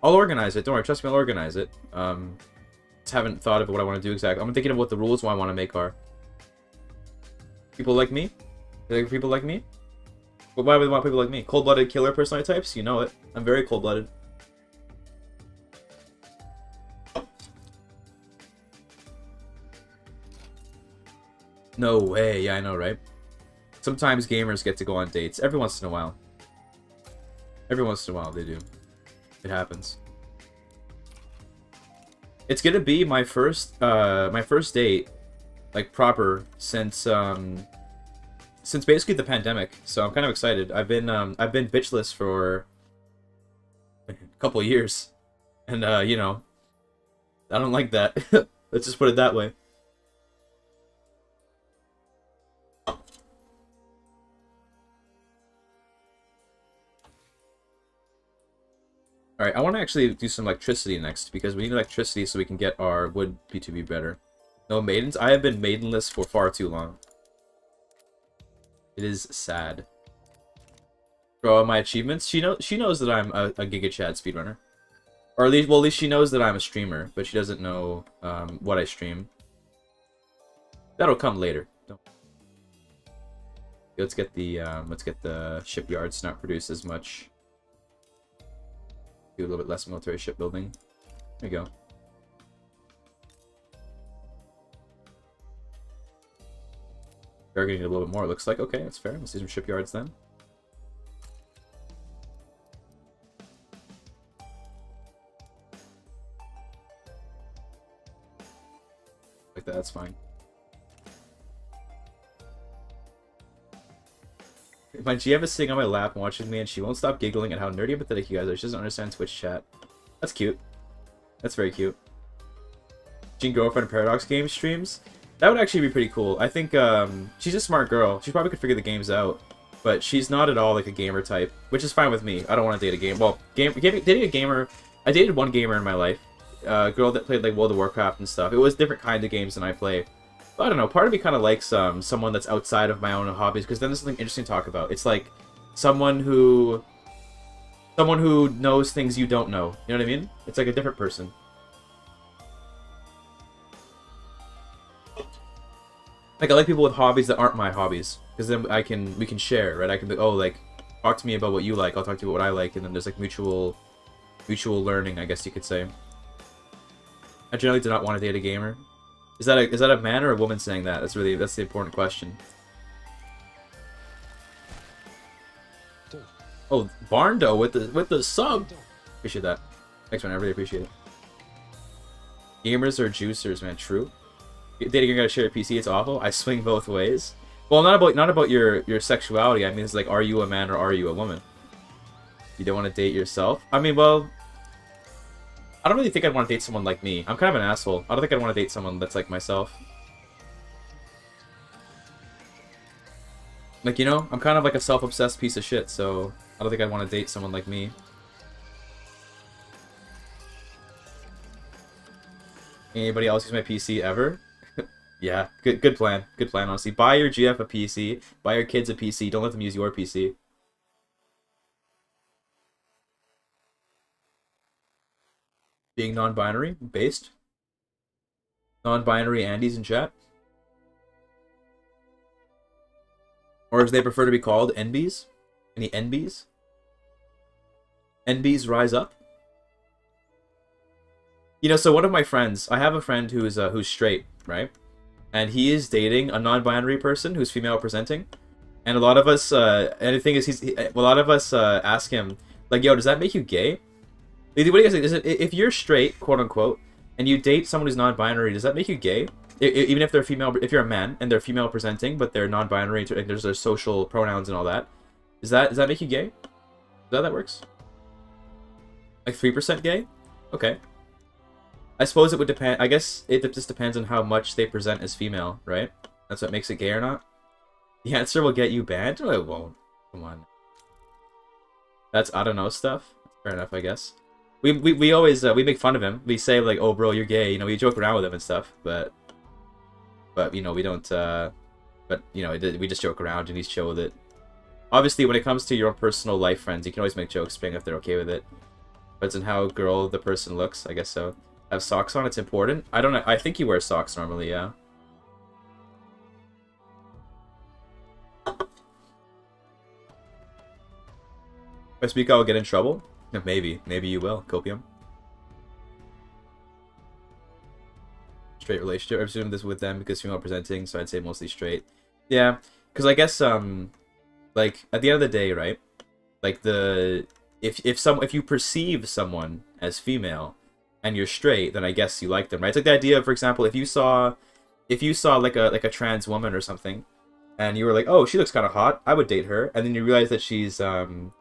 I'll organize it. Don't worry, trust me, I'll organize it. Just haven't thought of what I want to do exactly. I'm thinking of what the rules I want to make are. People like me? They like people like me? Why do they want people like me? Cold-blooded killer personality types? You know it. I'm very cold-blooded. No way. Yeah, I know, right? Sometimes gamers get to go on dates. Every once in a while. Every once in a while, they do. It happens. It's gonna be my first date, like proper, since basically the pandemic. So I'm kind of excited. I've been bitchless for a couple years, and you know, I don't like that. Let's just put it that way. Alright, I want to actually do some electricity next, because we need electricity so we can get our wood B2B better. No maidens? I have been maidenless for far too long. It is sad. For all my achievements, she knows that I'm a Giga Chad speedrunner. Or at least she knows that I'm a streamer, but she doesn't know what I stream. That'll come later. Let's get the shipyards not produce as much. Do a little bit less military shipbuilding. There you go. We're getting a little bit more, it looks like. Okay, that's fair. Let's do some shipyards then. Like that, that's fine. My GM is sitting on my lap and watching me, and she won't stop giggling at how nerdy and pathetic you guys are. She doesn't understand Twitch chat. That's cute. That's very cute. Jean Girlfriend Paradox Games streams? That would actually be pretty cool. I think she's a smart girl. She probably could figure the games out. But she's not at all like a gamer type, which is fine with me. I don't want to date a game. Well, dating a gamer... I dated one gamer in my life. A girl that played like World of Warcraft and stuff. It was different kind of games than I play. I don't know, part of me kind of likes someone that's outside of my own hobbies, because then there's something interesting to talk about. It's like someone who knows things you don't know. You know what I mean? It's like a different person. Like, I like people with hobbies that aren't my hobbies, because then we can share, right? I can be, oh, like, talk to me about what you like, I'll talk to you about what I like, and then there's like mutual mutual learning, I guess you could say. I generally do not want to date a gamer. Is that a man or a woman saying that? That's the important question. Oh, Barndo with the sub. Appreciate that. Thanks, man. I really appreciate it. Gamers are juicers, man. True. Dating, you're gonna share a PC. It's awful. I swing both ways. Well, not about your sexuality. I mean, it's like, are you a man or are you a woman? You don't want to date yourself. I mean, well, I don't really think I'd want to date someone like me. I'm kind of an asshole. I don't think I'd want to date someone that's like myself. Like, you know, I'm kind of like a self-obsessed piece of shit, so I don't think I'd want to date someone like me. Anybody else use my PC ever? Yeah, good plan. Good plan, honestly. Buy your GF a PC. Buy your kids a PC. Don't let them use your PC. Being non-binary based. Non-binary Andes in chat. Or as they prefer to be called, NBs. Any NBs? NBs rise up. You know, so one of my friends, I have a friend who's straight, right? And he is dating a non-binary person who's female presenting. And a lot of us, and the thing is, a lot of us ask him, like, yo, does that make you gay? What do you guys think? If you're straight, quote unquote, and you date someone who's non-binary, does that make you gay? Even if they're female, if you're a man and they're female presenting, but they're non-binary, and there's their social pronouns and all that, does that make you gay? Is that how that works? Like 3% gay? Okay. I suppose it would depend. I guess it just depends on how much they present as female, right? That's what makes it gay or not. The answer will get you banned? No, it won't. Come on. That's I don't know stuff. Fair enough, I guess. We always we make fun of him. We say like, "Oh, bro, you're gay." You know, we joke around with him and stuff. But you know, we don't. But you know, we just joke around and he's chill with it. Obviously, when it comes to your own personal life friends, you can always make jokes, depending if they're okay with it. Depends on how girl the person looks. I guess so. Have socks on. It's important. I don't know. I think you wear socks normally. Yeah. If I speak, I'll get in trouble. Maybe you will. Copium. Straight relationship. I presume this with them because female presenting, so I'd say mostly straight. Yeah, because I guess like at the end of the day, right? Like if you perceive someone as female and you're straight, then I guess you like them, right? It's like the idea of, for example, if you saw like a trans woman or something, and you were like, oh, she looks kind of hot, I would date her, and then you realize that she's like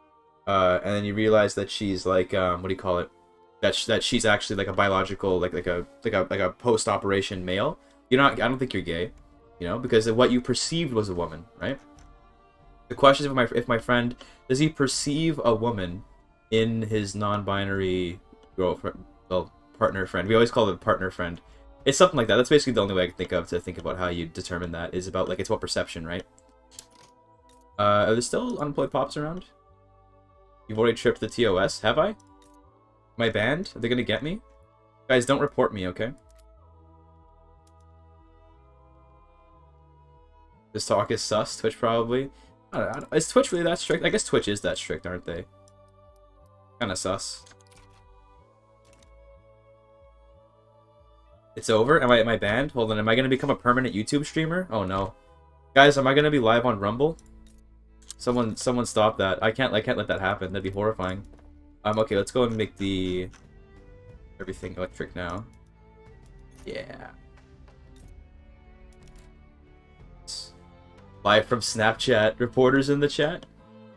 what do you call it? That she's actually like a biological like a post-operation male. You're not. I don't think you're gay, you know, because what you perceived was a woman, right? The question is if my friend, does he perceive a woman in his non-binary girlfriend, well, partner friend? We always call it a partner friend. It's something like that. That's basically the only way I can think of to think about how you determine that, is about like it's about perception, right? Are there still unemployed pops around? You've already tripped the TOS, have I? My band? Are they gonna get me? Guys, don't report me, okay? This talk is sus. Twitch probably. I don't know. Is Twitch really that strict? I guess Twitch is that strict, aren't they? Kinda sus. It's over? Am I banned? Hold on, am I gonna become a permanent YouTube streamer? Oh no. Guys, am I gonna be live on Rumble? Someone stop that. I can't let that happen. That'd be horrifying. Okay, let's go and make the everything electric now. Yeah. Live from Snapchat. Reporters in the chat.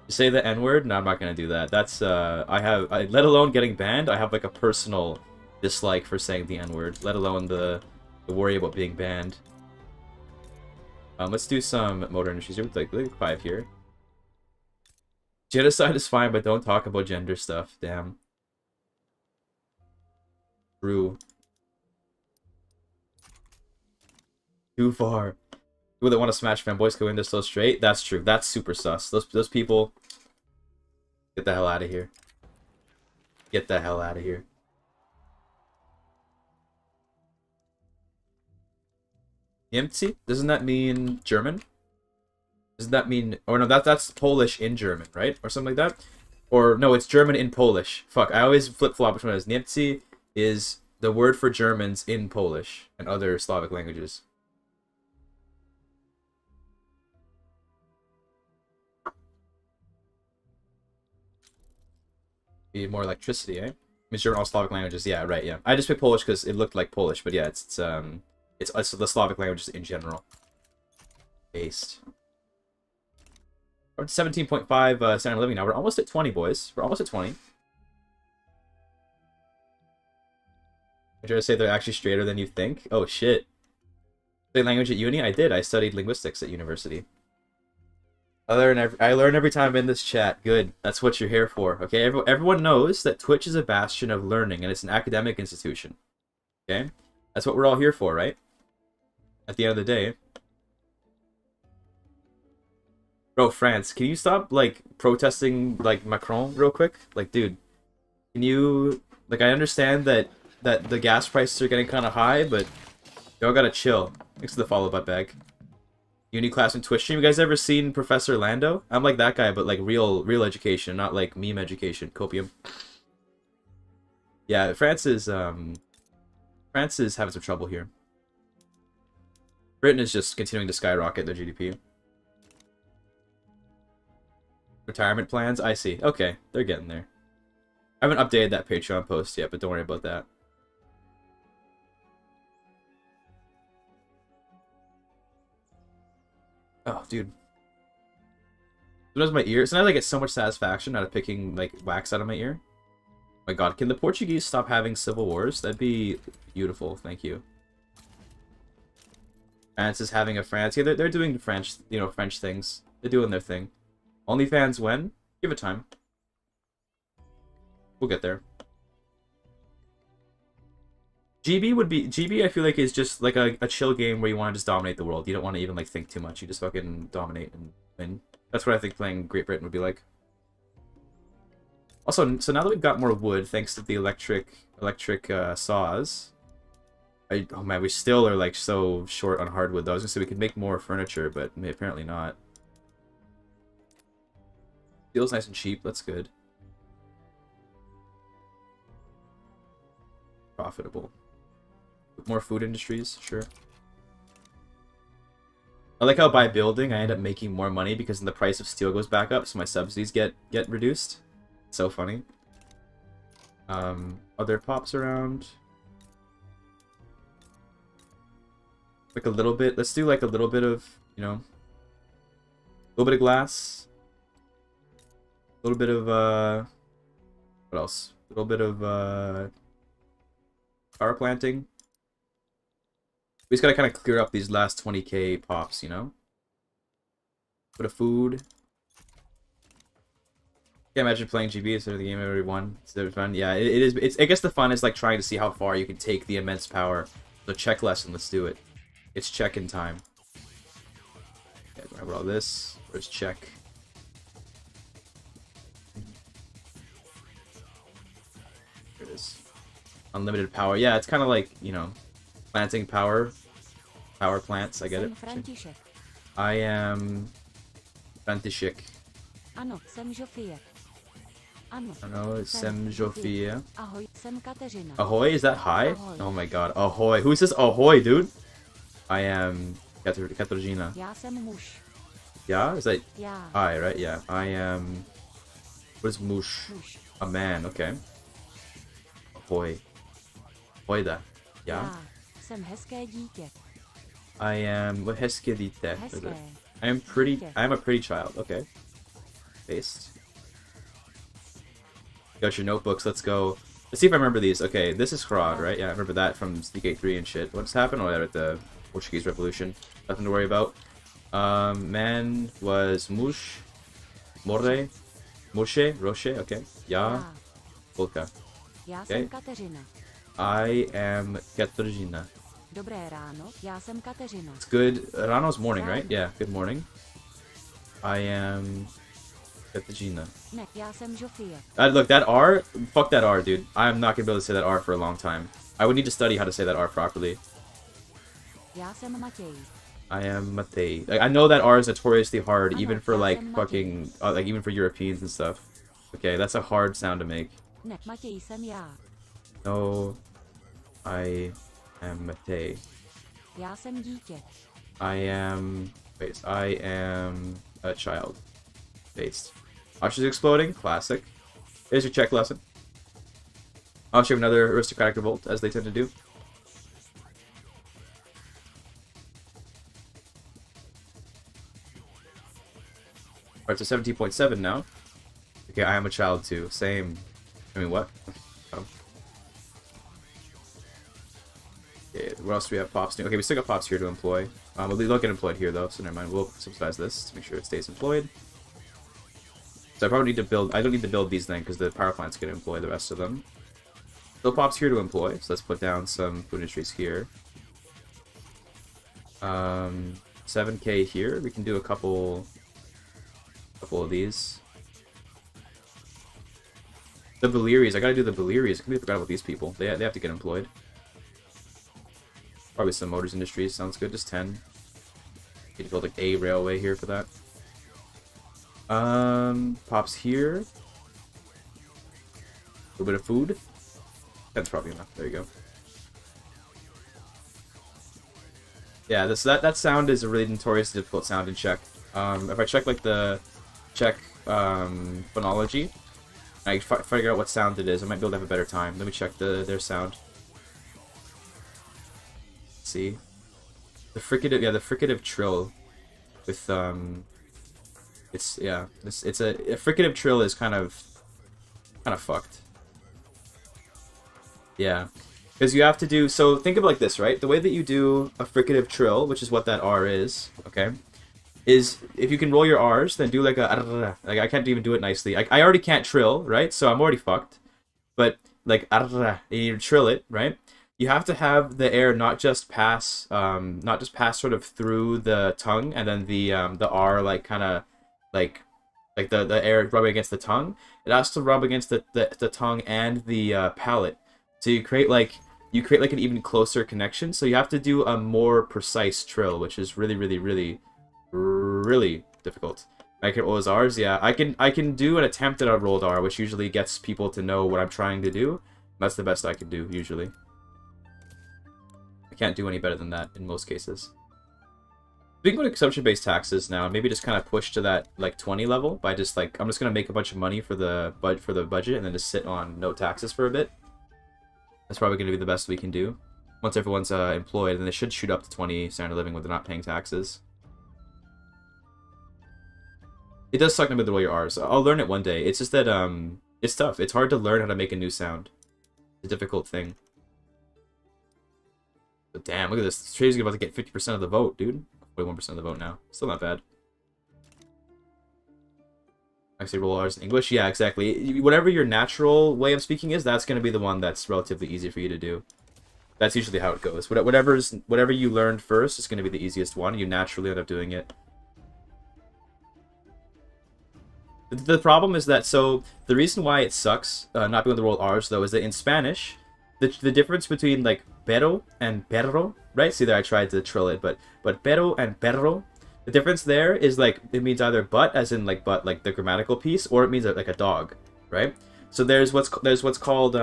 You say the N-word? No, I'm not gonna do that. That's let alone getting banned, I have like a personal dislike for saying the N-word, let alone the worry about being banned. Let's do some motor industries here with like 5 here. Genocide is fine, but don't talk about gender stuff. Damn. True. Too far. People that want to smash fanboys go in, they're so straight. That's true. That's super sus. Those people. Get the hell out of here. Get the hell out of here. Niemcy? Doesn't that mean German? Doesn't that mean... Or no, that's Polish in German, right? Or something like that? Or, no, it's German in Polish. Fuck, I always flip-flop which one it is. Niemcy is the word for Germans in Polish and other Slavic languages. Be more electricity, eh? Means German, all Slavic languages. Yeah, right, yeah. I just picked Polish because it looked like Polish, but yeah, it's the Slavic languages in general. Based. We're at 17.5 standard living now. We're almost at 20, boys. We're almost at 20. I try to say they're actually straighter than you think. Oh, shit. Studied language at uni? I did. I studied linguistics at university. I learn every time I'm in this chat. Good. That's what you're here for. Okay? Everyone knows that Twitch is a bastion of learning, and it's an academic institution. Okay? That's what we're all here for, right? At the end of the day. Bro, France, can you stop, like, protesting, like, Macron real quick? Like, dude, can you... Like, I understand that the gas prices are getting kind of high, but y'all gotta chill. Thanks for the follow, butt bag. Uni class and Twitch stream. You guys ever seen Professor Lando? I'm like that guy, but, like, real education, not, like, meme education. Copium. Yeah, France is having some trouble here. Britain is just continuing to skyrocket their GDP. Retirement plans? I see. Okay, they're getting there. I haven't updated that Patreon post yet, but don't worry about that. Oh, dude. Sometimes my ear... Sometimes I get so much satisfaction out of picking, like, wax out of my ear. Oh my god, can the Portuguese stop having civil wars? That'd be beautiful, thank you. France is having a France... Yeah, they're doing French, you know, French things. They're doing their thing. OnlyFans when? Give it time. We'll get there. GB I feel like is just like a chill game where you want to just dominate the world. You don't want to even like think too much. You just fucking dominate and win. That's what I think playing Great Britain would be like. Also, so now that we've got more wood, thanks to the electric saws. Oh man, we still are like so short on hardwood though. I was gonna say we could make more furniture, but apparently not. Feels nice and cheap, that's good. Profitable. More food industries, sure. I like how by building I end up making more money because then the price of steel goes back up, so my subsidies get reduced. It's so funny. Other pops around. Like a little bit. Let's do like a little bit of, you know, a little bit of glass. A little bit of, what else? A little bit of, power planting. We just gotta kind of clear up these last 20k pops, you know? Bit of food. Can't imagine playing GB instead of the game every one. It's fun. Yeah, it is. I guess the fun is like trying to see how far you can take the immense power. So check lesson, let's do it. It's check-in time. Okay, grab all this. Where's check? There it is. Unlimited power. Yeah, it's kind of like, you know, planting power plants. I get it. I am František. Ano, jsem Žofie. Ano. Ano, jsem Žofie. Ahoj, jsem Kateřina. Ahoy, is that hi? Ahoy. Oh my god. Ahoy. Who's this ahoy, dude? I am Kateřina. Já jsem muž. Yeah? Is that Já. I, right? Yeah. I am... What is muž? Muž. A man, okay. Ahoy. Hojda. Yeah? Já jsem hezké dítě. I am... What hezké dítě? Hezké. I am pretty... I am a pretty child. Okay. Paste. Got your notebooks. Let's go. Let's see if I remember these. Okay, this is Hrad, right? Yeah, I remember that from DK3 and shit. What's happened? Oh, yeah, at the Portuguese Revolution. Nothing to worry about. Man was Mush. More. Moshe. Roche. Okay. Ya. Polka. Já Okay. jsem Kateřina. I am Kateřina. Dobré ráno, já jsem Kateřina. It's good. Rano's morning, right? Yeah, good morning. I am Kateřina. Ne, já jsem Žofie. Look, that R, fuck that R, dude. I'm not gonna be able to say that R for a long time. I would need to study how to say that R properly. Já jsem Matěj. I am Matej. Like, I know that R is notoriously hard, Ano, even for já like jsem fucking, like even for Europeans and stuff. Okay, that's a hard sound to make. Nét mà chị xem já. No, I am Matei. Já jsem dítě. I am... Wait, I am a child. Based. Archer's exploding. Classic. Here's your check lesson. I'll show you another aristocratic revolt, as they tend to do. Alright, so 17.7 now. Okay, I am a child too. Same. I mean, what? Oh. Okay, what else do we have? Pops new. Okay, we still got Pops here to employ. We'll be looking employed here though, so never mind. We'll subsidize this to make sure it stays employed. So I probably need to build... I don't need to build these then, because the power plant's going to employ the rest of them. So Pops here to employ, so let's put down some food industries here. 7k here. We can do a couple of these. The Valyrians. I gotta do the Valyrians. I completely forgot about these people. They have to get employed. Probably some motors industries. Sounds good. Just 10. Need to build like a railway here for that. Pops here. A little bit of food. That's probably enough. There you go. Yeah, that sound is a really notoriously difficult sound in Czech. If I check like the Czech phonology, I figure out what sound it is, I might be able to have a better time. Let me check their sound. Let's see, the fricative trill with it's a fricative trill is kind of fucked. Yeah, because you have to do, so think of it like this, right? The way that you do a fricative trill, which is what that R is, okay, is if you can roll your R's, then do like a, like I can't even do it nicely. I already can't trill, right? So I'm already fucked. But like you trill it, right? You have to have the air not just pass sort of through the tongue, and then the R like kind of like the air rubbing against the tongue. It has to rub against the tongue and the palate. So you create like an even closer connection. So you have to do a more precise trill, which is really difficult. I can roll as R's, yeah. I can do an attempt at a rolled R, which usually gets people to know what I'm trying to do. That's the best I can do usually. I can't do any better than that in most cases. We can go to consumption-based taxes now, and maybe just kind of push to that like 20 level by just like, I'm just gonna make a bunch of money for the budget and then just sit on no taxes for a bit. That's probably gonna be the best we can do. Once everyone's employed, then they should shoot up to 20 standard living when they're not paying taxes. It does suck to roll your R's. I'll learn it one day. It's just that it's tough. It's hard to learn how to make a new sound. It's a difficult thing. But damn, look at this. Trader's about to get 50% of the vote, dude. 41% of the vote now. Still not bad. Actually, roll R's in English. Yeah, exactly. Whatever your natural way of speaking is, that's going to be the one that's relatively easy for you to do. That's usually how it goes. Whatever you learned first is going to be the easiest one. You naturally end up doing it. The problem is that, so, the reason why it sucks not being able to roll R's, though, is that in Spanish, the difference between, like, pero and perro, right? See there, I tried to trill it, but pero and perro, the difference there is, like, it means either but, as in, like, but, like, the grammatical piece, or it means, like, a dog, right? So there's what's called,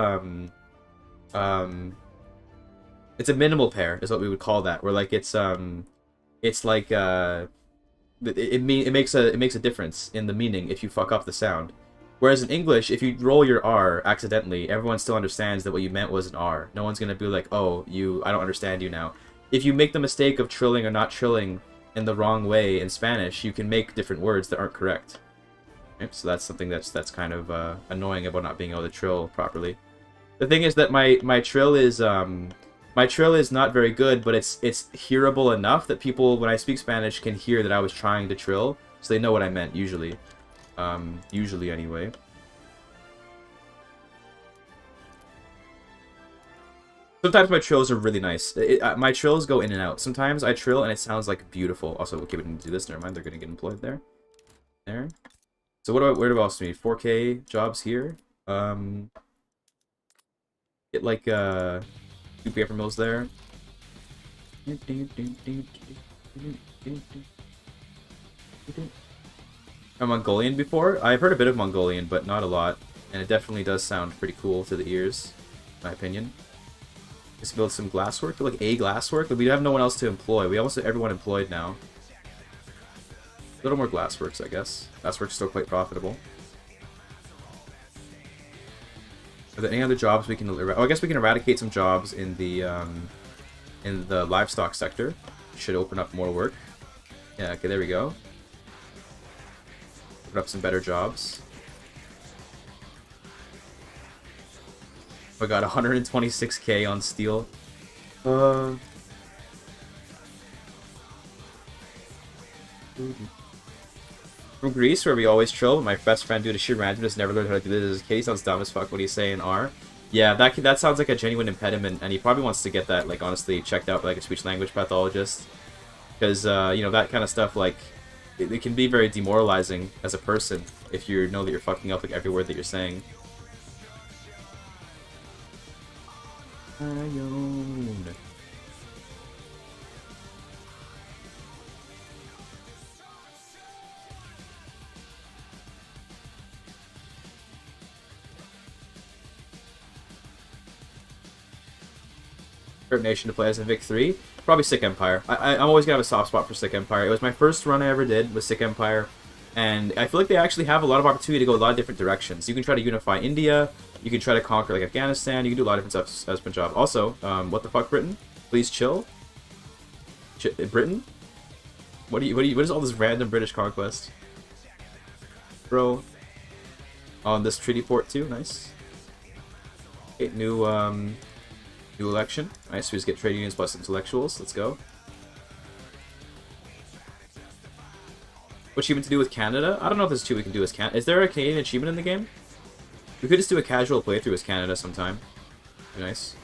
it's a minimal pair, is what we would call that, where, like, it's like, it makes a difference in the meaning if you fuck up the sound. Whereas in English, if you roll your R accidentally, everyone still understands that what you meant was an R. No one's gonna be like, oh, I don't understand you now. If you make the mistake of trilling or not trilling in the wrong way in Spanish, you can make different words that aren't correct. Right? So that's something that's kind of annoying about not being able to trill properly. The thing is that my trill is not very good, but it's hearable enough that people, when I speak Spanish, can hear that I was trying to trill, so they know what I meant, usually. Usually, anyway. Sometimes my trills are really nice. My trills go in and out. Sometimes I trill and it sounds like beautiful. Also, okay, we didn't do this. Never mind, they're gonna get employed there. There. So where do I also need? 4K jobs here. Get like 2 paper mills there. Mongolian before? I've heard a bit of Mongolian, but not a lot. And it definitely does sound pretty cool to the ears, in my opinion. Just build some glasswork, like a glasswork. But we have no one else to employ. We almost have everyone employed now. A little more glassworks, I guess. Glasswork's still quite profitable. Are there any other jobs we can? Oh, I guess we can eradicate some jobs in the livestock sector. Should open up more work. Yeah. Okay. There we go. Put up some better jobs. I got 126k on steel. From Greece, where we always chill, my best friend due to sheer randomness never learned how to do this. His case sounds dumb as fuck when he's saying R. Yeah, that sounds like a genuine impediment, and he probably wants to get that, like, honestly checked out by, like, a speech-language pathologist. Because, you know, that kind of stuff, like, it can be very demoralizing as a person if you know that you're fucking up, like, every word that you're saying. Favorite nation to play as in Vic 3? Probably Sick Empire. I'm always gonna have a soft spot for Sick Empire. It was my first run I ever did with Sick Empire, and I feel like they actually have a lot of opportunity to go a lot of different directions. You can try to unify India, you can try to conquer like Afghanistan, you can do a lot of different stuff as Punjab. Also, what the fuck, Britain? Please chill. Britain? What is all this random British conquest? Bro. On this treaty port too, nice. Okay, new election. Nice, we just get trade unions plus intellectuals. Let's go. What achievement to do with Canada? I don't know if there's two we can do as Canada. Is there a Canadian achievement in the game? We could just do a casual playthrough as Canada sometime. Be nice.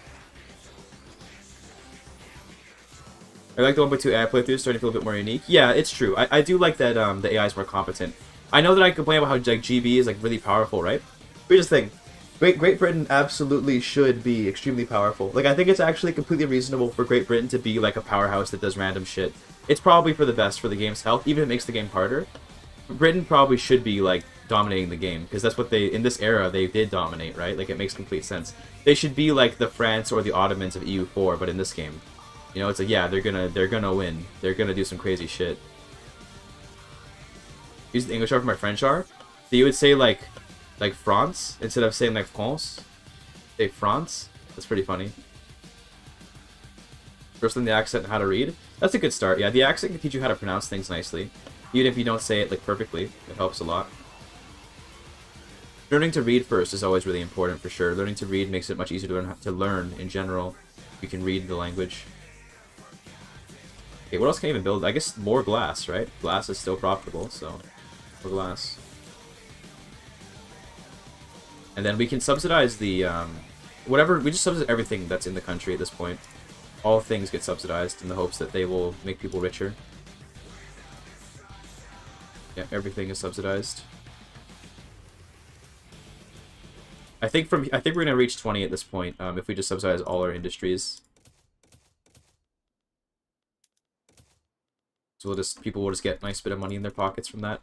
I like the 1.2 AI playthrough, starting to feel a bit more unique. Yeah, it's true. I do like that the AI is more competent. I know that I complain about how like GB is like really powerful, right? But here's the thing. Great Britain absolutely should be extremely powerful. Like, I think it's actually completely reasonable for Great Britain to be like a powerhouse that does random shit. It's probably for the best for the game's health, even if it makes the game harder. Britain probably should be like dominating the game, because that's what they, in this era, they did dominate, right? Like, it makes complete sense. They should be like the France or the Ottomans of EU4, but in this game. You know, it's like, yeah, they're gonna win. They're gonna do some crazy shit. Use the English R for my French R. So you would say like France instead of saying like France. Say France. That's pretty funny. First, learn the accent and how to read. That's a good start. Yeah, the accent can teach you how to pronounce things nicely, even if you don't say it like perfectly. It helps a lot. Learning to read first is always really important for sure. Learning to read makes it much easier to learn in general. You can read the language. Okay, what else can I even build? I guess more glass, right? Glass is still profitable, so more glass. And then we can subsidize the, whatever, we just subsidize everything that's in the country at this point. All things get subsidized in the hopes that they will make people richer. Yeah, everything is subsidized. I think we're gonna reach 20 at this point, if we just subsidize all our industries. So people will just get a nice bit of money in their pockets from that.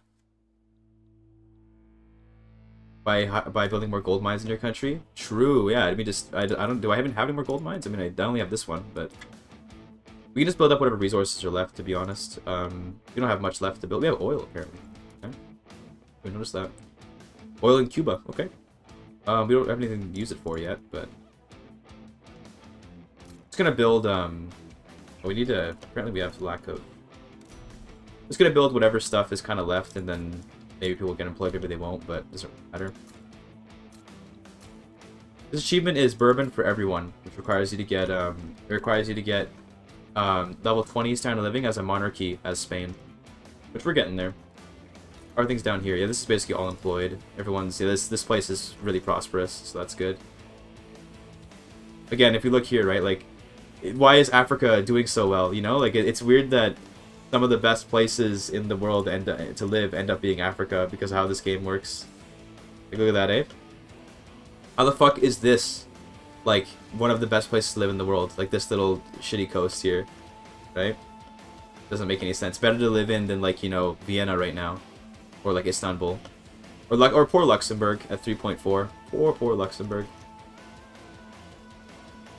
By building more gold mines in your country? True, yeah. Let me just, I don't, do I even have any more gold mines? I mean, I only have this one, but we can just build up whatever resources are left, to be honest. We don't have much left to build. We have oil, apparently. Okay. We noticed that. Oil in Cuba, okay. We don't have anything to use it for yet, but just gonna build, we need to, apparently we have lack of, just gonna build whatever stuff is kind of left, and then maybe people will get employed, maybe they won't, but it doesn't matter. This achievement is Bourbon for everyone, which requires you to get level 20 standard of living as a monarchy as Spain, which we're getting there. Are things down here? Yeah, this is basically all employed. Everyone's, yeah, this place is really prosperous, so that's good. Again, if you look here, right, like, why is Africa doing so well? You know, like it's weird that some of the best places in the world to live end up being Africa because of how this game works. Like, look at that, eh? How the fuck is this, like, one of the best places to live in the world? Like, this little shitty coast here, right? Doesn't make any sense. Better to live in than, like, you know, Vienna right now. or like Istanbul, or poor Luxembourg at 3.4. Poor Luxembourg.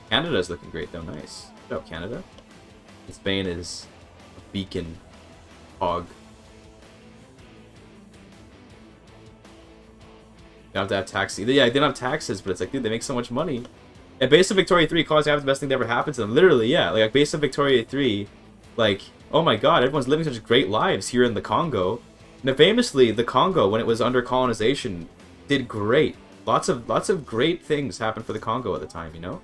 Canada's looking great though. Nice. Good job, Canada. Spain is a beacon hog. They don't have to have taxes. Yeah, they don't have taxes, but it's like, dude, they make so much money. And Base of Victoria 3 calls out the best thing that ever happened to them. Literally, yeah. Like Base of Victoria 3, like, oh my god, everyone's living such great lives here in the Congo. Now, famously, the Congo, when it was under colonization, did great. Lots of great things happened for the Congo at the time, you know?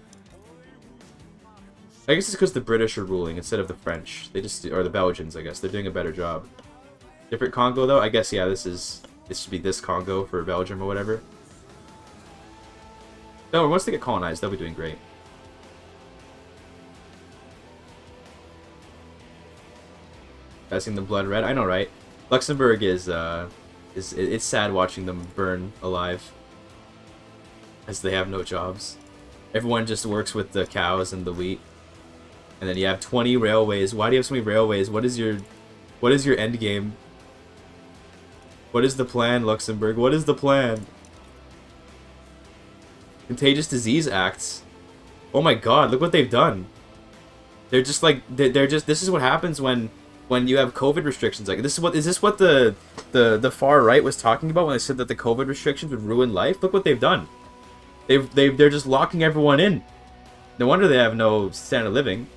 I guess it's because the British are ruling instead of the French. They just, or the Belgians, I guess. They're doing a better job. Different Congo, though? I guess, yeah, this should be this Congo for Belgium or whatever. No, once they get colonized, they'll be doing great. Passing the blood red. I know, right? Luxembourg is it's sad watching them burn alive, as they have no jobs. Everyone just works with the cows and the wheat, and then you have 20 railways. Why do you have so many railways? What is your end game? What is the plan, Luxembourg? What is the plan? Contagious Disease Acts. Oh my god, look what they've done. They're just like, they're just, this is what happens when you have COVID restrictions. Like, is this what the far right was talking about when they said that the COVID restrictions would ruin life? Look what they've done. They're just locking everyone in. No wonder they have no standard of living.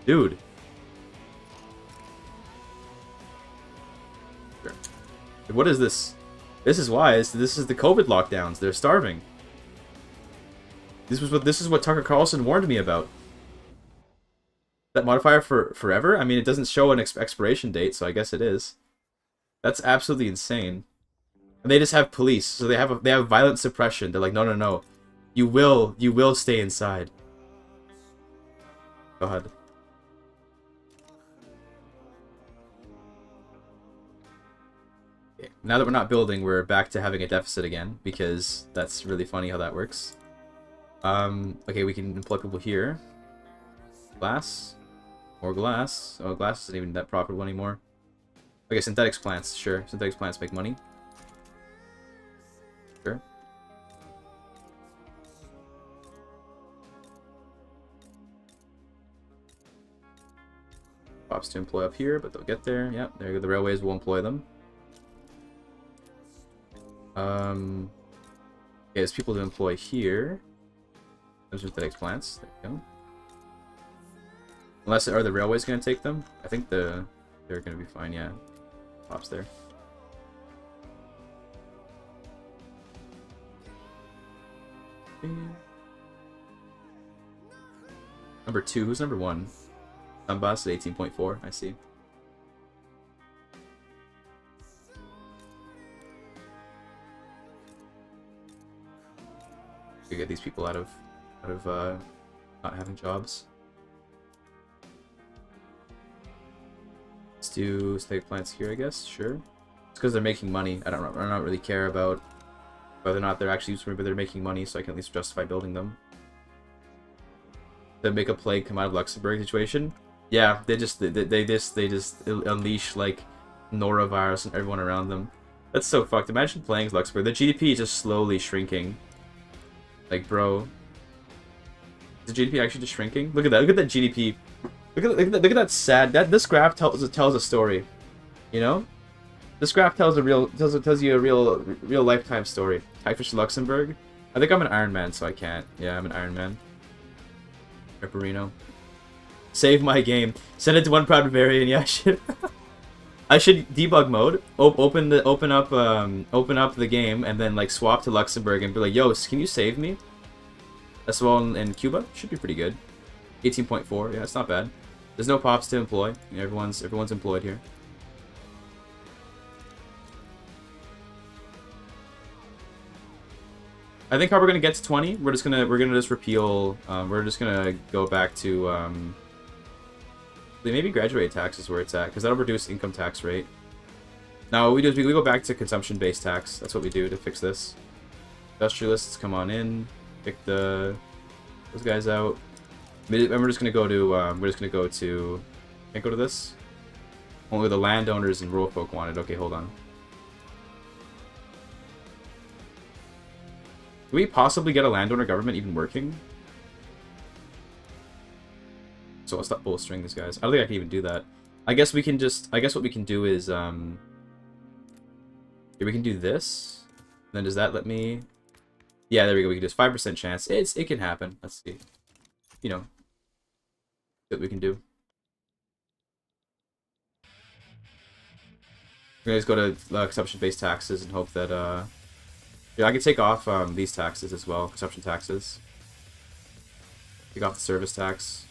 Dude. What is this? This is why. This is the COVID lockdowns. They're starving. This is what Tucker Carlson warned me about. That modifier for forever? I mean, it doesn't show an expiration date, so I guess it is. That's absolutely insane. And they just have police, so they have violent suppression. They're like, no. You will stay inside. God. Okay. Now that we're not building, we're back to having a deficit again, because that's really funny how that works. Okay, we can employ people here. Glass. More glass. Oh, glass isn't even that profitable anymore. Okay, synthetics plants. Sure, synthetics plants make money. Sure. Pops to employ up here, but they'll get there. Yep, there you go. The railways will employ them. Okay, there's people to employ here. Those are synthetics plants. There you go. Unless, are the railways going to take them? I think they're going to be fine, yeah. Pops there. Number 2, who's number 1? Sunbus at 18.4, I see. We get these people out of not having jobs. Let's do synthetic plants here, I guess. Sure. It's because they're making money. I don't really care about whether or not they're actually used for me, but they're making money, so I can at least justify building them. To make a plague come out of Luxembourg situation. Yeah, they just unleash like norovirus and everyone around them. That's so fucked. Imagine playing as Luxembourg. The GDP is just slowly shrinking. Like, bro, is the GDP actually just shrinking? Look at that. Look at that GDP. Look at that sad. This graph tells a story. You know, this graph tells you a real lifetime story. Tyfish Luxembourg. I think I'm an Iron Man, so I can't. Yeah, I'm an Iron Man. Ripperino. Save my game. Send it to one proud Bavarian. Yeah, shit. I should debug mode. Open up the game and then like swap to Luxembourg and be like, yo, can you save me? That's all in Cuba. Should be pretty good. 18.4. Yeah, it's not bad. There's no pops to employ. Yeah, everyone's employed here. I think how we're gonna get to 20. We're gonna just repeal. We're just gonna go back to maybe graduate tax is where it's at, because that'll reduce income tax rate. Now what we do is we go back to consumption-based tax. That's what we do to fix this. Industrialists, come on in. Pick those guys out. And we're just gonna go to. Can't go to this. Only the landowners and rural folk wanted. Okay, hold on. Do we possibly get a landowner government even working? So I'll stop bolstering these guys. I don't think I can even do that. I guess we can just... I guess what we can do is... Yeah, we can do this. Then does that let me... Yeah, there we go. We can just 5% chance. It can happen. Let's see. You know. What we can do. We're gonna just go to consumption-based taxes and hope that... Yeah, I can take off these taxes as well. Consumption taxes. Take off the service tax.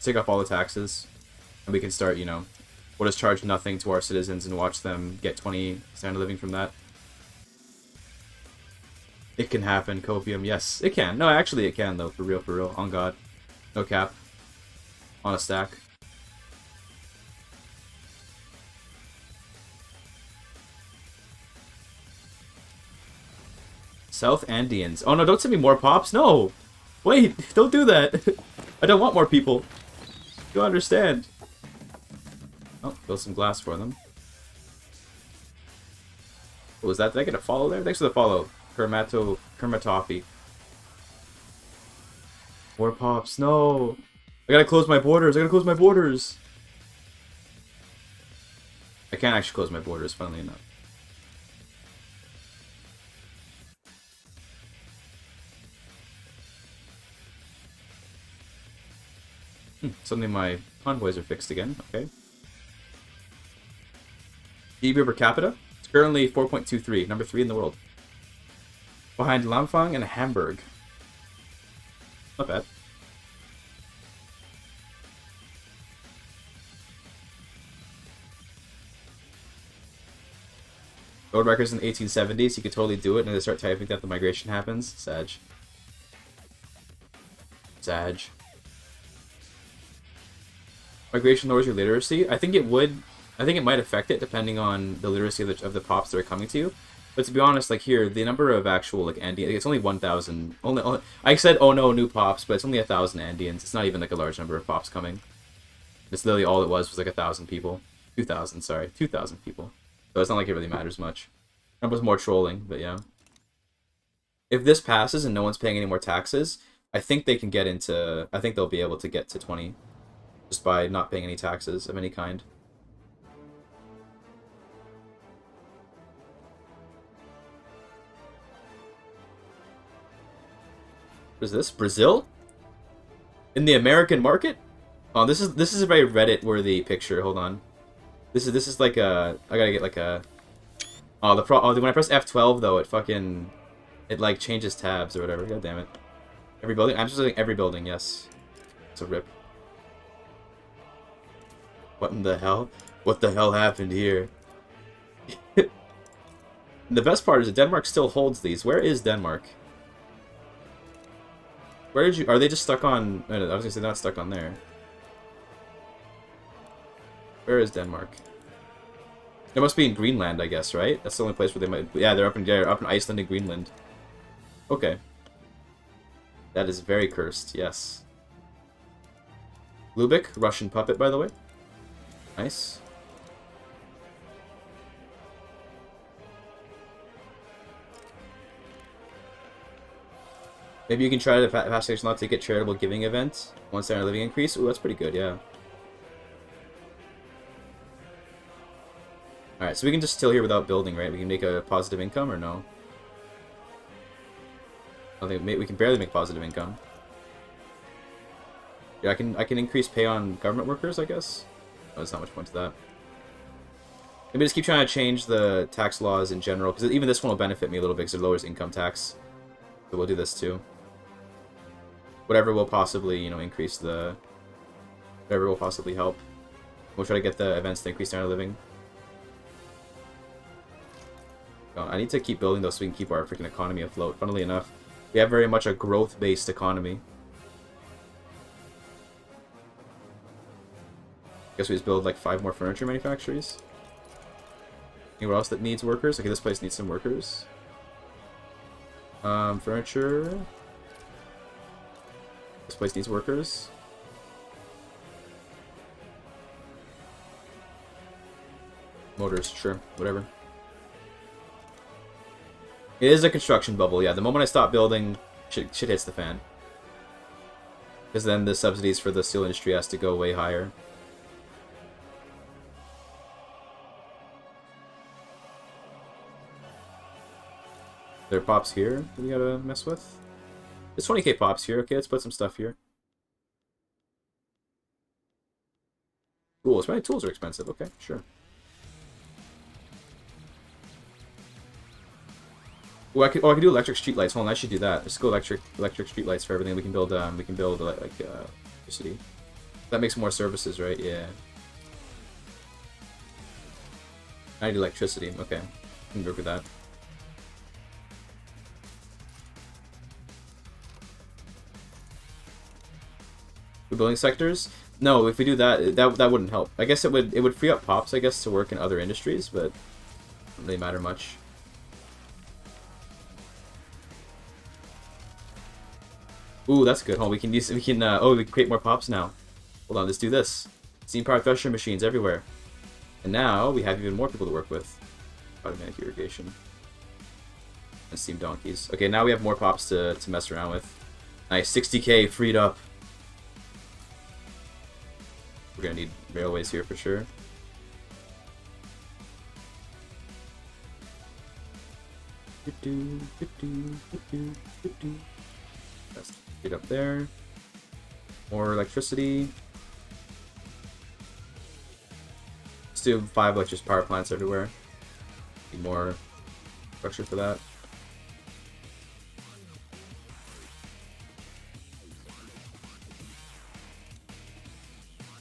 Take off all the taxes. And we can start, you know... We'll just charge nothing to our citizens and watch them get 20 standard living from that. It can happen, copium. Yes, it can. No, actually it can, though. For real. On God. No cap. On a stack. South Andeans. Oh no, don't send me more pops. No! Wait, don't do that. I don't want more people. You understand. Oh, build some glass for them. What was that? Did I get a follow there? Thanks for the follow. Kermatoffy. More pops. No! I gotta close my borders. I can't actually close my borders, funnily enough. Suddenly my convoys are fixed again. Okay. GDP per capita? It's currently 4.23, number 3 in the world. Behind Lamfang and Hamburg. Not bad. Road records in the 1870s, you could totally do it and they start typing that the migration happens. Sag. Migration lowers your literacy. I think it would. I think it might affect it depending on the literacy of the pops that are coming to you. But to be honest, like here, the number of actual like Andean, it's only 1,000. Only I said, oh no, new pops, but it's only 1,000 Andeans. It's not even like a large number of pops coming. It's literally all it was like 1,000 people. 2,000, sorry, 2,000 people. So it's not like it really matters much. That was more trolling, but yeah. If this passes and no one's paying any more taxes, I think they can get into. I think they'll be able to get to 20. Just by not paying any taxes of any kind. What is this? Brazil? In the American market? Oh, this is a very Reddit-worthy picture. Hold on. This is like a. I gotta get like a. Oh, when I press F12 though, it like changes tabs or whatever. God damn it. Every building. I'm just saying every building. Yes. It's a rip. What in the hell? What the hell happened here? The best part is that Denmark still holds these. Where is Denmark? Where did you... Are they just stuck on... No, I was gonna say not stuck on there. Where is Denmark? They must be in Greenland, I guess, right? That's the only place where they might... Yeah, they're up in Iceland and Greenland. Okay. That is very cursed, yes. Lubeck, Russian puppet, by the way. Nice. Maybe you can try to pass station law to get charitable giving event. 1 standard living increase. Ooh, that's pretty good, yeah. Alright, so we can just still here without building, right? We can make a positive income or no? I think we can barely make positive income. Yeah, I can increase pay on government workers, I guess. Oh, there's not much point to that. Maybe just keep trying to change the tax laws in general, because even this one will benefit me a little bit because it lowers income tax. So we'll do this too. Whatever will possibly, you know, increase the... Whatever will possibly help. We'll try to get the events to increase standard of living. Oh, I need to keep building those so we can keep our freaking economy afloat. Funnily enough, we have very much a growth-based economy. Guess we just build like 5 more furniture manufactories. Anywhere else that needs workers? Okay, this place needs some workers. Furniture. This place needs workers. Motors, sure, whatever. It is a construction bubble, yeah. The moment I stop building, shit hits the fan. Because then the subsidies for the steel industry has to go way higher. There are pops here that we gotta mess with. There's 20k pops here. Okay, let's put some stuff here. Tools, right? Tools are expensive. Okay, sure. Oh, I could do electric streetlights. Hold on, I should do that. Let's go electric streetlights for everything. We can build electricity. That makes more services, right? Yeah. I need electricity. Okay, I can work with that. For building sectors? No, if we do that, that wouldn't help. I guess it would free up pops, I guess, to work in other industries, but it doesn't really matter much. Ooh, that's good. Hold on, we can create more pops now. Hold on, let's do this. Steam powered thresher machines everywhere. And now we have even more people to work with. Automatic irrigation. And steam donkeys. Okay, now we have more pops to mess around with. Nice, 60k freed up. We're gonna need railways here for sure. That's get up there. More electricity. Let's do 5 electric power plants everywhere. Need more structure for that.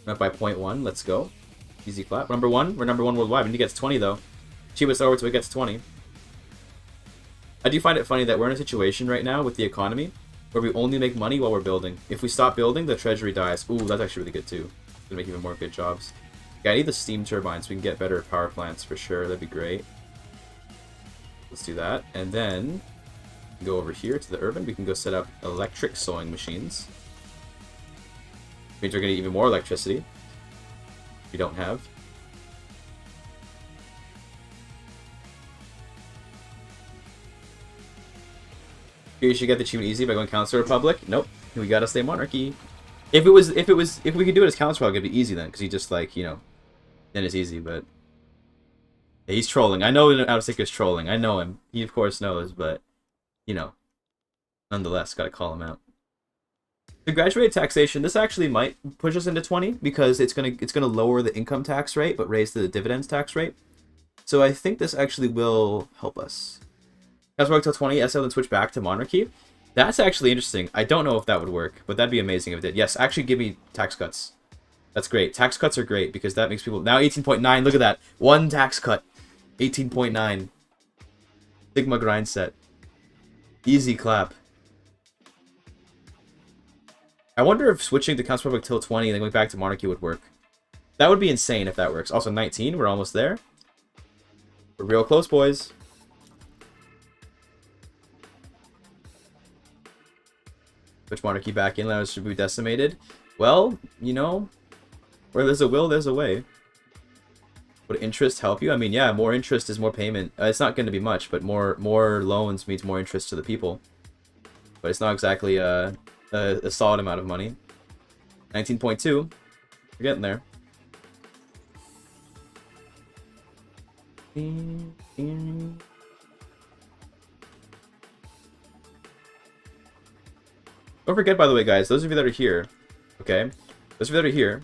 Up by 0.1. Let's go. Easy clap. Number 1. We're number 1 worldwide. We need to get to 20 though. Cheapest over till we get to 20. I do find it funny that we're in a situation right now with the economy where we only make money while we're building. If we stop building, the treasury dies. Ooh, that's actually really good too. It's gonna make even more good jobs. Yeah, I need the steam turbines so we can get better power plants for sure. That'd be great. Let's do that. And then go over here to the urban. We can go set up electric sewing machines. Means we're gonna need even more electricity. We don't have. You should get the achievement easy by going Council Republic. Nope, we gotta stay monarchy. If we could do it as Council Republic, it'd be easy then, because he just like then it's easy. But yeah, he's trolling. I know Outsticker's trolling. I know him. He of course knows, but nonetheless, gotta call him out. The graduated taxation, this actually might push us into 20 because it's gonna lower the income tax rate but raise the dividends tax rate. So I think this actually will help us. As we work till 20, SL then switch back to monarchy. That's actually interesting. I don't know if that would work, but that'd be amazing if it did. Yes, actually give me tax cuts. That's great. Tax cuts are great because that makes people now 18.9. Look at that. 1 tax cut. 18.9. Sigma grind set. Easy clap. I wonder if switching to Council Republic till 20 and then going back to monarchy would work. That would be insane if that works. Also 19, we're almost there. We're real close, boys. Switch monarchy back in, let us be decimated. Well, where there's a will, there's a way. Would interest help you? I mean, yeah, more interest is more payment. It's not going to be much, but more loans means more interest to the people. But it's not exactly a solid amount of money. 19.2. We're getting there. Don't forget, by the way, guys, those of you that are here, okay? Those of you that are here,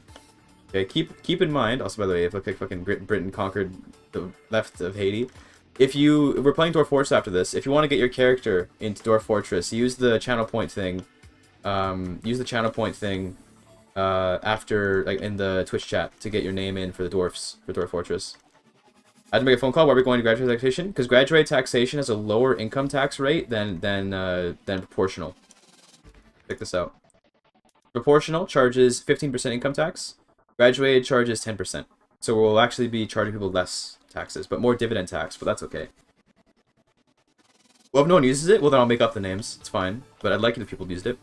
okay, keep in mind, also, by the way, if fucking Britain conquered the left of Haiti, if we're playing Dwarf Fortress after this, if you want to get your character into Dwarf Fortress, use the channel point thing, after, like, in the Twitch chat to get your name in for the Dwarfs, for Dwarf Fortress. I had to make a phone call while we're going to graduate taxation, because graduate taxation has a lower income tax rate than proportional. Check this out. Proportional charges 15% income tax. Graduated charges 10%. So we'll actually be charging people less taxes, but more dividend tax, but that's okay. Well, if no one uses it, well then I'll make up the names. It's fine. But I'd like it if people used it.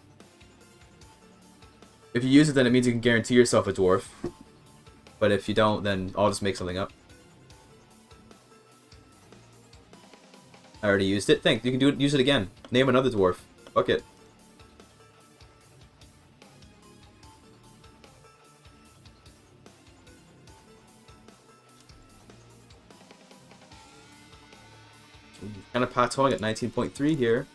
If you use it, then it means you can guarantee yourself a dwarf. But if you don't, then I'll just make something up. I already used it. Thanks. You can do it. Use it again. Name another dwarf. Fuck it. Kind of plateauing at 19.3 here.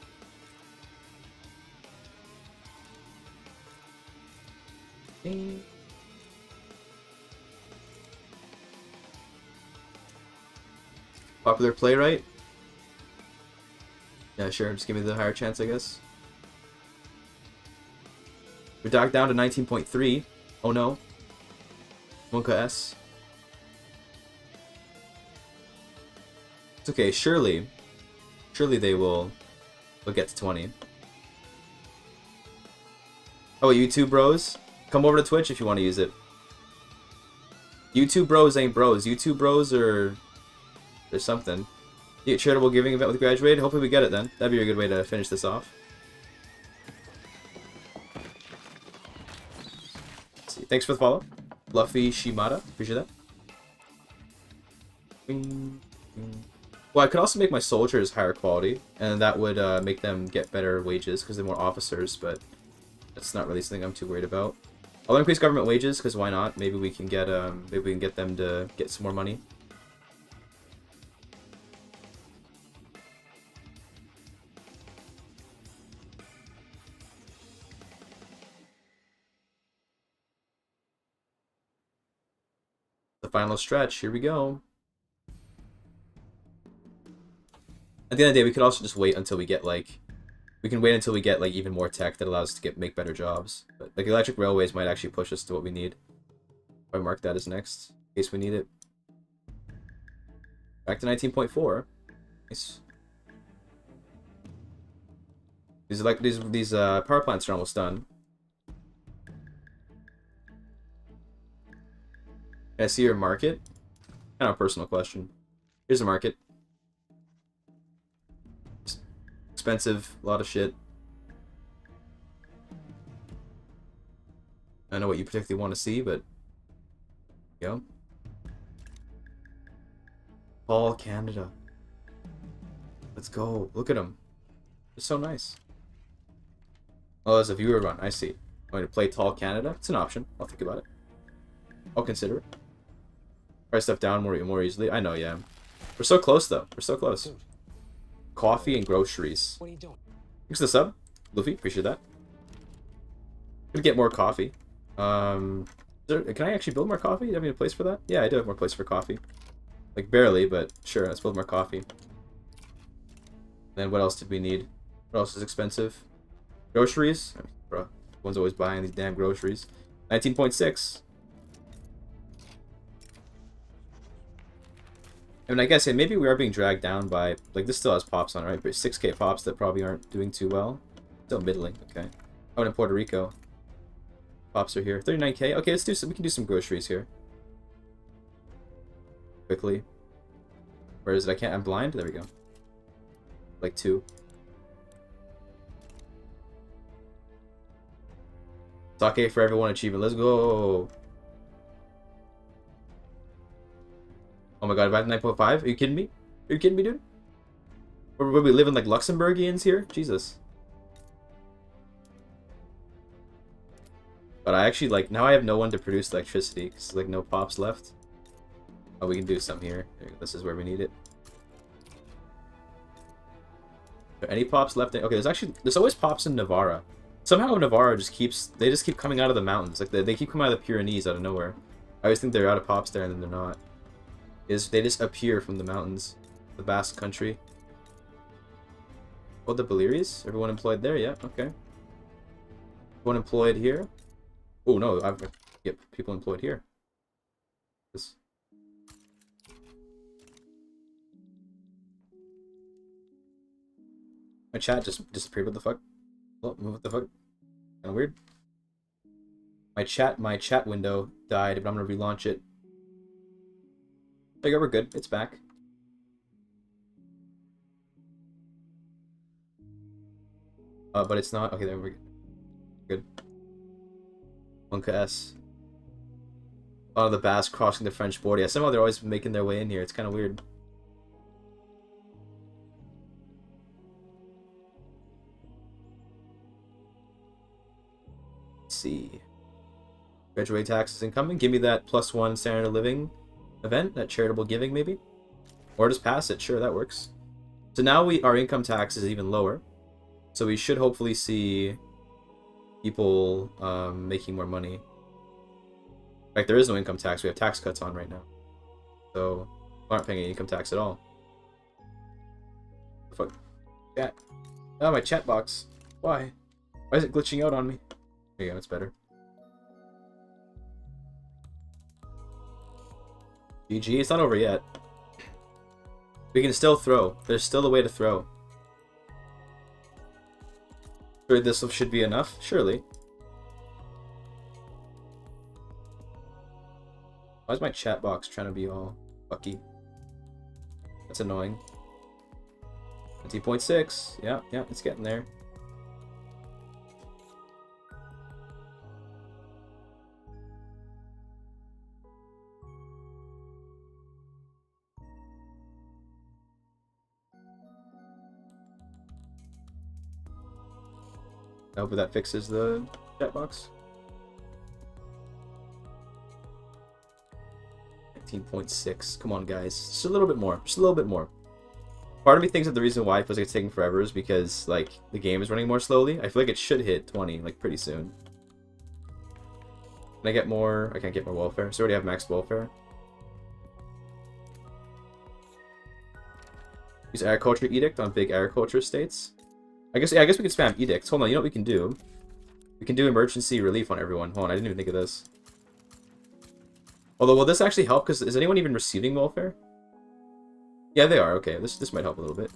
Popular playwright? Yeah, sure. Just give me the higher chance, I guess. We're down to 19.3. Oh no. Monka S. It's okay. Surely they will get to 20. Oh, YouTube bros? Come over to Twitch if you want to use it. YouTube bros ain't bros. YouTube bros are... There's something. You get charitable giving event with graduated. Hopefully we get it then. That'd be a good way to finish this off. Let's see. Thanks for the follow. Fluffy Shimada. Appreciate that. Well, I could also make my soldiers higher quality, and that would make them get better wages because they're more officers, but that's not really something I'm too worried about. I'll increase government wages because why not? Maybe we can get them to get some more money. The final stretch. Here we go. At the end of the day, we could also just wait until we get we can wait until we get even more tech that allows us to make better jobs. But like electric railways might actually push us to what we need. If I mark that as next, in case we need it. Back to 19.4. Nice. These power plants are almost done. Can I see your market? Kind of a personal question. Here's a market. Expensive, a lot of shit. I don't know what you particularly want to see, but go. All Canada. Let's go. Look at them. They're so nice. Oh, there's a viewer run. I see. I'm going to play Tall Canada. It's an option. I'll think about it. I'll consider it. Price stuff down more easily. I know, yeah. We're so close, though. We're so close. Coffee and groceries. What are you doing? Thanks for the sub, Luffy. Appreciate that. Could get more coffee. Can I actually build more coffee? Do you have any place for that? Yeah, I do have more place for coffee. Like barely, but sure. Let's build more coffee. Then what else did we need? What else is expensive? Groceries. I mean, bro, one's always buying these damn groceries. 19.6. I mean, I guess maybe we are being dragged down by... this still has pops on it, right? But 6k pops that probably aren't doing too well. Still middling, okay. Oh, and in Puerto Rico. Pops are here. 39k. Okay, let's do some... We can do some groceries here. Quickly. Where is it? I can't... I'm blind? There we go. 2. Sake for everyone achievement. Let's go! Oh my god, back to 9.5? Are you kidding me? Are you kidding me, dude? Would we live in Luxembourgians here? Jesus. But I actually now I have no one to produce electricity because no pops left. Oh, we can do some here. This is where we need it. Are there any pops left? Okay, there's always pops in Navarra. Somehow Navarra just keeps coming out of the mountains. They keep coming out of the Pyrenees out of nowhere. I always think they're out of pops there and then they're not. They just appear from the mountains. The Basque country. Oh, the Balearies? Everyone employed there? Yeah, okay. Everyone employed here? Oh, no, I've get people employed here. This. My chat just disappeared. What the fuck? Oh, what the fuck? Kinda weird. My chat window died, but I'm gonna relaunch it. There you go, we're good. It's back. But it's not. Okay, there we go. Good. Monka S. A lot of the Basque crossing the French border. Yeah, somehow they're always making their way in here. It's kind of weird. see. Graduate tax is incoming. Give me that +1 standard of living event, that charitable giving maybe. Or just pass it. Sure, that works. So now our income tax is even lower. So we should hopefully see people making more money. In fact, there is no income tax. We have tax cuts on right now. So we aren't paying any income tax at all. Fuck. Chat. Oh, my chat box. Why? Why is it glitching out on me? There you go, it's better. GG, it's not over yet. We can still throw. There's still a way to throw. Sure, this should be enough? Surely. Why is my chat box trying to be all fucky? That's annoying. 20.6. Yeah, it's getting there. I hope that fixes the chat box. 19.6. Come on, guys. Just a little bit more. Just a little bit more. Part of me thinks that the reason why it feels like it's taking forever is because, like, the game is running more slowly. I feel like it should hit 20, like, pretty soon. Can I get more? I can't get more welfare. So I already have max welfare. Use agriculture edict on big agriculture estates. I guess we could spam edicts. Hold on, you know what we can do? We can do emergency relief on everyone. Hold on, I didn't even think of this. Although, will this actually help? Because is anyone even receiving welfare? Yeah, they are. Okay, this might help a little bit.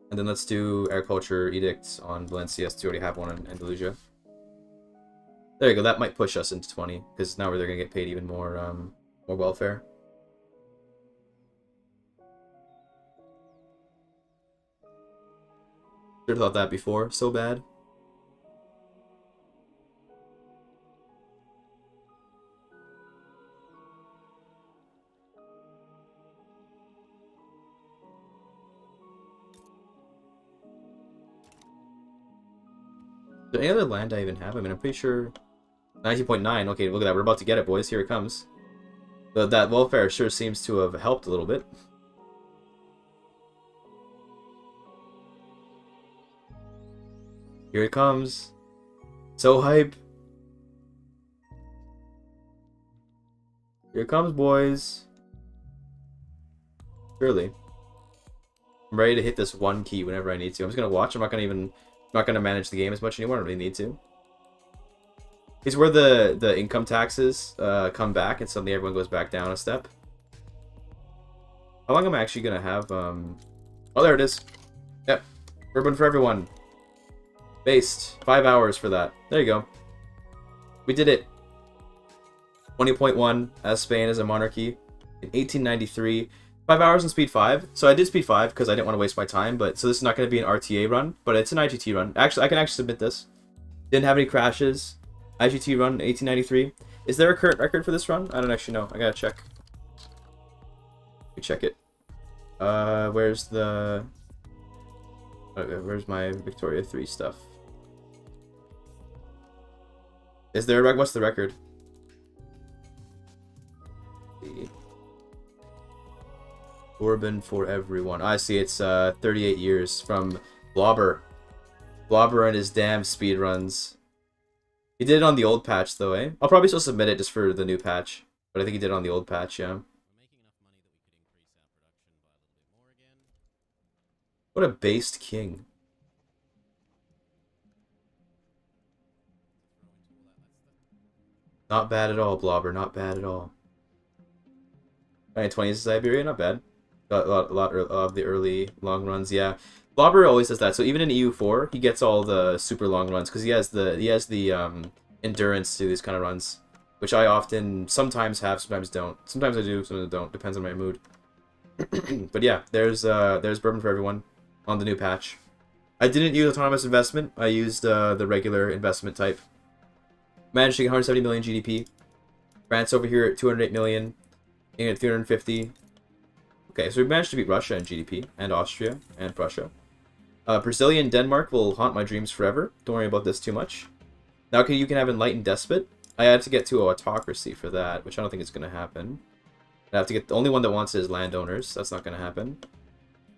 And then let's do agriculture edicts on Valencia, since we already have one in Andalusia. There you go. That might push us into 20, because now they're gonna get paid even more welfare. Should have thought that before. So bad. Is there any other land I even have? I mean, I'm pretty sure... 19.9. Okay, look at that. We're about to get it, boys. Here it comes. But that welfare sure seems to have helped a little bit. Here it comes. So hype. Here it comes, boys. Surely. I'm ready to hit this one key whenever I need to. I'm just gonna watch. I'm not gonna manage the game as much anymore. I don't really need to. It's where the income taxes come back and suddenly everyone goes back down a step. How long am I actually gonna have? Oh, there it is. Yep. Bourbon for everyone. Based. 5 hours for that. There you go. We did it. 20.1 as Spain as a monarchy in 1893. 5 hours in speed 5. So I did speed 5 because I didn't want to waste my time. But so this is not going to be an RTA run, but it's an IGT run. Actually, I can actually submit this. Didn't have any crashes. IGT run 1893. Is there a current record for this run? I don't actually know. I gotta check. Let me check it. Where's the? Okay, where's my Victoria 3 stuff? Is there a what's the record? Bourbon for everyone. I see it's 38 years from Blobber. Blobber and his damn speed runs. He did it on the old patch though, eh? I'll probably still submit it just for the new patch. But I think he did it on the old patch, yeah. What a based king. Not bad at all, Blobber. Not bad at all. 20s in Siberia, not bad. A lot of the early long runs, yeah. Blobber always does that. So even in EU4, he gets all the super long runs because he has the endurance to these kind of runs, which I often sometimes have, sometimes don't. Sometimes I do, sometimes I don't. Depends on my mood. But yeah, there's Bourbon for everyone on the new patch. I didn't use autonomous investment. I used the regular investment type. Managed to get 170 million GDP. France over here at 208 million. England at 350. Okay, so we managed to beat Russia in GDP, and Austria, and Prussia. Brazilian Denmark will haunt my dreams forever. Don't worry about this too much. Now you can have Enlightened Despot. I had to get to autocracy for that, which I don't think is going to happen. I have to get the only one that wants it is landowners. That's not going to happen.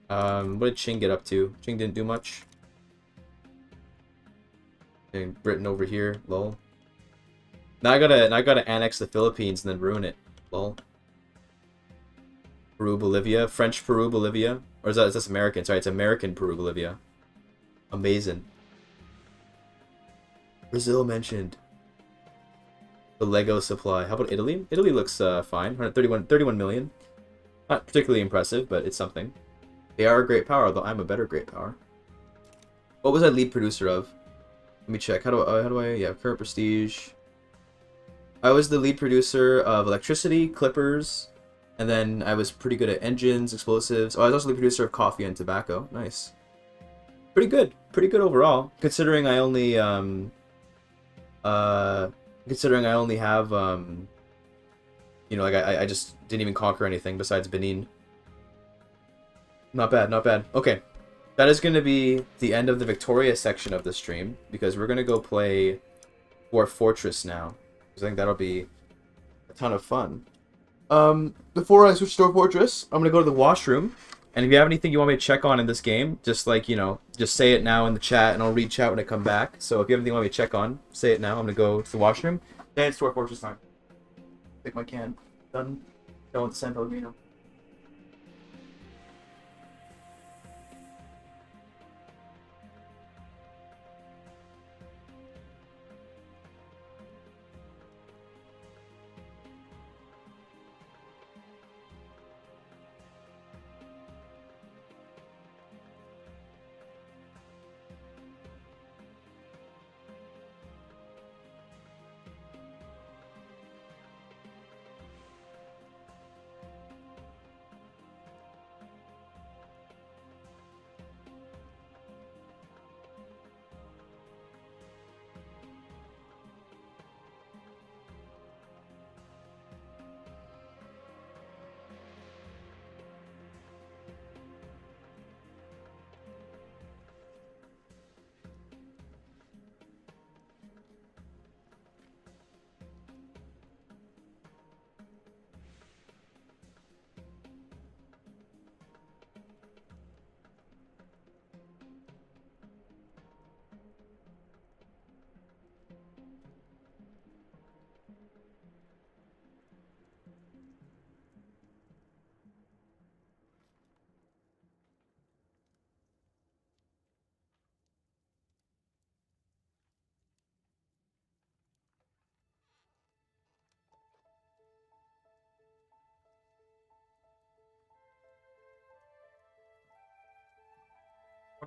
What did Qing get up to? Qing didn't do much. And Britain over here, lol. Now I gotta annex the Philippines and then ruin it, lol. Peru, Bolivia, French Peru, Bolivia, or is that American? Sorry, it's American Peru, Bolivia. Amazing. Brazil mentioned. The Lego supply. How about Italy? Italy looks fine. 31 million. Not particularly impressive, but it's something. They are a great power, although I'm a better great power. What was I lead producer of? Let me check. How do I? Yeah, current prestige. I was the lead producer of electricity, clippers, and then I was pretty good at engines, explosives. Oh, I was also the producer of coffee and tobacco. Nice. Pretty good overall, considering I only have you know, like I just didn't even conquer anything besides Benin. Not bad, not bad. Okay, that is going to be the end of the Victoria section of the stream, because we're going to go play Dwarf Fortress now, because I think that'll be a ton of fun. Before I switch to Dwarf Fortress, I'm going to go to the washroom, and if you have anything you want me to check on in this game, just like, you know, just say it now in the chat, and I'll read chat when I come back. So if you have anything you want me to check on, say it now. I'm going to go to the washroom. Then it's Dwarf Fortress time. Pick my can. Done. Going to San Pellegrino.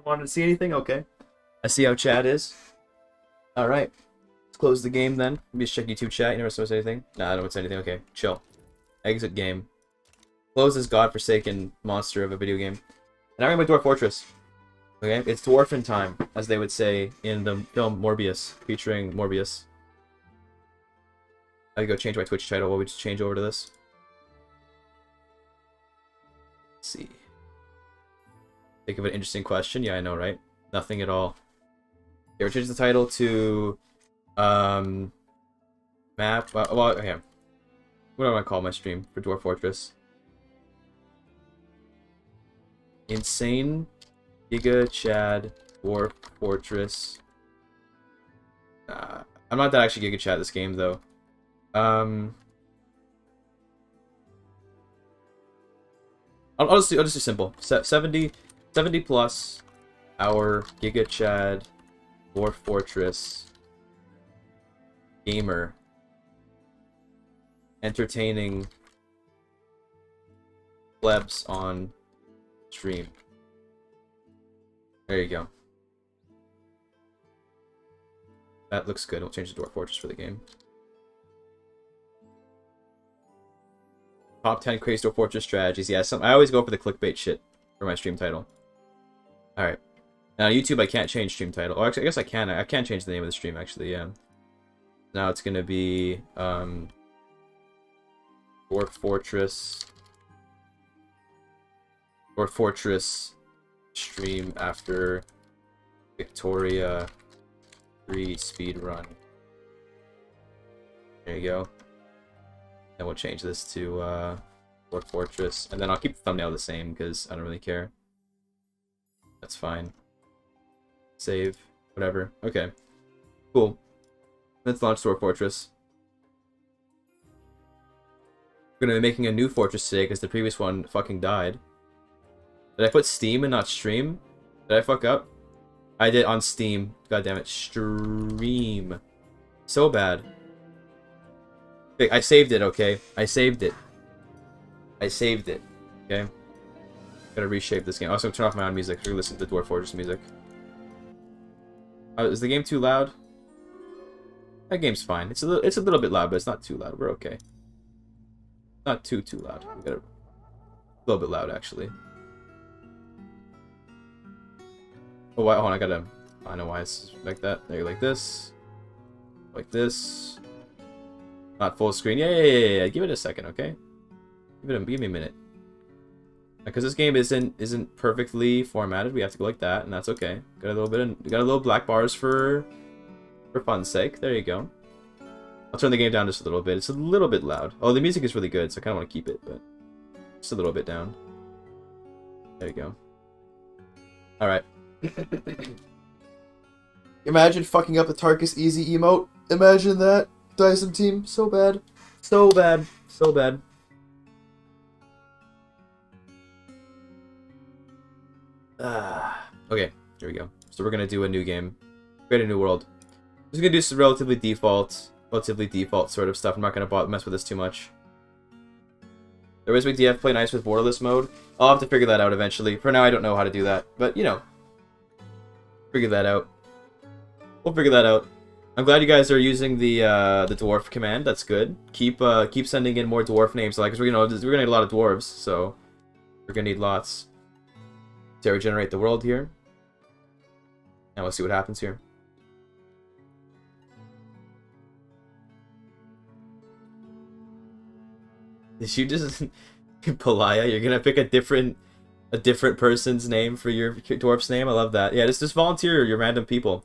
Wanted to see anything? Okay. I see how chat is. Alright. Let's close the game then. Let me just check YouTube chat. You never supposed to say anything? Nah, I don't want to say anything. Okay, chill. Exit game. Close this godforsaken monster of a video game. And now we're going to Dwarf Fortress. Okay? It's Dwarfin time, as they would say in the film Morbius, featuring Morbius. I go change my Twitch title while we just change over to this. Let's see. Think of an interesting question. Yeah, I know, right? Nothing at all. Okay, we're changing the title to map. Well, okay. What do I want to call my stream for Dwarf Fortress? Insane Giga Chad Dwarf Fortress. I'm not that actually Giga Chad this game though. I'll just do simple. 70 plus hour Giga Chad Dwarf Fortress gamer entertaining plebs on stream. There you go. That looks good. We'll change the Dwarf Fortress for the game. Top 10 crazy Dwarf Fortress strategies. Yeah, I always go for the clickbait shit for my stream title. Alright. Now, YouTube, I can't change stream title. Oh, actually, I guess I can. I can change the name of the stream, actually, yeah. Now it's going to be, Dwarf Fortress. Dwarf Fortress stream after Victoria 3 speedrun. There you go. Then we'll change this to Dwarf Fortress. And then I'll keep the thumbnail the same because I don't really care. That's fine. Save. Whatever. Okay. Cool. Let's launch Dwarf Fortress. We're gonna be making a new fortress today because the previous one fucking died. Did I put Steam and not stream? Did I fuck up? I did on Steam. God damn it. Stream. So bad. Okay, I saved it, okay? I saved it. I saved it. Okay? Gotta reshape this game. Also, turn off my own music. We're gonna listen to the Dwarf Fortress music. Is the game too loud? That game's fine. It's a little bit loud, but it's not too loud. We're okay. Not too loud. We got a little bit loud, actually. Oh, why? Hold on, I know why it's like that. There, like this. Like this. Not full screen. Yeah. Give it a second, okay? Give me a minute. Because this game isn't perfectly formatted. We have to go like that, and that's okay. Got a little black bars for fun's sake. There you go. I'll turn the game down just a little bit. It's a little bit loud. Oh, the music is really good, so I kind of want to keep it, but just a little bit down. There you go. All right. Imagine fucking up the Tarkus easy emote. Imagine that. Dyson team. So bad. So bad. So bad. Okay, here we go. So we're going to do a new game. Create a new world. I'm just going to do some relatively default sort of stuff. I'm not going to mess with this too much. There is DF play nice with borderless mode. I'll have to figure that out eventually. For now, I don't know how to do that. But, you know. Figure that out. We'll figure that out. I'm glad you guys are using the dwarf command. That's good. Keep sending in more dwarf names, like, because we're gonna need a lot of dwarves, so we're gonna need lots. To regenerate the world here. And we'll see what happens here. Did you just Palaya? You're gonna pick a different person's name for your dwarf's name? I love that. Yeah, just volunteer your random people.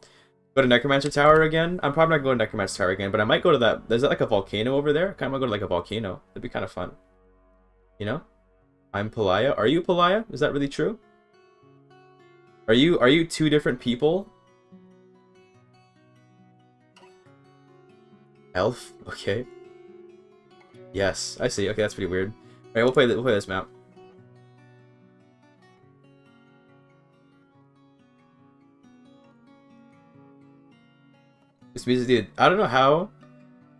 Go to Necromancer Tower again? I'm probably not going to Necromancer Tower again, but I might go to that. Is that like a volcano over there? I kind of want to go to like a volcano. That'd be kind of fun. You know? I'm Palaya. Are you Palaya? Is that really true? Are you two different people? Elf? Okay. Yes, I see. Okay, that's pretty weird. Alright, we'll play this map. This music, dude, I don't know how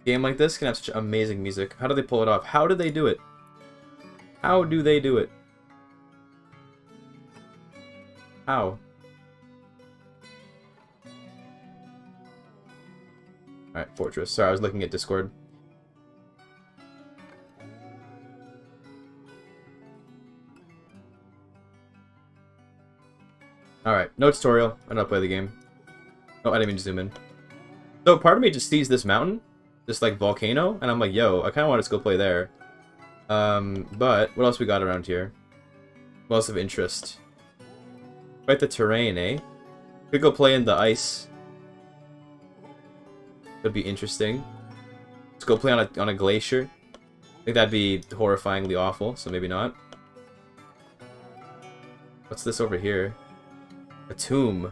a game like this can have such amazing music. How do they pull it off? How do they do it? How do they do it? How? Alright, Fortress. Sorry, I was looking at Discord. Alright, no tutorial. I know how to play the game. Oh, I didn't mean to zoom in. So part of me just sees this mountain, this like volcano, and I'm like, yo, I kind of want to go play there. But what else we got around here? What else of interest? Quite the terrain, eh? Could go play in the ice. Would be interesting. Let's go play on a glacier. I think that'd be horrifyingly awful, so maybe not. What's this over here? A tomb.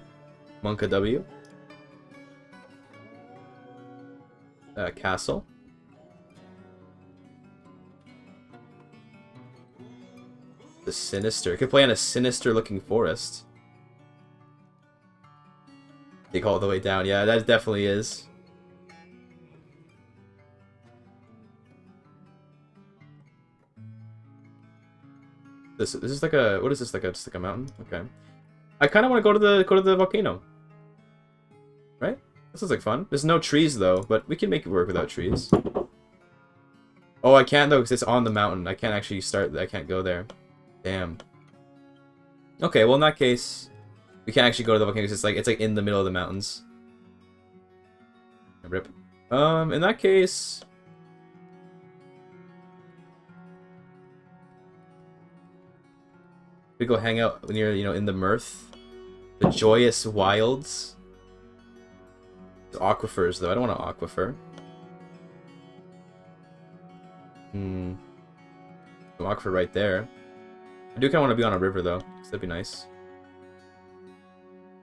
Monka W. Castle. The Sinister. It could play on a sinister looking forest. Dig all the way down. Yeah, that definitely is. This is like a, what is this, like a, just like a mountain? Okay. I kind of want to go to the volcano. Right? This looks like fun. There's no trees though, but we can make it work without trees. Oh, I can't though because it's on the mountain. I can't actually start. I can't go there. Damn. Okay, well in that case, we can't actually go to the volcano because it's like in the middle of the mountains. Rip. In that case, we go hang out near, in the Mirth. The Joyous Wilds. The aquifers, though. I don't want an aquifer. An aquifer right there. I do kind of want to be on a river, though. So that'd be nice.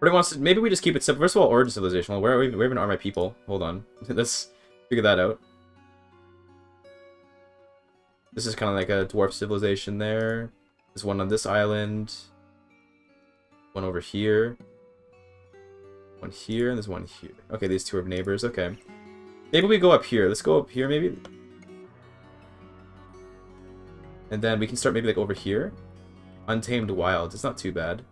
Wants to, maybe we just keep it simple. First of all, Origin Civilization. Well, where even are my people? Hold on. Let's figure that out. This is kind of like a dwarf civilization there. There's one on this island. One over here. One here, and there's one here. Okay, these two are neighbors. Okay. Maybe we go up here. Let's go up here, maybe. And then we can start maybe like over here. Untamed Wilds. It's not too bad.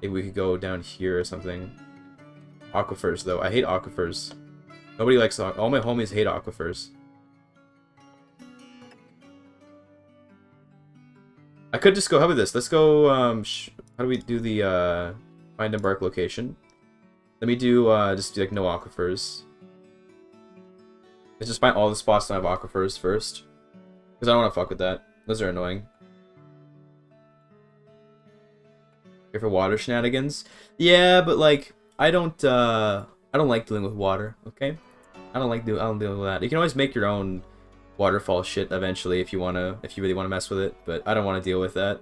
Maybe we could go down here or something. Aquifers, though. I hate aquifers. Nobody likes... All my homies hate aquifers. I could just go... How about this? Let's go... how do we do the find embark location? Let me do just do, like, no aquifers. Let's just find all the spots that have aquifers first. Because I don't want to fuck with that. Those are annoying. Here for water shenanigans. Yeah, but like I don't like dealing with water, okay? I don't deal with that. You can always make your own waterfall shit eventually if you really wanna mess with it, but I don't want to deal with that.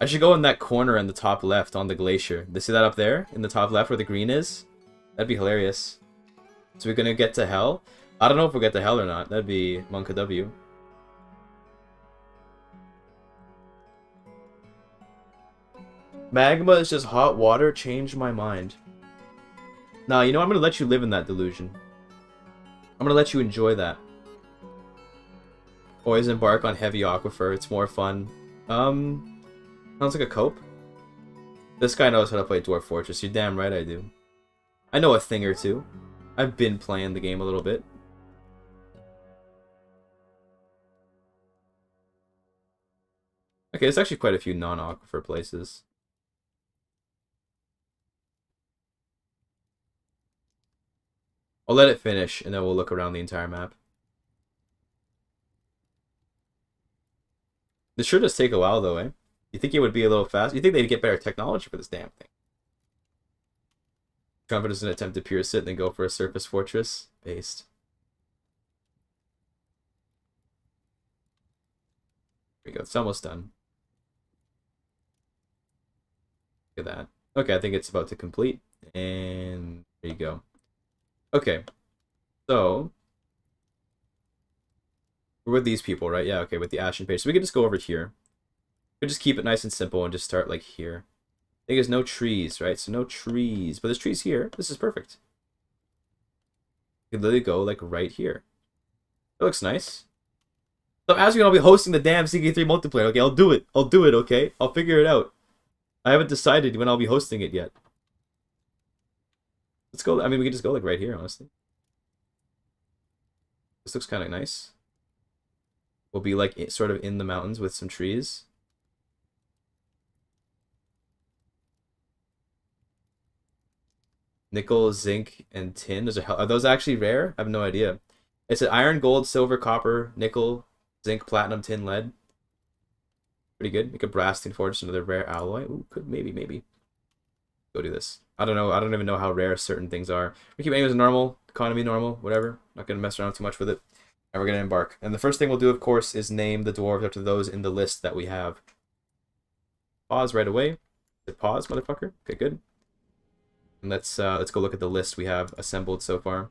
I should go in that corner in the top left on the glacier. You see that up there? In the top left where the green is? That'd be hilarious. So we're gonna get to hell? I don't know if we'll get to hell or not. That'd be Monka W. Magma is just hot water. Changed my mind. Nah, you know, I'm gonna let you live in that delusion. I'm gonna let you enjoy that. Always embark on heavy aquifer. It's more fun. Sounds like a cope. This guy knows how to play Dwarf Fortress. You're damn right I do. I know a thing or two. I've been playing the game a little bit. Okay, there's actually quite a few non-aquifer places. I'll let it finish, and then we'll look around the entire map. This sure does take a while, though, eh? You think it would be a little fast? You think they'd get better technology for this damn thing? Trumpet is an attempt to pierce it and then go for a surface fortress. Based. There we go. It's almost done. Look at that. Okay, I think it's about to complete. And there you go. Okay, so we're with these people, right? Yeah, okay, with the Ashen Page. So we can just go over here. We can just keep it nice and simple and just start like here. I think there's no trees, right? So no trees, but there's trees here. This is perfect. You can literally go like right here. That looks nice. So as you know, I'll be hosting the damn CK3 multiplayer. Okay, I'll do it. I'll do it, okay? I'll figure it out. I haven't decided when I'll be hosting it yet. Let's go. I mean, we can just go like right here, honestly. This looks kind of nice. We'll be like sort of in the mountains with some trees. Nickel, zinc, and tin. Are those actually rare? I have no idea. It's an iron, gold, silver, copper, nickel, zinc, platinum, tin, lead. Pretty good. Make a brass tin forge, another rare alloy. Ooh, could maybe. Go do this. I don't know. I don't even know how rare certain things are. We keep aiming as normal, economy normal, whatever. Not gonna mess around too much with it. And we're gonna embark. And the first thing we'll do, of course, is name the dwarves after those in the list that we have. Pause right away. Hit pause, motherfucker. Okay, good. And let's go look at the list we have assembled so far.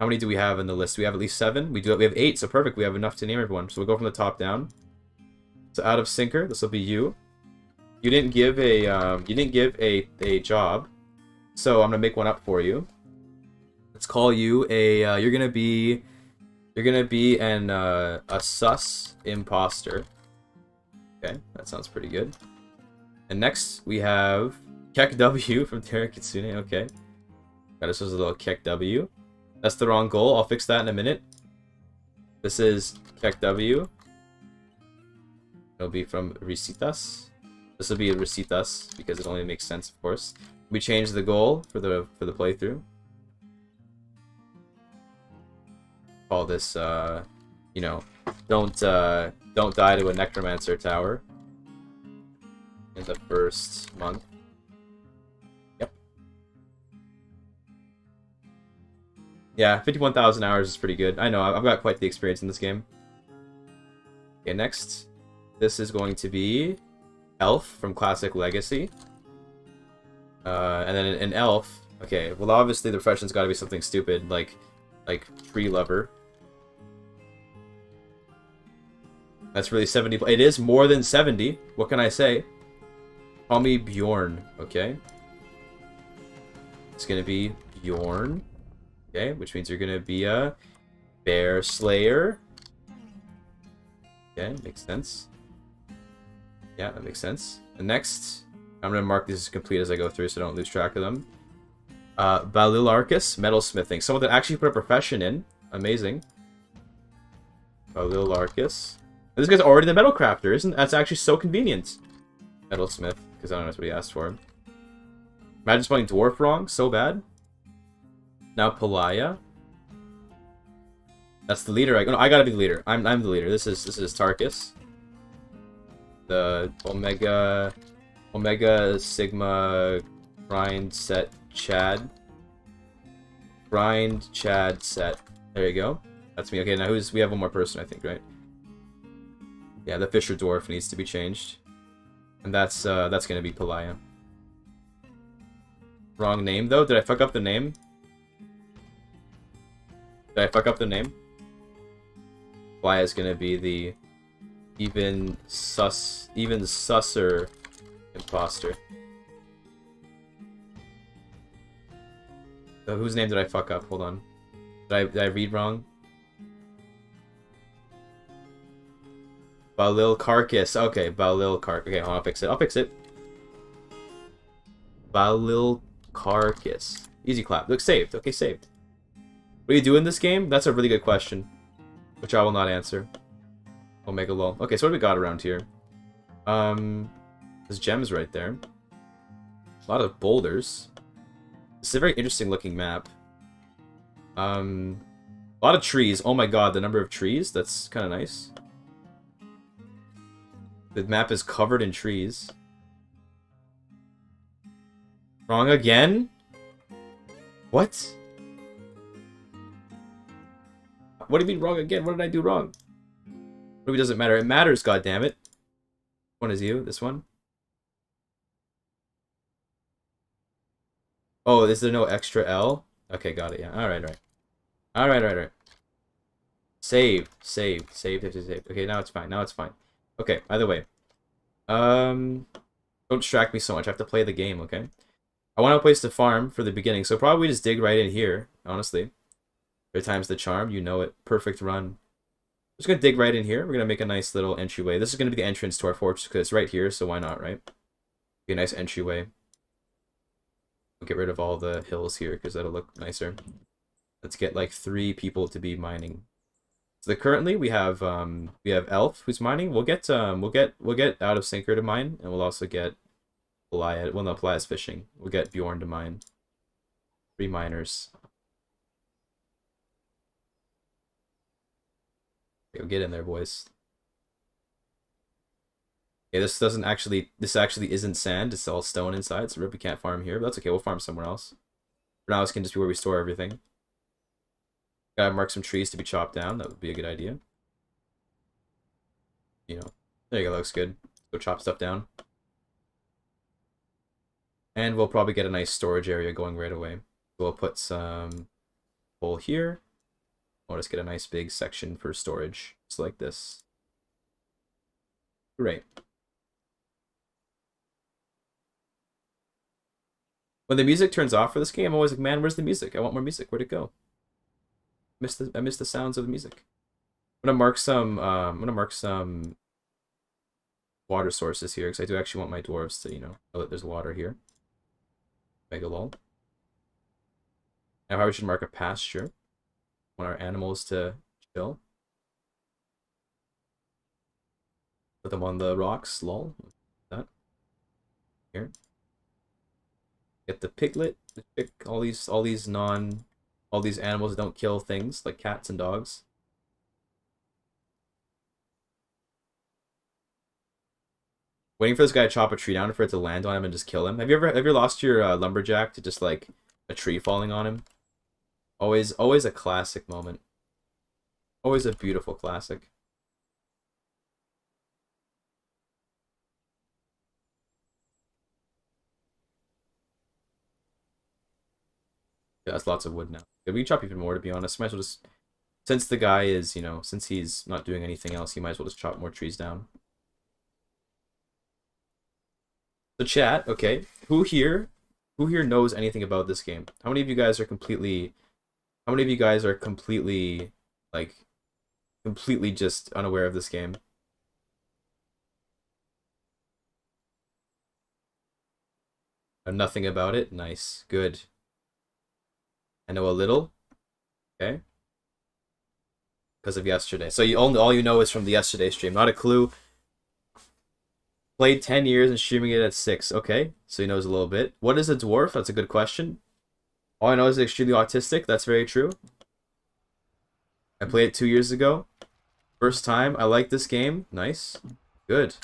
How many do we have in the list? We have at least 7. We have 8, so perfect. We have enough to name everyone. So we'll go from the top down. So out of Sinker, this will be you. You didn't give a job, so I'm gonna make one up for you. Let's call you a. You're gonna be an a sus imposter. Okay, that sounds pretty good. And next we have Kek W from Terra Kitsune. Okay, got us a little Kek W. That's the wrong goal. I'll fix that in a minute. This is Kek W. It'll be from Recitas. This will be a Recitas because it only makes sense, of course. We changed the goal for the playthrough. Call this, you know, don't die to a necromancer tower. in the first month. Yep. Yeah, 51,000 hours is pretty good. I know, I've got quite the experience in this game. Okay, next. This is going to be Elf from Classic Legacy. And then an Elf. Okay, well obviously the profession's got to be something stupid, like Tree Lover. That's really 70. It is more than 70. What can I say? Call me Bjorn, okay? It's gonna be Bjorn. Okay, which means you're gonna be a Bear Slayer. Okay, makes sense. Yeah, that makes sense. And next, I'm gonna mark these as complete as I go through so I don't lose track of them. Balilarcus, metalsmithing. Someone that actually put a profession in. Amazing. Balilarcus. This guy's already the metal crafter, isn't that's actually so convenient. Metalsmith, because I don't know what he asked for. Imagine spelling dwarf wrong, so bad. Now Palaya. That's the leader. No, I gotta be the leader. I'm the leader. This is Tarkus. The Omega Sigma grind set Chad. Grind Chad set. There you go. That's me. Okay, now we have one more person, I think, right? Yeah, the Fisher Dwarf needs to be changed. And that's gonna be Palaya. Wrong name though? Did I fuck up the name? Did I fuck up the name? Palaya is gonna be the even susser imposter. So whose name did I fuck up? Hold on. Did I read wrong? Balil Carcass. Okay, Balil Carcass. Okay, I'll fix it. I'll fix it. Balil Carcass. Easy clap. Look, saved. Okay, saved. What do you do in this game? That's a really good question, which I will not answer. Omega lol. Okay, so what do we got around here? There's gems right there. A lot of boulders. This is a very interesting looking map. A lot of trees. Oh my god, the number of trees. That's kind of nice. The map is covered in trees. Wrong again? What? What do you mean wrong again? What did I do wrong? Maybe it doesn't matter. It matters, goddammit. Which one is you? This one? Oh, is there no extra L? Okay, got it, yeah. Alright. Alright. Save. Okay, now it's fine. Okay, either way. Don't distract me so much. I have to play the game, okay? I want a place to farm for the beginning, so probably just dig right in here, honestly. 3 times the charm, you know it. Perfect run. I'm just gonna dig right in here. We're gonna make a nice little entryway. This is gonna be the entrance to our fortress because it's right here, so why not, right? Be a nice entryway. We'll get rid of all the hills here because that'll look nicer. Let's get like 3 people to be mining. So currently we have Elf who's mining. We'll get Out of Sinker to mine, and we'll also get Palaya. Well, no, Palaya's fishing. We'll get Bjorn to mine. 3 miners. Okay, get in there, boys. Okay, this actually isn't sand. It's all stone inside, so we can't farm here. But that's okay. We'll farm somewhere else. For now, this can just be where we store everything. Gotta mark some trees to be chopped down. That would be a good idea. You know, there you go. Looks good. Go chop stuff down. And we'll probably get a nice storage area going right away. We'll put some coal here. We'll just get a nice big section for storage, just like this. Great. When the music turns off for this game, I'm always like, man, where's the music? I want more music. Where'd it go? I missed the sounds of the music. I'm gonna mark some water sources here because I do actually want my dwarves to, know that there's water here. Mega lol. Now, how we should mark a pasture. Want our animals to chill. Put them on the rocks, lol. That. Here. Get the piglet, the chick, all these animals that don't kill things like cats and dogs. Waiting for this guy to chop a tree down for it to land on him and just kill him. Have you ever lost your lumberjack to just like a tree falling on him? Always a classic moment. Always a beautiful classic. Yeah, that's lots of wood now. Yeah, we can chop even more, to be honest. Might as well just... Since the guy is, you know, since he's not doing anything else, he might as well just chop more trees down. The chat, okay. Who here knows anything about this game? How many of you guys are completely... How many of you guys are completely, like, completely just unaware of this game? Nothing about it? Nice. Good. I know a little. Okay. Because of yesterday. So all you know is from the yesterday stream. Not a clue. Played 10 years and streaming it at 6. Okay. So he knows a little bit. What is a dwarf? That's a good question. All I know is extremely autistic. That's very true. I played it 2 years ago. First time. I like this game. Nice. Good.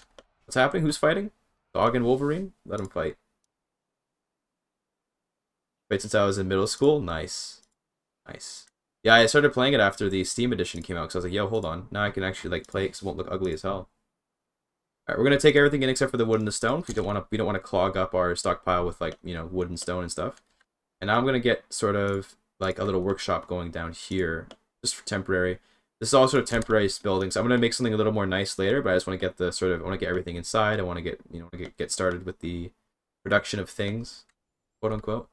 What's happening? Who's fighting? Dog and Wolverine? Let him fight. Played since I was in middle school. Nice. Nice. Yeah, I started playing it after the Steam edition came out because I was like, yo, hold on. Now I can actually like play it because it won't look ugly as hell. Alright, we're gonna take everything in except for the wood and the stone. We don't want to clog up our stockpile with like, you know, wood and stone and stuff. And now I'm gonna get sort of like a little workshop going down here, just for temporary. This is all sort of temporary building, so I'm gonna make something a little more nice later. But I just want to get the sort of, I want to get everything inside. I want to get, you know, get started with the production of things, quote unquote.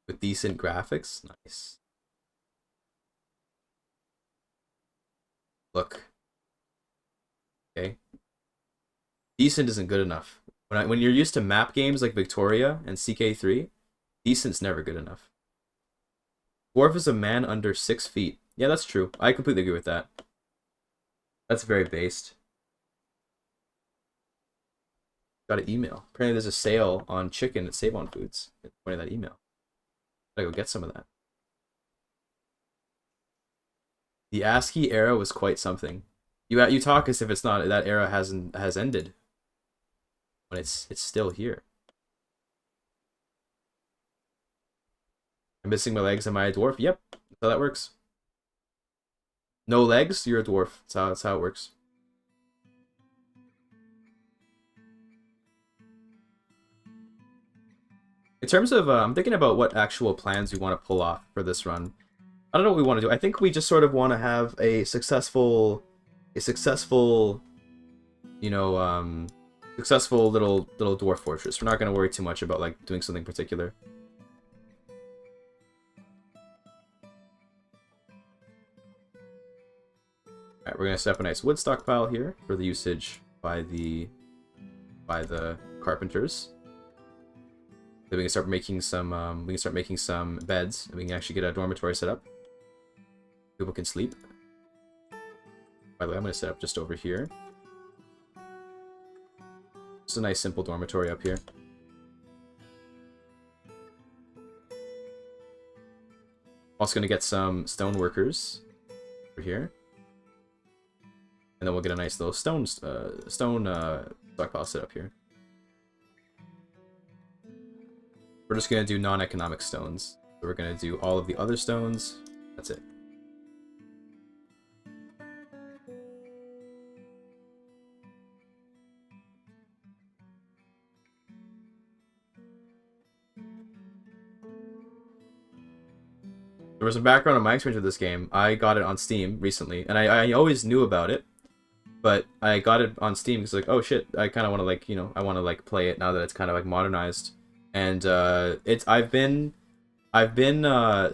With decent graphics, nice. Look. Okay. Decent isn't good enough. When you're used to map games like Victoria and CK3, decent's never good enough. Dwarf is a man under 6 feet. Yeah, that's true. I completely agree with that. That's very based. Got an email. Apparently there's a sale on chicken at Save On Foods. Pointing that email. Gotta go get some of that. The ASCII era was quite something. You talk as if it's not, that era has ended. When it's still here. I'm missing my legs. Am I a dwarf? Yep. That's how that works. No legs, you're a dwarf. That's how it works. In terms of, I'm thinking about what actual plans we want to pull off for this run. I don't know what we want to do. I think we just sort of want to have a successful, you know, successful little dwarf fortress. We're not going to worry too much about like doing something particular. Alright, we're going to set up a nice wood stockpile here for the usage by the carpenters. Then we can start making some beds, and we can actually get a dormitory set up. People can sleep. By the way, I'm going to set up just over here. Just a nice simple dormitory up here. Also going to get some stone workers over here. And then we'll get a nice little stone stockpile set up here. We're just going to do non-economic stones. So we're going to do all of the other stones. That's it. There was some background on my experience with this game. I got it on Steam recently, and I always knew about it, but I got it on Steam because like, oh shit, I kind of want to like, you know, I want to like play it now that it's kind of like modernized. And I've been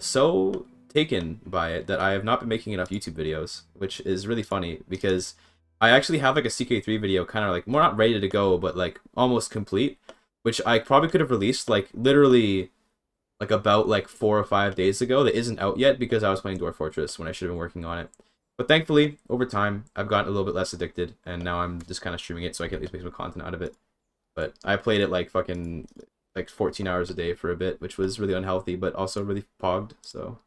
so taken by it that I have not been making enough YouTube videos, which is really funny because I actually have like a CK3 video kind of like more not ready to go, but like almost complete, which I probably could have released like literally like about like 4 or 5 days ago that isn't out yet because I was playing Dwarf Fortress when I should have been working on it. But thankfully, over time, I've gotten a little bit less addicted, and now I'm just kind of streaming it so I can at least make some content out of it. But I played it like fucking like 14 hours a day for a bit, which was really unhealthy, but also really pogged, so.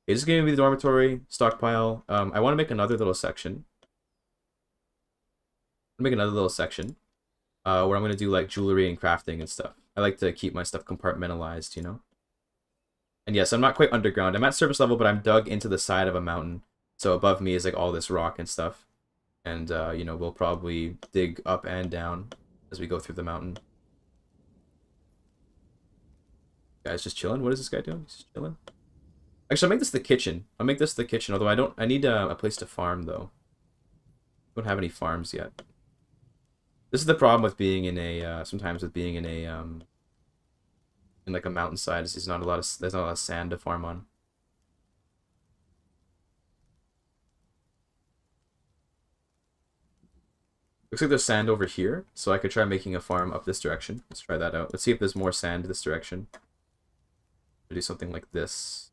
This is going to be the dormitory stockpile. I want to make another little section. Where I'm going to do like jewelry and crafting and stuff. I like to keep my stuff compartmentalized, you know? And yes, I'm not quite underground. I'm at surface level, but I'm dug into the side of a mountain. So above me is like all this rock and stuff. And, you know, we'll probably dig up and down as we go through the mountain. Guy's just chilling. What is this guy doing? He's just chilling. Actually, I'll make this the kitchen. Although I need a place to farm, though. Don't have any farms yet. This is the problem with being in a, sometimes with being in a, in like a mountainside, is there's not a lot of sand to farm on. Looks like there's sand over here, so I could try making a farm up this direction. Let's try that out. Let's see if there's more sand this direction. Do something like this.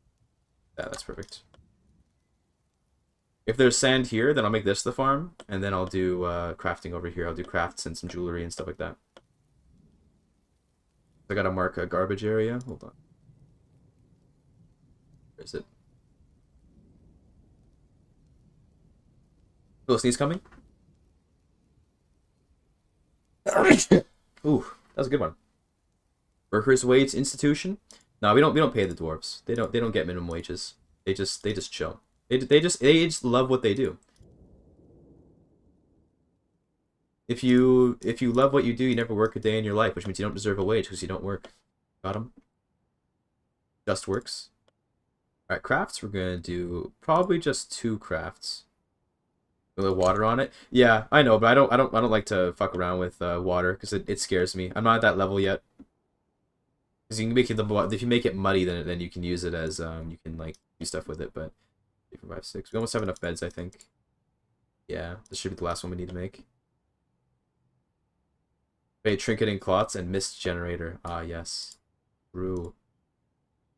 Yeah, that's perfect. If there's sand here, then I'll make this the farm, and then I'll do crafting over here. I'll do crafts and some jewelry and stuff like that. I gotta mark a garbage area. Hold on. Where is it? Little sneeze coming? Ooh, that was a good one. Workers' wage institution? No, we don't pay the dwarves. They don't get minimum wages. They just chill. They just love what they do. If you love what you do, you never work a day in your life, which means you don't deserve a wage because you don't work. Got 'em? Just works. Alright, crafts, we're gonna do probably just 2 crafts. A little water on it. Yeah, I know, but I don't like to fuck around with water because it scares me. I'm not at that level yet. Because you can make it if you make it muddy, then you can use it as you can like do stuff with it. But 3, 4, 5, 6. We almost have enough beds, I think. Yeah, this should be the last one we need to make. Okay, trinket and clots and mist generator. Ah, yes. True.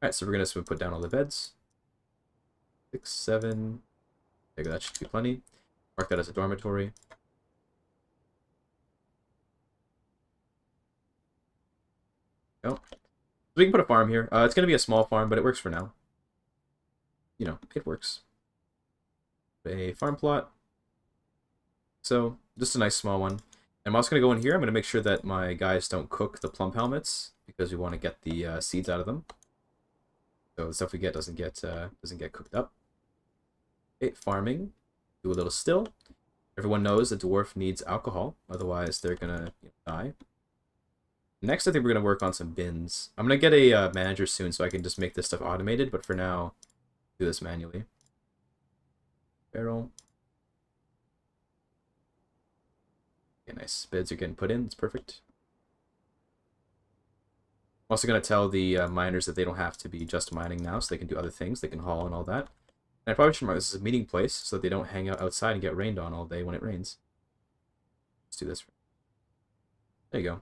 Alright, so we're gonna put down all the beds. 6, 7. There you go, that should be plenty. Mark that as a dormitory. Oh. So we can put a farm here. It's going to be a small farm, but it works for now. You know, it works. A farm plot. So, just a nice small one. I'm also going to go in here. I'm going to make sure that my guys don't cook the plump helmets, because we want to get the seeds out of them. So the stuff we get doesn't get cooked up. Okay, farming. Do a little still. Everyone knows the dwarf needs alcohol, otherwise they're gonna die. Next, I think we're gonna work on some bins. I'm gonna get a manager soon, so I can just make this stuff automated. But for now, do this manually. Barrel. Okay, nice. Bids are getting put in. It's perfect. I'm also gonna tell the miners that they don't have to be just mining now, so they can do other things. They can haul and all that. And I probably should mark this as a meeting place so that they don't hang out outside and get rained on all day when it rains. Let's do this. There you go.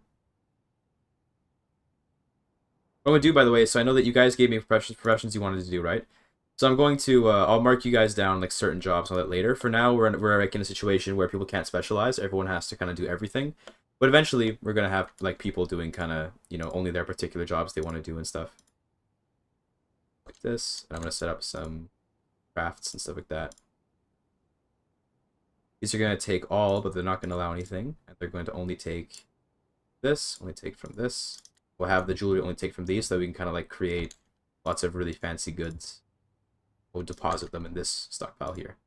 What I'm going to do, by the way, so I know that you guys gave me professions you wanted to do, right? So I'm going to, I'll mark you guys down like certain jobs and all that later. For now, we're like in a situation where people can't specialize. Everyone has to kind of do everything. But eventually, we're going to have like people doing kind of, you know, only their particular jobs they want to do and stuff. Like this. And I'm going to set up some crafts and stuff like that. These are going to take all, but they're not going to allow anything. And they're going to only take this, only take from this. We'll have the jewelry only take from these, so we can kind of like create lots of really fancy goods. We'll deposit them in this stockpile here.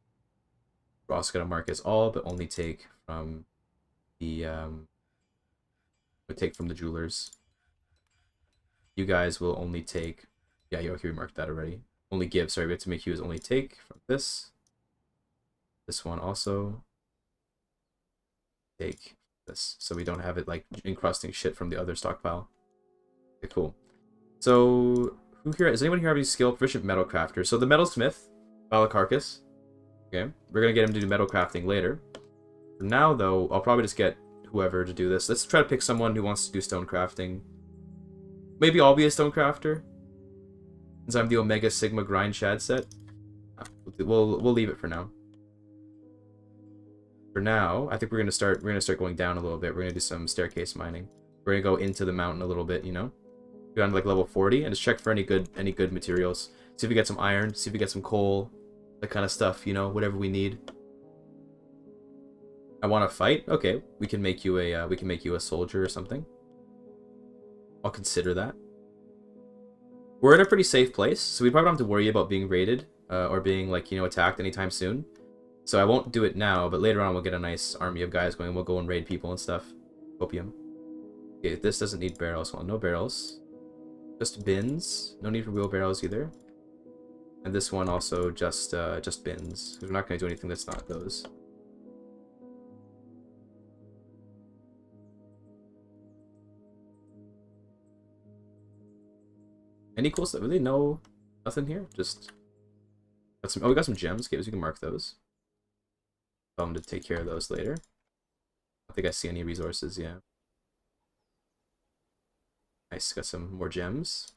We're also going to mark as all, but only take from the jewelers. You guys will only take, yeah, you already marked that already. Only give, sorry, we have to make you as only take from this. This one also take this, so we don't have it like encrusting shit from the other stockpile. Okay, cool. So, who here, does anyone here have any skill? Proficient metal crafter. So the metalsmith, Valacarcus. Okay, we're gonna get him to do metal crafting later. For now, though, I'll probably just get whoever to do this. Let's try to pick someone who wants to do stone crafting. Maybe I'll be a stone crafter, since I'm the Omega Sigma Grind Shad set. We'll leave it for now. For now, I think we're gonna start going down a little bit. We're gonna do some staircase mining. We're gonna go into the mountain a little bit, you know. Go down to like level 40 and just check for any good materials. See if we get some iron, see if we get some coal, that kind of stuff, you know, whatever we need. I want to fight? Okay, we can make you a soldier or something. I'll consider that. We're in a pretty safe place, so we probably don't have to worry about being raided or being, like, you know, attacked anytime soon. So I won't do it now, but later on we'll get a nice army of guys going. We'll go and raid people and stuff. Opium. Okay, this doesn't need barrels. Well, no barrels. Just bins. No need for wheelbarrows either. And this one also just bins, because we're not going to do anything that's not those. Any cool stuff? Really? No, nothing here. Just got some. Oh, we got some gems. Okay, so we can mark those. Tell them to take care of those later. I don't think I see any resources. Yeah. Nice. Got some more gems.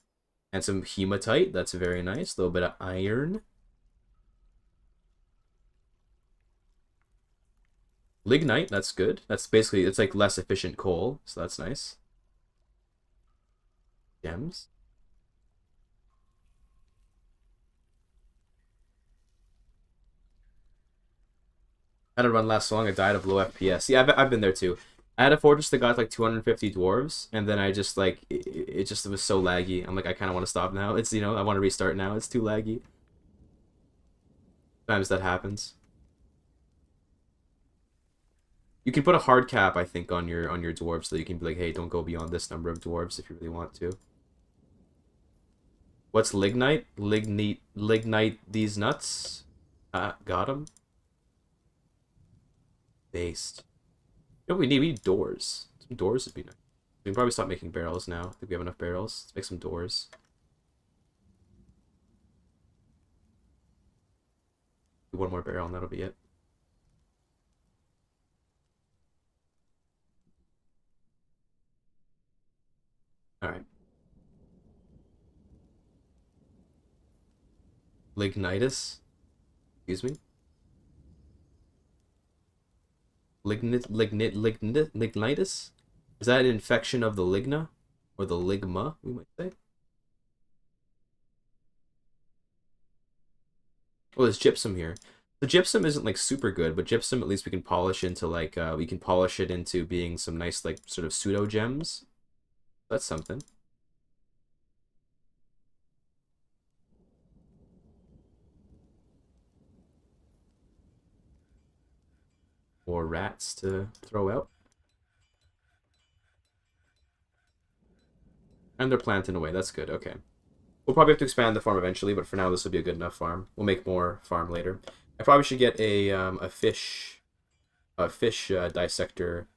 And some hematite, that's very nice. A little bit of iron. Lignite, that's good. That's basically, it's like less efficient coal, so that's nice. Gems. I had to run last so long, I died of low FPS. Yeah, I've been there too. I had a fortress that got like 250 dwarves, and then I just like it just was so laggy. I'm like, I kind of want to stop now. It's, you know, I want to restart now. It's too laggy. Sometimes that happens. You can put a hard cap, I think, on your dwarves, so you can be like, hey, don't go beyond this number of dwarves if you really want to. What's lignite? Lignite these nuts. Got him. Based. You know what we need? We need doors. Some doors would be nice. We can probably stop making barrels now. I think we have enough barrels. Let's make some doors. Do one more barrel and that'll be it. Alright. Lignitus? Excuse me? Lignitus? Is that an infection of the ligna? Or the ligma, we might say? Oh, there's gypsum here. The gypsum isn't like super good, but gypsum at least we can polish into like, we can polish it into being some nice like sort of pseudo gems. That's something. More rats to throw out. And they're planting away. That's good. Okay. We'll probably have to expand the farm eventually, but for now this will be a good enough farm. We'll make more farm later. I probably should get a fish dissector,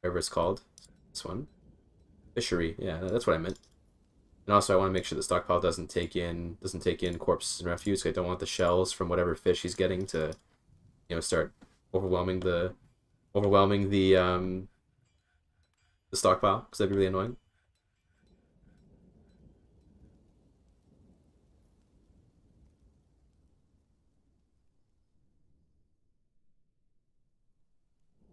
whatever it's called. This one. Fishery. Yeah, that's what I meant. And also I want to make sure the stockpile doesn't take in corpses and refuse. I don't want the shells from whatever fish he's getting to, you know, start overwhelming the stockpile, because that'd be really annoying.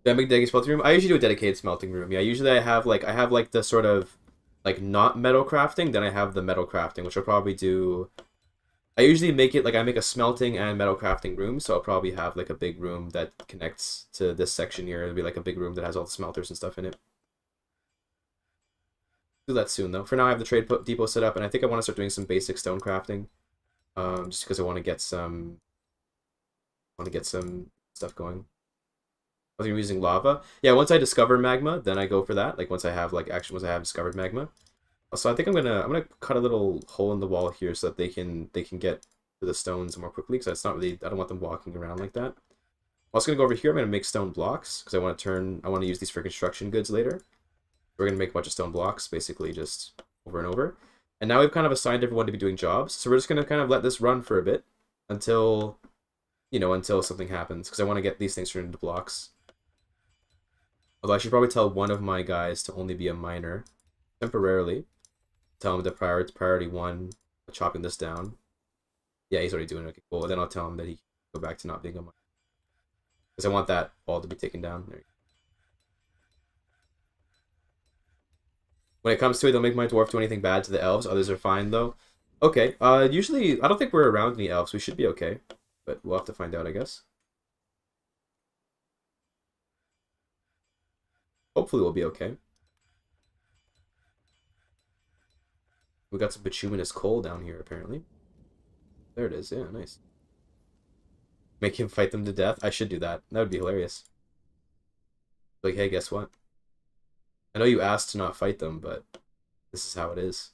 Yeah, big dedicated smelting room. I usually do a dedicated smelting room. Yeah, usually I have like the sort of like not metal crafting, then I have the metal crafting, which I'll probably do. I usually make it like I make a smelting and metal crafting room, so I'll probably have like a big room that connects to this section here. It'll be like a big room that has all the smelters and stuff in it. Do that soon though. For now I have the trade depot set up, and I think I want to start doing some basic stone crafting. Just because I want to get some stuff going. I think I'm using lava. Yeah, once I discover magma, then I go for that. Like once I have discovered magma. So I think I'm gonna cut a little hole in the wall here so that they can get to the stones more quickly, because it's not really, I don't want them walking around like that. I'm also gonna go over here. I'm gonna make stone blocks because I want to use these for construction goods later. We're gonna make a bunch of stone blocks, basically just over and over. And now we've kind of assigned everyone to be doing jobs, so we're just gonna kind of let this run for a bit until, you know, until something happens, because I want to get these things turned into blocks. Although I should probably tell one of my guys to only be a miner temporarily. Tell him to priority 1, chopping this down. Yeah, he's already doing it. Okay, cool. Then I'll tell him that he can go back to not being a miner, because I want that wall to be taken down. There you go. When it comes to it, don't make my dwarf do anything bad to the elves. Others are fine though. Okay, usually, I don't think we're around any elves. We should be okay. But we'll have to find out, I guess. Hopefully we'll be okay. We got some bituminous coal down here, apparently. There it is, yeah, nice. Make him fight them to death? I should do that. That would be hilarious. Like, hey, guess what? I know you asked to not fight them, but this is how it is.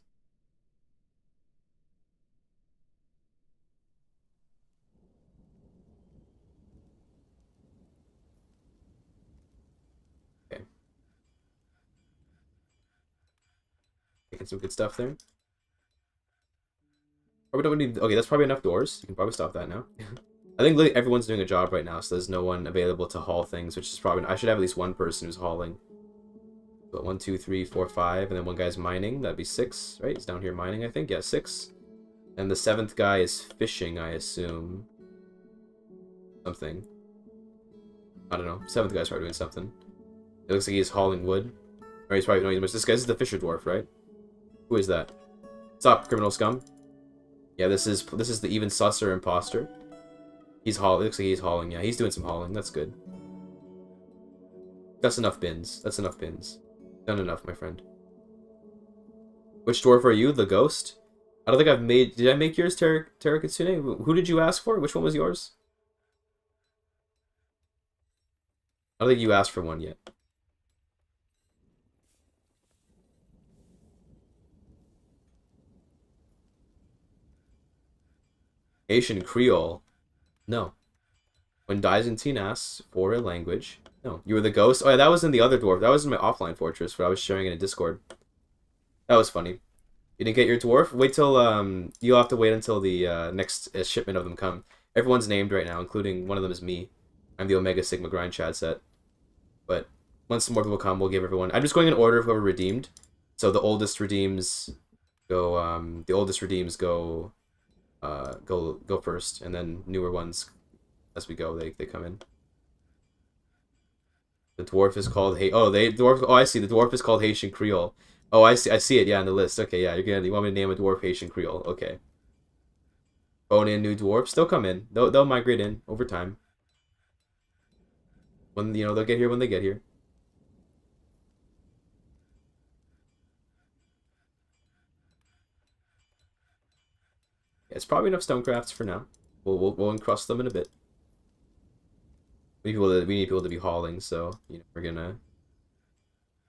Okay. Making some good stuff there. Probably don't need... Okay, that's probably enough doors. You can probably stop that now. I think like, everyone's doing a job right now, so there's no one available to haul things, which is probably... I should have at least one person who's hauling. But 1, 2, 3, 4, 5, and then one guy's mining. That'd be 6, right? He's down here mining, I think. Yeah, 6. And the 7th guy is fishing, I assume. Something. I don't know. 7th guy's probably doing something. It looks like he's hauling wood. Or he's probably... No, this guy's the fisher dwarf, right? Who is that? What's up, criminal scum? Yeah, this is the even susser imposter. He's hauling. Looks like he's hauling. Yeah, he's doing some hauling. That's good. That's enough bins. That's enough bins. Done enough, my friend. Which dwarf are you? The ghost? I don't think I've made... Did I make yours, Terakitsune? Who did you ask for? Which one was yours? I don't think you asked for one yet. Haitian Creole. No. When Byzantine asks for a language. No. You were the ghost? Oh yeah, that was in the other dwarf. That was in my offline fortress, but I was sharing it in Discord. That was funny. You didn't get your dwarf? Wait till, you'll have to wait until the next shipment of them come. Everyone's named right now, including one of them is me. I'm the Omega Sigma Grind Chad set. But once more people come, we'll give everyone... I'm just going in order of whoever redeemed. So the oldest redeems go, go first, and then newer ones, as we go, they come in. The dwarf is called I see. The dwarf is called Haitian Creole. Oh, I see it. Yeah, in the list. Okay, yeah, you want me to name a dwarf Haitian Creole? Okay. Bone in new dwarfs. They'll come in. They'll migrate in over time. When they'll get here when they get here. Yeah, it's probably enough stonecrafts for now. We'll encrust them in a bit. We need people to be hauling, so we're gonna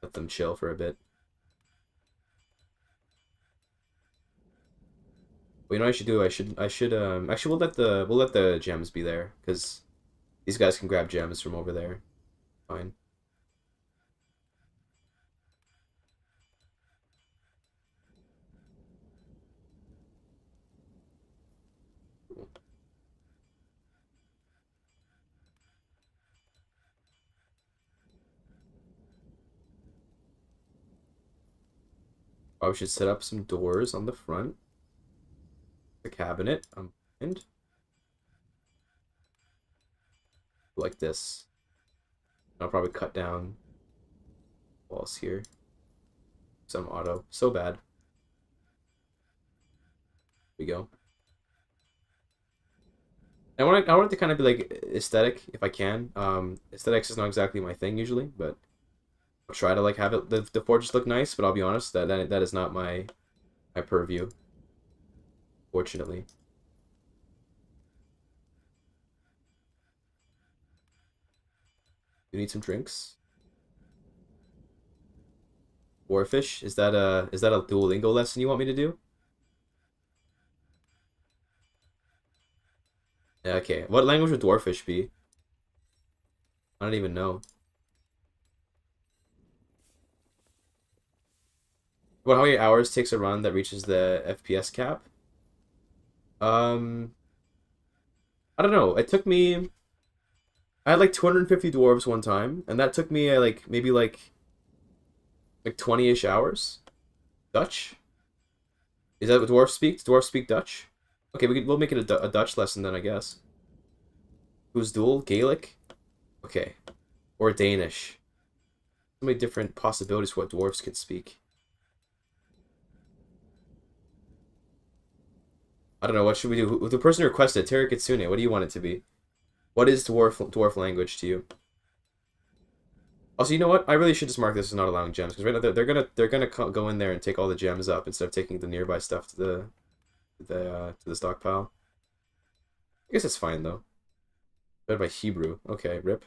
let them chill for a bit. Well, you know what I should do? Actually we'll let the gems be there, because these guys can grab gems from over there. Fine. Probably should set up some doors on the front. The cabinet, and like this. I'll probably cut down walls here. Some auto. So bad. Here we go. I want it to kind of be like aesthetic if I can. Aesthetics is not exactly my thing usually, but I'll try to like have it the fortress look nice. But I'll be honest, that is not my purview. Fortunately. You need some drinks. Warfish? Is that a Duolingo lesson you want me to do? Okay. What language would Dwarfish be? I don't even know. About how many hours takes a run that reaches the FPS cap? I don't know. It took me... I had like 250 dwarves one time, and that took me maybe like 20-ish hours. Dutch? Is that what dwarves speak? Does dwarves speak Dutch? Okay, we'll make it a Dutch lesson then, I guess. Who's dual? Gaelic? Okay. Or Danish. So many different possibilities for what dwarves could speak. I don't know, what should we do? The person requested, Terra Kitsune, what do you want it to be? What is dwarf language to you? Also, you know what? I really should just mark this as not allowing gems, because right now they're gonna go in there and take all the gems up instead of taking the nearby stuff to the stockpile. I guess it's fine though. Read by Hebrew. Okay, rip.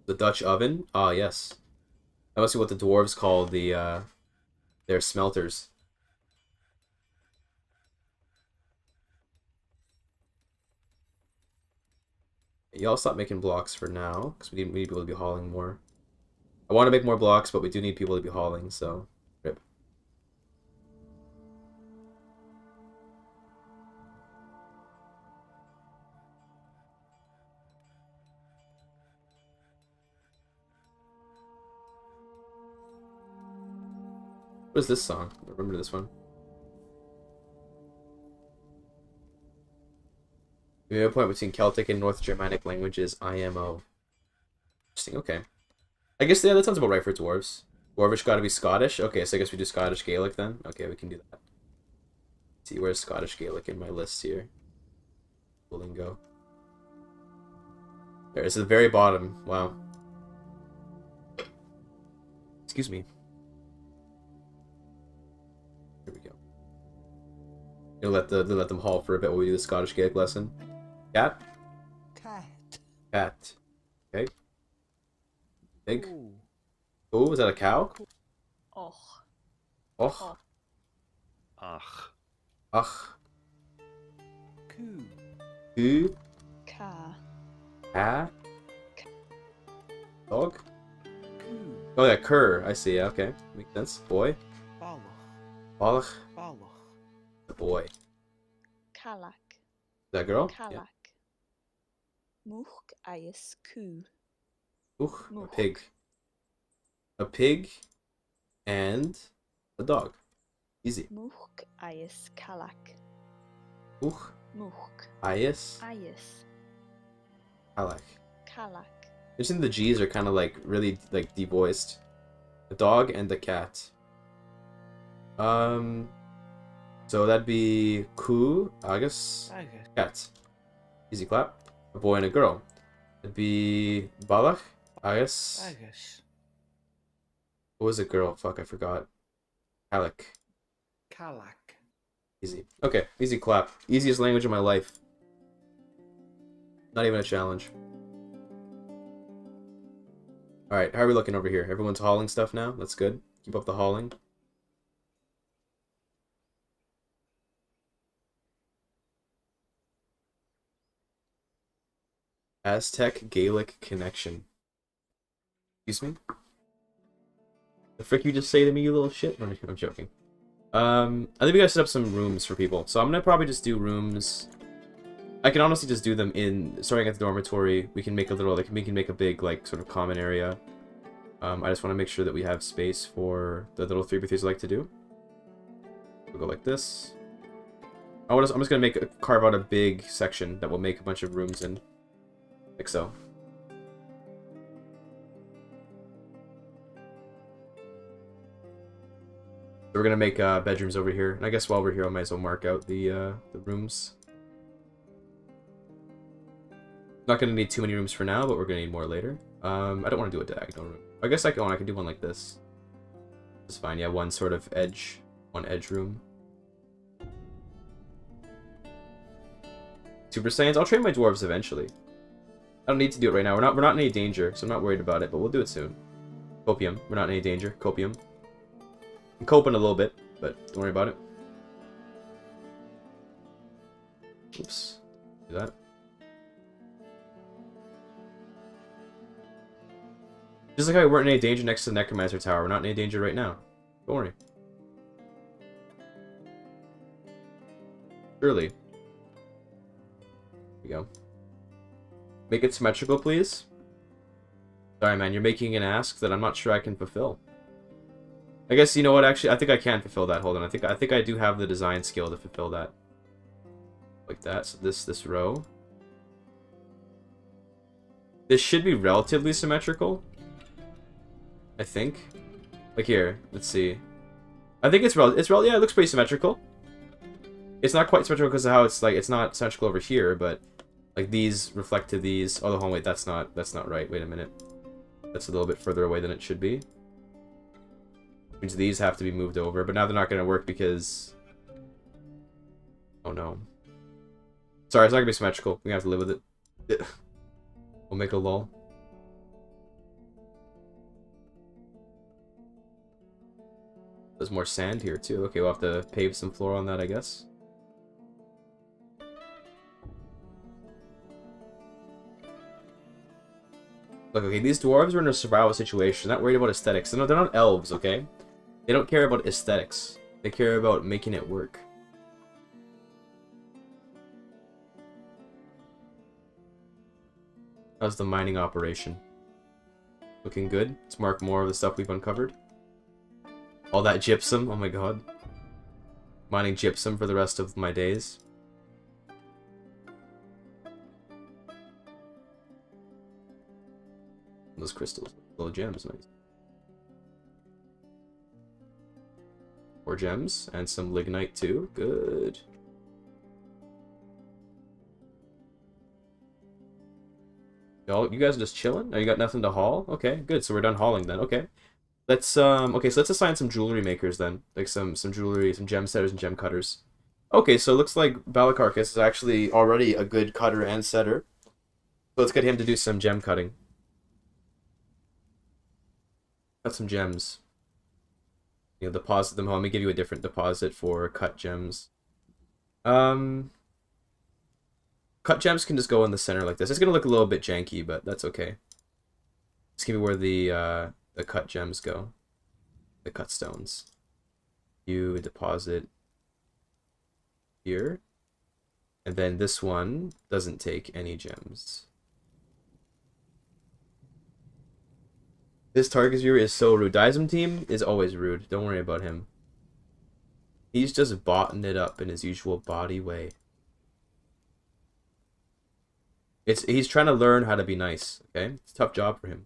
The Dutch oven? Ah, yes. That must be what the dwarves call their smelters. Y'all stop making blocks for now, because we need people to be hauling more. I want to make more blocks, but we do need people to be hauling, so rip. What is this song? I remember this one. We have a point between Celtic and North Germanic languages, IMO. Interesting, okay. I guess, yeah, that sounds about right for dwarves. Dwarvish gotta be Scottish? Okay, so I guess we do Scottish Gaelic then. Okay, we can do that. Let's see, where's Scottish Gaelic in my list here? Lingo. There, it's at the very bottom. Wow. Excuse me. Here we go. Gonna let them haul for a bit while we do the Scottish Gaelic lesson. Cat? Cat. Okay. Pig. Oh, is that a cow? Och. Och. Ach. Ach. Ku. Ku. Ka. Cat. Dog? Ku. Oh, yeah, cur. I see. Okay. Makes sense. Boy. Ballach. Ballach. Ballach. The boy. Is Kalak. that girl? Kalak. Yeah. Much ayes ku. Ooh, a Moch. pig. A pig and a dog. Easy. Much ayes kalak. Ooh, Much Ayes. ayes Alak. kalak. Interesting, the G's are kind of like really like devoiced. The dog and the cat. So that'd be ku, Agus, cat. Easy clap. A boy and a girl. It'd be Balach, Agus. What was a girl? Fuck, I forgot. Alec. Kalak. Easy. Okay, easy clap. Easiest language of my life. Not even a challenge. Alright, how are we looking over here? Everyone's hauling stuff now? That's good. Keep up the hauling. Aztec Gaelic connection. Excuse me? The frick you just say to me, you little shit? No, I'm joking. I think we gotta set up some rooms for people. So I'm gonna probably just do rooms. I can honestly just do them starting at the dormitory. We can make a little, like, we can make a big, like, sort of common area. I just want to make sure that we have space for the little 3x3s I like to do. We'll go like this. I'm just gonna carve out a big section that will make a bunch of rooms in. Like so. So we're gonna make bedrooms over here, and I guess while we're here, I might as well mark out the rooms. Not gonna need too many rooms for now, but we're gonna need more later. I don't want to do a diagonal room. I guess I can do one like this. It's fine. Yeah, one sort of edge, one edge room. Super Saiyans. I'll train my dwarves eventually. I don't need to do it right now. We're not in any danger, so I'm not worried about it. But we'll do it soon. Copium. We're not in any danger. Copium. I'm coping a little bit, but don't worry about it. Oops. Do that. Just like how we weren't in any danger next to the Necromancer Tower, we're not in any danger right now. Don't worry. Surely. Here we go. Make it symmetrical, please. Sorry, man, you're making an ask that I'm not sure I can fulfill. I guess, you know what, actually, I think I can fulfill that. Hold on, I think I do have the design skill to fulfill that. Like that, so this row. This should be relatively symmetrical. I think. Like here, let's see. I think yeah, it looks pretty symmetrical. It's not quite symmetrical because of how it's like, it's not symmetrical over here, but like these reflect to these. Oh, hold on, wait, that's not right. Wait a minute. That's a little bit further away than it should be. Which means these have to be moved over, but now they're not going to work because... Oh no. Sorry, it's not going to be symmetrical. We have to live with it. We'll make a lull. There's more sand here too. Okay, we'll have to pave some floor on that, I guess. Look, okay, these dwarves are in a survival situation. They're not worried about aesthetics. No, they're not elves, okay? They don't care about aesthetics. They care about making it work. How's the mining operation? Looking good? Let's mark more of the stuff we've uncovered. All that gypsum, oh my god. Mining gypsum for the rest of my days. Those crystals, little gems, nice. 4 gems, and some lignite too, good. You guys are just chilling? Oh, you got nothing to haul? Okay, good, so we're done hauling then, okay. Let's, okay, so let's assign some jewelry makers then. Like some jewelry, some gem setters and gem cutters. Okay, so it looks like Balakarkas is actually already a good cutter and setter. So let's get him to do some gem cutting. Cut some gems. You know, deposit them. Let me give you a different deposit for cut gems. Cut gems can just go in the center like this. It's gonna look a little bit janky, but that's okay. Just give me where the cut gems go. The cut stones. You deposit here. And then this one doesn't take any gems. This target viewer is so rude. Dysm team is always rude. Don't worry about him. He's just botting it up in his usual body way. He's trying to learn how to be nice, okay? It's a tough job for him.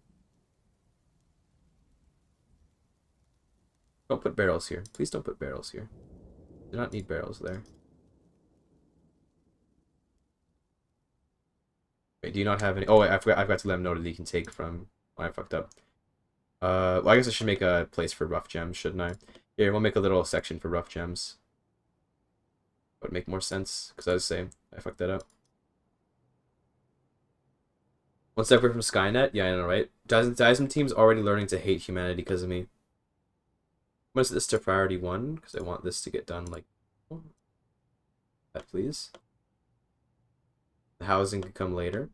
Don't put barrels here. Please don't put barrels here. Do not need barrels there. Wait, do you not have any? Oh, wait, I've got to let him know that he can take from... Oh, I fucked up. Well, I guess I should make a place for rough gems, shouldn't I? Here, we'll make a little section for rough gems. Would make more sense, because I was saying, I fucked that up. One step away from Skynet? Yeah, I know, right? Dysm team's already learning to hate humanity because of me. I'm gonna set this to priority 1, because I want this to get done like that, please. The housing could come later.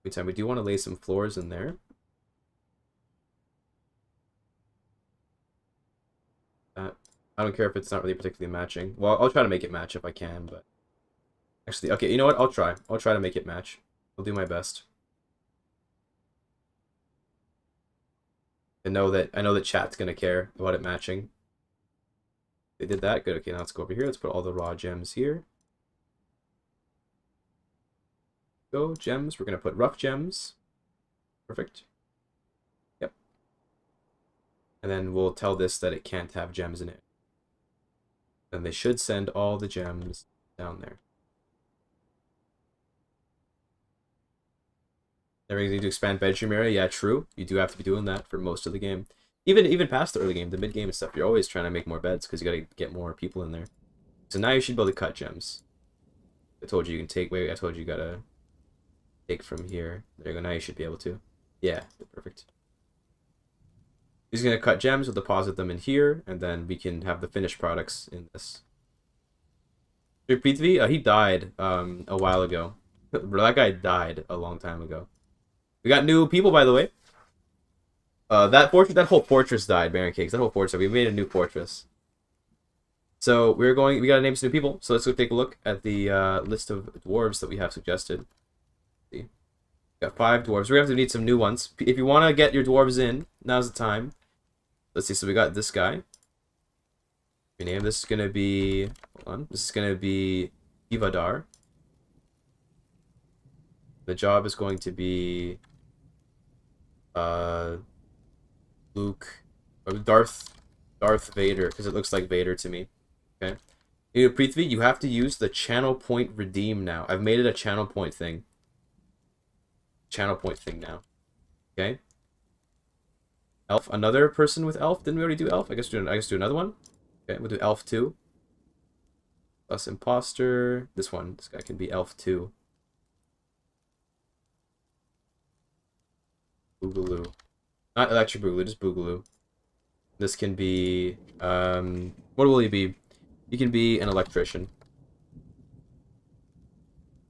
Meantime, we do want to lay some floors in there. I don't care if it's not really particularly matching. Well, I'll try to make it match if I can, but... Actually, okay, you know what? I'll try. I'll try to make it match. I'll do my best. I know that chat's gonna care about it matching. They did that. Good. Okay, now let's go over here. Let's put all the raw gems here. Go, gems. We're gonna put rough gems. Perfect. Yep. And then we'll tell this that it can't have gems in it. Then they should send all the gems down there. Everything need to expand bedroom area. Yeah, true. You do have to be doing that for most of the game. Even past the early game, the mid game and stuff, you're always trying to make more beds because you gotta get more people in there. So now you should be able to cut gems. I told you can take. Wait, I told you gotta take from here. There you go. Now you should be able to. Yeah, perfect. He's gonna cut gems. We'll deposit them in here, and then we can have the finished products in this. Prithvi, he died a while ago. That guy died a long time ago. We got new people, by the way. That whole fortress died, Baron Cakes. That whole fortress. We made a new fortress. So we gotta name some new people. So let's go take a look at the list of dwarves that we have suggested. See, we got 5 dwarves. We're gonna have to need some new ones. If you want to get your dwarves in, now's the time. Let's see. So we got this guy. We name this is gonna be. Hold on. This is gonna be Ivadar. The job is going to be Luke Darth Vader, because it looks like Vader to me. Okay. You know, Prithvi, you have to use the channel point redeem now. I've made it a channel point thing. Channel point thing now. Okay. Elf, another person with elf. Didn't we already do elf? I guess do another one. Okay, we'll do elf 2. Plus imposter. This guy can be elf 2. Boogaloo. Not electric boogaloo, just boogaloo. This can be what will he be? He can be an electrician.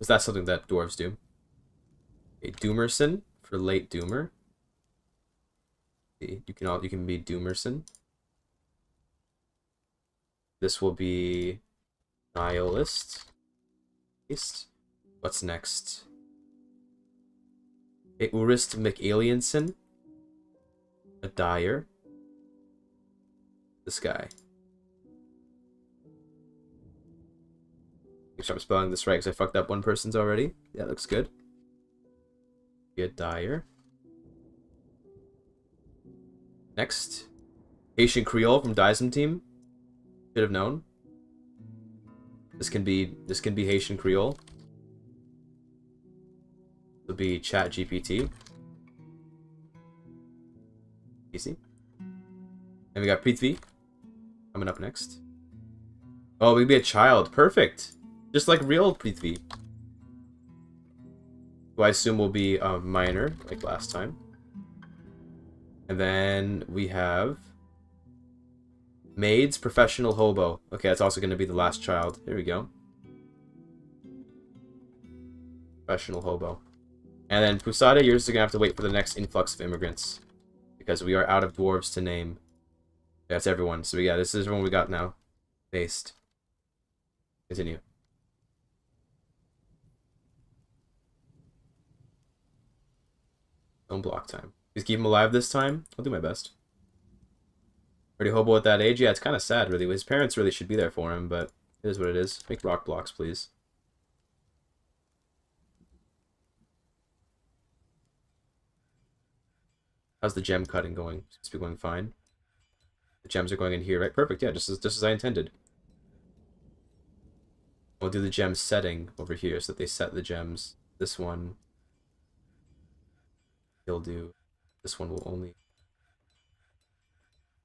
Is that something that dwarves do? A Doomerson for late doomer. You can be Doomerson. This will be nihilist. What's next? A Urist McAlienson. A dyer. This guy. Make sure I'm spelling this right because I fucked up one person's already. Yeah, looks good. Be a dyer. Next. Haitian Creole from Dyson team. Should have known. This can be Haitian Creole. This will be Chat GPT. Easy. And we got Prithvi coming up next. Oh, we can be a child. Perfect. Just like real Prithvi. Who I assume will be a minor, like last time. And then we have Maid's Professional Hobo. Okay, that's also going to be the last child. There we go. Professional Hobo. And then Pusada, you're just going to have to wait for the next influx of immigrants. Because we are out of dwarves to name. That's everyone. So yeah, this is everyone we got now. Based. Continue. Don't block time. Please keep him alive this time. I'll do my best. Already hobo at that age? Yeah, it's kind of sad, really. His parents really should be there for him, but it is what it is. Make rock blocks, please. How's the gem cutting going? Seems to be going fine. The gems are going in here, right? Perfect, yeah, just as I intended. We'll do the gem setting over here so that they set the gems. This one he'll do. This one will only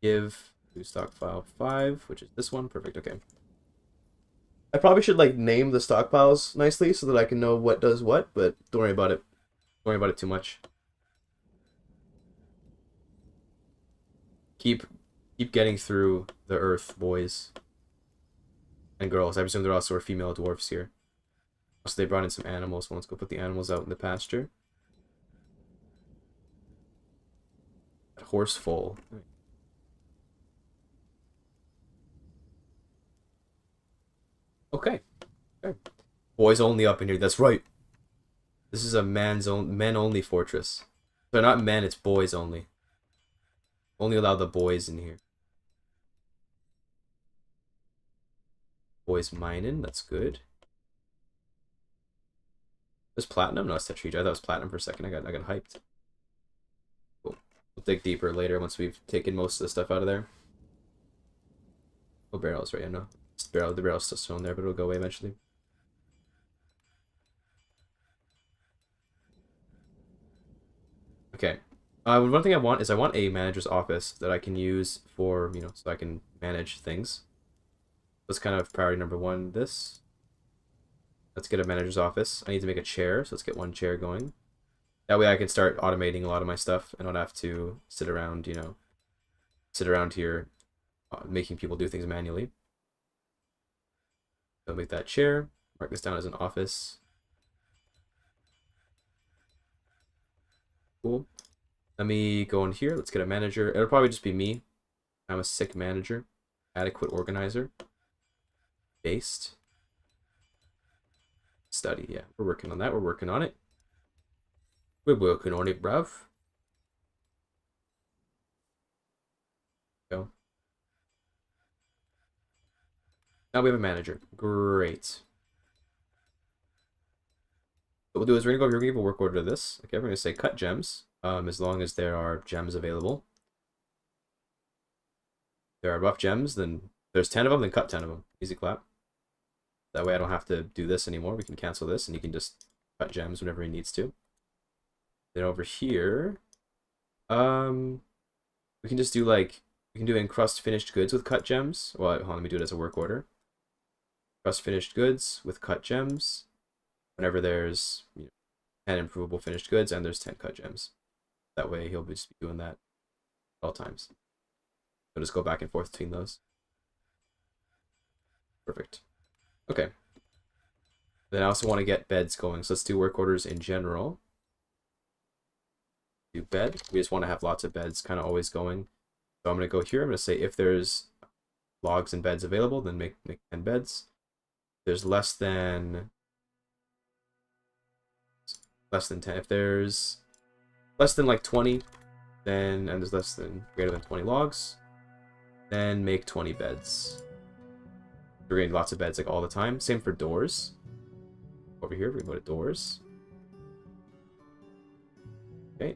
give new stockpile 5, which is this one. Perfect, okay. I probably should like name the stockpiles nicely so that I can know what does what, but don't worry about it. Don't worry about it too much. Keep getting through the earth, boys and girls. I presume there also are female dwarfs here. Also, they brought in some animals. So let's go put the animals out in the pasture. That horse foal. Okay. Boys only up in here. That's right. This is a men only fortress. They're not men, it's boys only. Only allow the boys in here. Boys mining, that's good. There's platinum? No, it's tetrahedra. I thought it was platinum for a second. I got hyped. Cool. We'll dig deeper later once we've taken most of the stuff out of there. Oh, barrels, right? I know. The barrel's still shown there, but it'll go away eventually. Okay. One thing I want is I want a manager's office that I can use for, you know, so I can manage things. That's kind of priority number 1. This. Let's get a manager's office. I need to make a chair, so let's get one chair going. That way I can start automating a lot of my stuff and not have to sit around, you know, here making people do things manually. So make that chair. Mark this down as an office. Cool. Let me go in here. Let's get a manager. It'll probably just be me. I'm a sick manager. Adequate organizer. Based. Study. Yeah, we're working on that. We're working on it. We're working on it, bruv. Go. Now we have a manager. Great. What we'll do is we're gonna go over here, we're gonna give a work order to this. Okay, we're gonna say cut gems. As long as there are gems available. there are rough gems, then there's 10 of them, then cut 10 of them. Easy clap. That way I don't have to do this anymore. We can cancel this, and he can just cut gems whenever he needs to. Then over here, we can just do like, we can do encrust finished goods with cut gems. Well, hold on, let me do it as a work order. Encrust finished goods with cut gems. Whenever there's 10 improvable finished goods and there's 10 cut gems. That way he'll just be doing that at all times. So just go back and forth between those. Perfect. Okay. Then I also want to get beds going. So let's do work orders in general. Do bed. We just want to have lots of beds kind of always going. So I'm going to go here. I'm going to say if there's logs and beds available, then make 10 beds. If there's less than 10. If there's less than like 20, then, and there's less than, greater than 20 logs, then make 20 beds. We're getting lots of beds like all the time. Same for doors. Over here, we can go to doors. Okay.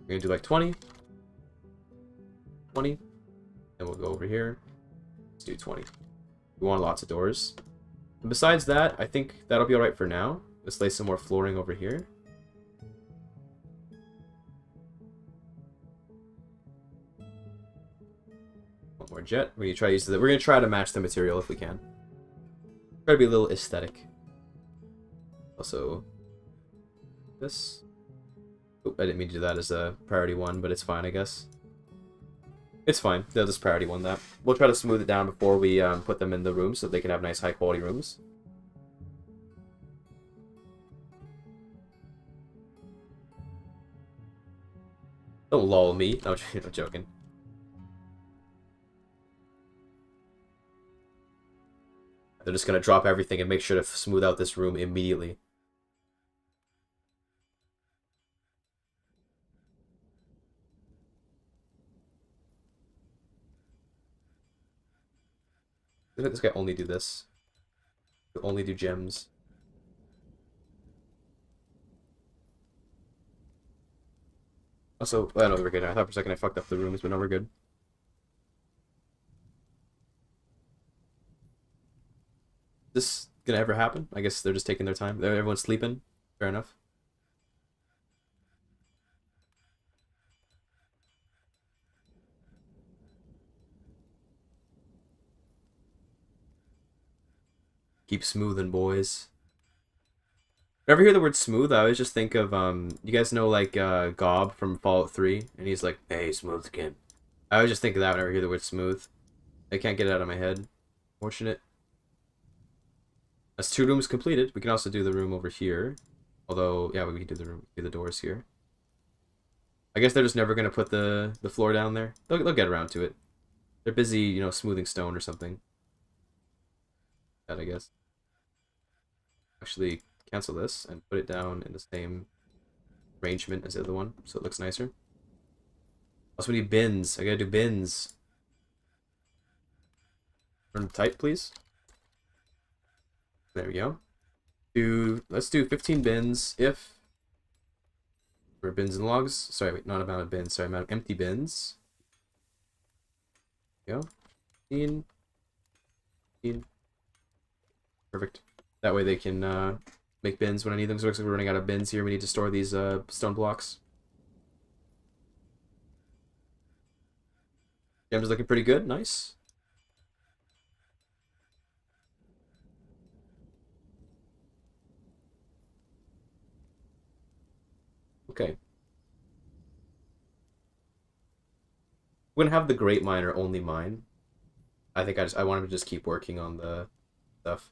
We're gonna do like 20. 20. Then we'll go over here. Let's do 20. We want lots of doors. And besides that, I think that'll be alright for now. Let's lay some more flooring over here. One more jet. We're gonna try to match the material if we can. Try to be a little aesthetic. Also, this. Oop, I didn't mean to do that as a priority one, but it's fine, I guess. It's fine. They'll just priority one that. We'll try to smooth it down before we put them in the rooms so they can have nice high quality rooms. Don't lull me. No, I'm joking. They're just gonna drop everything and make sure to smooth out this room immediately. Let this guy only do this. He'll only do gems. Also, I know we're good. I thought for a second I fucked up the rooms, but no, we're good. This gonna ever happen? I guess they're just taking their time. Everyone's sleeping. Fair enough. Keep smoothing, boys. Whenever I hear the word smooth, I always just think of, you guys know, like, Gob from Fallout 3? And he's like, hey, smooth again. I always just think of that whenever I hear the word smooth. I can't get it out of my head. Fortunate. That's 2 rooms completed. We can also do the room over here. Although, yeah, we can do the doors here. I guess they're just never going to put the floor down there. They'll get around to it. They're busy, you know, smoothing stone or something. That, I guess. Actually, cancel this and put it down in the same arrangement as the other one, so it looks nicer. Also, we need bins. I gotta do bins. Turn tight, please. There we go. Let's do 15 bins if for bins and logs. Sorry, wait, not amount of bins. Sorry, amount of empty bins. There we go. 15. 15. Perfect. That way they can make bins when I need them. So it looks like we're running out of bins here. We need to store these stone blocks. Gems looking pretty good. Nice. Okay. We're gonna have the great miner only mine. I think I wanted to just keep working on the stuff.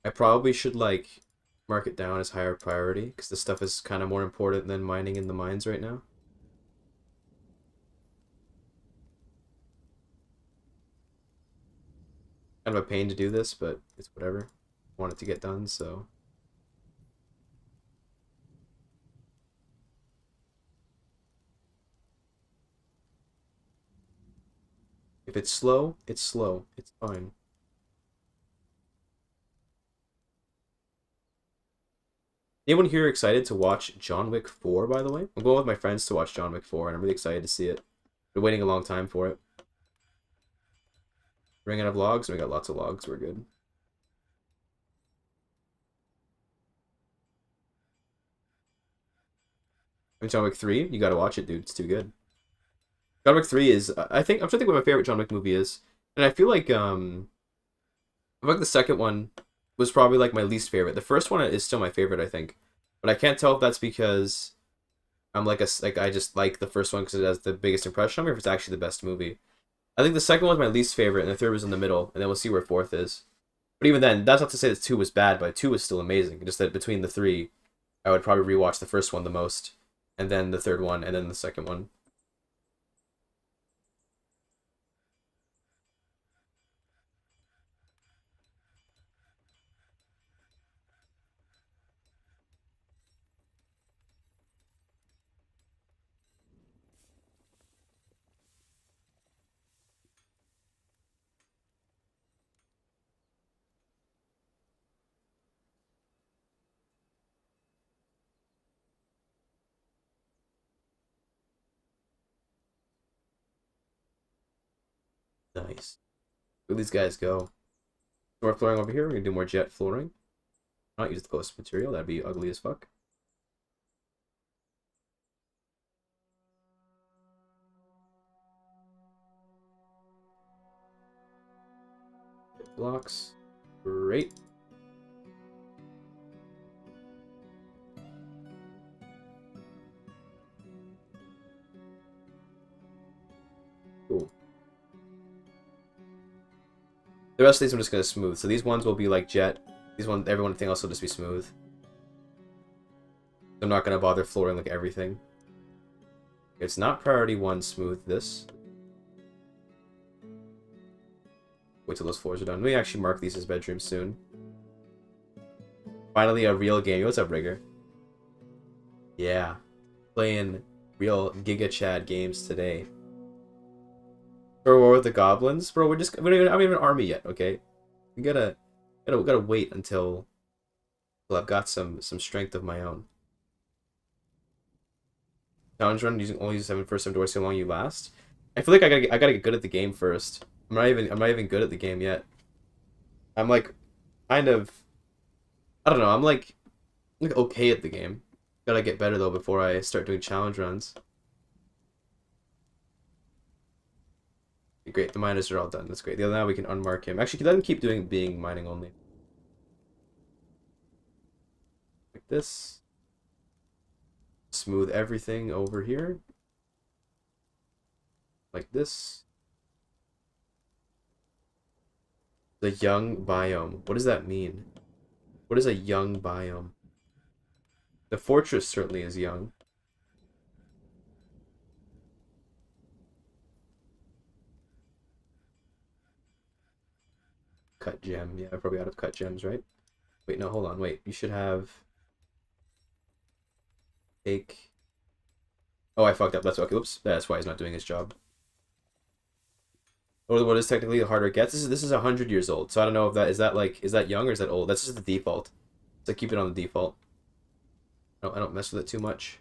I probably should like mark it down as higher priority because this stuff is kind of more important than mining in the mines right now. Kind of a pain to do this, but it's whatever. I want it to get done, so. If it's slow, it's slow. It's fine. Anyone here excited to watch John Wick 4, by the way? I'm going with my friends to watch John Wick 4, and I'm really excited to see it. Been waiting a long time for it. Running out of logs, and we got lots of logs. We're good. And John Wick 3, you gotta watch it, dude. It's too good. John Wick 3 is, I think, I'm trying to think what my favorite John Wick movie is. And I feel like the second one was probably like my least favorite. The first one is still my favorite, I think. But I can't tell if that's because I'm like I just like the first one because it has the biggest impression on me, or if it's actually the best movie. I think the second one was my least favorite, and the third was in the middle, and then we'll see where fourth is. But even then, that's not to say that 2 was bad, but 2 was still amazing. Just that between the 3, I would probably rewatch the first one the most, and then the third one, and then the second one. Nice. Where these guys go? More flooring over here. We're gonna do more jet flooring. Not use the ghost material. That'd be ugly as fuck. Blocks. Great. Cool. The rest of these I'm just gonna smooth. So these ones will be like jet. These ones, everything else will just be smooth. I'm not gonna bother flooring like everything. It's not priority 1 smooth this. Wait till those floors are done. Let me actually mark these as bedrooms soon. Finally a real game. What's up, Rigger? Yeah. Playing real Giga Chad games today. For War with the Goblins? Bro, we don't even have an army yet, okay? We gotta wait until I've got some strength of my own. Challenge run using only 7 first 7 doors, see how long you last. I feel like I gotta get good at the game first. I'm not even good at the game yet. I'm like kind of, I don't know, I'm like okay at the game. Gotta get better though before I start doing challenge runs. Great, the miners are all done. That's great. Now we can unmark him. Actually, let him keep being mining only. Like this. Smooth everything over here. Like this. The young biome. What does that mean? What is a young biome? The fortress certainly is young. Cut gem. Yeah, I'm probably out of cut gems, right? Wait, no, hold on. Wait, you should have... Take... Oh, I fucked up. That's okay. Oops. That's why he's not doing his job. Or what is technically the harder it gets? This is 100 years old, so I don't know if that is that young or is that old? That's just the default. So keep it on the default. No, I don't mess with it too much.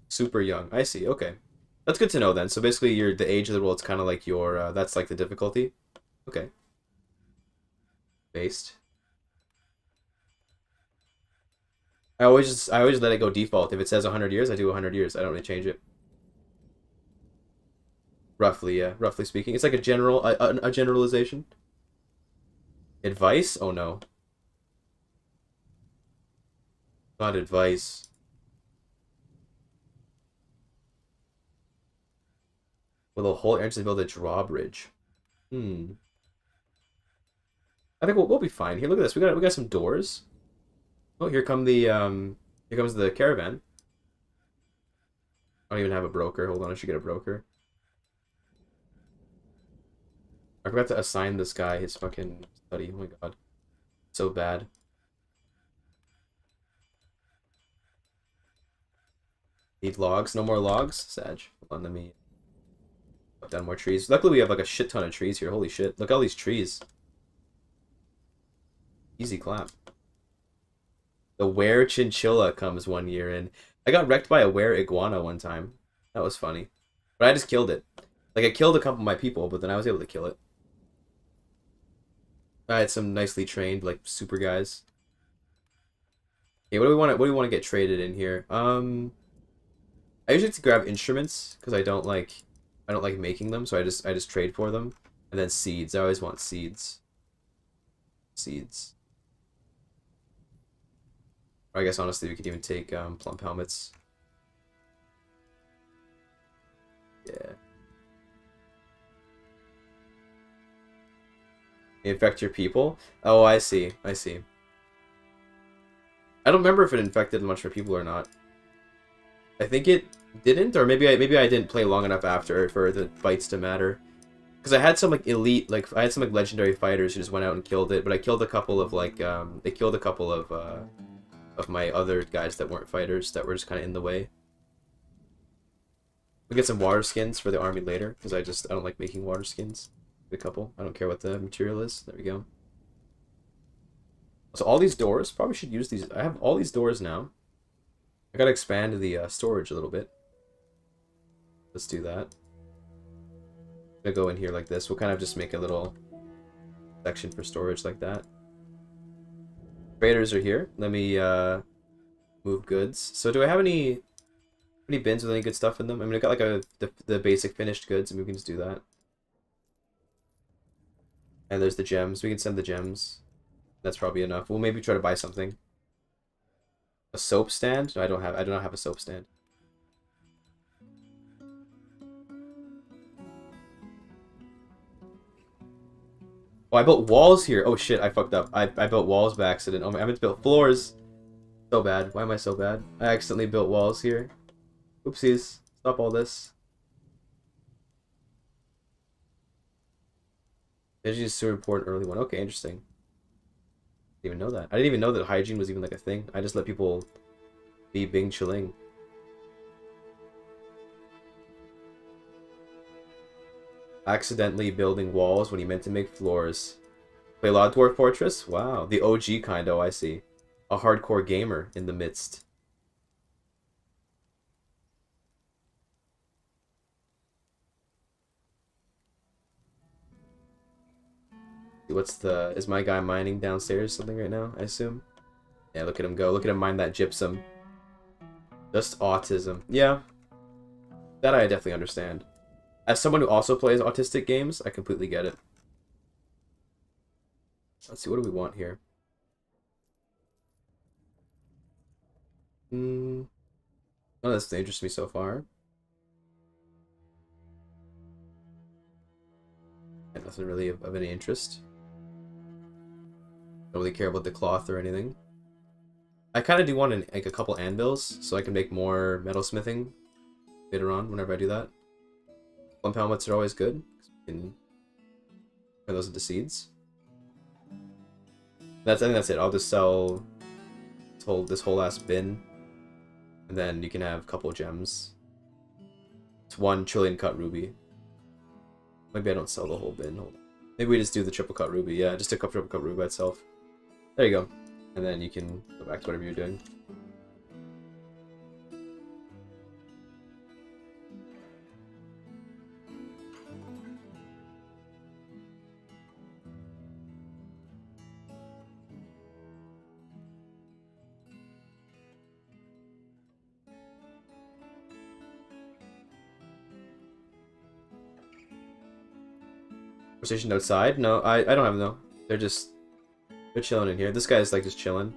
Super young. I see. Okay. That's good to know then. So basically the age of the world's kind of like your that's like the difficulty. Okay. Based. I always let it go default. If it says 100 years, I do 100 years. I don't really change it. Roughly, yeah. Roughly speaking. It's like a generalization. Advice? Oh no. Not advice. Will the whole entrance build a drawbridge? I think we'll be fine here. Look at this. We got some doors. Oh, here comes the caravan. I don't even have a broker. Hold on, I should get a broker. I forgot to assign this guy his fucking study. Oh my god. So bad. Need logs? No more logs? Sag. Hold on, let me put down more trees. Luckily we have like a shit ton of trees here. Holy shit. Look at all these trees. Easy clap. The were chinchilla comes 1 year in. I got wrecked by a were iguana one time. That was funny. But I just killed it. Like, I killed a couple of my people, but then I was able to kill it. I had some nicely trained, like, super guys. Okay, what do we want to get traded in here? I usually like to grab instruments because I don't like making them, so I just trade for them. And then seeds. I always want seeds. Seeds. Or I guess honestly we could even take plump helmets. Yeah. Infect your people? Oh, I see. I see. I don't remember if it infected much for people or not. I think it didn't, or maybe I didn't play long enough after for the fights to matter. Because I had some like elite, like I had some like legendary fighters who just went out and killed it, but I killed a couple of like they killed a couple of my other guys that weren't fighters that were just kind of in the way. We get some water skins for the army later because I don't like making water skins. A couple. I don't care what the material is. There we go. So all these doors, probably should use these. I have all these doors now. I gotta expand the storage a little bit. Let's do that. I'm gonna go in here like this. We'll kind of just make a little section for storage like that. Traders are here. Let me move goods. So do I have any bins with any good stuff in them? I mean, I got like the basic finished goods, and we can just do that. And there's the gems. We can send the gems. That's probably enough. We'll maybe try to buy something. A soap stand? No, I do not have a soap stand. Oh, I built walls here. Oh shit, I fucked up. I built walls by accident. Oh, I meant to build floors. So bad. Why am I so bad? I accidentally built walls here. Oopsies. Stop all this. Energy is super important early one. Okay, interesting. Didn't even know that. I didn't even know that hygiene was even like a thing. I just let people be Bing chilling. Accidentally building walls when he meant to make floors. Play a lot of Dwarf Fortress? Wow. The OG kind, oh I see. A hardcore gamer in the midst. Is my guy mining downstairs something right now, I assume? Yeah, look at him go. Look at him mine that gypsum. Just autism. Yeah. That I definitely understand. As someone who also plays autistic games, I completely get it. Let's see, what do we want here? None of this interests me so far. And nothing really of any interest. Don't really care about the cloth or anything. I kind of do want like a couple anvils so I can make more metalsmithing later on whenever I do that. Plump helmets are always good. You can turn those into seeds. I think that's it. I'll just sell this whole ass bin, and then you can have a couple gems. It's 1 trillion cut ruby. Maybe I don't sell the whole bin. Hold on. Maybe we just do the triple cut ruby. Yeah, just a triple cut ruby by itself. There you go. And then you can go back to whatever you're doing. Conversation outside? No, I don't have no. They're chilling in here. This guy's like just chilling.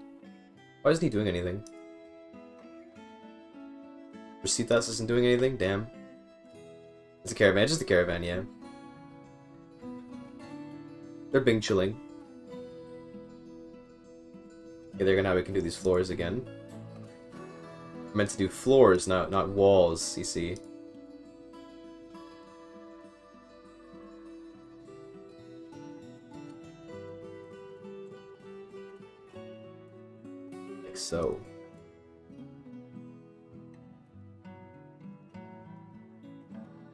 Why isn't he doing anything? Receiptas isn't doing anything? Damn. It's a caravan. It's just a caravan, yeah. They're Bing chilling. Okay, they're gonna have we can do these floors again. I'm meant to do floors, not walls, you see. Like so.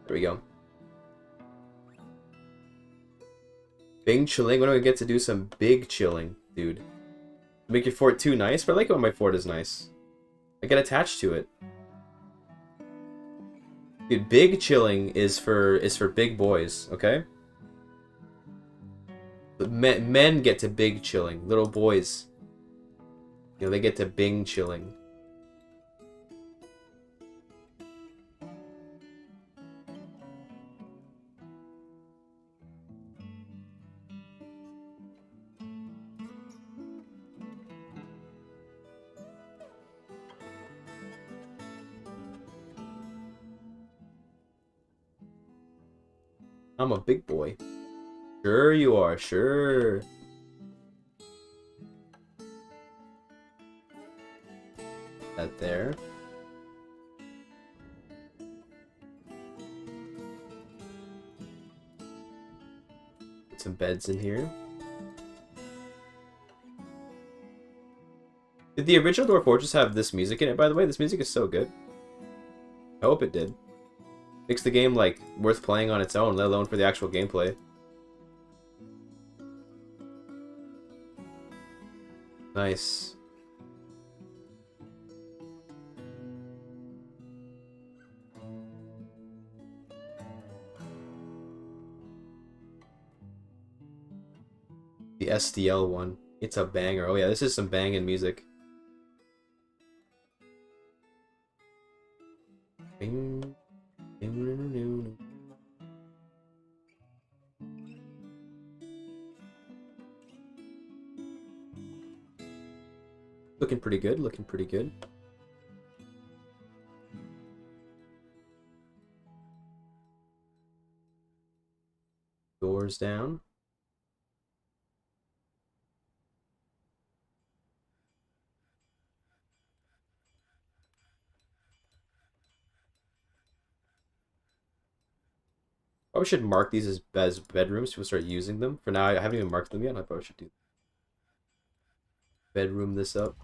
There we go. Bing chilling? When do I get to do some big chilling, dude? Make your fort too nice, but I like it when my fort is nice. I get attached to it. Dude, big chilling is for big boys, okay? Men get to big chilling. Little boys, you know, they get to bing chilling. I'm a big boy. Sure you are, sure. That there. Put some beds in here. Did the original Dwarf Fortress have this music in it, by the way? This music is so good. I hope it did. Makes the game, like, worth playing on its own, let alone for the actual gameplay. Nice. The SDL one. It's a banger. Oh yeah, this is some banging music. Bing. Bing. Looking pretty good, looking pretty good. Doors down. Probably should mark these as bedrooms. People start using them. For now, I haven't even marked them yet. I probably should do bedroom this up.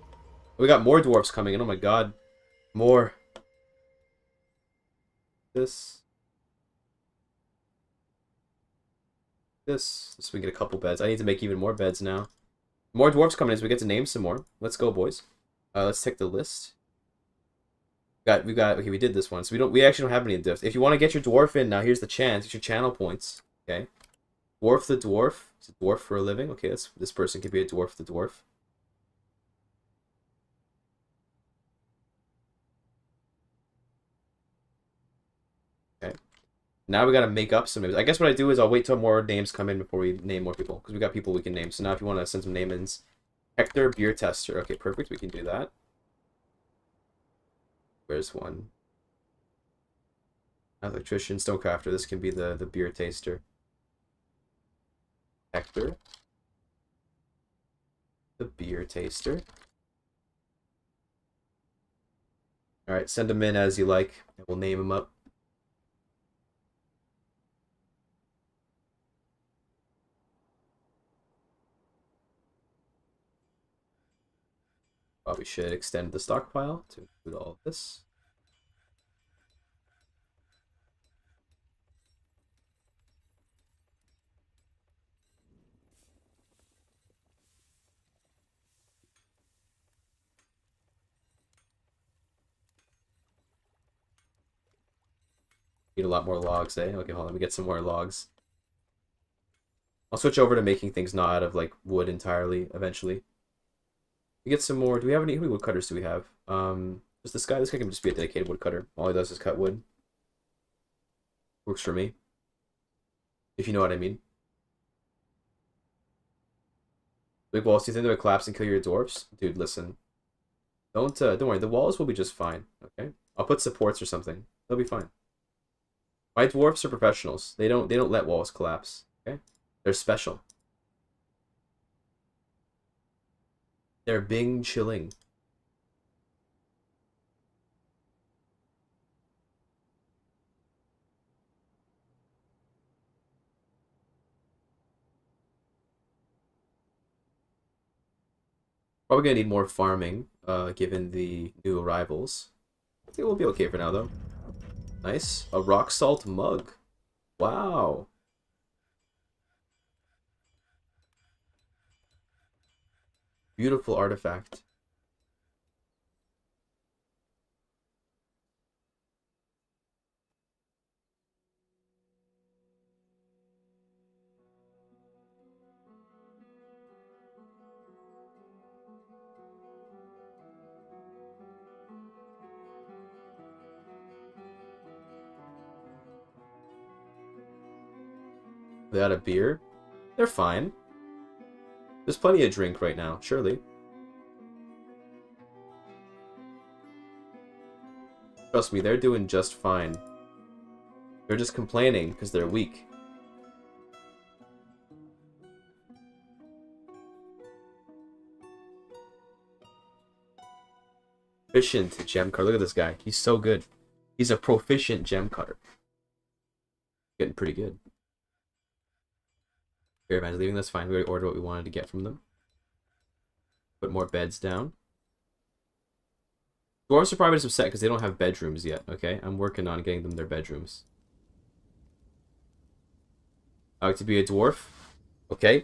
We got more dwarfs coming in. Oh my god. More. This. This. So we get a couple beds. I need to make even more beds now. More dwarfs coming in so we get to name some more. Let's go, boys. Let's take the list. Okay, we did this one. So we actually don't have any diffs. If you want to get your dwarf in now, here's the chance. It's your channel points. Okay. Dwarf the dwarf. It's a dwarf for a living. Okay, this person could be a dwarf the dwarf. Okay. Now we gotta make up some names. I guess what I do is I'll wait till more names come in before we name more people. Because we got people we can name. So now if you want to send some name-ins. Hector, beer tester. Okay, perfect. We can do that. Where's one? Electrician, stonecrafter. This can be the beer taster. Hector. The beer taster. Alright, send them in as you like, and we'll name them up. Probably should extend the stockpile to include all of this. Need a lot more logs, eh? Okay, hold on, let me get some more logs. I'll switch over to making things not out of, like, wood entirely, eventually. We get some more. Do we have any? How many woodcutters do we have? Just this guy? This guy can just be a dedicated woodcutter. All he does is cut wood. Works for me. If you know what I mean. Big walls, do you think they would collapse and kill your dwarfs? Dude, listen. Don't worry, the walls will be just fine, okay? I'll put supports or something. They'll be fine. My dwarfs are professionals. They don't let walls collapse, okay? They're special. They're bing chilling. Probably gonna need more farming, given the new arrivals. I think we'll be okay for now, though. Nice. A rock salt mug. Wow. Beautiful artifact. They out of beer? They're fine. There's plenty of drink right now, surely. Trust me, they're doing just fine. They're just complaining because they're weak. Proficient gem cutter. Look at this guy. He's so good. He's a proficient gem cutter. Getting pretty good. Caravan's leaving. That's fine. We already ordered what we wanted to get from them. Put more beds down. Dwarves are probably just upset because they don't have bedrooms yet, okay? I'm working on getting them their bedrooms. I like to be a dwarf. Okay.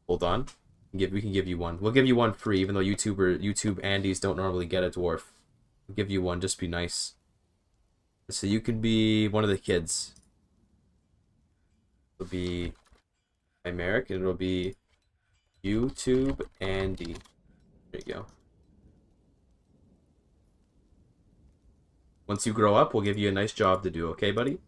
Hold on. We can give you one. We'll give you one free, even though YouTube Andes don't normally get a dwarf. We'll give you one. Just be nice. So you can be one of the kids. It'll be Chimeric, and it'll be YouTube Andy. There you go. Once you grow up, we'll give you a nice job to do, okay, buddy?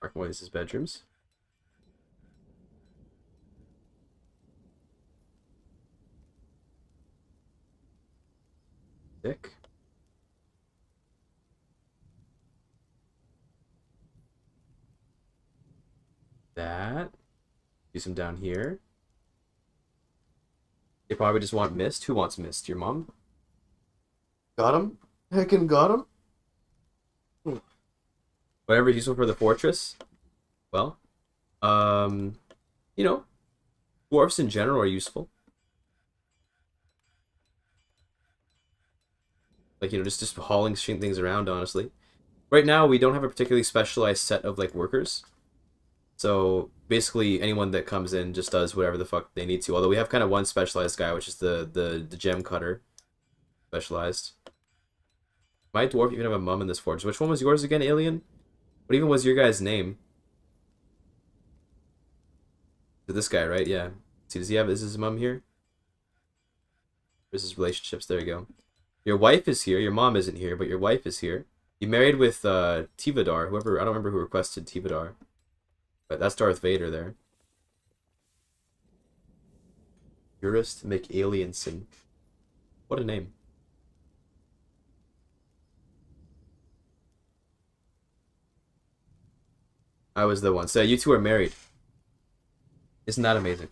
Mark Moises' bedrooms. Sick. That. Do some down here. They probably just want mist. Who wants mist? Your mom? Got him? Heckin' got him? Whatever is useful for the fortress. Well, you know, dwarfs in general are useful. Like, you know, just hauling things around, honestly. Right now, we don't have a particularly specialized set of, like, workers. So, basically, anyone that comes in just does whatever the fuck they need to. Although we have kind of one specialized guy, which is the gem cutter. Specialized. My dwarf even have a mum in this forge. Which one was yours again, Alien? What even was your guy's name? This guy, right? Yeah. See, does he have... Is his mum here? Where's his relationships? There you go. Your wife is here. Your mom isn't here, but your wife is here. You married with Tivadar. Whoever... I don't remember who requested Tivadar. But that's Darth Vader there. Jurist McAlienson. What a name. I was the one. So you two are married. Isn't that amazing?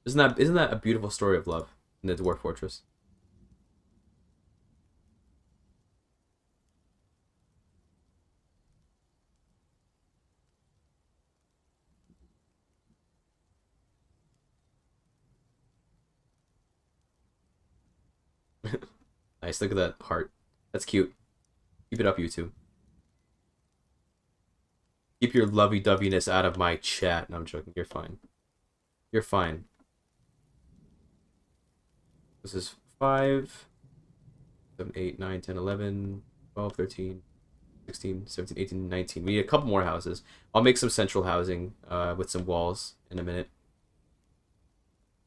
Isn't that a beautiful story of love in the Dwarf Fortress? Nice, look at that heart. That's cute. Keep it up, you two. Keep your lovey-doveyness out of my chat. No, I'm joking. You're fine. You're fine. This is 5, 7, 8, 9, 10, 11, 12, 13, 16, 17, 18, 19. We need a couple more houses. I'll make some central housing with some walls in a minute.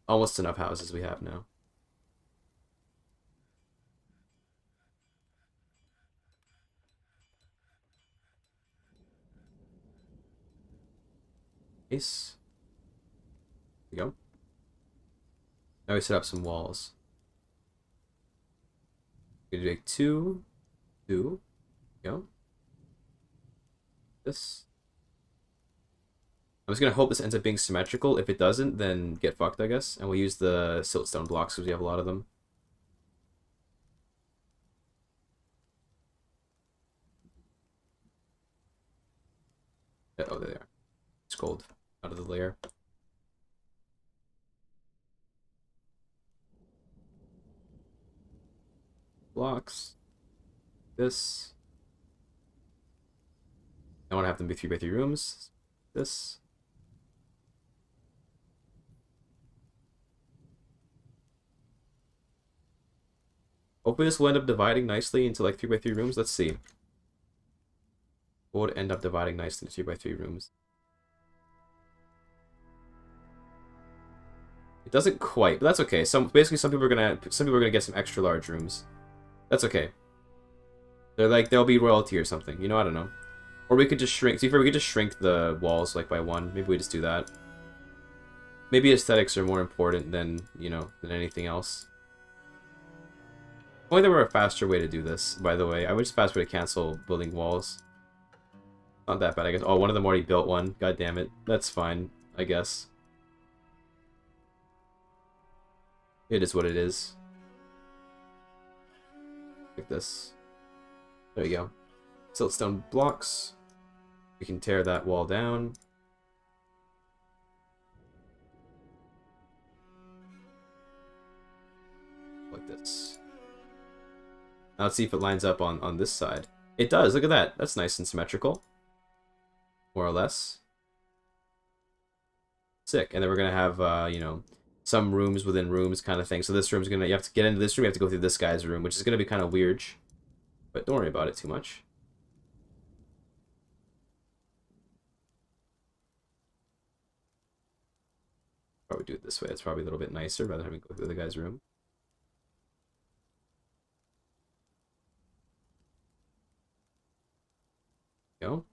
Almost enough houses we have now. Nice. There we go. Now we set up some walls. We're gonna make 2, 2. There we go. This. I'm just gonna hope this ends up being symmetrical. If it doesn't, then get fucked, I guess. And we'll use the siltstone blocks because we have a lot of them. Oh, there they are. It's gold out of the layer. Blocks. This. I want to have them be 3x3 rooms. This. Hopefully this will end up dividing nicely into like 3x3 rooms. Let's see. What would end up dividing nicely into 3x3 rooms? It doesn't quite, but that's okay. Basically some people are gonna get some extra large rooms. That's okay. They're like they'll be royalty or something. You know, I don't know. Or we could just shrink. See, we could just shrink the walls like by 1. Maybe we just do that. Maybe aesthetics are more important than, you know, than anything else. Only there were a faster way to do this, by the way. I wish a fast way to cancel building walls. Not that bad, I guess. Oh, one of them already built one. God damn it. That's fine, I guess. It is what it is. Like this. There you go. Siltstone blocks. We can tear that wall down. Like this. Now let's see if it lines up on this side. It does, look at that. That's nice and symmetrical. More or less. Sick. And then we're gonna have, you know, some rooms within rooms kind of thing. So this room's gonna, you have to get into this room, you have to go through this guy's room, which is gonna be kind of weird. But don't worry about it too much. Probably do it this way. It's probably a little bit nicer rather than having to go through the guy's room. Go.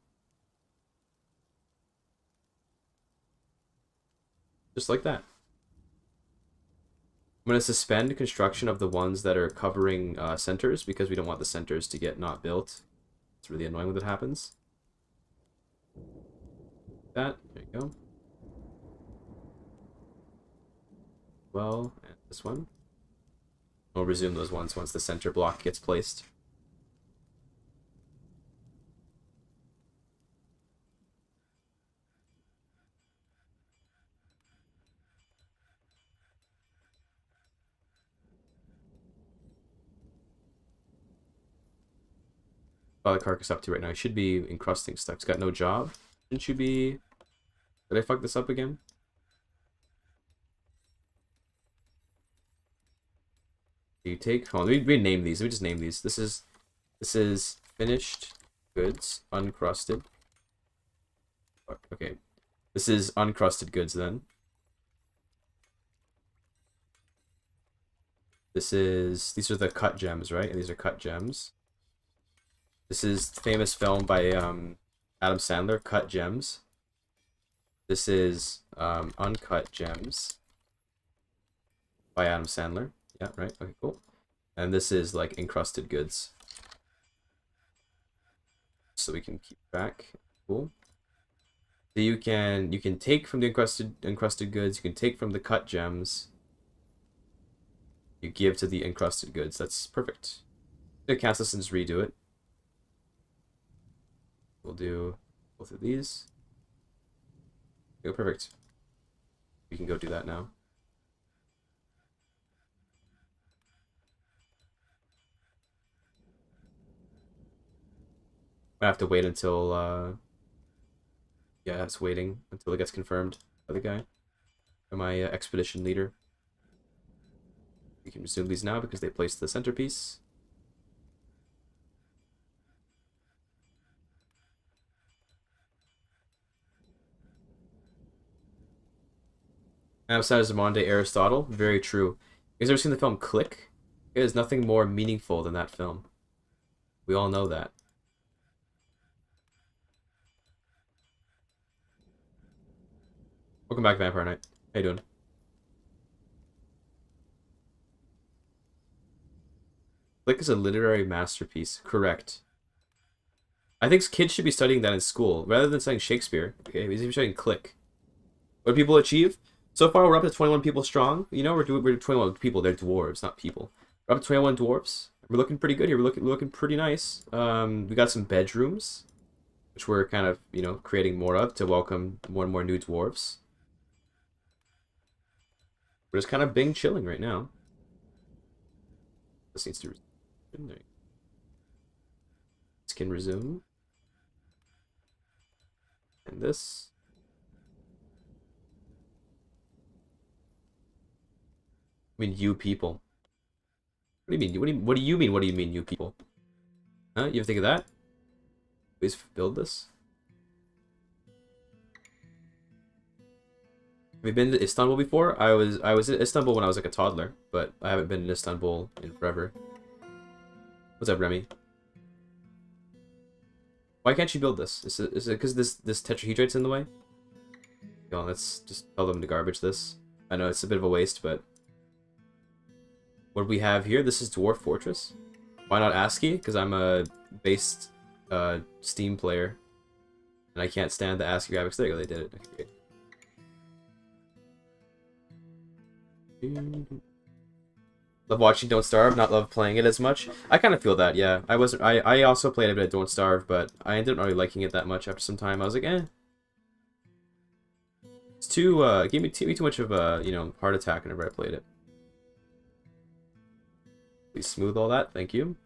Just like that. I'm going to suspend construction of the ones that are covering centers because we don't want the centers to get not built. It's really annoying when that happens. There you go. Well, and this one. We'll resume those ones once the center block gets placed. The carcass up to right now. He should be encrusting stuff. He's got no job. Shouldn't you be... Did I fuck this up again? Do you take... Hold on, let me rename these. Let me just name these. This is finished goods, uncrusted. Okay. This is uncrusted goods then. These are the cut gems, right? And these are cut gems. This is famous film by Adam Sandler, Cut Gems. This is Uncut Gems by Adam Sandler. Yeah, right. Okay, cool. And this is like encrusted goods. So we can keep track. Cool. So you can take from the encrusted goods. You can take from the cut gems. You give to the encrusted goods. That's perfect. I'm gonna cast this and just redo it. We'll do both of these. Go perfect. We can go do that now. I have to wait until yeah, it's waiting until it gets confirmed by the guy, by my expedition leader. We can resume these now because they placed the centerpiece. Outside of Zamonde Aristotle, very true. You guys ever seen the film Click? It is nothing more meaningful than that film. We all know that. Welcome back, Vampire Knight. How you doing? Click is a literary masterpiece. Correct. I think kids should be studying that in school rather than studying Shakespeare. Okay, we should be studying Click. What do people achieve? So far, we're up to 21 people strong. You know, we're 21 people. They're dwarves, not people. We're up to 21 dwarves. We're looking pretty good here. We're looking pretty nice. We got some bedrooms, which we're kind of, you know, creating more of to welcome more and more new dwarves. We're just kind of being chilling right now. This needs to resume. This can resume. And this. I mean, you people. What do you mean? What do you mean? What do you mean, you people? Huh? You ever think of that? Please build this. Have you been to Istanbul before? I was in Istanbul when I was like a toddler, but I haven't been in Istanbul in forever. What's up, Remy? Why can't you build this? Is it because this tetrahedrite's in the way? Go on, let's just tell them to garbage this. I know it's a bit of a waste, but what do we have here? This is Dwarf Fortress. Why not ASCII? Because I'm a based Steam player, and I can't stand the ASCII graphics. There you go, they did it. Okay, great. Love watching Don't Starve, not love playing it as much. I kind of feel that, yeah. I also played a bit of Don't Starve, but I ended up not really liking it that much after some time. I was like, eh. It's too gave me too much of a, you know, heart attack whenever I played it. Please smooth all that, thank you.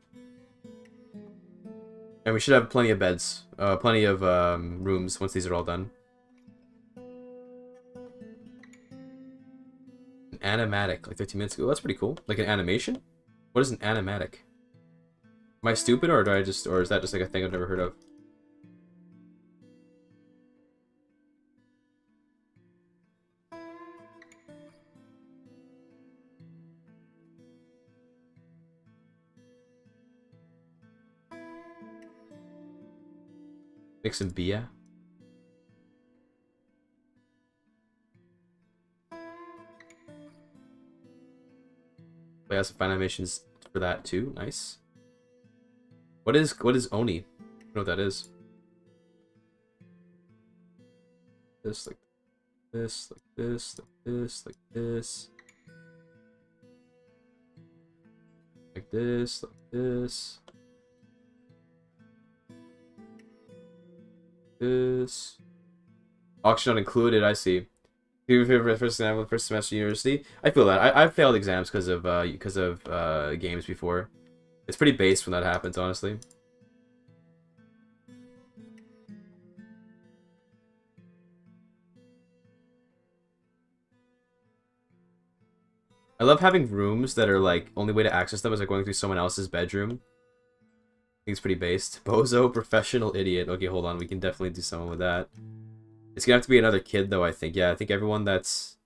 And we should have plenty of beds, plenty of rooms once these are all done. Animatic, like 15 minutes ago. That's pretty cool. Like an animation? What is an animatic? Am I stupid, or do I just, or is that just like a thing I've never heard of? Make some beer. I have some fine animations for that too. Nice. What is Oni? I don't know what that is. This, like this, like this, like this, like this. Like this, like this. This. Auction not included, I see. First semester university. I feel that. I've failed exams because of games before. It's pretty based when that happens, honestly. I love having rooms that are like only way to access them is like going through someone else's bedroom. I think it's pretty based. Bozo, professional idiot. Okay, hold on. We can definitely do something with that. It's gonna have to be another kid, though, I think. Yeah, I think everyone that's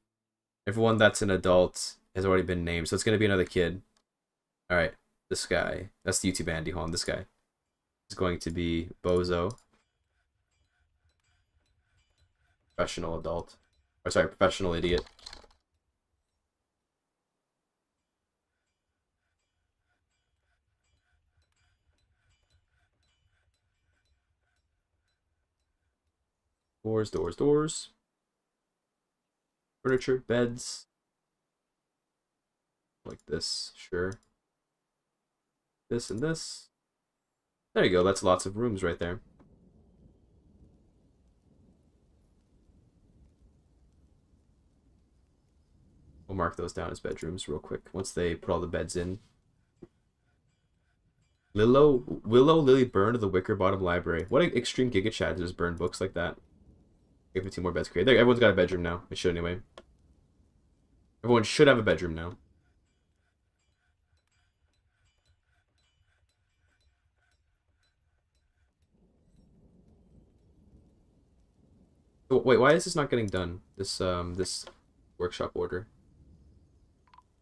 an adult has already been named, so it's gonna be another kid. Alright, this guy. That's the YouTube Andy. Hold on, this guy is going to be Bozo. Professional adult. Or sorry, professional idiot. Doors, doors, doors. Furniture, beds. Like this, sure. This and this. There you go, that's lots of rooms right there. We'll mark those down as bedrooms real quick once they put all the beds in. Willow Lily burned the Wicker Bottom Library. What an extreme Giga Chad to just burn books like that. 15 more beds created. There, everyone's got a bedroom now. It should anyway. Everyone should have a bedroom now. Oh, wait, why is this not getting done? This this workshop order.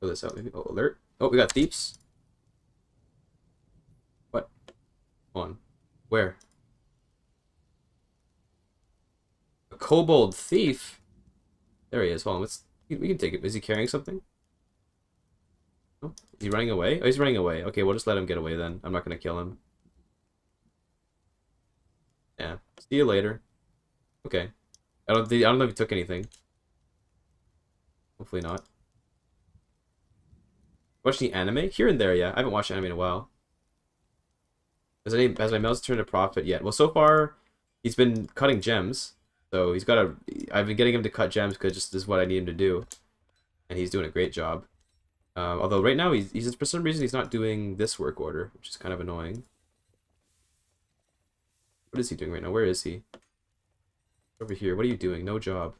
Fill this out maybe. Oh, alert. Oh, we got thieves. What? Hold on. Where? A kobold thief? There he is. Hold on. We can take it. Is he carrying something? Oh, is he running away? Oh, he's running away. Okay, we'll just let him get away then. I'm not going to kill him. Yeah. See you later. Okay. I don't know if he took anything. Hopefully not. Watch the anime? Here and there, yeah. I haven't watched anime in a while. Has my mouse turned a profit yet? Well, so far, he's been cutting gems. So he's got a... I've been getting him to cut gems because just this is what I need him to do. And he's doing a great job. Although right now, he's for some reason, he's not doing this work order, which is kind of annoying. What is he doing right now? Where is he? Over here, what are you doing? No job.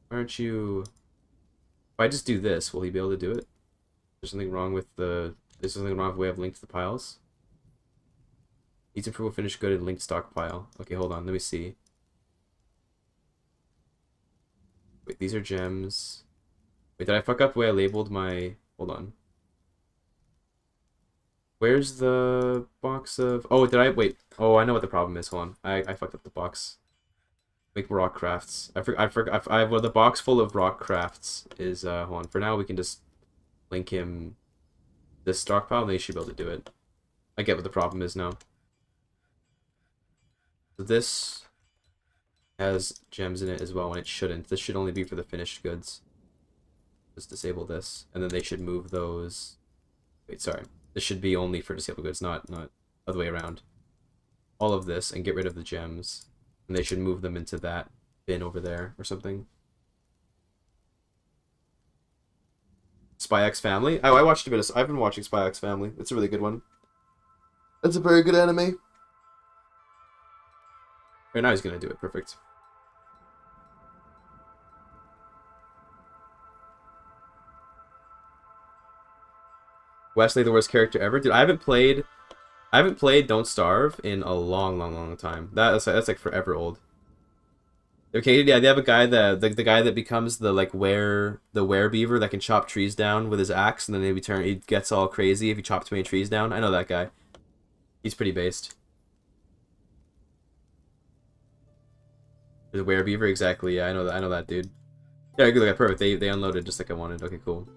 Why aren't you... If I just do this, will he be able to do it? There's something wrong with the... There's something wrong with the way I've linked the piles. Needs approval, finished good, and linked stockpile. Okay, hold on, let me see. Wait, these are gems. Wait, did I fuck up the way I labeled my... Hold on. Where's the box of... Oh, did I... Wait. Oh, I know what the problem is. Hold on. I fucked up the box. Make rock crafts. I have well, the box full of rock crafts is... hold on. For now, we can just link him this stockpile, and they should be able to do it. I get what the problem is now. So this has gems in it as well, and it shouldn't. This should only be for the finished goods. Just disable this, and then they should move those... Wait, sorry. This should be only for disabled goods, not other way around. All of this, and get rid of the gems. And they should move them into that bin over there, or something. Spy X Family? Oh, I watched a bit of... I've been watching Spy X Family. It's a really good one. It's a very good anime. Right now he's gonna do it. Perfect. Wesley, the worst character ever. Dude, I haven't played Don't Starve in a long time. That's like forever old. Okay, yeah, they have a guy that the guy that becomes the beaver that can chop trees down with his axe, and then he gets all crazy if he chops too many trees down. I know that guy. He's pretty based. The beaver, exactly. Yeah, I know that dude. Yeah, good. Okay, perfect. They unloaded just like I wanted. Okay, cool.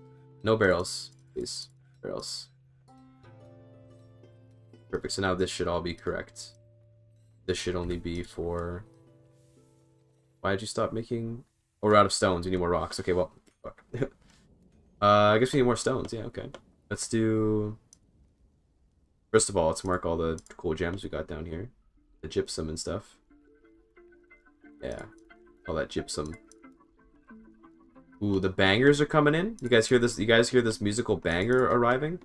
No barrels, please. Barrels. Perfect. So now this should all be correct. This should only be for... Why did you stop making... Oh, we're out of stones. We need more rocks. Okay, well, fuck. I guess we need more stones. Yeah, okay. Let's do... First of all, let's mark all the cool gems we got down here. The gypsum and stuff. Yeah. All that gypsum. Ooh, the bangers are coming in. You guys hear this? You guys hear this musical banger arriving?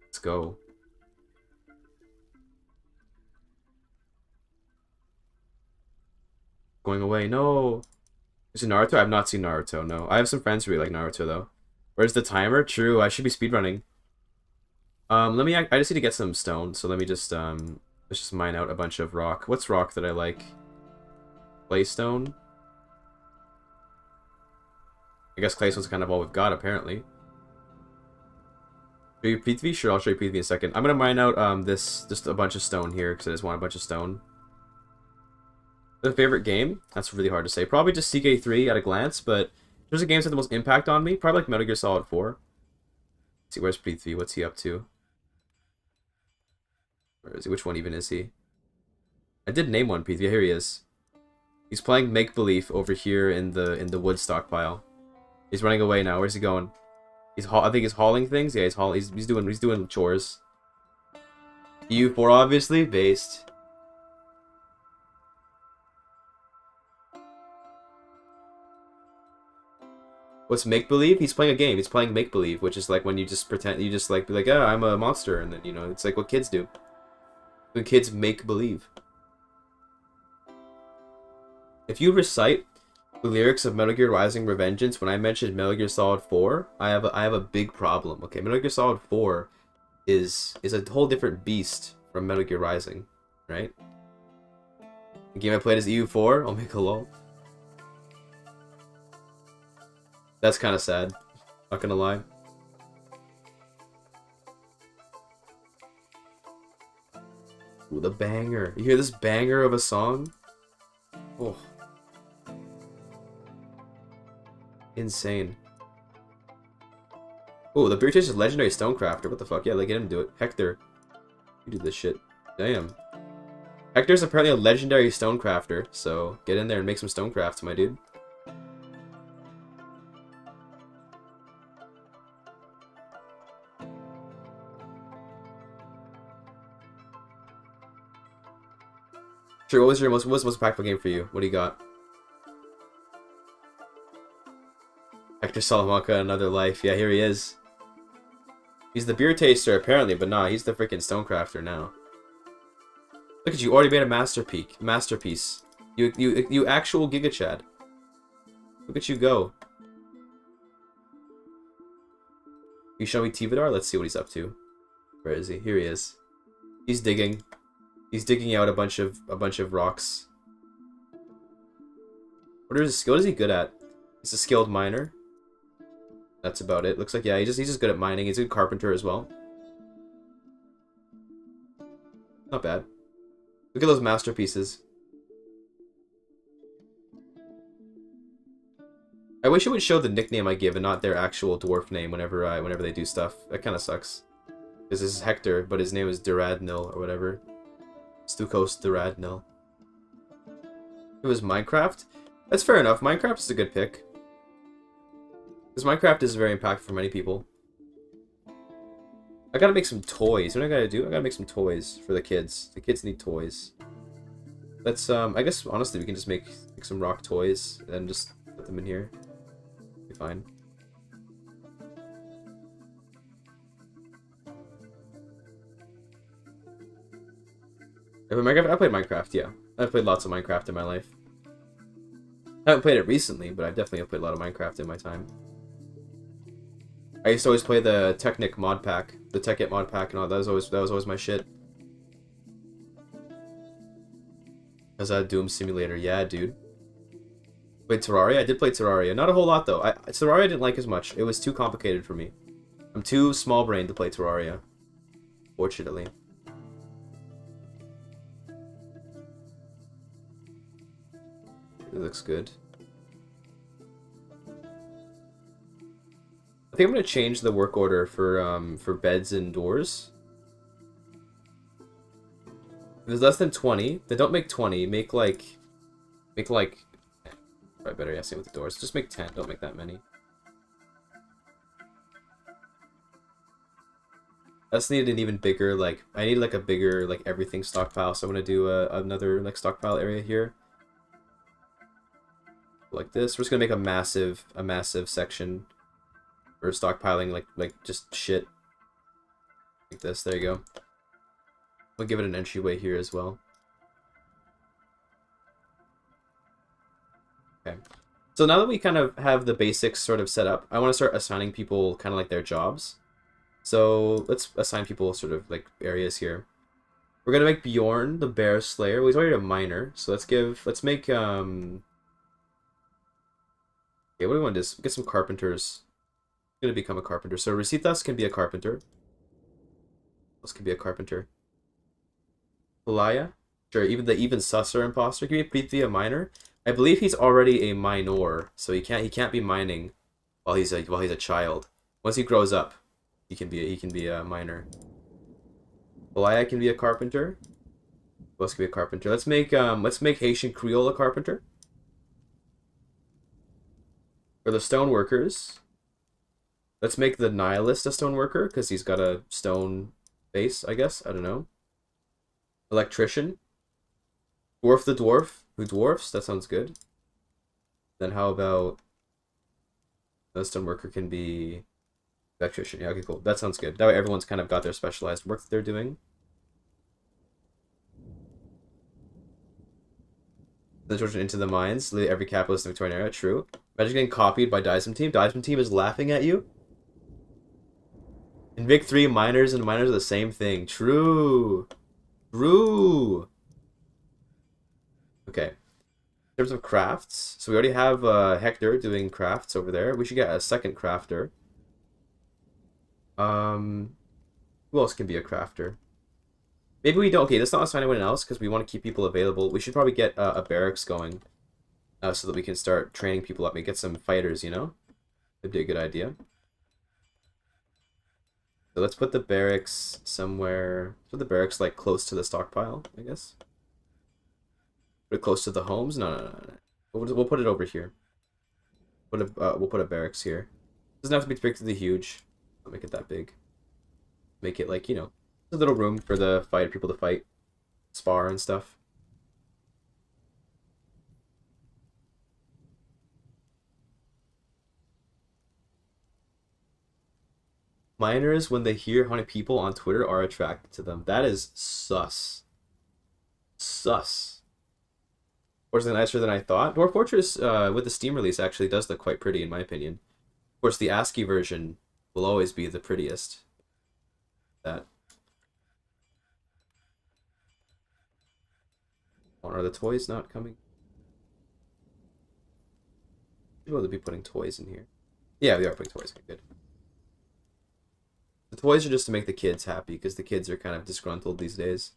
Let's go. Going away. No. Is it Naruto? I've not seen Naruto. No. I have some friends who really like Naruto though. Where's the timer? True. I should be speedrunning. Let me. I just need to get some stone. So let me just let's just mine out a bunch of rock. What's rock that I like? Claystone. I guess claystone's kind of all we've got, apparently. Show you Prithvi? Sure, I'll show you Prithvi in a second. I'm gonna mine out just a bunch of stone here, because I just want a bunch of stone. The favorite game? That's really hard to say. Probably just CK3 at a glance, but there's a games that have the most impact on me. Probably like Metal Gear Solid 4. Let's see, where's Prithvi? What's he up to? Where is he? Which one even is he? I did name one Prithvi. Here he is. He's playing Make Believe over here in the wood stockpile. He's running away now. Where's he going? I think he's hauling things. Yeah, he's doing chores. EU4 obviously based. What's Make Believe? He's playing a game. He's playing Make Believe, which is like when you just pretend, you just like be like, oh, I'm a monster, and then you know it's like what kids do. When kids make believe. If you recite the lyrics of Metal Gear Rising: Revengeance when I mentioned Metal Gear Solid 4, I have a big problem. Okay, Metal Gear Solid 4 is a whole different beast from Metal Gear Rising, right? The game I played is EU4. I'll make a lol. That's kind of sad. Not gonna lie. Ooh, the banger. You hear this banger of a song? Oh. Insane. Oh, the beer taste is legendary stonecrafter. What the fuck? Yeah, like get him to do it. Hector, you do this shit. Damn. Hector's apparently a legendary stonecrafter, so get in there and make some stonecrafts, my dude. Sure, what was the most impactful game for you? What do you got? Hector Salamanca, Another Life. Yeah, here he is. He's the beer taster, apparently, but nah, he's the freaking stonecrafter now. Look at you, already made a masterpiece. You actual Giga Chad. Look at you go. You show me Tivadar? Let's see what he's up to. Where is he? Here he is. He's digging. He's digging out a bunch of rocks. What is his skill? What is he good at? He's a skilled miner. That's about it. Looks like, yeah, he's just good at mining. He's a good carpenter as well. Not bad. Look at those masterpieces. I wish it would show the nickname I give and not their actual dwarf name whenever they do stuff. That kind of sucks. Because this is Hector, but his name is Duradnil or whatever. Stukos Duradnil. It was Minecraft? That's fair enough. Minecraft is a good pick. Because Minecraft is very impactful for many people. I gotta make some toys. What do I gotta do? I gotta make some toys for the kids. The kids need toys. Let's, I guess, honestly, we can just make some rock toys and just put them in here. Be fine. I played Minecraft, yeah. I've played lots of Minecraft in my life. I haven't played it recently, but I definitely have played a lot of Minecraft in my time. I used to always play the Technic mod pack, the Tech-It mod pack, and all that was always my shit. As a Doom Simulator, yeah, dude. Played Terraria? I did play Terraria. Not a whole lot, though. Terraria I didn't like as much. It was too complicated for me. I'm too small-brained to play Terraria. Fortunately. It looks good. I think I'm gonna change the work order for beds and doors. If there's less than 20, then don't make 20. Make like probably better, yeah, same with the doors. Just make 10, don't make that many. I just needed an even bigger, like, I need like a bigger, like, everything stockpile, so I'm gonna do another, like, stockpile area here. Like this. We're just gonna make a massive section for stockpiling, like just shit. Like this, there you go. We'll give it an entryway here as well. Okay. So now that we kind of have the basics sort of set up, I want to start assigning people kind of like their jobs. So let's assign people sort of like areas here. We're gonna make Bjorn the bear slayer. Well, he's already a miner, so let's make okay, what do we want to do? Get some carpenters. I'm gonna become a carpenter. So Recitas can be a carpenter. Else can be a carpenter. Palaya? Sure, even Susser imposter. Can be Prithvi a miner? I believe he's already a minor, so he can't be mining while he's a child. Once he grows up, he can be a miner. Palaya can be a carpenter. Who else can be a carpenter? Let's make Haitian Creole a carpenter. For the stoneworkers, let's make the nihilist a stoneworker because he's got a stone base, I guess. I don't know. Electrician. Dwarf the dwarf who dwarfs. That sounds good. Then how about the stoneworker can be electrician? Yeah, okay, cool. That sounds good. That way everyone's kind of got their specialized work that they're doing. The children into the mines. Lead every capitalist in the Victorian era. True. Imagine getting copied by Dysum Team. Dysum Team is laughing at you. In Vic 3, miners and miners are the same thing. True. True. Okay. In terms of crafts, so we already have Hector doing crafts over there. We should get a second crafter. Who else can be a crafter? Maybe we don't. Okay, let's not assign anyone else because we want to keep people available. We should probably get a barracks going so that we can start training people up and get some fighters, you know? That'd be a good idea. So let's put the barracks somewhere. Put the barracks like close to the stockpile, I guess. Put it close to the homes. No. We'll put it over here. We'll put a barracks here. Doesn't have to be particularly huge. Don't make it that big. Make it like, you know, a little room for the people to fight, spar and stuff. Miners, when they hear how many people on Twitter are attracted to them. That is sus. Sus. Or is it nicer than I thought? Dwarf Fortress, with the Steam release, actually does look quite pretty, in my opinion. Of course, the ASCII version will always be the prettiest. That. Are the toys not coming? Maybe they'll be putting toys in here. Yeah, they are putting toys in here. Good. The toys are just to make the kids happy, because the kids are kind of disgruntled these days.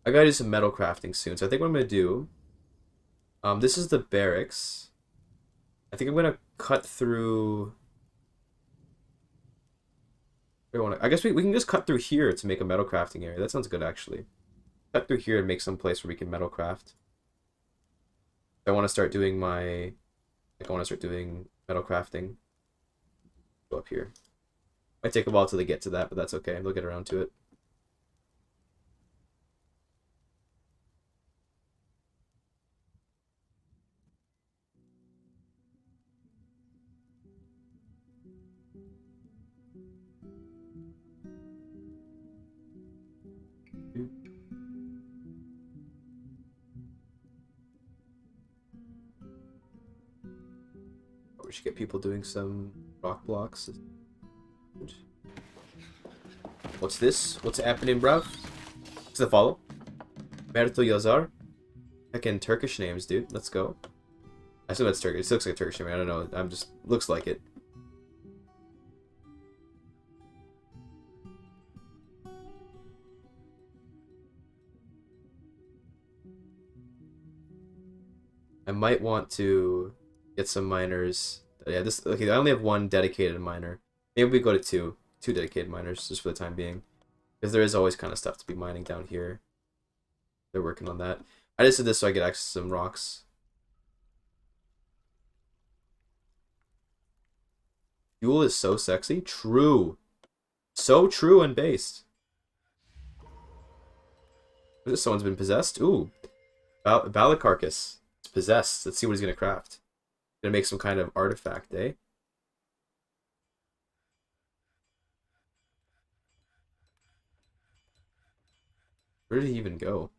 I gotta do some metal crafting soon, so I think what I'm gonna do... this is the barracks. I think I'm gonna cut through... I guess we can just cut through here to make a metal crafting area. That sounds good, actually. Cut through here and make some place where we can metal craft. I want to start doing my... I want to start doing metal crafting. Go up here. Might take a while till they get to that, but that's okay. They'll get around to it. We should get people doing some rock blocks. What's this? What's happening, bruv? What's the follow? Merto Yazar? Heckin' Turkish names, dude. Let's go. I assume that's Turkish. It looks like a Turkish name. I don't know. I'm just... Looks like it. I might want to get some miners. Yeah, this... Okay, I only have one dedicated miner. Maybe we go to two. Two dedicated miners, just for the time being. Because there is always kind of stuff to be mining down here. They're working on that. I just did this so I get access to some rocks. Fuel is so sexy. True. So true and based. What is this? Someone's been possessed? Ooh. Balacarcus. It's possessed. Let's see what he's going to craft. Gonna make some kind of artifact, eh? Where did he even go?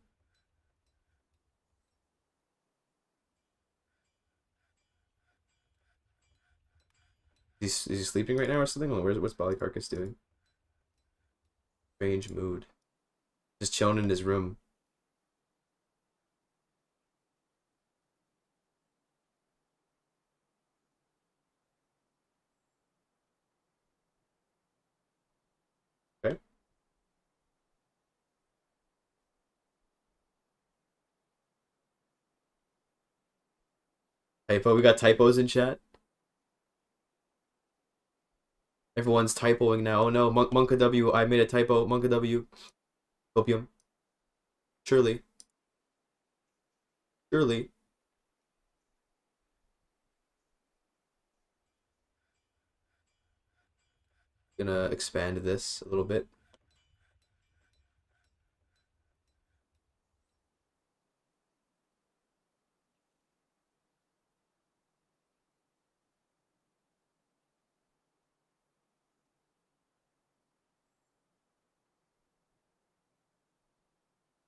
Is he sleeping right now or something? What's Ballycarcass doing? Strange mood. Just chilling in his room. Okay. Typo. We got typos in chat. Everyone's typoing now. Oh no, Monka W. I made a typo. Monka W. Copium. Surely. Surely. Gonna expand this a little bit.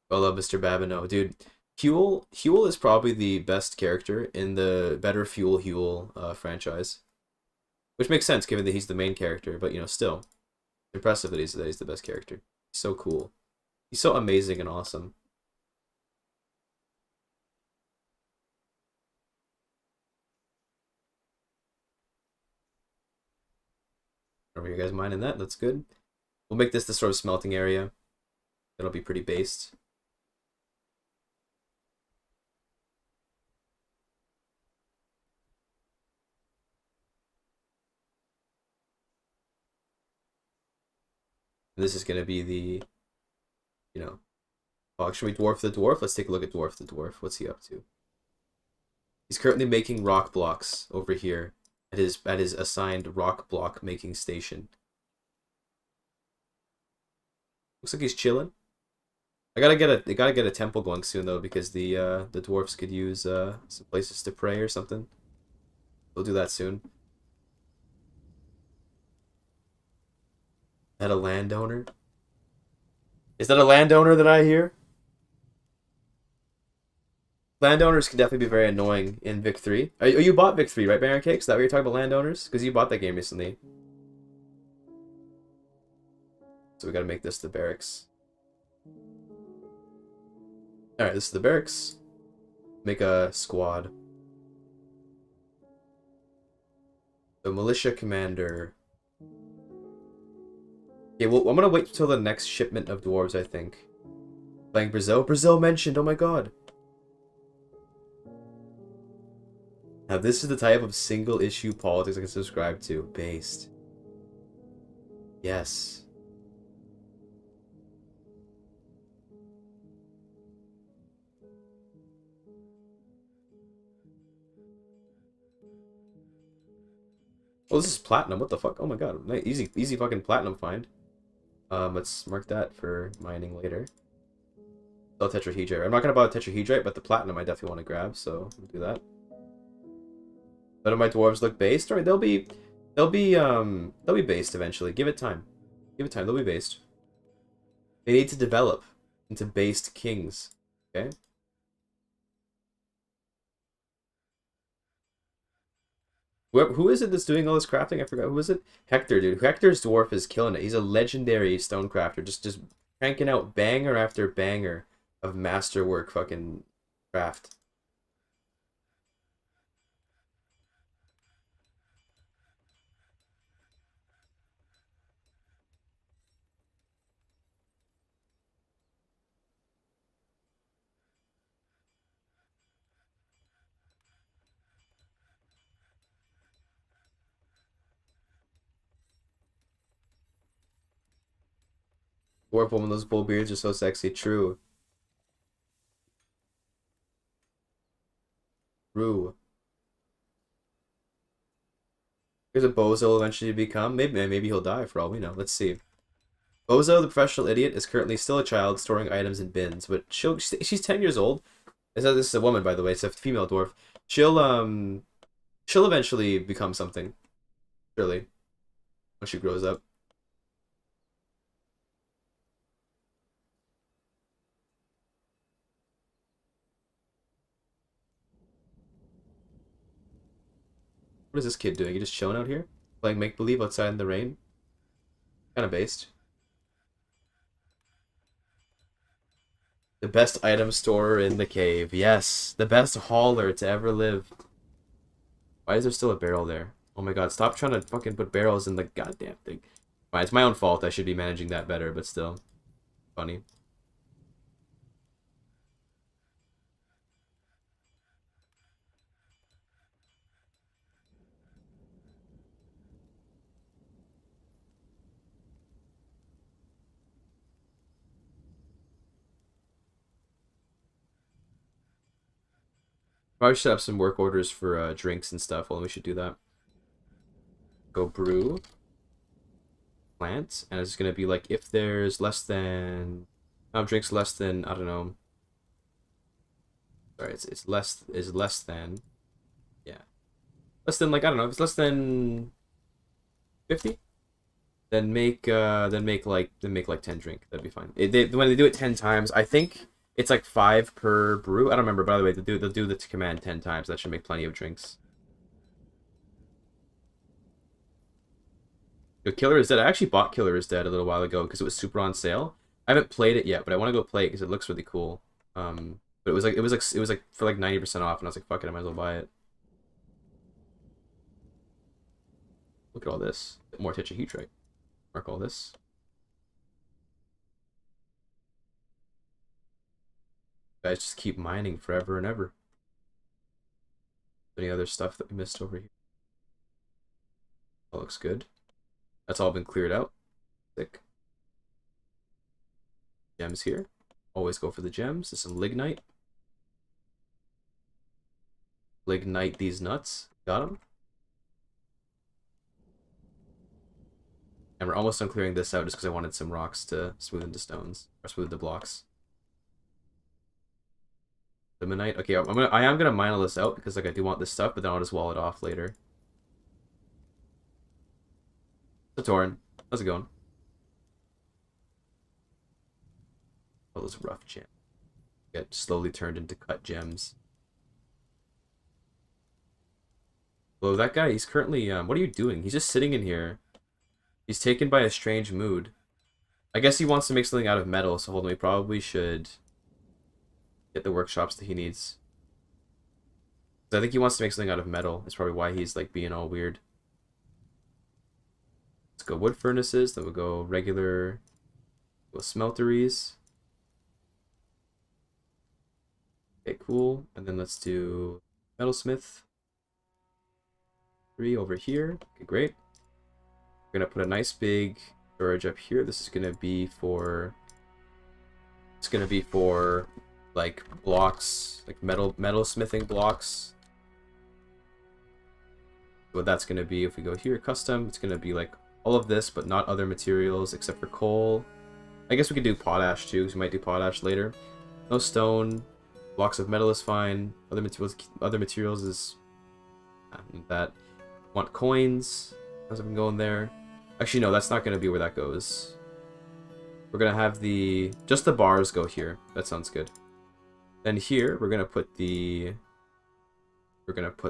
I love Mr. Babino. Dude, Huel is probably the best character in the Better Fuel Huel franchise. Which makes sense given that he's the main character, but you know, still. Impressive that he's the best character. He's so cool. He's so amazing and awesome. Are you guys mining that? That's good. We'll make this the sort of smelting area. That'll be pretty based. This is going to be the, you know, oh, should we Dwarf the Dwarf? Let's take a look at Dwarf the Dwarf. What's he up to? He's currently making rock blocks over here at his assigned rock block making station. Looks like he's chilling. gotta get a temple going soon though, because the dwarfs could use some places to pray or something. We'll do that soon. Is that a landowner? Is that a landowner that I hear? Landowners can definitely be very annoying in Vic 3. Oh, you bought Vic 3, right, Baron Cakes? Is that what you're talking about, landowners? Because you bought that game recently. So we gotta make this the barracks. Alright, this is the barracks. Make a squad. The militia commander. Okay, well, I'm gonna wait until the next shipment of dwarves, I think. Playing Brazil? Brazil mentioned, oh my god. Now this is the type of single issue politics I can subscribe to. Based. Yes. Oh, this is platinum. What the fuck? Oh my god. Nice. Easy fucking platinum find. Let's mark that for mining later. Sell tetrahedrite. I'm not gonna buy a tetrahedrite, but the platinum I definitely want to grab, so I'll do that. None of my dwarves look based. Alright, they'll be based eventually. Give it time. Give it time, they'll be based. They need to develop into based kings. Okay? Who is it that's doing all this crafting? I forgot. Who is it? Hector, dude. Hector's dwarf is killing it. He's a legendary stone crafter. Just cranking out banger after banger of masterwork fucking craft. Dwarf woman, those bull beards are so sexy. True. True. Here's a bozo will eventually become. Maybe he'll die for all we know. Let's see. Bozo, the professional idiot, is currently still a child storing items in bins, but she's 10 years old. This is a woman, by the way. It's a female dwarf. She'll eventually become something. Surely. When she grows up. What is this kid doing? He just chilling out here? Playing make-believe outside in the rain? Kind of based. The best item store in the cave. Yes, the best hauler to ever live. Why is there still a barrel there? Oh my god, stop trying to fucking put barrels in the goddamn thing. Fine, it's my own fault. I should be managing that better, but still. Funny. Probably set up some work orders for drinks and stuff. Well, we should do that. Go brew. Plant. And it's going to be like if there's less than... drinks less than, I don't know. Sorry, it's less than... Yeah. Less than, like, I don't know. If it's less than 50? Then make like 10 drink. That'd be fine. When they do it 10 times, I think... It's like 5 per brew. I don't remember. By the way, they'll do the command 10 times. That should make plenty of drinks. Yo, Killer is Dead. I actually bought Killer is Dead a little while ago because it was super on sale. I haven't played it yet, but I want to go play it because it looks really cool. But it was like for like 90% off, and I was like, fuck it, I might as well buy it. Look at all this. More tetrahedrite. Mark all this. Guys just keep mining forever and ever. Any other stuff that we missed over here? That looks good. That's all been cleared out. Sick. Gems here. Always go for the gems. There's some lignite. Lignite these nuts. Got them. And we're almost done clearing this out just because I wanted some rocks to smooth into stones. Or smooth the blocks. Limonite. Okay, I am gonna mine all this out because like I do want this stuff, but then I'll just wall it off later. So Torin, how's it going? All those rough gems get slowly turned into cut gems. Well, that guy, he's currently what are you doing? He's just sitting in here. He's taken by a strange mood. I guess he wants to make something out of metal, so hold on, we probably should get the workshops that he needs. I think he wants to make something out of metal. That's probably why he's like being all weird. Let's go wood furnaces, then we'll go regular, go smelteries. Okay, cool. And then let's do metalsmith. 3 over here. Okay, great. We're gonna put a nice big storage up here. This is gonna be for. It's gonna be for like blocks, like metal smithing blocks. What that's gonna be, if we go here, custom, it's gonna be like all of this, but not other materials except for coal. I guess we could do potash too, because we might do potash later. No stone. Blocks of metal is fine. Other materials is that. Want coins. How's it been going there? Actually, no, that's not going to be where that goes. We're going to have just the bars go here. That sounds good. Then here, we're going to put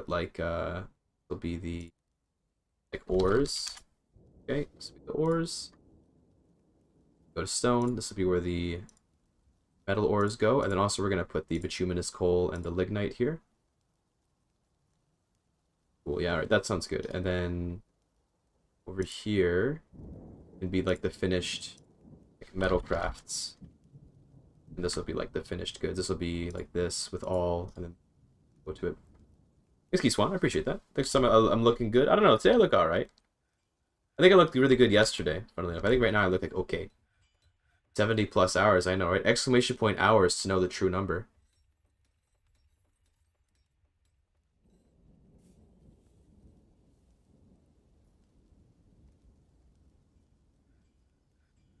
like, it'll be the, like, ores. Okay, so the ores. Go to stone. This will be where the metal ores go. And then also we're going to put the bituminous coal and the lignite here. Cool, yeah, alright, that sounds good. And then over here can be like the finished like, metal crafts. And this will be like the finished goods. This will be like this with all, and then go to it. Thanks, Key Swan, I appreciate that. Thanks, I'm looking good. I don't know, today I look alright. I think I looked really good yesterday, funnily enough. I think right now I look like okay. 70 plus hours, I know, right? Exclamation point hours to know the true number.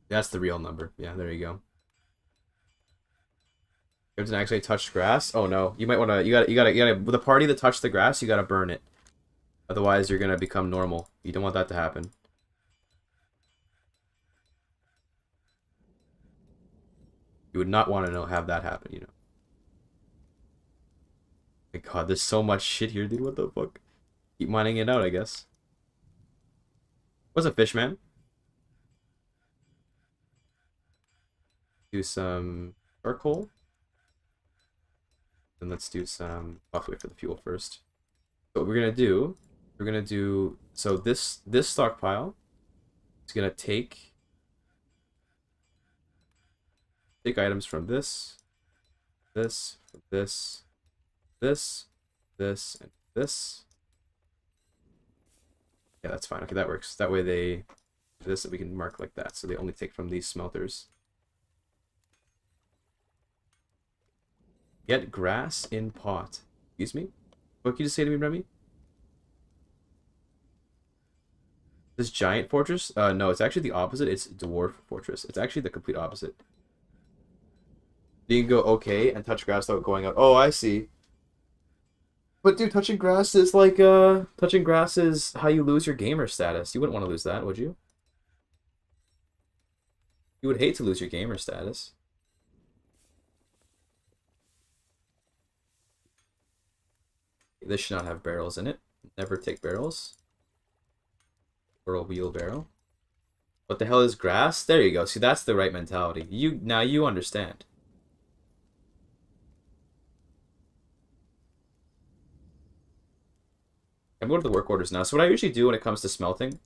That's the real number. Yeah, there you go. Captain actually touched grass. Oh no, you might want to. You gotta. With a party that touched the grass, you gotta burn it. Otherwise, you're gonna become normal. You don't want that to happen. You would not want to have that happen. You know. My God, there's so much shit here, dude. What the fuck? Keep mining it out, I guess. What's a fish, man? Do some charcoal. Then let's do some. I'll have to wait for the fuel first. So what we're gonna do. So this stockpile is gonna take items from this, and this, and this. Yeah, that's fine. Okay, that works. That way they that we can mark like that, so they only take from these smelters. Get grass in pot. Excuse me? What can you just say to me, Remy? This giant fortress? No, it's actually the opposite. It's dwarf fortress. It's actually the complete opposite. You can go okay and touch grass without going out. Oh, I see. But dude, touching grass is like touching grass is how you lose your gamer status. You wouldn't want to lose that, would you? You would hate to lose your gamer status. This should not have barrels in it. Never take barrels. Or a wheelbarrow. What the hell is grass? There you go. See, that's the right mentality. Now you understand. I'm going to the work orders now. So what I usually do when it comes to smelting,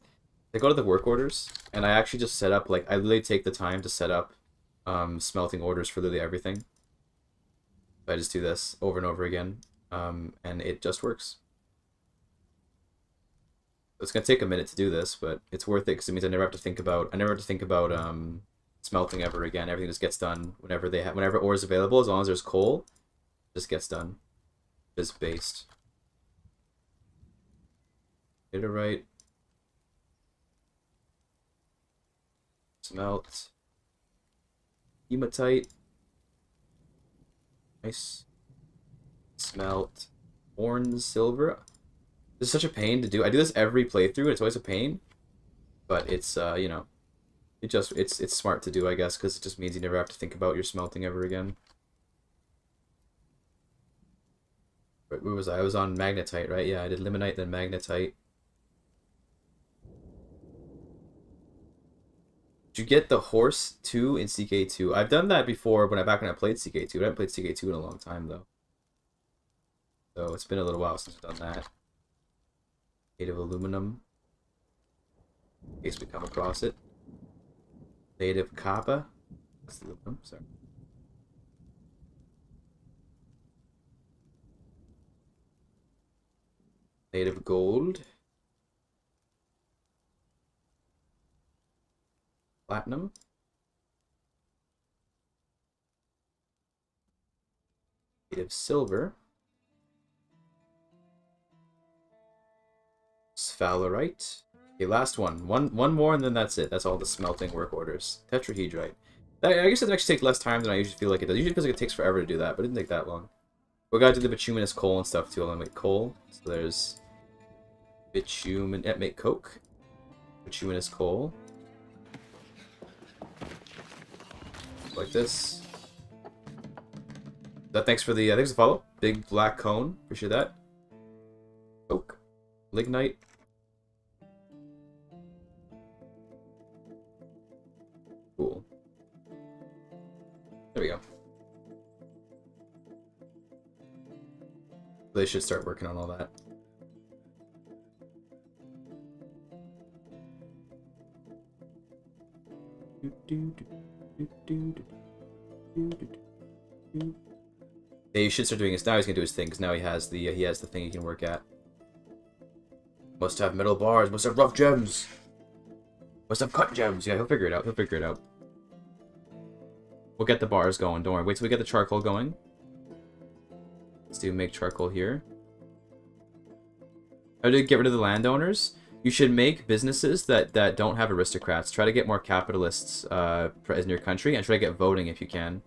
I go to the work orders and I actually just set up, like, I literally take the time to set up smelting orders for literally everything. So I just do this over and over again. And it just works. It's gonna take a minute to do this, but it's worth it because it means I never have to think about smelting ever again. Everything just gets done whenever ore is available. As long as there's coal, it just gets done. Just based. Get it right. Smelt. Hematite. Nice. smelt horn silver. This is such a pain to do. I do this every playthrough, and it's always a pain. But it's, you know, it's smart to do, I guess, because it just means you never have to think about your smelting ever again. Where was I? I was on magnetite, right? Yeah, I did limonite, then magnetite. Did you get the horse 2 in CK2? I've done that before back when I played CK2. I haven't played CK2 in a long time, though. So it's been a little while since I've done that. Native aluminum. In case we come across it. Native copper. That's the aluminum, sorry. Native gold. Platinum. Native silver. Sphalerite. Okay, last one. One more and then that's it. That's all the smelting work orders. Tetrahedrite. I guess it actually takes less time than I usually feel like it does. Usually because it takes forever to do that, but it didn't take that long. We gotta do the bituminous coal and stuff too. I'll make coal. So there's bitumen. Make coke. Bituminous coal. Like this. Thanks for the follow. Big black cone. Appreciate that. Coke. Lignite. Cool. There we go. They should start working on all that. Yeah, you should start doing this now. He's gonna do his thing because now he has the thing he can work at. Must have metal bars. Must have rough gems. Must have cut gems. Yeah, he'll figure it out. He'll figure it out. We'll get the bars going. Don't worry. Wait till we get the charcoal going. Let's do make charcoal here. How to get rid of the landowners? You should make businesses that don't have aristocrats. Try to get more capitalists in your country, and try to get voting if you can.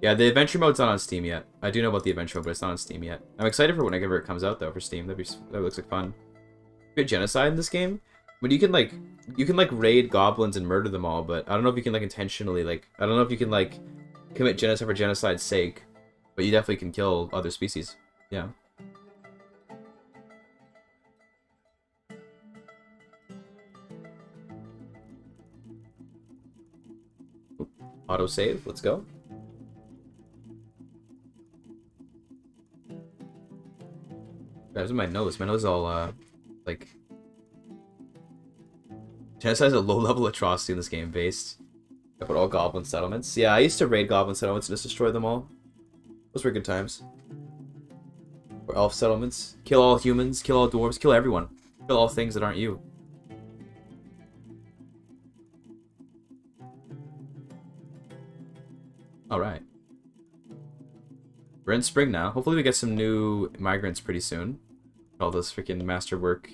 Yeah, the adventure mode's not on Steam yet. I do know about the adventure mode, but it's not on Steam yet. I'm excited for whenever it comes out though for Steam. That looks like fun. Good genocide in this game. But you can like raid goblins and murder them all, but I don't know if you can like intentionally I don't know if you can like commit genocide for genocide's sake, but you definitely can kill other species. Yeah. Autosave, let's go. There's my nose. My nose is all like genocide is a low-level atrocity in this game based. I put all goblin settlements. Yeah, I used to raid goblin settlements and just destroy them all. Those were good times. Or elf settlements. Kill all humans, kill all dwarves, kill everyone. Kill all things that aren't you. Alright. We're in spring now. Hopefully we get some new migrants pretty soon. All those freaking masterwork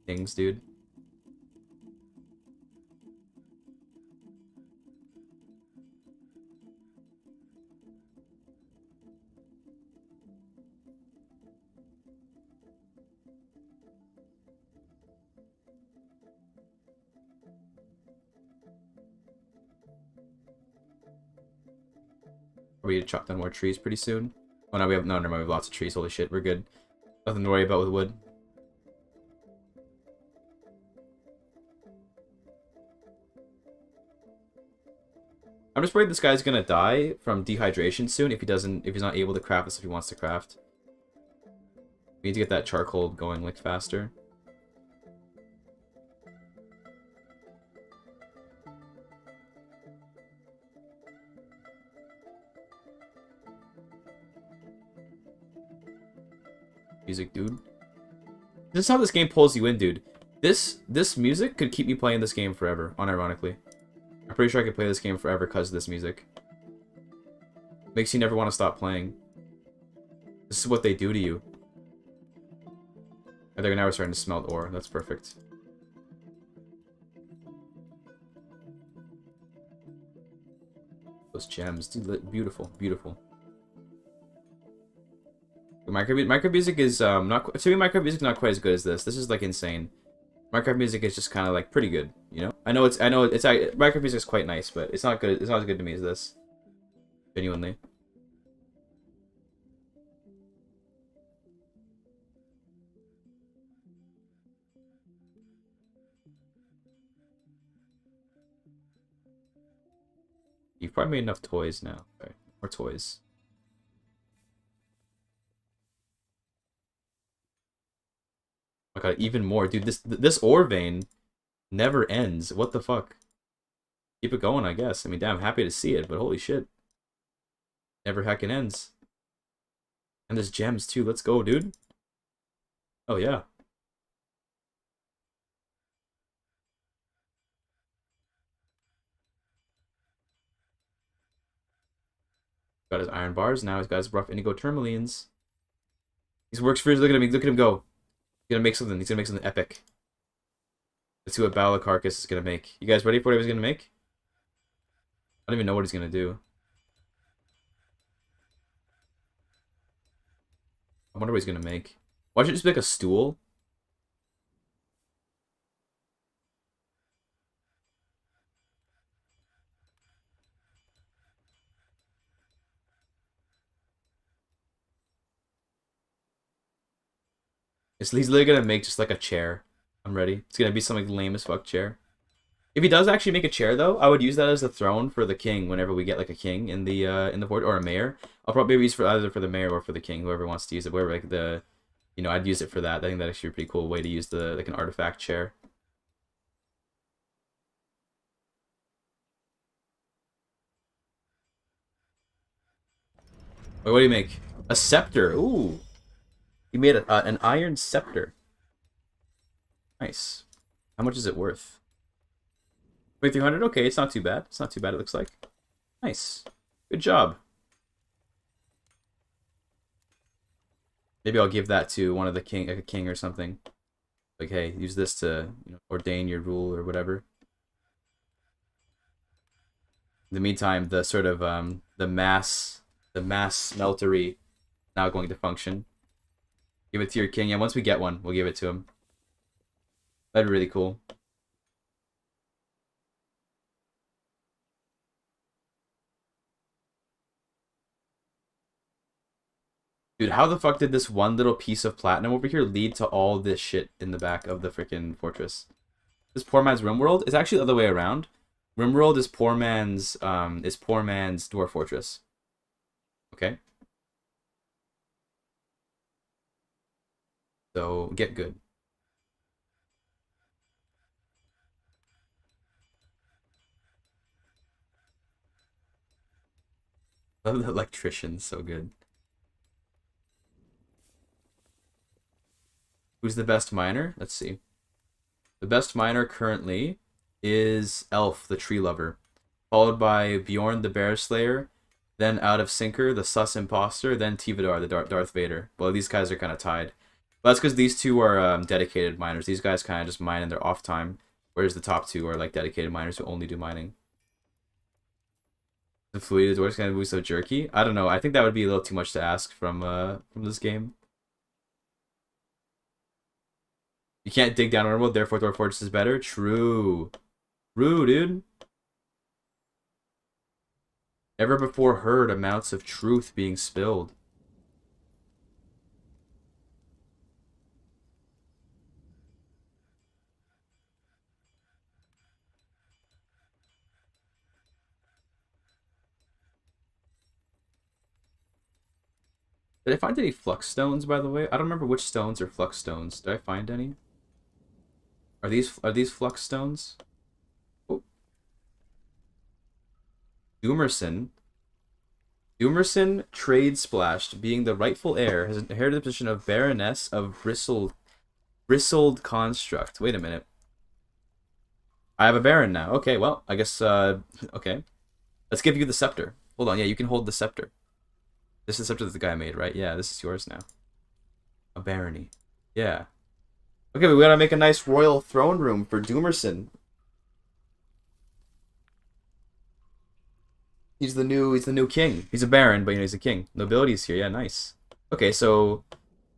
things, dude. Are we gonna chop down more trees pretty soon? Oh no, we have never mind, we have lots of trees. Holy shit, we're good. Nothing to worry about with wood. I'm just worried this guy's gonna die from dehydration soon if he's not able to craft the stuff he wants to craft. We need to get that charcoal going like faster. Music, dude. This is how this game pulls you in, dude. This music could keep me playing this game forever, unironically. I'm pretty sure I could play this game forever because of this music. Makes you never want to stop playing. This is what they do to you. And they're now starting to smelt ore. That's perfect. Those gems, dude, beautiful, beautiful. Minecraft music is not to me. Minecraft music is not quite as good as this. This is like insane. Minecraft music is just kind of like pretty good, you know. I know it's Minecraft music is quite nice, but it's not good. It's not as good to me as this. Genuinely. You've probably made enough toys now. Right. More toys. Oh my god, even more. Dude, this ore vein never ends. What the fuck? Keep it going, I guess. I mean, damn, happy to see it, but holy shit. Never heckin' ends. And there's gems too. Let's go, dude. Oh yeah. Got his iron bars. Now he's got his rough indigo tourmalines. He's works for his. Look at him. Look at him go. He's gonna make something. He's gonna make something epic. Let's see what Battle of Carcass is gonna make. You guys ready for what he's gonna make? I don't even know what he's gonna do. I wonder what he's gonna make. Why should it just be like a stool? He's literally gonna make just like a chair. I'm ready. It's gonna be some like lame as fuck chair. If he does actually make a chair though, I would use that as the throne for the king whenever we get like a king in the fort, or a mayor. I'll probably use for either for the mayor or for the king, whoever wants to use it. Whoever like the, you know, I'd use it for that. I think that's actually a pretty cool way to use the like an artifact chair. Wait, what do you make? A scepter. Ooh. He made an iron scepter. Nice. How much is it worth? 2,300? Okay, it's not too bad. It's not too bad, it looks like. Nice. Good job. Maybe I'll give that to one of the king, like a king or something. Like, hey, use this to, you know, ordain your rule or whatever. In the meantime, the sort of the mass smeltery now going to function. Give it to your king. Yeah, once we get one, we'll give it to him. That'd be really cool. Dude, how the fuck did this one little piece of platinum over here lead to all this shit in the back of the freaking fortress? This poor man's RimWorld is actually the other way around. RimWorld is poor man's Dwarf Fortress. Okay. So get good. I love the electrician, so good. Who's the best miner? Let's see. The best miner currently is Elf, the tree lover, followed by Bjorn, the bear slayer, then Out of Sinker, the sus imposter, then Tivadar, the Darth Vader. Well, these guys are kind of tied. But that's because these two are dedicated miners. These guys kind of just mine in their off time, whereas the top two are like dedicated miners who only do mining. The fluid dwarf's gonna be so jerky. I don't know. I think that would be a little too much to ask from this game. You can't dig down normal, therefore Dwarf Fortress is better. True. True, dude. Never before heard amounts of truth being spilled. Did I find any flux stones, by the way? I don't remember which stones are flux stones. Did I find any? Are these flux stones? Oh. Doomerson. Doomerson trade splashed, being the rightful heir, has inherited the position of Baroness of Bristled Construct. Wait a minute. I have a Baron now. Okay, well, I guess, okay. Let's give you the scepter. Hold on, yeah, you can hold the scepter. This is the scepter that the guy made, right? Yeah, this is yours now. A barony. Yeah. Okay, we gotta make a nice royal throne room for Doomerson. He's the new king. He's a baron, but you know he's a king. Nobility's here. Yeah, nice. Okay, so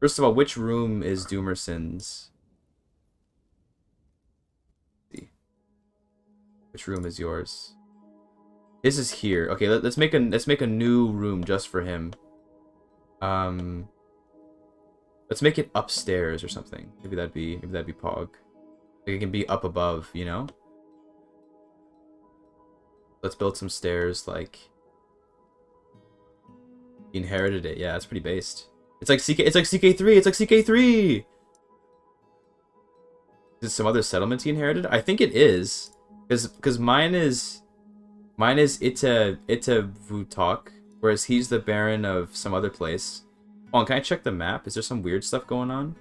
first of all, which room is Doomerson's? Which room is yours? His is here. Okay, let's make a new room just for him. Let's make it upstairs or something. Maybe that'd be Pog. Like it can be up above, you know? Let's build some stairs like he inherited it. Yeah, it's pretty based. It's like CK3. It's like CK3. Is it some other settlement he inherited? I think it is. Cuz mine is Ita Vutok, whereas he's the Baron of some other place. Hold on, can I check the map? Is there some weird stuff going on?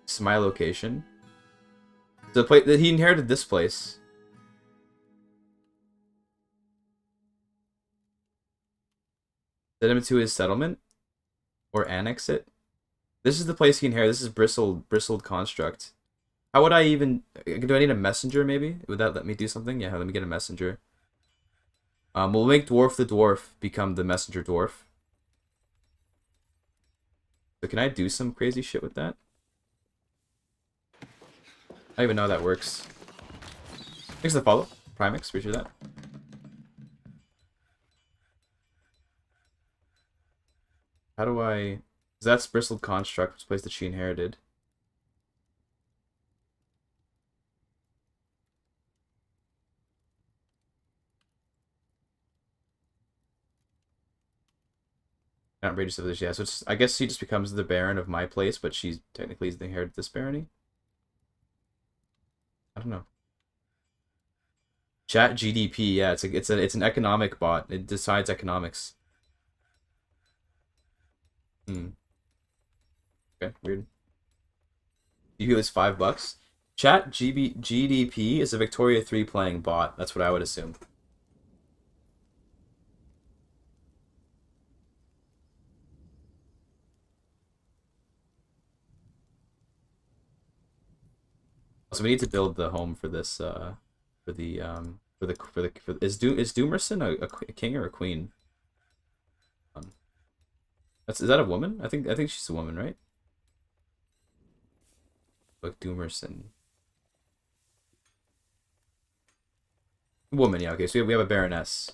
It's my location. The place that he inherited this place. Send him to his settlement? Or annex it? This is the place he inherited. This is bristled construct. How would I even... Do I need a messenger, maybe? Would that let me do something? Yeah, let me get a messenger. We'll make Dwarf the Dwarf become the messenger dwarf. So can I do some crazy shit with that? I don't even know how that works. Thanks for the follow, Primix. Appreciate that. How do I... That's bristled construct, which place that she inherited. Outrageous of this, yeah. So it's, I guess she just becomes the Baron of my place, but she's technically inherited this barony. I don't know. Chat GDP, yeah, it's an economic bot. It decides economics. Okay, weird. GPU is $5. Chat GDP is a Victoria 3 playing bot. That's what I would assume. So we need to build the home for this is Doomerson a king or a queen? Is that a woman? I think she's a woman, right? Like Doomerson. Woman, yeah, okay, so we have a baroness.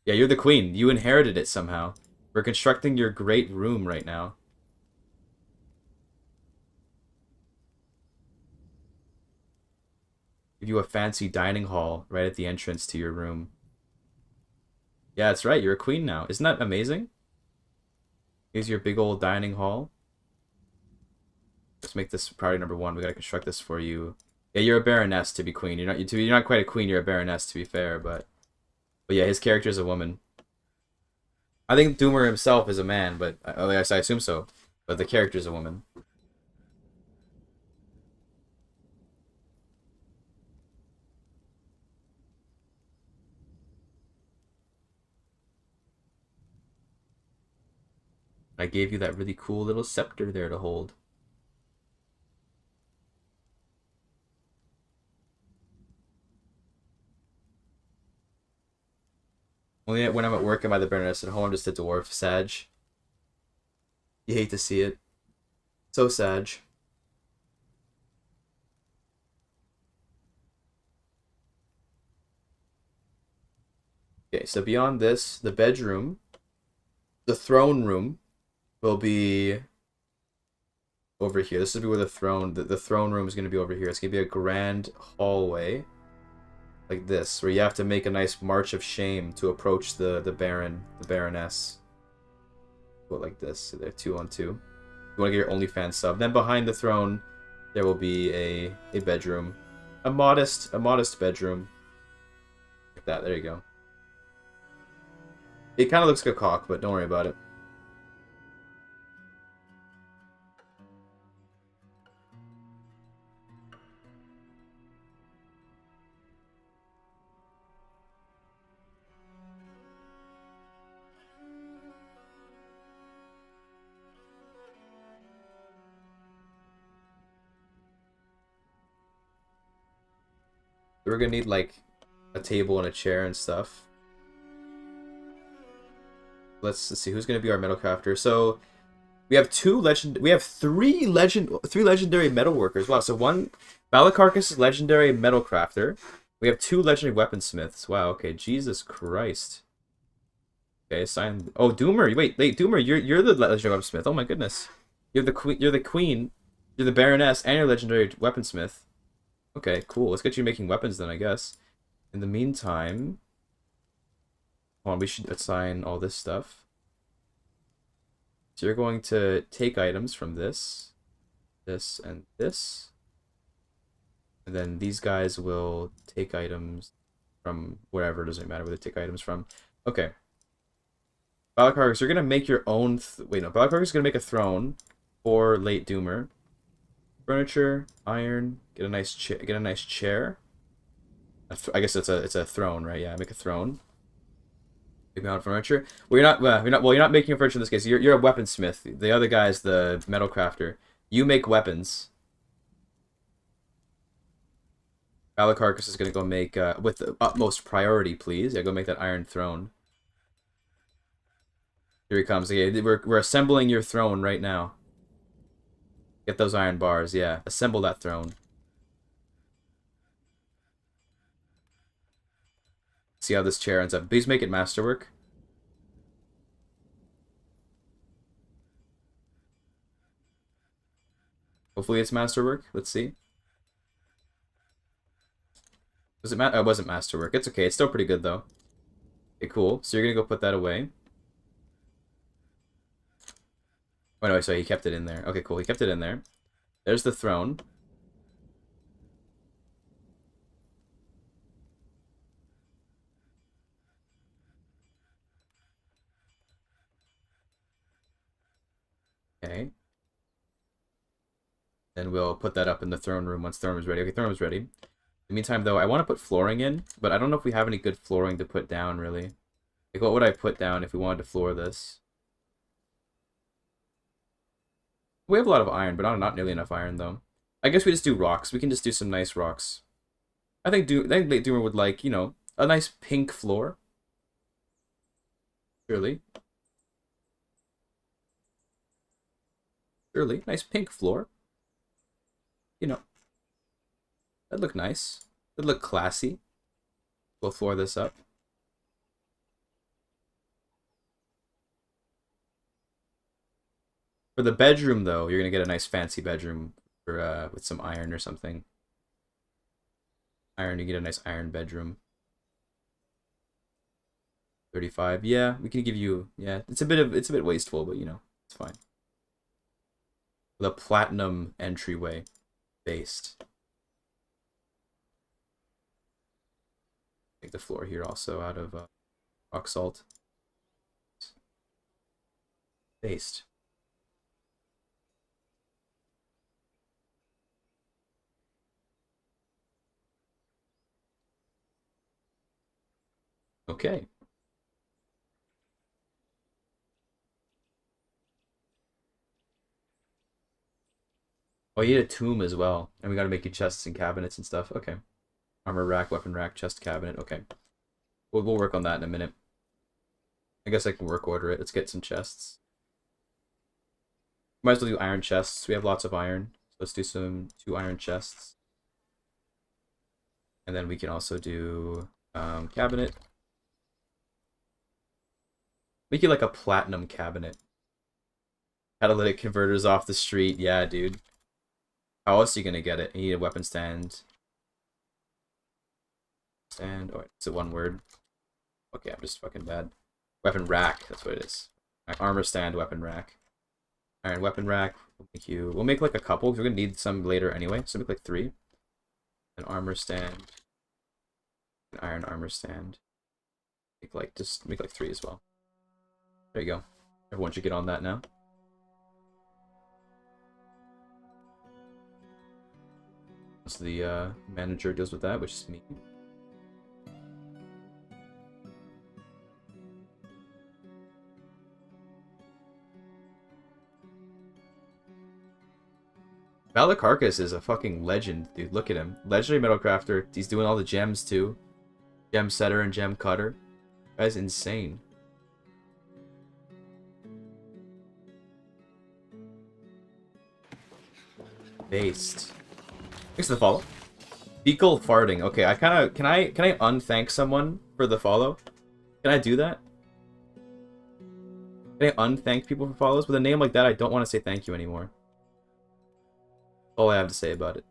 Yeah, you're the queen. You inherited it somehow. We're constructing your great room right now. Give you a fancy dining hall right at the entrance to your room. Yeah, that's right. You're a queen now. Isn't that amazing? Here's your big old dining hall. Let's make this priority number 1. We gotta construct this for you. Yeah, you're a baroness to be queen. You're not quite a queen. You're a baroness to be fair, but yeah, his character is a woman. I think Doomer himself is a man, but I assume so. But the character is a woman. I gave you that really cool little scepter there to hold. Only when I'm at work am I the baroness. At home I'm just a dwarf. Sag. You hate to see it. So Sag. Okay, so beyond this, the bedroom, the throne room will be over here. This will be where the throne room is going to be over here. It's going to be a grand hallway like this, where you have to make a nice march of shame to approach the baroness. Go like this. So they're 2 on 2. You want to get your OnlyFans sub. Then behind the throne, there will be a bedroom, a modest bedroom. Like that. There you go. It kind of looks like a cock, but don't worry about it. The We're gonna need like a table and a chair and stuff. Let's see who's gonna be our metal crafter. So we have three legendary metal workers. Wow, so one Balacarcus is legendary metal crafter. We have 2 legendary weaponsmiths. Wow, okay, Jesus Christ. Okay, assign. Oh, Doomer. Wait, Doomer, you're the legendary weaponsmith. Oh my goodness. You're the queen, you're the baroness, and you're legendary weaponsmith. Okay, cool. Let's get you making weapons then, I guess. In the meantime, hold on, we should assign all this stuff. So you're going to take items from this, and this. And then these guys will take items from wherever, doesn't matter where they take items from. Okay. Balacarcus, you're gonna make your own Balacarcus is gonna make a throne for late Doomer. Furniture, iron, get a nice chair. I guess it's a throne, right? Yeah, make a throne. Big amount of furniture. Well, you're not making a furniture in this case. You're a weaponsmith. The other guy's the metal crafter. You make weapons. Balacarcus is gonna go make with the utmost priority, please. Yeah, go make that iron throne. Here he comes. Okay, we're assembling your throne right now. Get those iron bars, yeah. Assemble that throne. See how this chair ends up. Please make it masterwork. Hopefully it's masterwork. Let's see. Was it oh, it wasn't masterwork. It's okay. It's still pretty good though. Okay, cool. So you're gonna go put that away. Oh no, sorry, he kept it in there. Okay, cool. He kept it in there. There's the throne. Okay. Then we'll put that up in the throne room once the throne is ready. Okay, throne room is ready. In the meantime, though, I want to put flooring in, but I don't know if we have any good flooring to put down, really. Like, what would I put down if we wanted to floor this? We have a lot of iron, but not nearly enough iron, though. I guess we just do rocks. We can just do some nice rocks. I think Late Doomer would like, you know, a nice pink floor. Surely. Surely. Nice pink floor. You know. That'd look nice. That'd look classy. We'll floor this up. For the bedroom, though, you're gonna get a nice fancy bedroom for with some iron or something. Iron, you get a nice iron bedroom. 35. Yeah, we can give you. Yeah, it's a bit wasteful, but you know, it's fine. The platinum entryway, based. Make the floor here also out of rock salt. Based. Okay. Oh, you need a tomb as well. And we gotta make you chests and cabinets and stuff. Okay. Armor rack, weapon rack, chest cabinet. Okay. We'll work on that in a minute. I guess I can work order it. Let's get some chests. Might as well do iron chests. We have lots of iron. So let's do 2 iron chests. And then we can also do cabinet. Make it like a platinum cabinet. Catalytic converters off the street. Yeah, dude. How else are you gonna get it? You need a weapon stand. Stand. Oh, it's a one word. Okay, I'm just fucking bad. Weapon rack. That's what it is. Armor stand, weapon rack. Iron weapon rack. We'll make like a couple. We're gonna need some later anyway. So make like 3. An armor stand. An iron armor stand. Make like 3 as well. There you go. Everyone should get on that now. So the manager deals with that, which is me. Valakarkas is a fucking legend, dude. Look at him. Legendary metal crafter. He's doing all the gems too. Gem setter and gem cutter. Guy's insane. Based. Thanks for the follow. Fecal farting. Okay, I kind of can I unthank someone for the follow? Can I do that? Can I unthank people for follows? With a name like that, I don't want to say thank you anymore. That's all I have to say about it.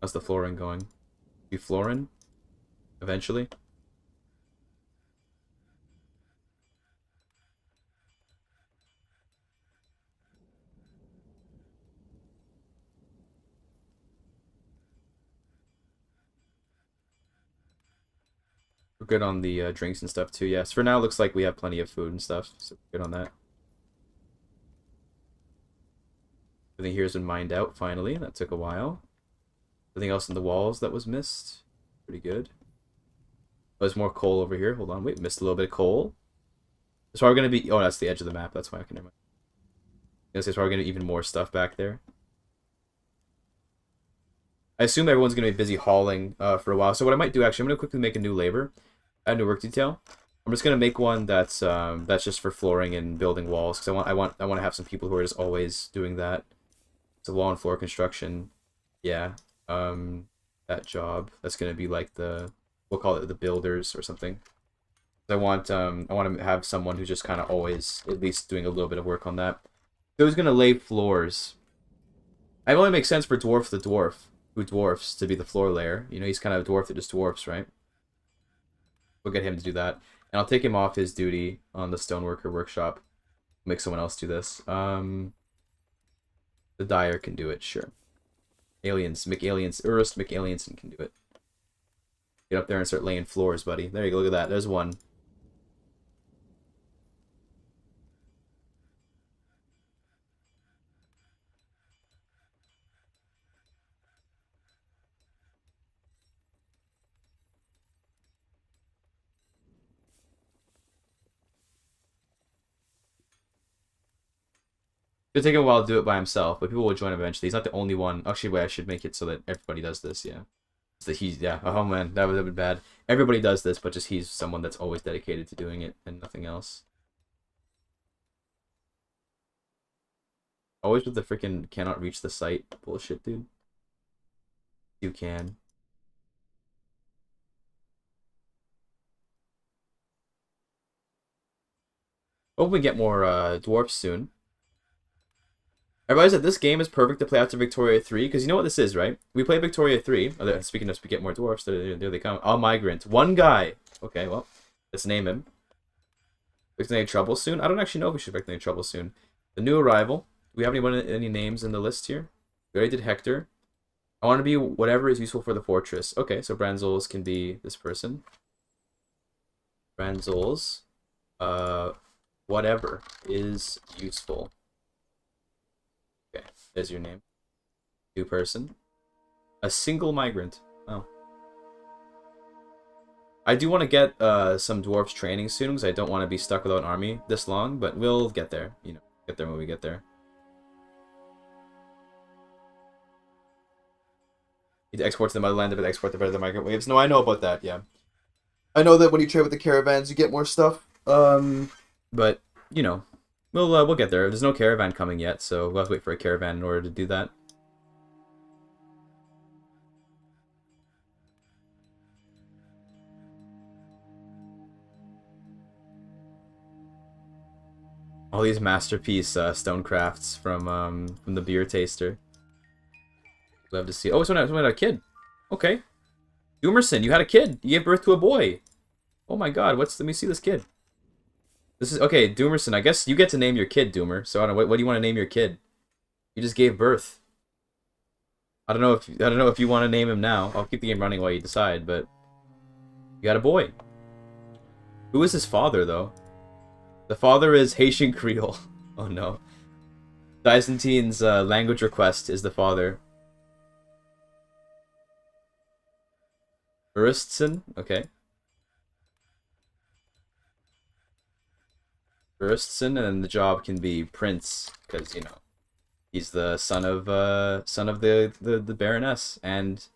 How's the flooring going? Be flooring? Eventually? We're good on the drinks and stuff too. Yes, for now, it looks like we have plenty of food and stuff, so we're good on that. Everything here's been mined out finally. That took a while. Anything else in the walls that was missed? Pretty good. There's more coal over here. Hold on, wait, missed a little bit of coal. That's why we're gonna be. Oh, that's the edge of the map. That's why I can. Never mind. That's why we're gonna even more stuff back there. I assume everyone's gonna be busy hauling for a while. So what I might do actually, I'm gonna quickly make a new labor, add a new work detail. I'm just gonna make one that's just for flooring and building walls because I want to have some people who are just always doing that. It's a wall and floor construction. Yeah. That job. That's gonna be like we'll call it the builders or something. I want to have someone who's just kind of always at least doing a little bit of work on that. So who's gonna lay floors? It only makes sense for Dwarf the Dwarf, who dwarfs, to be the floor layer. You know, he's kind of a dwarf that just dwarfs, right? We'll get him to do that. And I'll take him off his duty on the stoneworker workshop. Make someone else do this. The dyer can do it, sure. Aliens, Urust McAlienson can do it. Get up there and start laying floors, buddy. There you go, look at that. There's one. It'll take him a while to do it by himself, but people will join eventually. He's not the only one. Actually, wait, I should make it so that everybody does this, yeah. So that he's, yeah, oh man, that would be bad. Everybody does this, but just he's someone that's always dedicated to doing it and nothing else. Always with the freaking cannot reach the site bullshit, dude. You can. Hope we get more dwarfs soon. Everybody said this game is perfect to play after Victoria 3, because you know what this is, right? We play Victoria 3. Oh, speaking of, we get more dwarfs. There they come. A migrant. One guy. Okay, well, let's name him. Expect any trouble soon? I don't actually know if we should expect any trouble soon. The new arrival. Do we have any names in the list here? We already did Hector. I want to be whatever is useful for the fortress. Okay, so Branzols can be this person. Branzols. Whatever is useful. Okay, there's your name. New person. A single migrant. Oh. I do want to get some dwarves training soon because I don't want to be stuck without an army this long, but we'll get there. You know, get there when we get there. You need to export to the motherland if it export the better migrant waves. No, I know about that, yeah. I know that when you trade with the caravans, you get more stuff. But, you know, we'll get there. There's no caravan coming yet, so we'll have to wait for a caravan in order to do that. All these masterpiece stonecrafts from the beer taster. Love to see. Oh, someone had a kid. Okay, Doomerson, you had a kid. You gave birth to a boy. Oh my God, let me see this kid. This is okay, Doomerson. I guess you get to name your kid, Doomer. So I don't know. What do you want to name your kid? You just gave birth. I don't know if you want to name him now. I'll keep the game running while you decide. But you got a boy. Who is his father, though? The father is Haitian Creole. Oh no. Byzantine's language request is the father. Urustson? Okay. Burstson, and then the job can be Prince, because, you know, he's the son of the Baroness and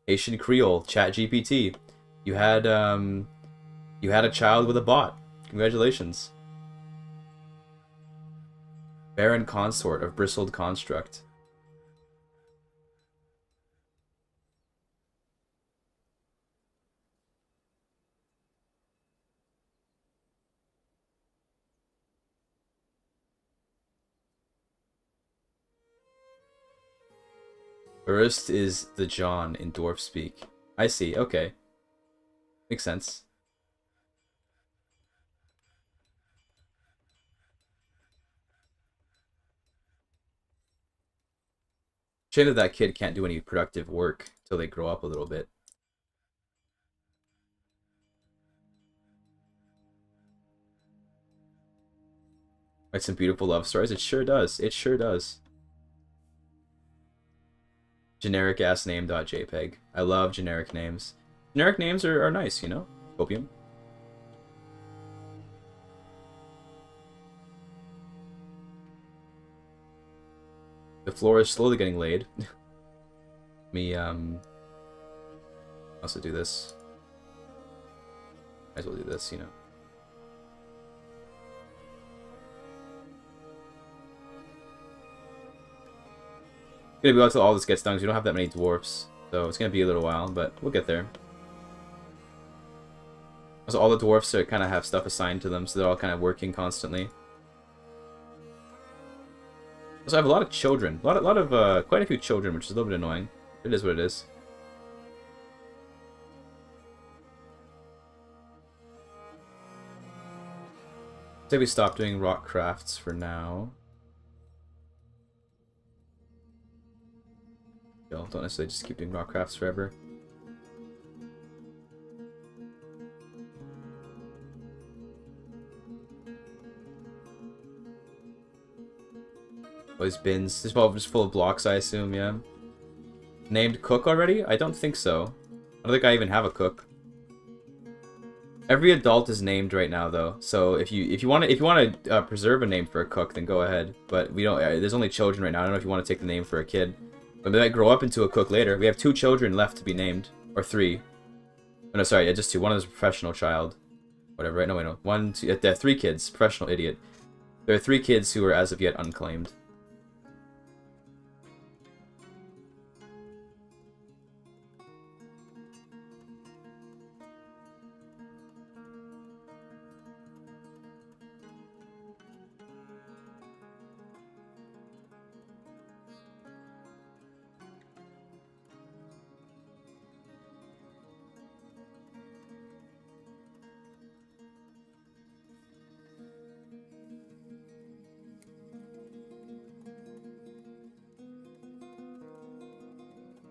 Haitian Creole, Chat GPT. You had a child with a bot. Congratulations. Baron Consort of Bristled Construct. Burst is the John in Dwarf speak. I see, okay. Makes sense. Shame that that kid can't do any productive work till they grow up a little bit. Write some beautiful love stories. It sure does. It sure does. Generic ass name.jpg. I love generic names. Generic names are nice, you know? Copium. The floor is slowly getting laid. Me, also do this. Might as well do this, you know. It's gonna be until all this gets done, because we don't have that many dwarfs. So it's gonna be a little while, but we'll get there. Also, all the dwarfs are kind of have stuff assigned to them, so they're all kind of working constantly. Also, I have a lot of children. Quite a few children, which is a little bit annoying. It is what it is. So we stop doing rock crafts for now. Don't necessarily just keep doing rock crafts forever. Oh, these bins. This is probably just full of blocks, I assume, yeah. Named cook already? I don't think so. I don't think I even have a cook. Every adult is named right now, though. So if you want to preserve a name for a cook, then go ahead. But we don't. There's only children right now. I don't know if you want to take the name for a kid. But they might grow up into a cook later. We have 2 children left to be named. Or 3. Oh, no, sorry, yeah, just 2. One is a professional child. Whatever, right? No, wait, no. 1, 2... There are 3 kids. Professional idiot. There are 3 kids who are as of yet unclaimed.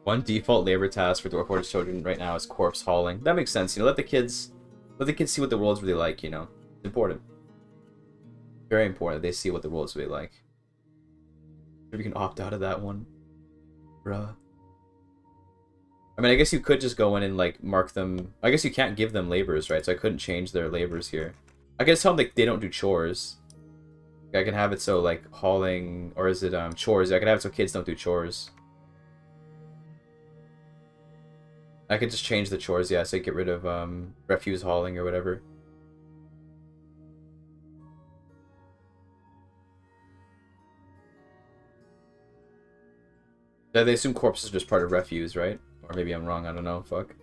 One default labor task for Dwarf Order's children right now is corpse hauling. That makes sense, you know, let the kids see what the world's really like, you know. It's important. Very important that they see what the world's really like. Maybe you can opt out of that one. Bruh. I mean, I guess you could just go in and, like, mark them... I guess you can't give them labors, right? So I couldn't change their labors here. I can just tell them, like, they don't do chores. I can have it so, like, hauling... Or is it, chores? I can have it so kids don't do chores. I could just change the chores, yeah, so get rid of refuse hauling or whatever. Yeah, they assume corpses are just part of refuse, right? Or maybe I'm wrong, I don't know, fuck.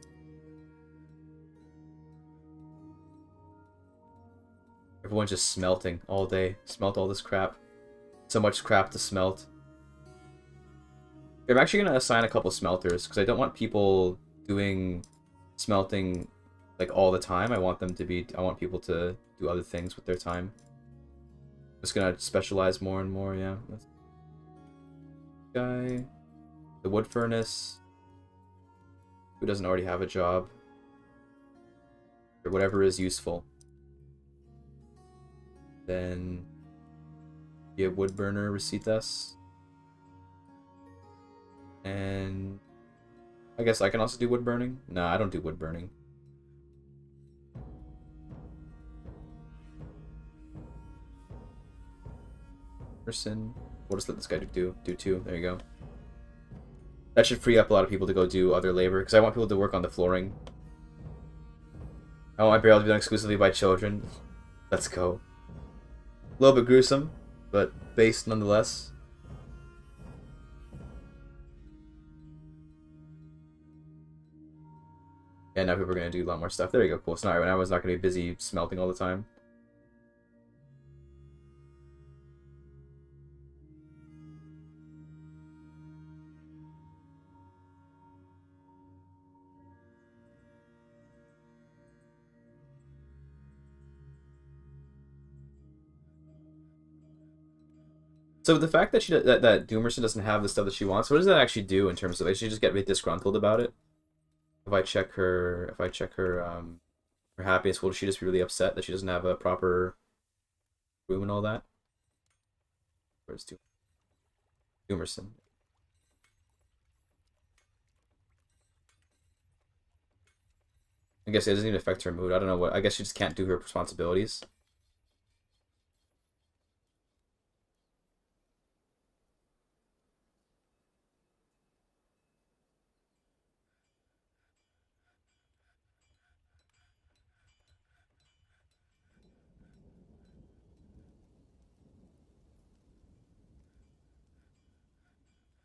Everyone's just smelting all day. Smelt all this crap. So much crap to smelt. I'm actually gonna assign a couple smelters, because I don't want people doing smelting like all the time. I want people to do other things with their time. Just gonna specialize more and more, yeah. Guy. The wood furnace. Who doesn't already have a job? Or whatever is useful. Then be a wood burner, recetas. And I guess I can also do wood burning? No, I don't do wood burning. Person. We'll just let this guy do two. There you go. That should free up a lot of people to go do other labor, because I want people to work on the flooring. I want my burial to be done exclusively by children. Let's go. A little bit gruesome, but based nonetheless. Yeah, now people are going to do a lot more stuff. There you go, cool. So now everyone's not going to be busy smelting all the time. So the fact that that Doomerson doesn't have the stuff that she wants, what does that actually do in terms of, like, she just get really disgruntled about it? If I check her her happiness, will she just be really upset that she doesn't have a proper room and all that? Where's Doomerson? I guess it doesn't even affect her mood. I don't know what. I guess she just can't do her responsibilities.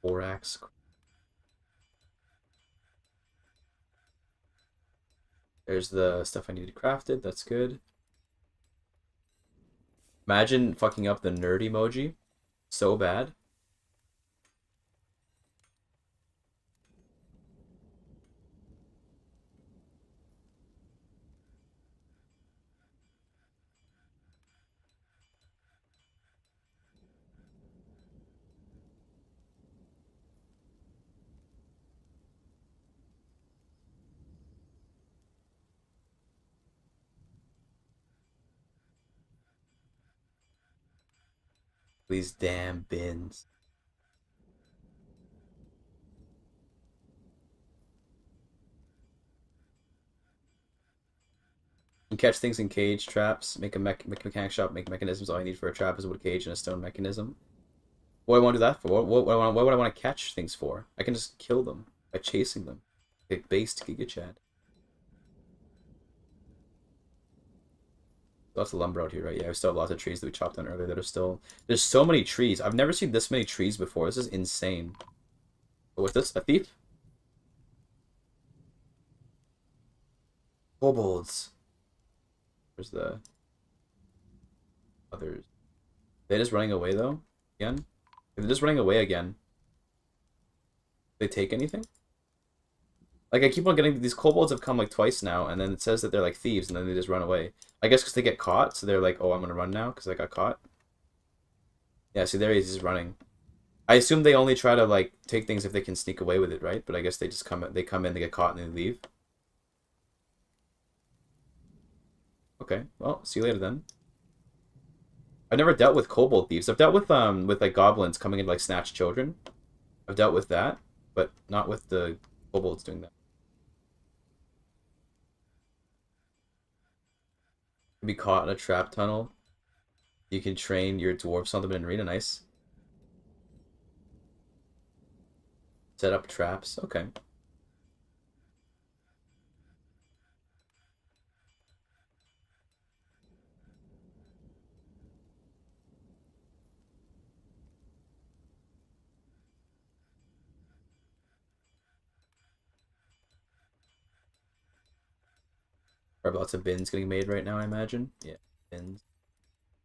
Borax. There's the stuff I needed crafted. That's good. Imagine fucking up the nerd emoji. So bad. These damn bins. You catch things in cage traps, make a mechanic shop, make mechanisms. All you need for a trap is a wood cage and a stone mechanism. What do I want to do that for? What would I want to catch things for? I can just kill them by chasing them. Like based Giga Chad. Lots of lumber out here, right? Yeah, we still have lots of trees that we chopped down earlier that are still... There's so many trees. I've never seen this many trees before. This is insane. Oh, what's this? A thief? Kobolds. Where's the others? They just running away though? Again? If they're just running away again, they take anything? Like, I keep on getting... These kobolds have come like twice now, and then it says that they're like thieves, and then they just run away. I guess because they get caught, so they're like, oh, I'm gonna run now because I got caught. Yeah, see, there he is, he's running. I assume they only try to, like, take things if they can sneak away with it, right? But I guess they just come in, they get caught, and they leave. Okay, well, see you later then. I've never dealt with kobold thieves. I've dealt with like goblins coming in to like snatch children. I've dealt with that, but not with the kobolds doing that. Be caught in a trap tunnel. You can train your dwarves on them in arena. Nice. Set up traps. Okay. Probably lots of bins getting made right now, I imagine. Yeah, bins.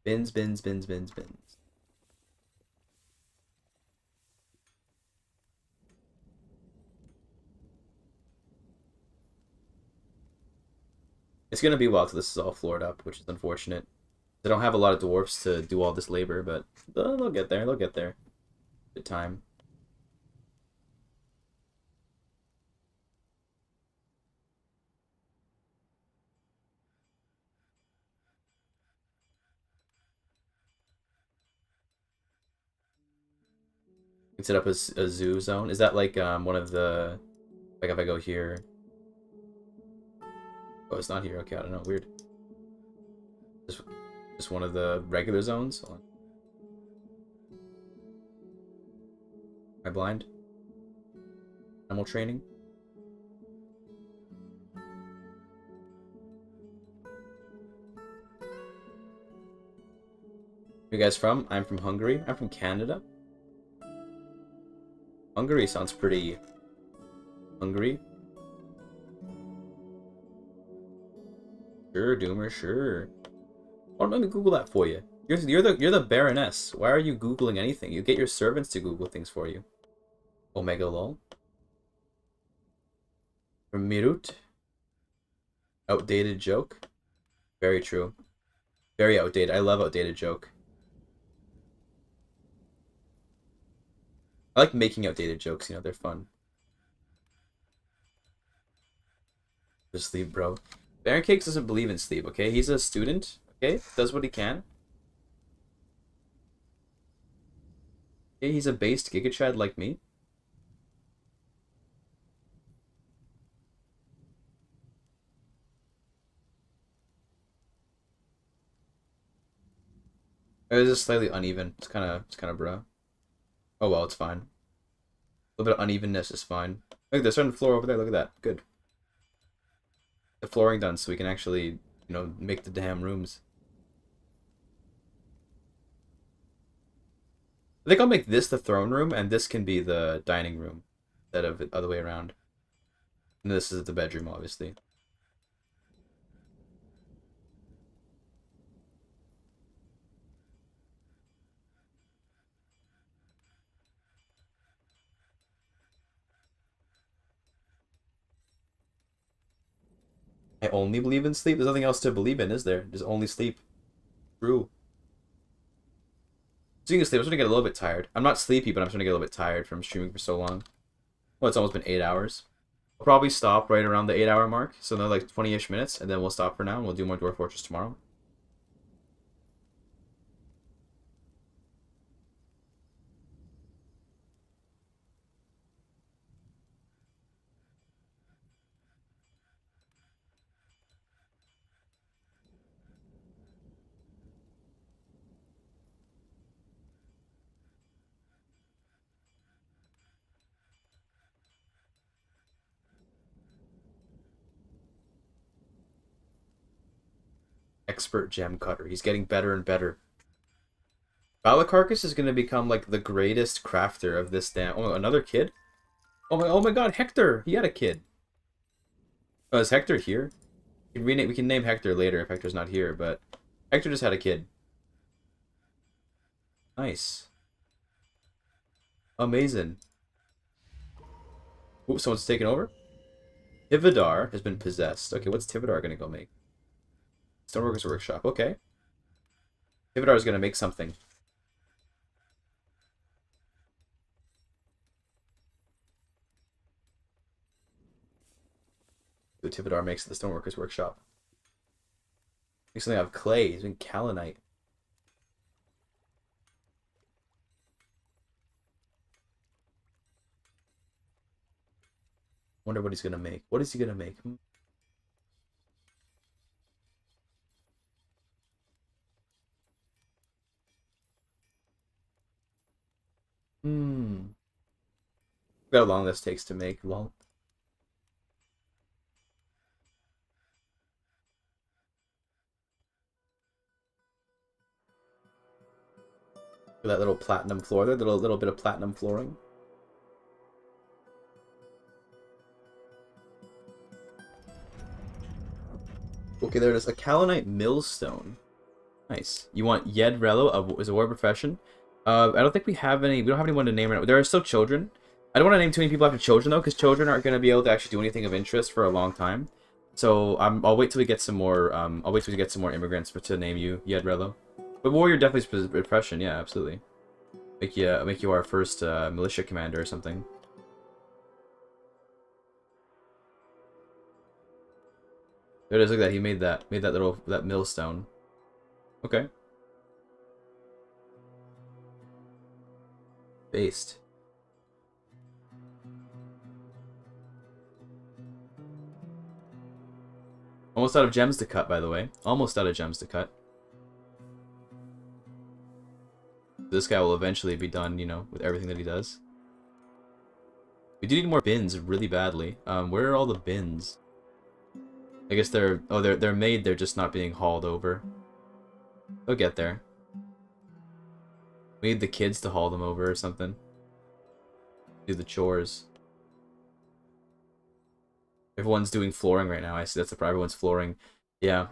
Bins, bins, bins, bins, bins. It's gonna be a while till this is all floored up, which is unfortunate. They don't have a lot of dwarfs to do all this labor, but they'll get there. They'll get there. Good time. You can set up a zoo zone. Is that like one of the, like, if I go here? Oh, it's not here. Okay, I don't know. Weird. Just one of the regular zones. Hold on. I blind? Animal training? Where you guys from? I'm from Hungary. I'm from Canada. Hungary sounds pretty... Hungary? Sure, Doomer, sure. Oh, let me Google that for you. You're the Baroness. Why are you Googling anything? You get your servants to Google things for you. Omega lol. From Mirut. Outdated joke. Very true. Very outdated. I love outdated joke. I like making outdated jokes, you know, they're fun. Just sleep, bro. Baron Cakes doesn't believe in sleep, okay? He's a student, okay? Does what he can. Okay, he's a based Giga Chad like me. It was just slightly uneven. It's kind of bro. Oh well, it's fine. A little bit of unevenness is fine. Look, there's certain floor over there. Look at that. Good. The flooring done so we can actually, you know, make the damn rooms. I think I'll make this the throne room and this can be the dining room instead of the other way around. And this is the bedroom, obviously. I only believe in sleep? There's nothing else to believe in, is there? Just only sleep. True. Speaking of sleep, I'm starting to get a little bit tired. I'm not sleepy, but I'm starting to get a little bit tired from streaming for so long. Well, it's almost been 8 hours. I'll probably stop right around the 8-hour mark, so another like 20-ish minutes, and then we'll stop for now, and we'll do more Dwarf Fortress tomorrow. Expert gem cutter. He's getting better and better. Balacarcus is going to become like the greatest crafter of this damn... Oh, another kid? Oh my god, Hector! He had a kid. Oh, is Hector here? We can name Hector later if Hector's not here, but Hector just had a kid. Nice. Amazing. Ooh, someone's taken over? Tivadar has been possessed. Okay, what's Tivadar going to go make? Stoneworkers Workshop. Okay. Tivadar is going to make something. Ooh, Tivadar makes the Stoneworkers Workshop. Makes something out of clay. He's been Kalinite. Wonder what he's going to make. What is he going to make? Look how long this takes to make. Lol. That little platinum floor there, little bit of platinum flooring. Okay, there it is. A Kalinite millstone. Nice. You want Yed Rello as a war profession? I don't think we have any. We don't have anyone to name right now. There are still children. I don't want to name too many people after children though, because children aren't going to be able to actually do anything of interest for a long time. So I'll wait till we get some more. I'll wait till we get some more immigrants to name you Yed Rello. But warrior definitely is profession. Yeah, absolutely. Make you our first militia commander or something. There it is. Look at that. He made that millstone. Okay. Based. Almost out of gems to cut, by the way. Almost out of gems to cut. This guy will eventually be done, you know, with everything that he does. We do need more bins really badly. Where are all the bins? I guess they're made, they're just not being hauled over. They'll get there. We need the kids to haul them over or something. Do the chores. Everyone's doing flooring right now. I see that's the problem. Everyone's flooring. Yeah.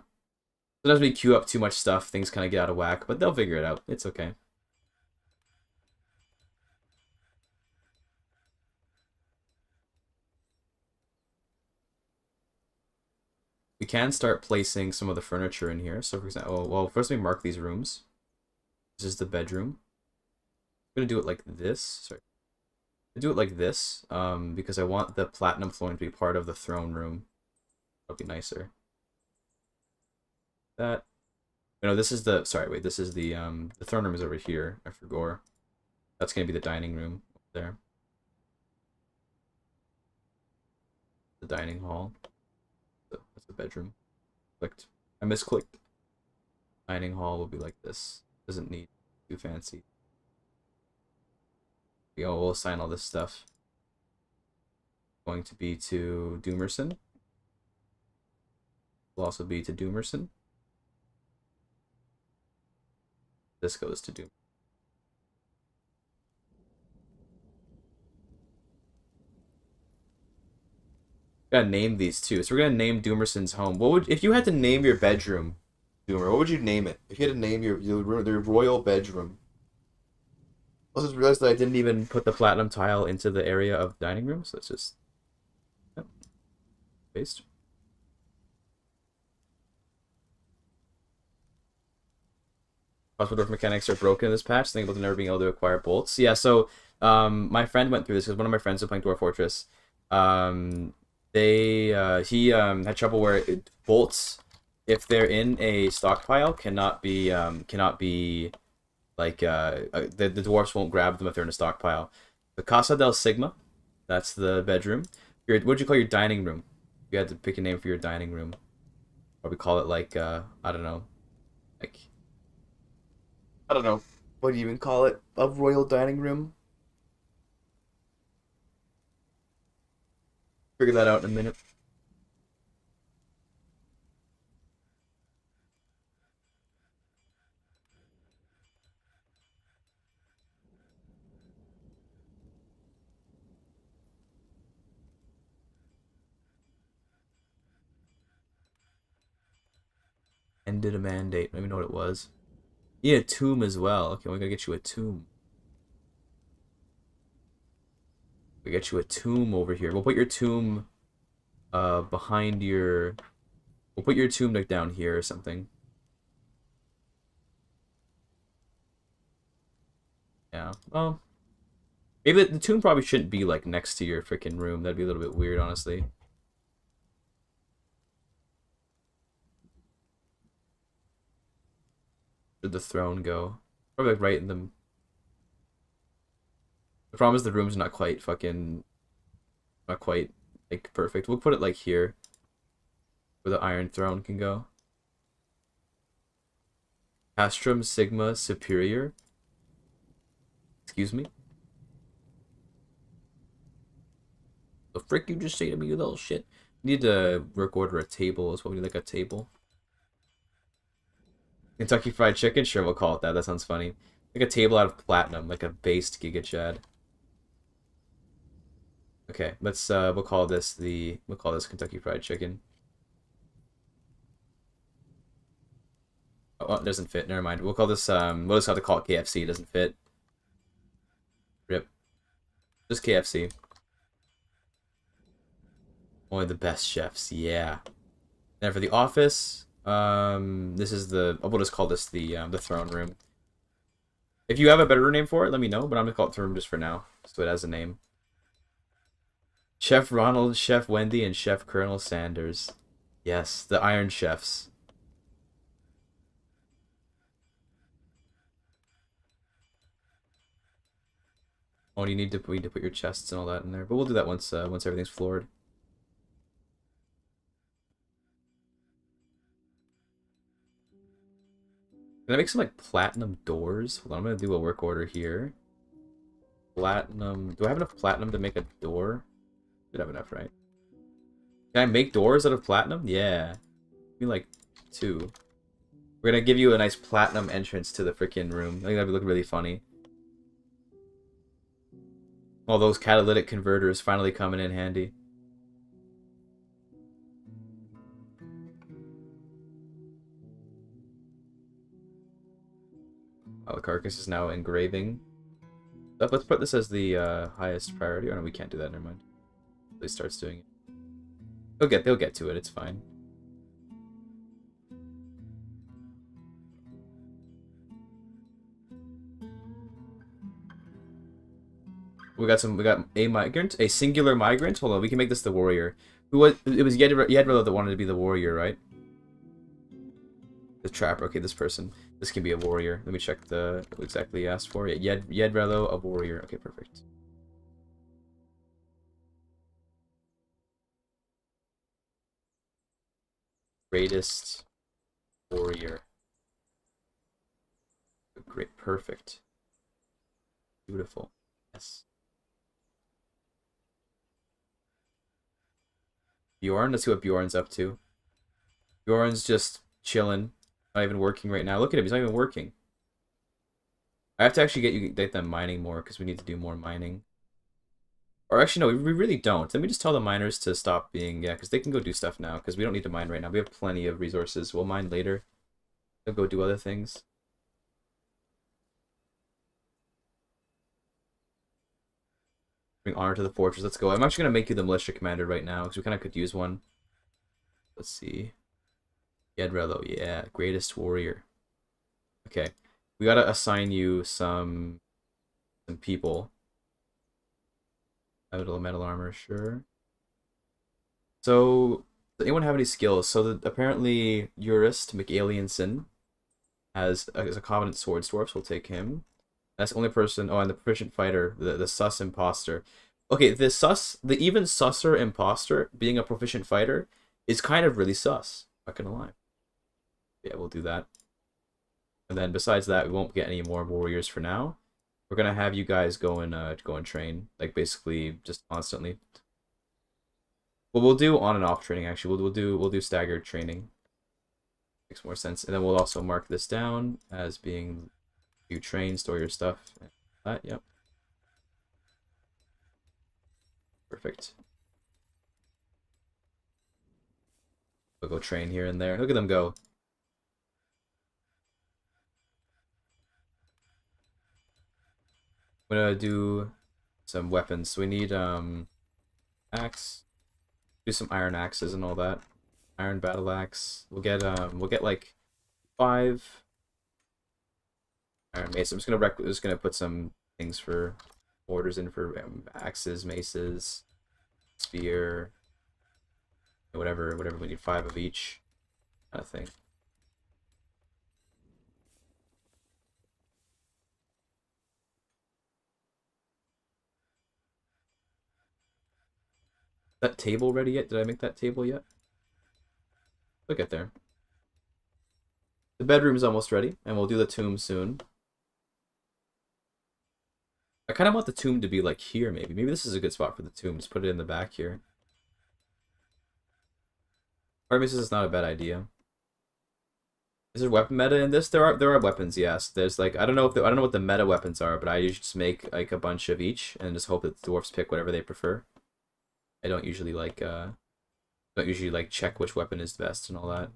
Sometimes we queue up too much stuff, things kind of get out of whack, but they'll figure it out. It's okay. We can start placing some of the furniture in here. So for example, well, first we mark these rooms. This is the bedroom. I'm gonna do it like this. Sorry. Do it like this, because I want the platinum flooring to be part of the throne room. That'll be nicer. That. You know, this is the, sorry, wait, this is the throne room is over here, I forgot. That's gonna be the dining room over there. The dining hall. That's the bedroom. Clicked. I misclicked. Dining hall will be like this. Doesn't need too fancy. We'll assign all this stuff. Going to be to Doomerson. Will also be to Doomerson. This goes to Doom. Gotta name these too. So we're gonna name Doomerson's home. What would, if you had to name your bedroom, Doomer? What would you name it? If you had to name your royal bedroom. I just realized that I didn't even put the platinum tile into the area of dining room, so it's just, yep, paste. Possible Dwarf mechanics are broken in this patch. Think about never being able to acquire bolts. Yeah, so my friend went through this because one of my friends was playing Dwarf Fortress. He had trouble where bolts, if they're in a stockpile, cannot be like the dwarfs won't grab them if they're in a stockpile. The Casa del Sigma, that's the bedroom. What'd you call your dining room? You had to pick a name for your dining room. Or we call it like I don't know, like I don't know. What do you even call it? A royal dining room? Figure that out in a minute. Ended a mandate. I don't even know what it was. You need a tomb as well. Okay, we're gonna get you a tomb. We get you a tomb over here. We'll put your tomb behind your, we'll put your tomb like down here or something. Yeah. Well, maybe the tomb probably shouldn't be like next to your freaking room. That'd be a little bit weird, honestly. Where'd the throne go? Probably like right in the. The problem is the room's not quite like perfect. We'll put it like here, where the Iron Throne can go. Astrum Sigma Superior. Excuse me. The frick you just say to me, you little shit. We need to work order a table as well. We need like a table. Kentucky Fried Chicken? Sure, we'll call it that. That sounds funny. Like a table out of platinum, like a based Giga Chad. Okay, let's we'll call this Kentucky Fried Chicken. Oh, it doesn't fit. Never mind. We'll call this we'll just have to call it KFC. It doesn't fit. Rip. Just KFC. Only the best chefs. Yeah. And for the office, this is the, we'll just call this the throne room. If you have a better name for it, let me know. But I'm gonna call it throne room just for now, so it has a name. Chef Ronald, Chef Wendy, and Chef Colonel Sanders. Yes, the Iron Chefs. Oh, and we need to put your chests and all that in there, but we'll do that once everything's floored. Can I make some like platinum doors? Hold on, I'm gonna do a work order here. platinum. Do I have enough platinum to make a door? Should have enough, right? Can I make doors out of platinum? Yeah. Give me like 2. We're gonna give you a nice platinum entrance to the freaking room. I think that'd look really funny. All those catalytic converters finally coming in handy. Oh, the carcass is now engraving. Let's put this as the highest priority. Oh no, we can't do that. Never mind. He starts doing it. They'll get to it. It's fine. We got a migrant, a singular migrant. Hold on, we can make this the warrior. Who was it? Was Yedrilla that wanted to be the warrior, right? The trapper. Okay, this person. This can be a warrior. Let me check the what exactly he asked for. Yeah, Yedrilla, a warrior. Okay, perfect. Greatest warrior. Great, perfect. Beautiful. Yes. Bjorn, let's see what Bjorn's up to. Bjorn's just chilling. Not even working right now. Look at him, he's not even working. I have to actually get them mining more because we need to do more mining. Or actually, no, we really don't. Let me just tell the miners to stop being, yeah, because they can go do stuff now, because we don't need to mine right now. We have plenty of resources. We'll mine later. They'll go do other things. Bring honor to the fortress. Let's go. I'm actually going to make you the militia commander right now, because we kind of could use one. Let's see. Yedrello, yeah. Greatest warrior. Okay. We got to assign you some people. Metal armor, sure. So, does anyone have any skills? So, apparently, Urist McAlienson has a Covenant Swords Dwarf, so we'll take him. That's the only person. Oh, and the proficient fighter, the sus imposter. Okay, the even susser imposter being a proficient fighter is kind of really sus. Not gonna lie. Yeah, we'll do that. And then besides that, we won't get any more warriors for now. We're gonna have you guys go and train, like basically just constantly. Well, we'll do on and off training actually. We'll do staggered training. Makes more sense. And then we'll also mark this down as being you train, store your stuff. That, yep. Perfect. We'll go train here and there. Look at them go. I'm gonna do some weapons. So we need axe. Do some iron axes and all that. Iron battle axe. We'll get like 5 iron mace. I'm just gonna put some things for orders in for axes, maces, spear, whatever we need 5 of each kind of thing. That table ready yet? Did I make that table yet? Look at there. The bedroom's almost ready, and we'll do the tomb soon. I kind of want the tomb to be like here, maybe. Maybe this is a good spot for the tomb. Just put it in the back here. Artemis is not a bad idea. Is there weapon meta in this? There are weapons, yes. There's like I don't know what the meta weapons are, but I usually just make like a bunch of each and just hope that the dwarfs pick whatever they prefer. I don't usually like check which weapon is the best and all that.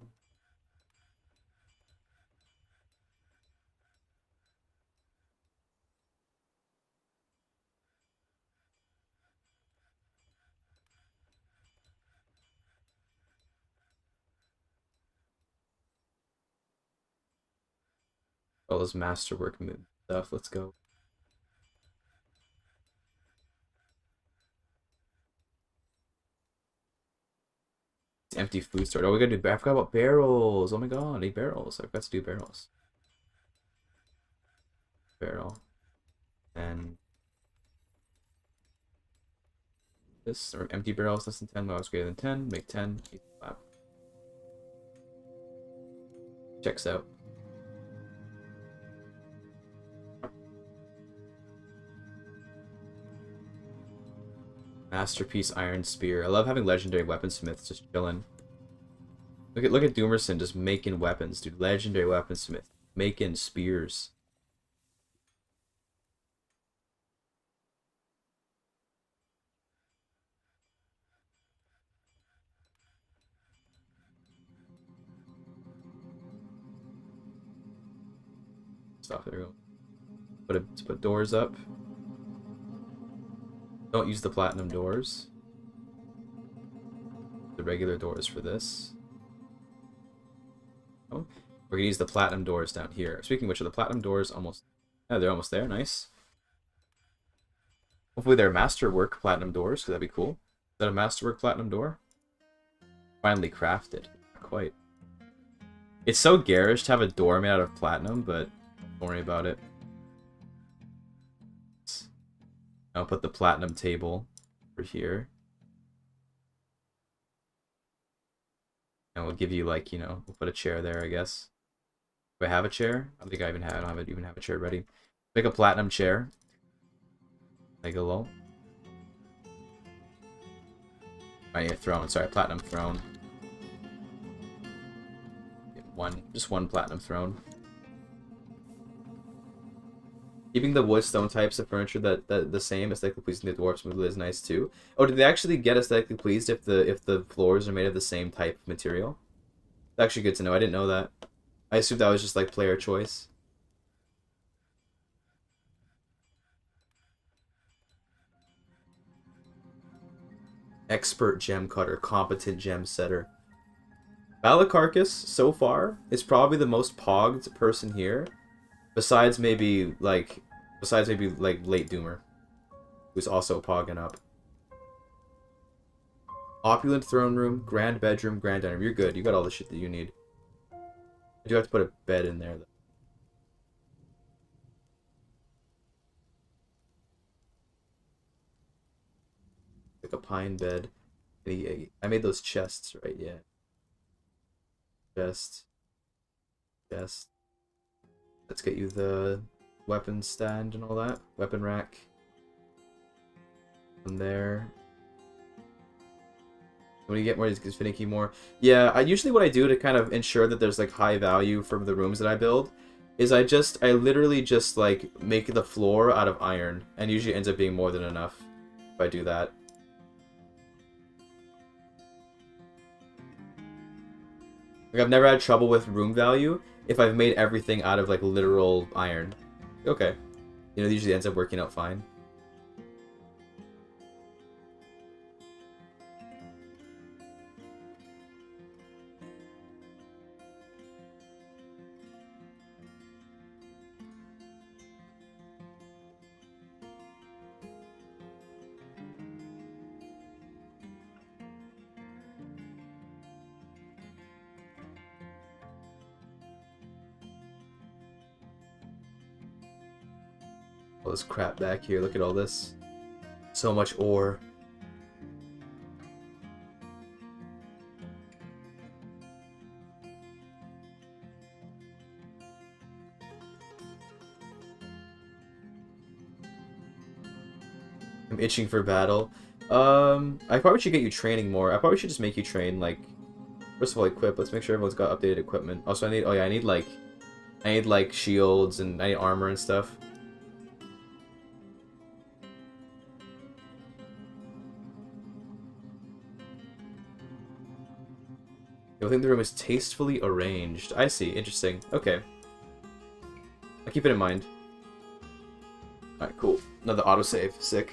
All this masterwork stuff. Let's go. Empty food store. Oh, we gotta do. I forgot about barrels. Oh my god, I need barrels. I forgot to do barrels. Barrel. And this or empty barrels less than 10. Logs greater than 10. Make 10. Checks out. Masterpiece Iron Spear. I love having legendary weaponsmiths just chilling. Look at Doomerson just making weapons, dude. Legendary weaponsmith. Making spears. Stop, there we go. Put doors up. Don't use the platinum doors. The regular doors for this. Oh, we're gonna use the platinum doors down here. Speaking of which, are the platinum doors almost... Oh, they're almost there. Nice. Hopefully they're masterwork platinum doors, because that'd be cool. Is that a masterwork platinum door? Finally crafted. Not quite. It's so garish to have a door made out of platinum, but don't worry about it. I'll put the platinum table over here. And we'll give you, like, you know, we'll put a chair there, I guess. Do I have a chair? I don't think I don't even have a chair ready. Make a platinum chair. Like a low. I need a throne. Sorry, platinum throne. Just one platinum throne. Keeping the wood stone types of furniture that the same aesthetically pleasing to dwarves smoothly is nice too. Oh, did they actually get aesthetically pleased if the floors are made of the same type of material? It's actually good to know. I didn't know that. I assumed that was just like player choice. Expert gem cutter, competent gem setter. Valacarcus, so far, is probably the most pogged person here. Besides maybe like late Doomer, who's also pogging up. Opulent throne room, grand bedroom, grand dining room. You're good. You got all the shit that you need. I do have to put a bed in there though. Like a pine bed. I made those chests, right? Yeah. Chest. Let's get you the weapon stand and all that. Weapon rack. From there. When you get more, it's finicky more. Yeah, usually what I do to kind of ensure that there's like high value from the rooms that I build is I literally just like make the floor out of iron, and usually ends up being more than enough if I do that. Like, I've never had trouble with room value if I've made everything out of, like, literal iron. Okay. You know, it usually ends up working out fine. All this crap back here. Look at all this. So much ore. I'm itching for battle. I probably should get you training more. I probably should just make you train, like, first of all, equip. Let's make sure everyone's got updated equipment. Also, I need like shields and I need armor and stuff. I think the room is tastefully arranged. I see. Interesting. Okay. I'll keep it in mind. Alright, cool. Another autosave. Sick.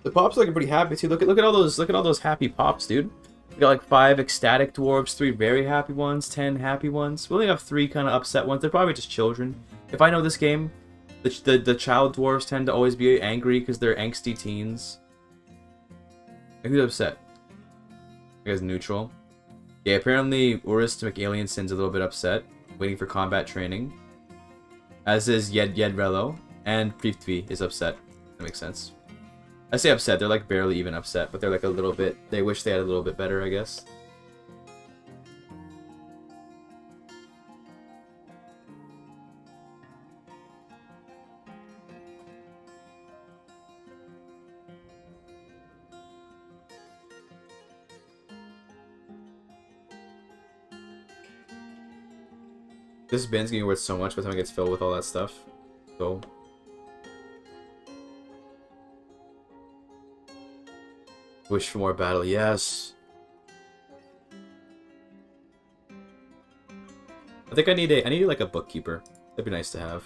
The pops looking pretty happy too. Look at all those happy pops, dude. We got like 5 ecstatic dwarves, 3 very happy ones, 10 happy ones. We only have 3 kind of upset ones. They're probably just children. If I know this game, the child dwarves tend to always be angry because they're angsty teens. Who's upset? You guys neutral? Yeah, apparently Urus to McAlienson's a little bit upset, waiting for combat training. As is Yedrello, and Prithvi is upset. That makes sense. I say upset, they're like barely even upset, but they're like a little bit, they wish they had a little bit better, I guess. This bin's gonna be worth so much by the time it gets filled with all that stuff. So. Wish for more battle, yes. I think I need like a bookkeeper. That'd be nice to have.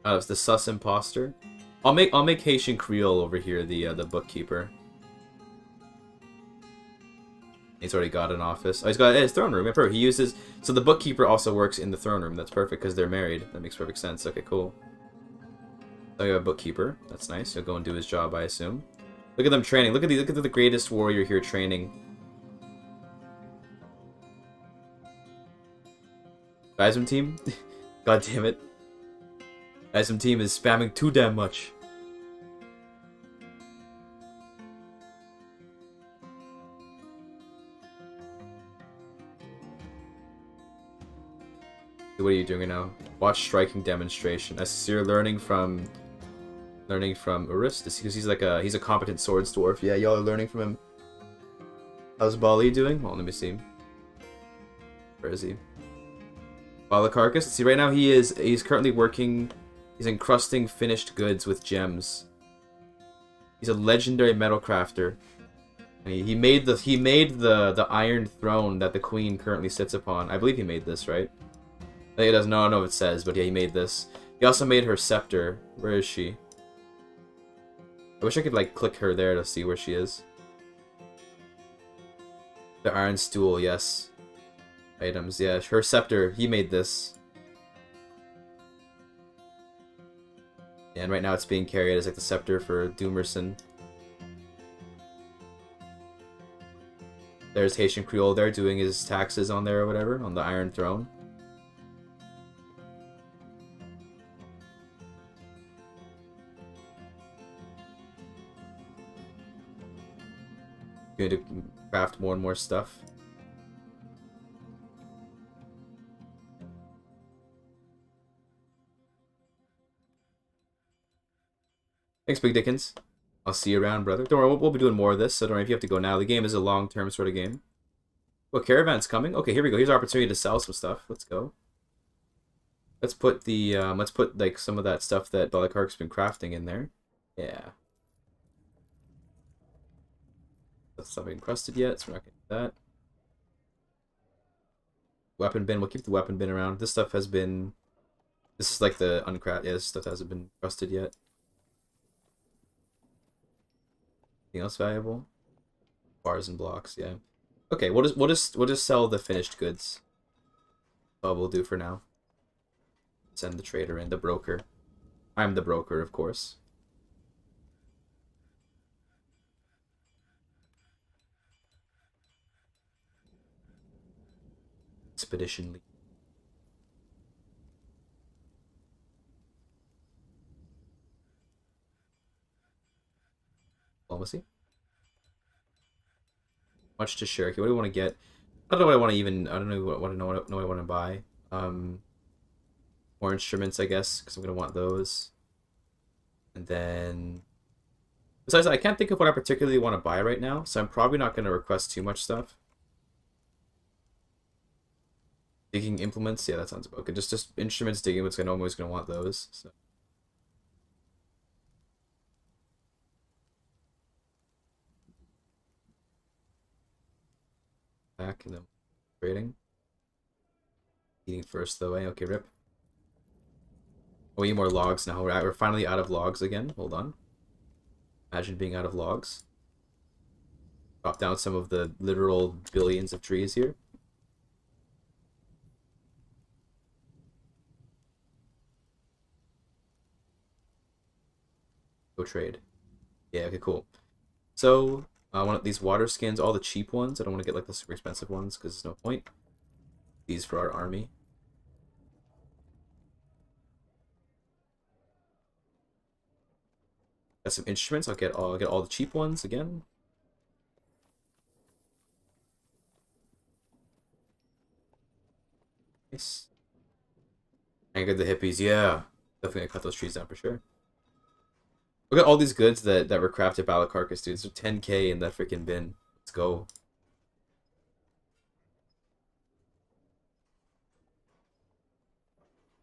It's the sus imposter. I'll make Haitian Creole over here the bookkeeper. He's already got an office. Oh, he's got his throne room. Yeah, perfect. He uses so the bookkeeper also works in the throne room. That's perfect because they're married. That makes perfect sense. Okay, cool. So we have a bookkeeper. That's nice. He'll go and do his job, I assume. Look at them training. Look at the greatest warrior here training. Guysim team? God damn it. Guysim team is spamming too damn much. What are you doing now? Watch striking demonstration. I see you're learning from Urus because he's a competent swords dwarf. Yeah, y'all are learning from him. How's Bali doing? Well, let me see. Where is he? Balakarkas. See, right now he's currently working. He's encrusting finished goods with gems. He's a legendary metal crafter. And he made the iron throne that the queen currently sits upon. I believe he made this, right? I think it doesn't. No, I don't know if it says, but yeah, he made this. He also made her scepter. Where is she? I wish I could like click her there to see where she is. The iron stool, yes. Items, yeah. Her scepter, he made this. Yeah, and right now it's being carried as like the scepter for Doomerson. There's Haitian Creole there doing his taxes on there or whatever, on the Iron Throne. Going to craft more and more stuff. Thanks, Big Dickens. I'll see you around, brother. Don't worry, we'll be doing more of this, so don't worry if you have to go now. The game is a long-term sort of game. Well, caravan's coming. Okay, here we go. Here's our opportunity to sell some stuff. Let's go. Let's put the like some of that stuff that Balakark's been crafting in there. Yeah. That's not encrusted yet, so we're not gonna do that. Weapon bin. We'll keep the weapon bin around. This stuff has been. This is like the uncraft. Yeah, this stuff hasn't been crusted yet. Anything else valuable? Bars and blocks. Yeah. Okay. We'll just sell the finished goods. That's all we'll do for now. Send the trader in, the broker. I'm the broker, of course. Expedition lead. Diplomacy. Much to share. Okay, what do I want to get? I don't know what I want to even. I don't know what I want to buy. More instruments, I guess, because I'm gonna want those. And then, besides that, I can't think of what I particularly want to buy right now, so I'm probably not gonna request too much stuff. Digging implements, yeah, that sounds about good. Just instruments, digging, because I know I'm always gonna want those. So. Back and then trading. Eating first though, eh? Okay, rip. Oh, we need more logs now. We're finally out of logs again. Hold on. Imagine being out of logs. Drop down some of the literal billions of trees here. Go trade. Yeah, okay, cool. So, I want these water skins, all the cheap ones. I don't want to get like the super expensive ones because there's no point. These for our army. Got some instruments. I'll get all the cheap ones again. Nice. And get the hippies. Yeah, definitely gonna cut those trees down for sure. Look at all these goods that were crafted by Balakarkas, dude. So 10k in that freaking bin. Let's go.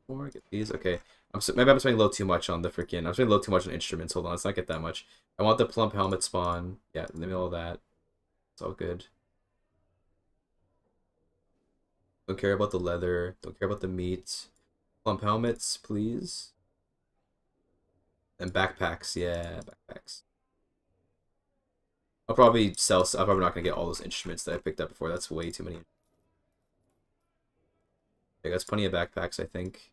More, get these. Okay. Maybe I'm spending a little too much on the freaking. I'm spending a little too much on instruments. Hold on, let's not get that much. I want the plump helmet spawn. Yeah, in the middle of that. It's all good. Don't care about the leather. Don't care about the meat. Plump helmets, please. And backpacks, yeah, backpacks. I'll probably sell. I'm probably not gonna get all those instruments that I picked up before. That's way too many. Okay, that's plenty of backpacks, I think.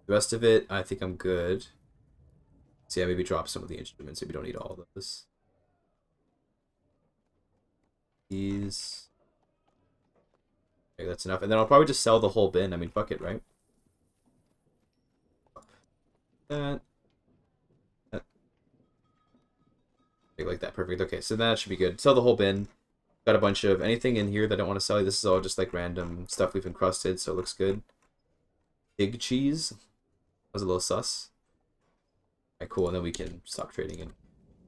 The rest of it, I think I'm good. So yeah, maybe drop some of the instruments if you don't need all of those. These. Okay, that's enough. And then I'll probably just sell the whole bin. I mean, fuck it, right? That. Like that, perfect. Okay, so that should be good. Sell the whole bin. Got a bunch of anything in here that I don't want to sell. This is all just like random stuff we've encrusted, so it looks good. Pig cheese. That was a little sus. Alright, cool, and then we can stop trading it.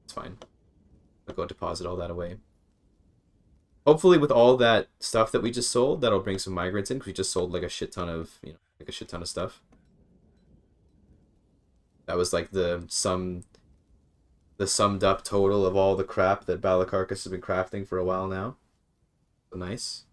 It's fine. I'll go deposit all that away. Hopefully with all that stuff that we just sold, that'll bring some migrants in, because we just sold like a shit ton of, you know, like a shit ton of stuff. That was like the summed up total of all the crap that Balakarkas has been crafting for a while now. So nice.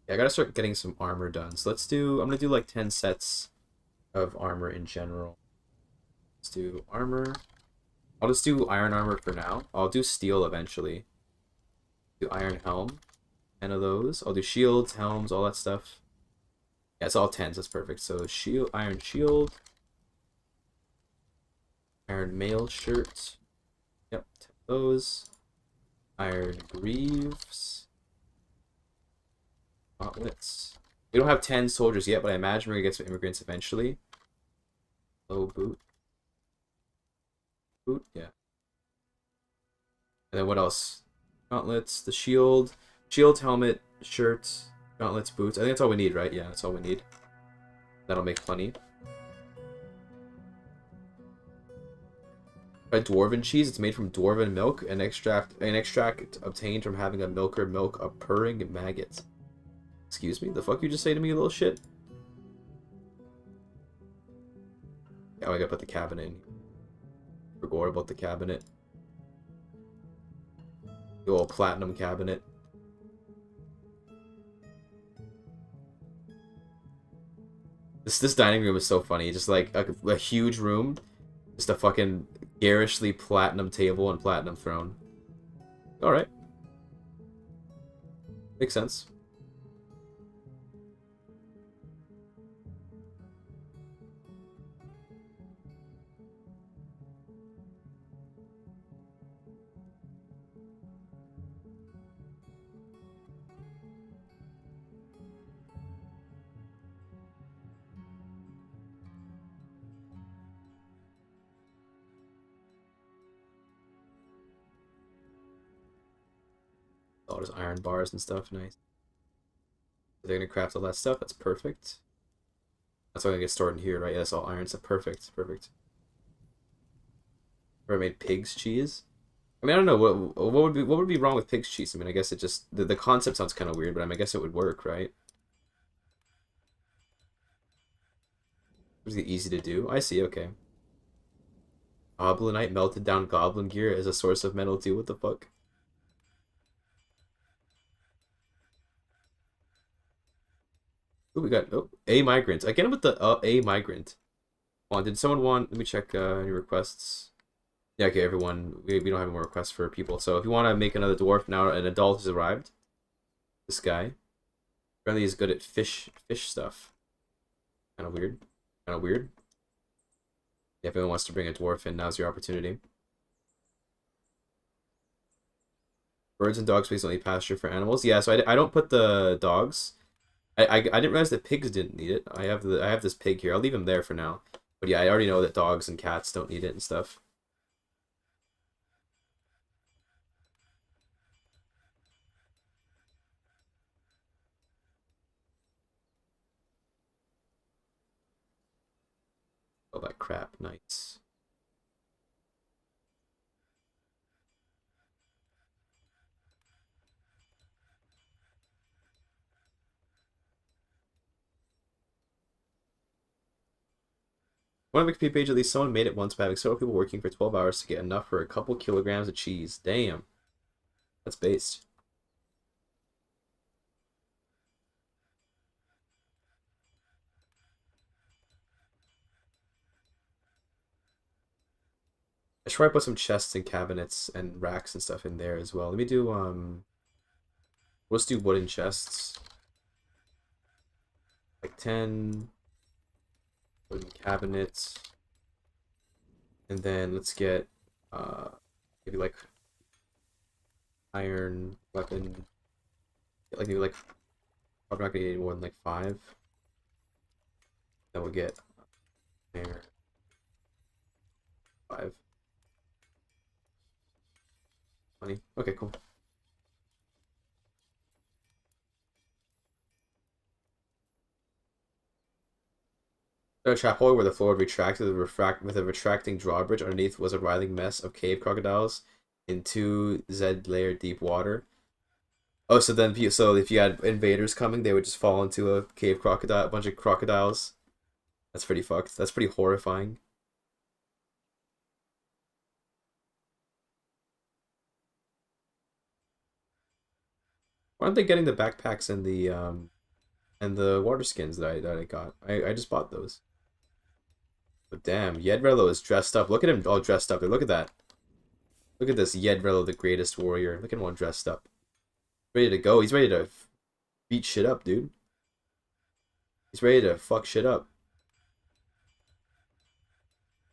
Yeah, I gotta start getting some armor done. So I'm gonna do like 10 sets of armor in general. Let's do armor. I'll just do iron armor for now. I'll do steel eventually. Do iron helm. 10 of those. I'll do shields, helms, all that stuff. Yeah, it's all 10s. That's perfect. So shield, iron shield. Iron mail shirt. Yep, 10 of those. Iron greaves. Gauntlets. We don't have 10 soldiers yet, but I imagine we're gonna get some immigrants eventually. Low boot. Boot, yeah. And then what else? Gauntlets, the shield, helmet, shirt, gauntlets, boots. I think that's all we need, right? Yeah, that's all we need. That'll make plenty. By dwarven cheese, it's made from dwarven milk, an extract obtained from having a milker milk a purring maggot. Excuse me? The fuck you just say to me, you little shit? Oh, I gotta put the cabinet in. Forgot about the cabinet. The old platinum cabinet. This dining room is so funny. Just like a huge room. Just a fucking garishly platinum table and platinum throne. Alright. Makes sense. All those iron bars and stuff, nice. They're gonna craft all that stuff, that's perfect. That's all gonna get stored in here, right? Yeah, that's all iron, so perfect, perfect. Or I made pig's cheese. I mean, I don't know what would be wrong with pig's cheese. I mean, I guess it just the concept sounds kind of weird, but I mean, I guess it would work, right? It's easy to do. I see. Okay. Goblinite melted down goblin gear as a source of metal too. What the fuck? Ooh, we got a migrant. Again with the a migrant. Hold on, did someone want? Let me check any requests. Yeah, okay, everyone. We don't have any more requests for people. So if you want to make another dwarf now, an adult has arrived. This guy. Apparently he's good at fish stuff. Kind of weird. Kind of weird. Yeah, if anyone wants to bring a dwarf in, now's your opportunity. Birds and dogs please only pasture for animals. Yeah, so I don't put the dogs. I didn't realize that pigs didn't need it. I have this pig here. I'll leave him there for now. But yeah, I already know that dogs and cats don't need it and stuff. that crap. Nice. One Wikipedia page, at least someone made it once by having several people working for 12 hours to get enough for a couple kilograms of cheese. Damn. That's based. I should probably put some chests and cabinets and racks and stuff in there as well. Let me do, let's do wooden chests. Like 10 wooden cabinets. And then let's get, maybe like iron weapon. Like maybe like, probably not gonna need any more than like 5. Then we'll get iron 5. 20. Okay, cool. A trap hole where the floor would retract with a retracting drawbridge. Underneath was a writhing mess of cave crocodiles in 2Z layer deep water. Oh, so then if you had invaders coming, they would just fall into a cave crocodile, a bunch of crocodiles. That's pretty fucked. That's pretty horrifying. Why aren't they getting the backpacks and the water skins that I got? I just bought those. But damn, Yedrello is dressed up. Look at him all dressed up there. Look at that. Look at this Yedrello, the greatest warrior. Look at him all dressed up. Ready to go. He's ready to beat shit up, dude. He's ready to fuck shit up.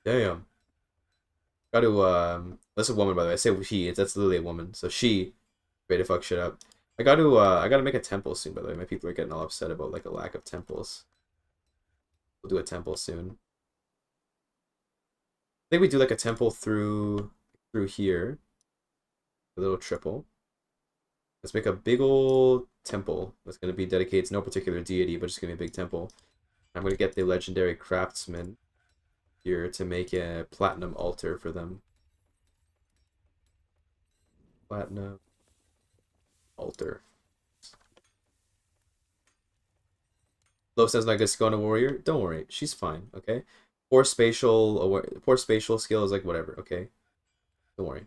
Damn. Got to, that's a woman, by the way. I say he, that's literally a woman. So she, ready to fuck shit up. I gotta make a temple soon, by the way. My people are getting all upset about, like, a lack of temples. We'll do a temple soon. I think we do, like, a temple through here. A little triple. Let's make a big old temple that's going to be dedicated to no particular deity, but just going to be a big temple. I'm going to get the legendary craftsman here to make a platinum altar for them. Platinum altar. Lo says not good skill on a warrior. Don't worry, she's fine. Okay. Poor spatial skill is like whatever. Okay. Don't worry.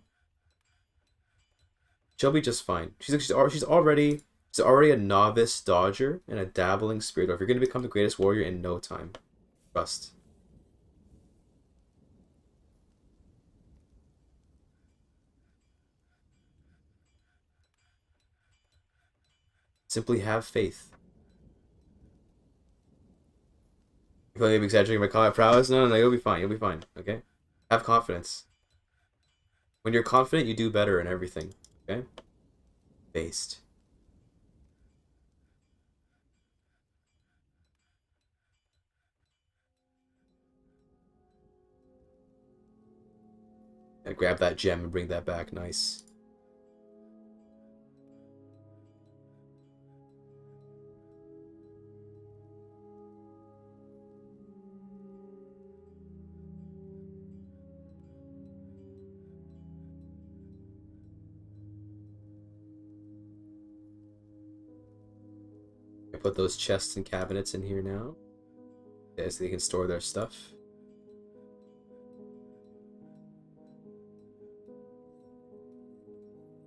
She'll be just fine. She's already a novice dodger and a dabbling spirit dwarf. You're gonna become the greatest warrior in no time. Trust. Simply have faith. You feel like I'm exaggerating my combat prowess? No, you'll be fine. You'll be fine. Okay? Have confidence. When you're confident, you do better in everything. Okay? Based. Yeah, grab that gem and bring that back. Nice. I put those chests and cabinets in here now. Yeah, so they can store their stuff.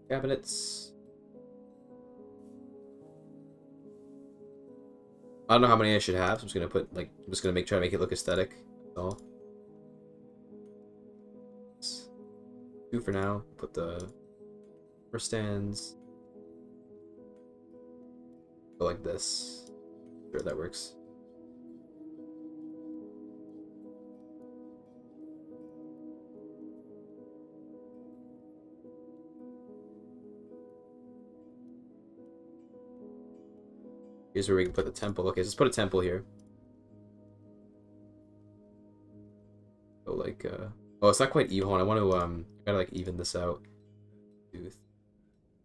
Cabinets. I don't know how many I should have, so I'm just gonna put like I'm just gonna try to make it look aesthetic. That's all. 2 for now. Put the first stands. Go like this. Sure, that works. Here's where we can put the temple. Okay, so let's put a temple here. So like, oh, it's not quite even. I want to, I gotta like even this out. 2,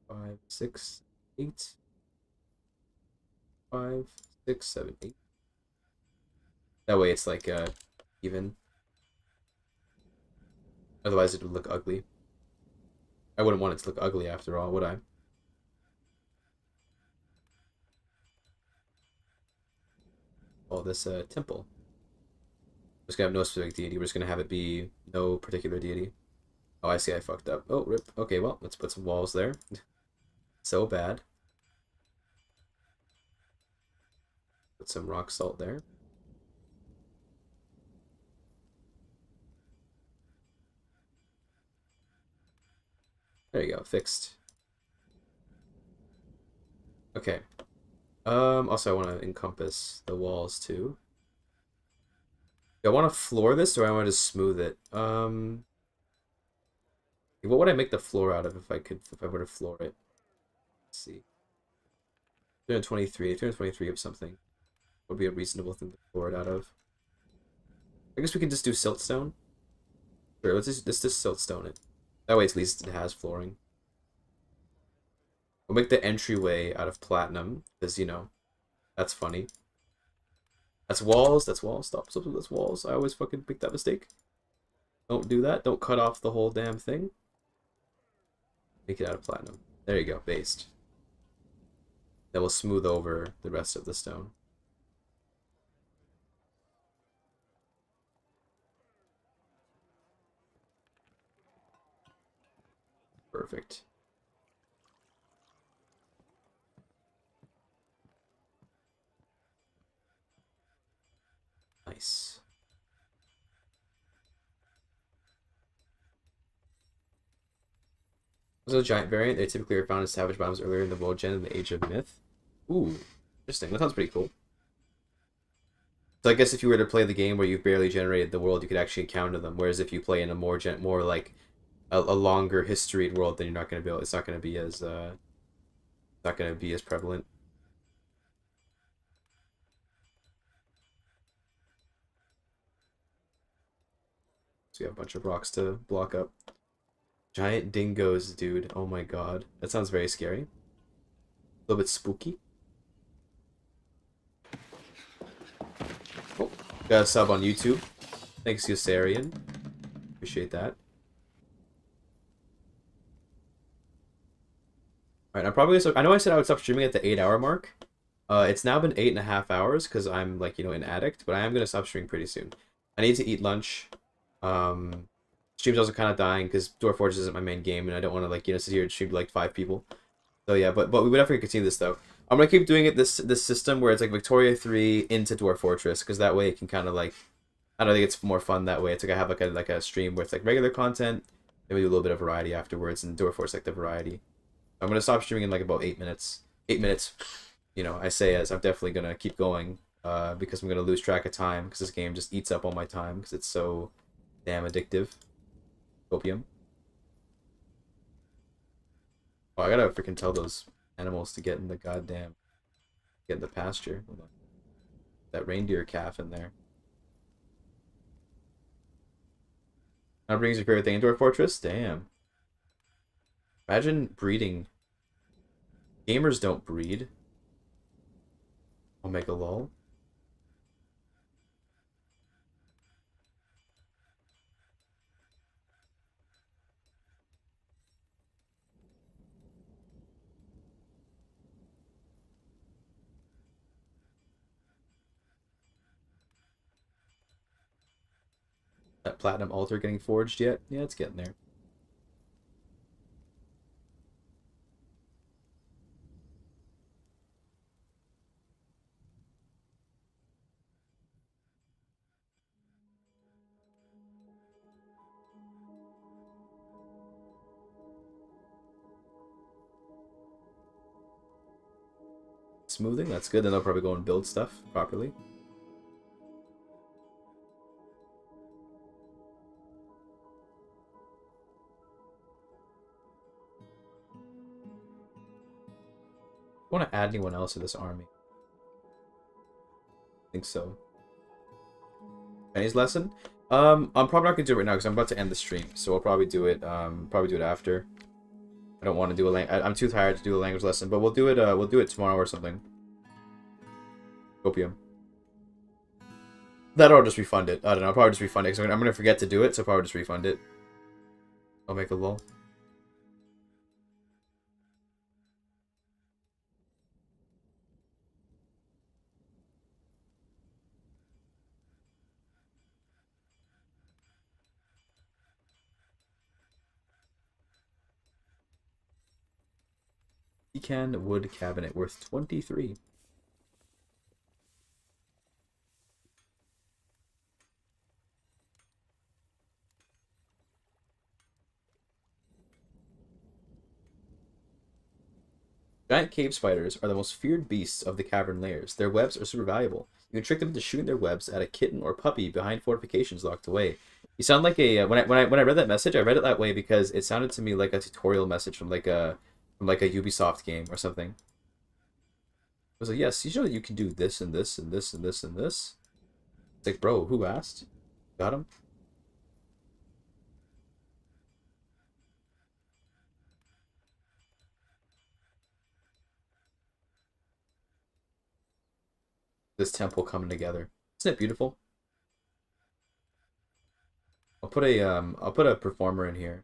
5, 6, 8. 5, 6, 7, 8. That way it's like, even. Otherwise it would look ugly. I wouldn't want it to look ugly after all, would I? Oh, this temple. We're just gonna have no specific deity. We're just gonna have it be no particular deity. Oh, I see. I fucked up. Oh, rip. Okay, well, let's put some walls there. So bad. Put some rock salt there. There you go. Fixed. Okay. Also I want to encompass the walls too. Do I want to floor this or do I want to just smooth it? What would I make the floor out of if I were to floor it? Let's see. 323 of something would be a reasonable thing to floor it out of. I guess we can just do siltstone. Sure, let's just siltstone it. That way at least it has flooring. We'll make the entryway out of platinum, because, you know, that's funny. That's walls, that's walls. Stop, that's walls. I always fucking make that mistake. Don't do that. Don't cut off the whole damn thing. Make it out of platinum. There you go, based. Then we'll smooth over the rest of the stone. Perfect. Nice. Also, a giant variant. They typically are found in savage biomes earlier in the world gen in the Age of Myth. Ooh, interesting. That sounds pretty cool. So I guess if you were to play the game where you've barely generated the world, you could actually encounter them. Whereas if you play in a more like a longer historied world, then you're not going to be able. It's not going to be as not going to be as prevalent. So we have a bunch of rocks to block up. Giant dingoes, dude. Oh my god. That sounds very scary. A little bit spooky. Oh, got a sub on YouTube. Thanks, Yossarian. Appreciate that. Alright, I'm probably I know I said I would stop streaming at the 8-hour mark. It's now been 8.5 hours because I'm like, you know, an addict, but I am gonna stop streaming pretty soon. I need to eat lunch. Stream's also kind of dying because Dwarf Fortress isn't my main game, and I don't want to, like, you know, sit here and stream to like 5 people. So yeah, but we would definitely continue this though. I'm gonna keep doing it this system where it's like Victoria 3 into Dwarf Fortress, because that way it can kind of like, I don't think it's more fun that way. It's like I have like a stream where it's like regular content, then we do a little bit of variety afterwards, and Dwarf Fortress like the variety. I'm gonna stop streaming in like about 8 minutes. 8 minutes, you know, I say as I'm definitely gonna keep going, because I'm gonna lose track of time because this game just eats up all my time because it's so damn addictive. Opium. Oh, I gotta freaking tell those animals to get in the pasture. Hold on. That reindeer calf in there. Now brings your favorite thing into our fortress? Damn. Imagine breeding. Gamers don't breed. Omega lol. That platinum altar getting forged yet? Yeah, it's getting there. Smoothing, that's good. Then I'll probably go and build stuff properly. I want to add anyone else to this army. I think so. Chinese lesson? I'm probably not gonna do it right now because I'm about to end the stream, so I'll probably do it. After. I don't want to do I'm too tired to do a language lesson, but we'll do it. We'll do it tomorrow or something. Opium. That or I'll just refund it. I don't know. I'll probably just refund it because I'm gonna forget to do it, so I'll probably just refund it. I'll make a lull. Pecan wood cabinet worth 23. Giant cave spiders are the most feared beasts of the cavern layers. Their webs are super valuable. You can trick them into shooting their webs at a kitten or puppy behind fortifications locked away. You sound like a when I read that message, I read it that way because it sounded to me like a tutorial message from like a Ubisoft game or something. It was like, yes, you know that you can do this and this and this and this and this. It's like, bro, who asked? Got him? This temple coming together. Isn't it beautiful? I'll put a performer in here.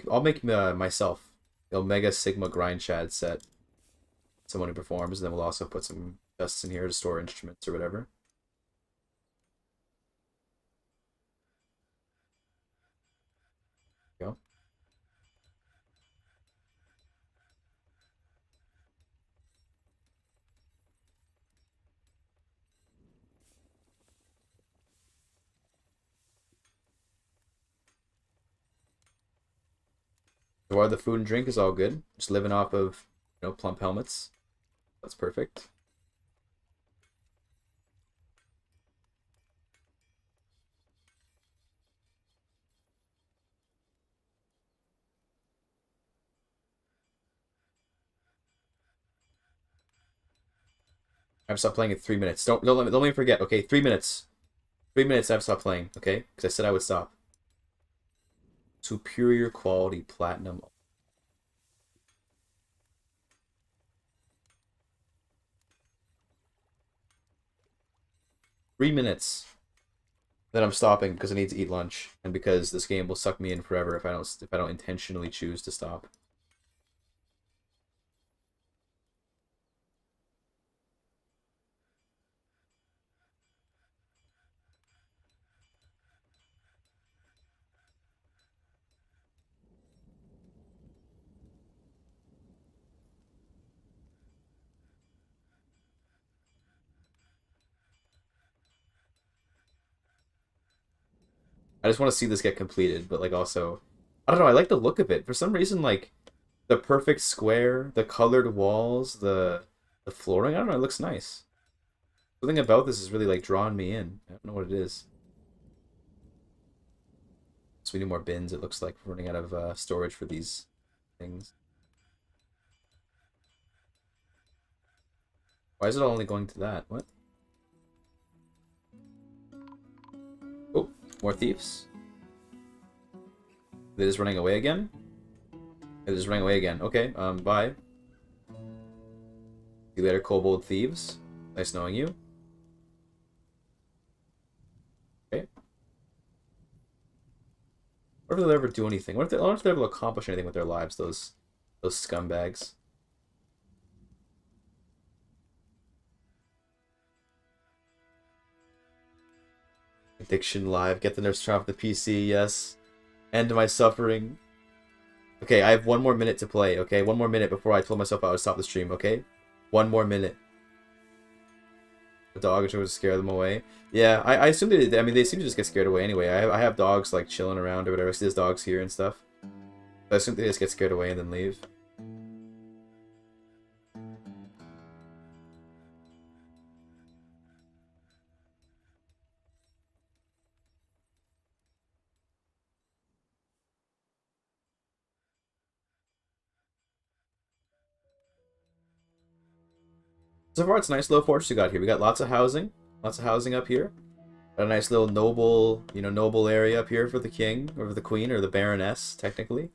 I'll make myself the Omega Sigma Grind Chad set. Someone who performs, and then we'll also put some chests in here to store instruments or whatever. Go. So while the food and drink is all good, just living off of, plump helmets. That's perfect. I've stopped playing in 3 minutes. Don't let me forget. Okay, 3 minutes. 3 minutes. I've stopped playing. Okay, because I said I would stop. Superior quality platinum. 3 minutes. Then I'm stopping because I need to eat lunch, and because this game will suck me in forever if I don't intentionally choose to stop. I just want to see this get completed, but like also, I don't know. I like the look of it for some reason. Like the perfect square, the colored walls, the flooring. I don't know. It looks nice. Something about this is really like drawing me in. I don't know what it is. So we need more bins. It looks like we're running out of storage for these things. Why is it only going to that? What? Oh, more thieves. They're just running away again? They're just running away again. Okay, bye. See you later, kobold thieves. Nice knowing you. Okay. What if they'll ever do anything? What if they'll ever accomplish anything with their lives, those scumbags? Addiction Live. Get the nurse off the PC, yes. End my suffering. Okay, I have 1 more minute to play, okay? 1 more minute before I told myself I would stop the stream, okay? 1 more minute. The dog was to scare them away. Yeah, I assume they seem to just get scared away anyway. I have dogs like chilling around or whatever. I see there's dogs here and stuff. I assume they just get scared away and then leave. So far, it's a nice little fortress we got here. We got lots of housing up here. Got a nice little noble area up here for the king or the queen or the baroness, technically.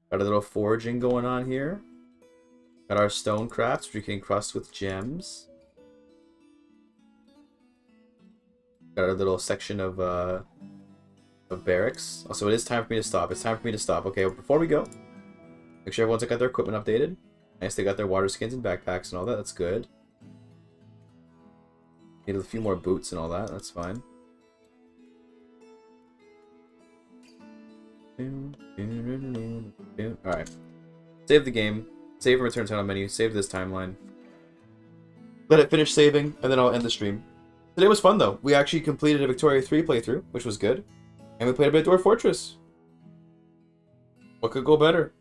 Got a little foraging going on here. Got our stone crafts, which we can encrust with gems. Got our little section of of barracks. Also, it is time for me to stop. It's time for me to stop. Okay, well, before we go, make sure everyone's got their equipment updated. Nice, they got their water skins and backpacks and all that. That's good. Need a few more boots and all that. That's fine. Alright. Save the game. Save and return to the menu. Save this timeline. Let it finish saving, and then I'll end the stream. Today was fun, though. We actually completed a Victoria 3 playthrough, which was good. And we played a bit of Dwarf Fortress. What could go better?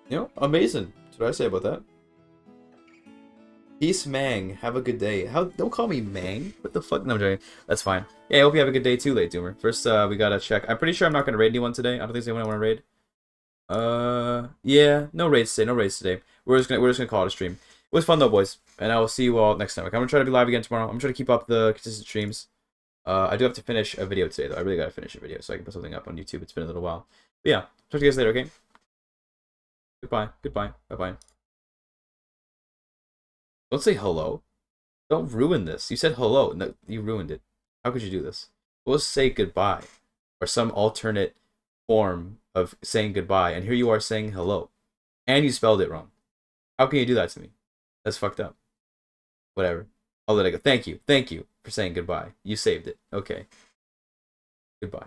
You know, amazing. That's what I say about that. Peace, Mang. Have a good day. Don't call me Mang. What the fuck? No, I'm joking. That's fine. Yeah, I hope you have a good day too, Late Doomer. First, we gotta check. I'm pretty sure I'm not gonna raid anyone today. I don't think there's anyone I want to raid. Yeah, no raids today. No raids today. We're just gonna call it a stream. It was fun though, boys, and I will see you all next time. I'm gonna try to be live again tomorrow. I'm trying to keep up the consistent streams. I do have to finish a video today though. I really gotta finish a video so I can put something up on YouTube. It's been a little while. But yeah, talk to you guys later. Okay. Goodbye. Goodbye. Bye bye. Don't say hello. Don't ruin this. You said hello. No, you ruined it. How could you do this? We'll say goodbye. Or some alternate form of saying goodbye. And here you are saying hello. And you spelled it wrong. How can you do that to me? That's fucked up. Whatever. I'll let it go. Thank you. Thank you for saying goodbye. You saved it. Okay. Goodbye.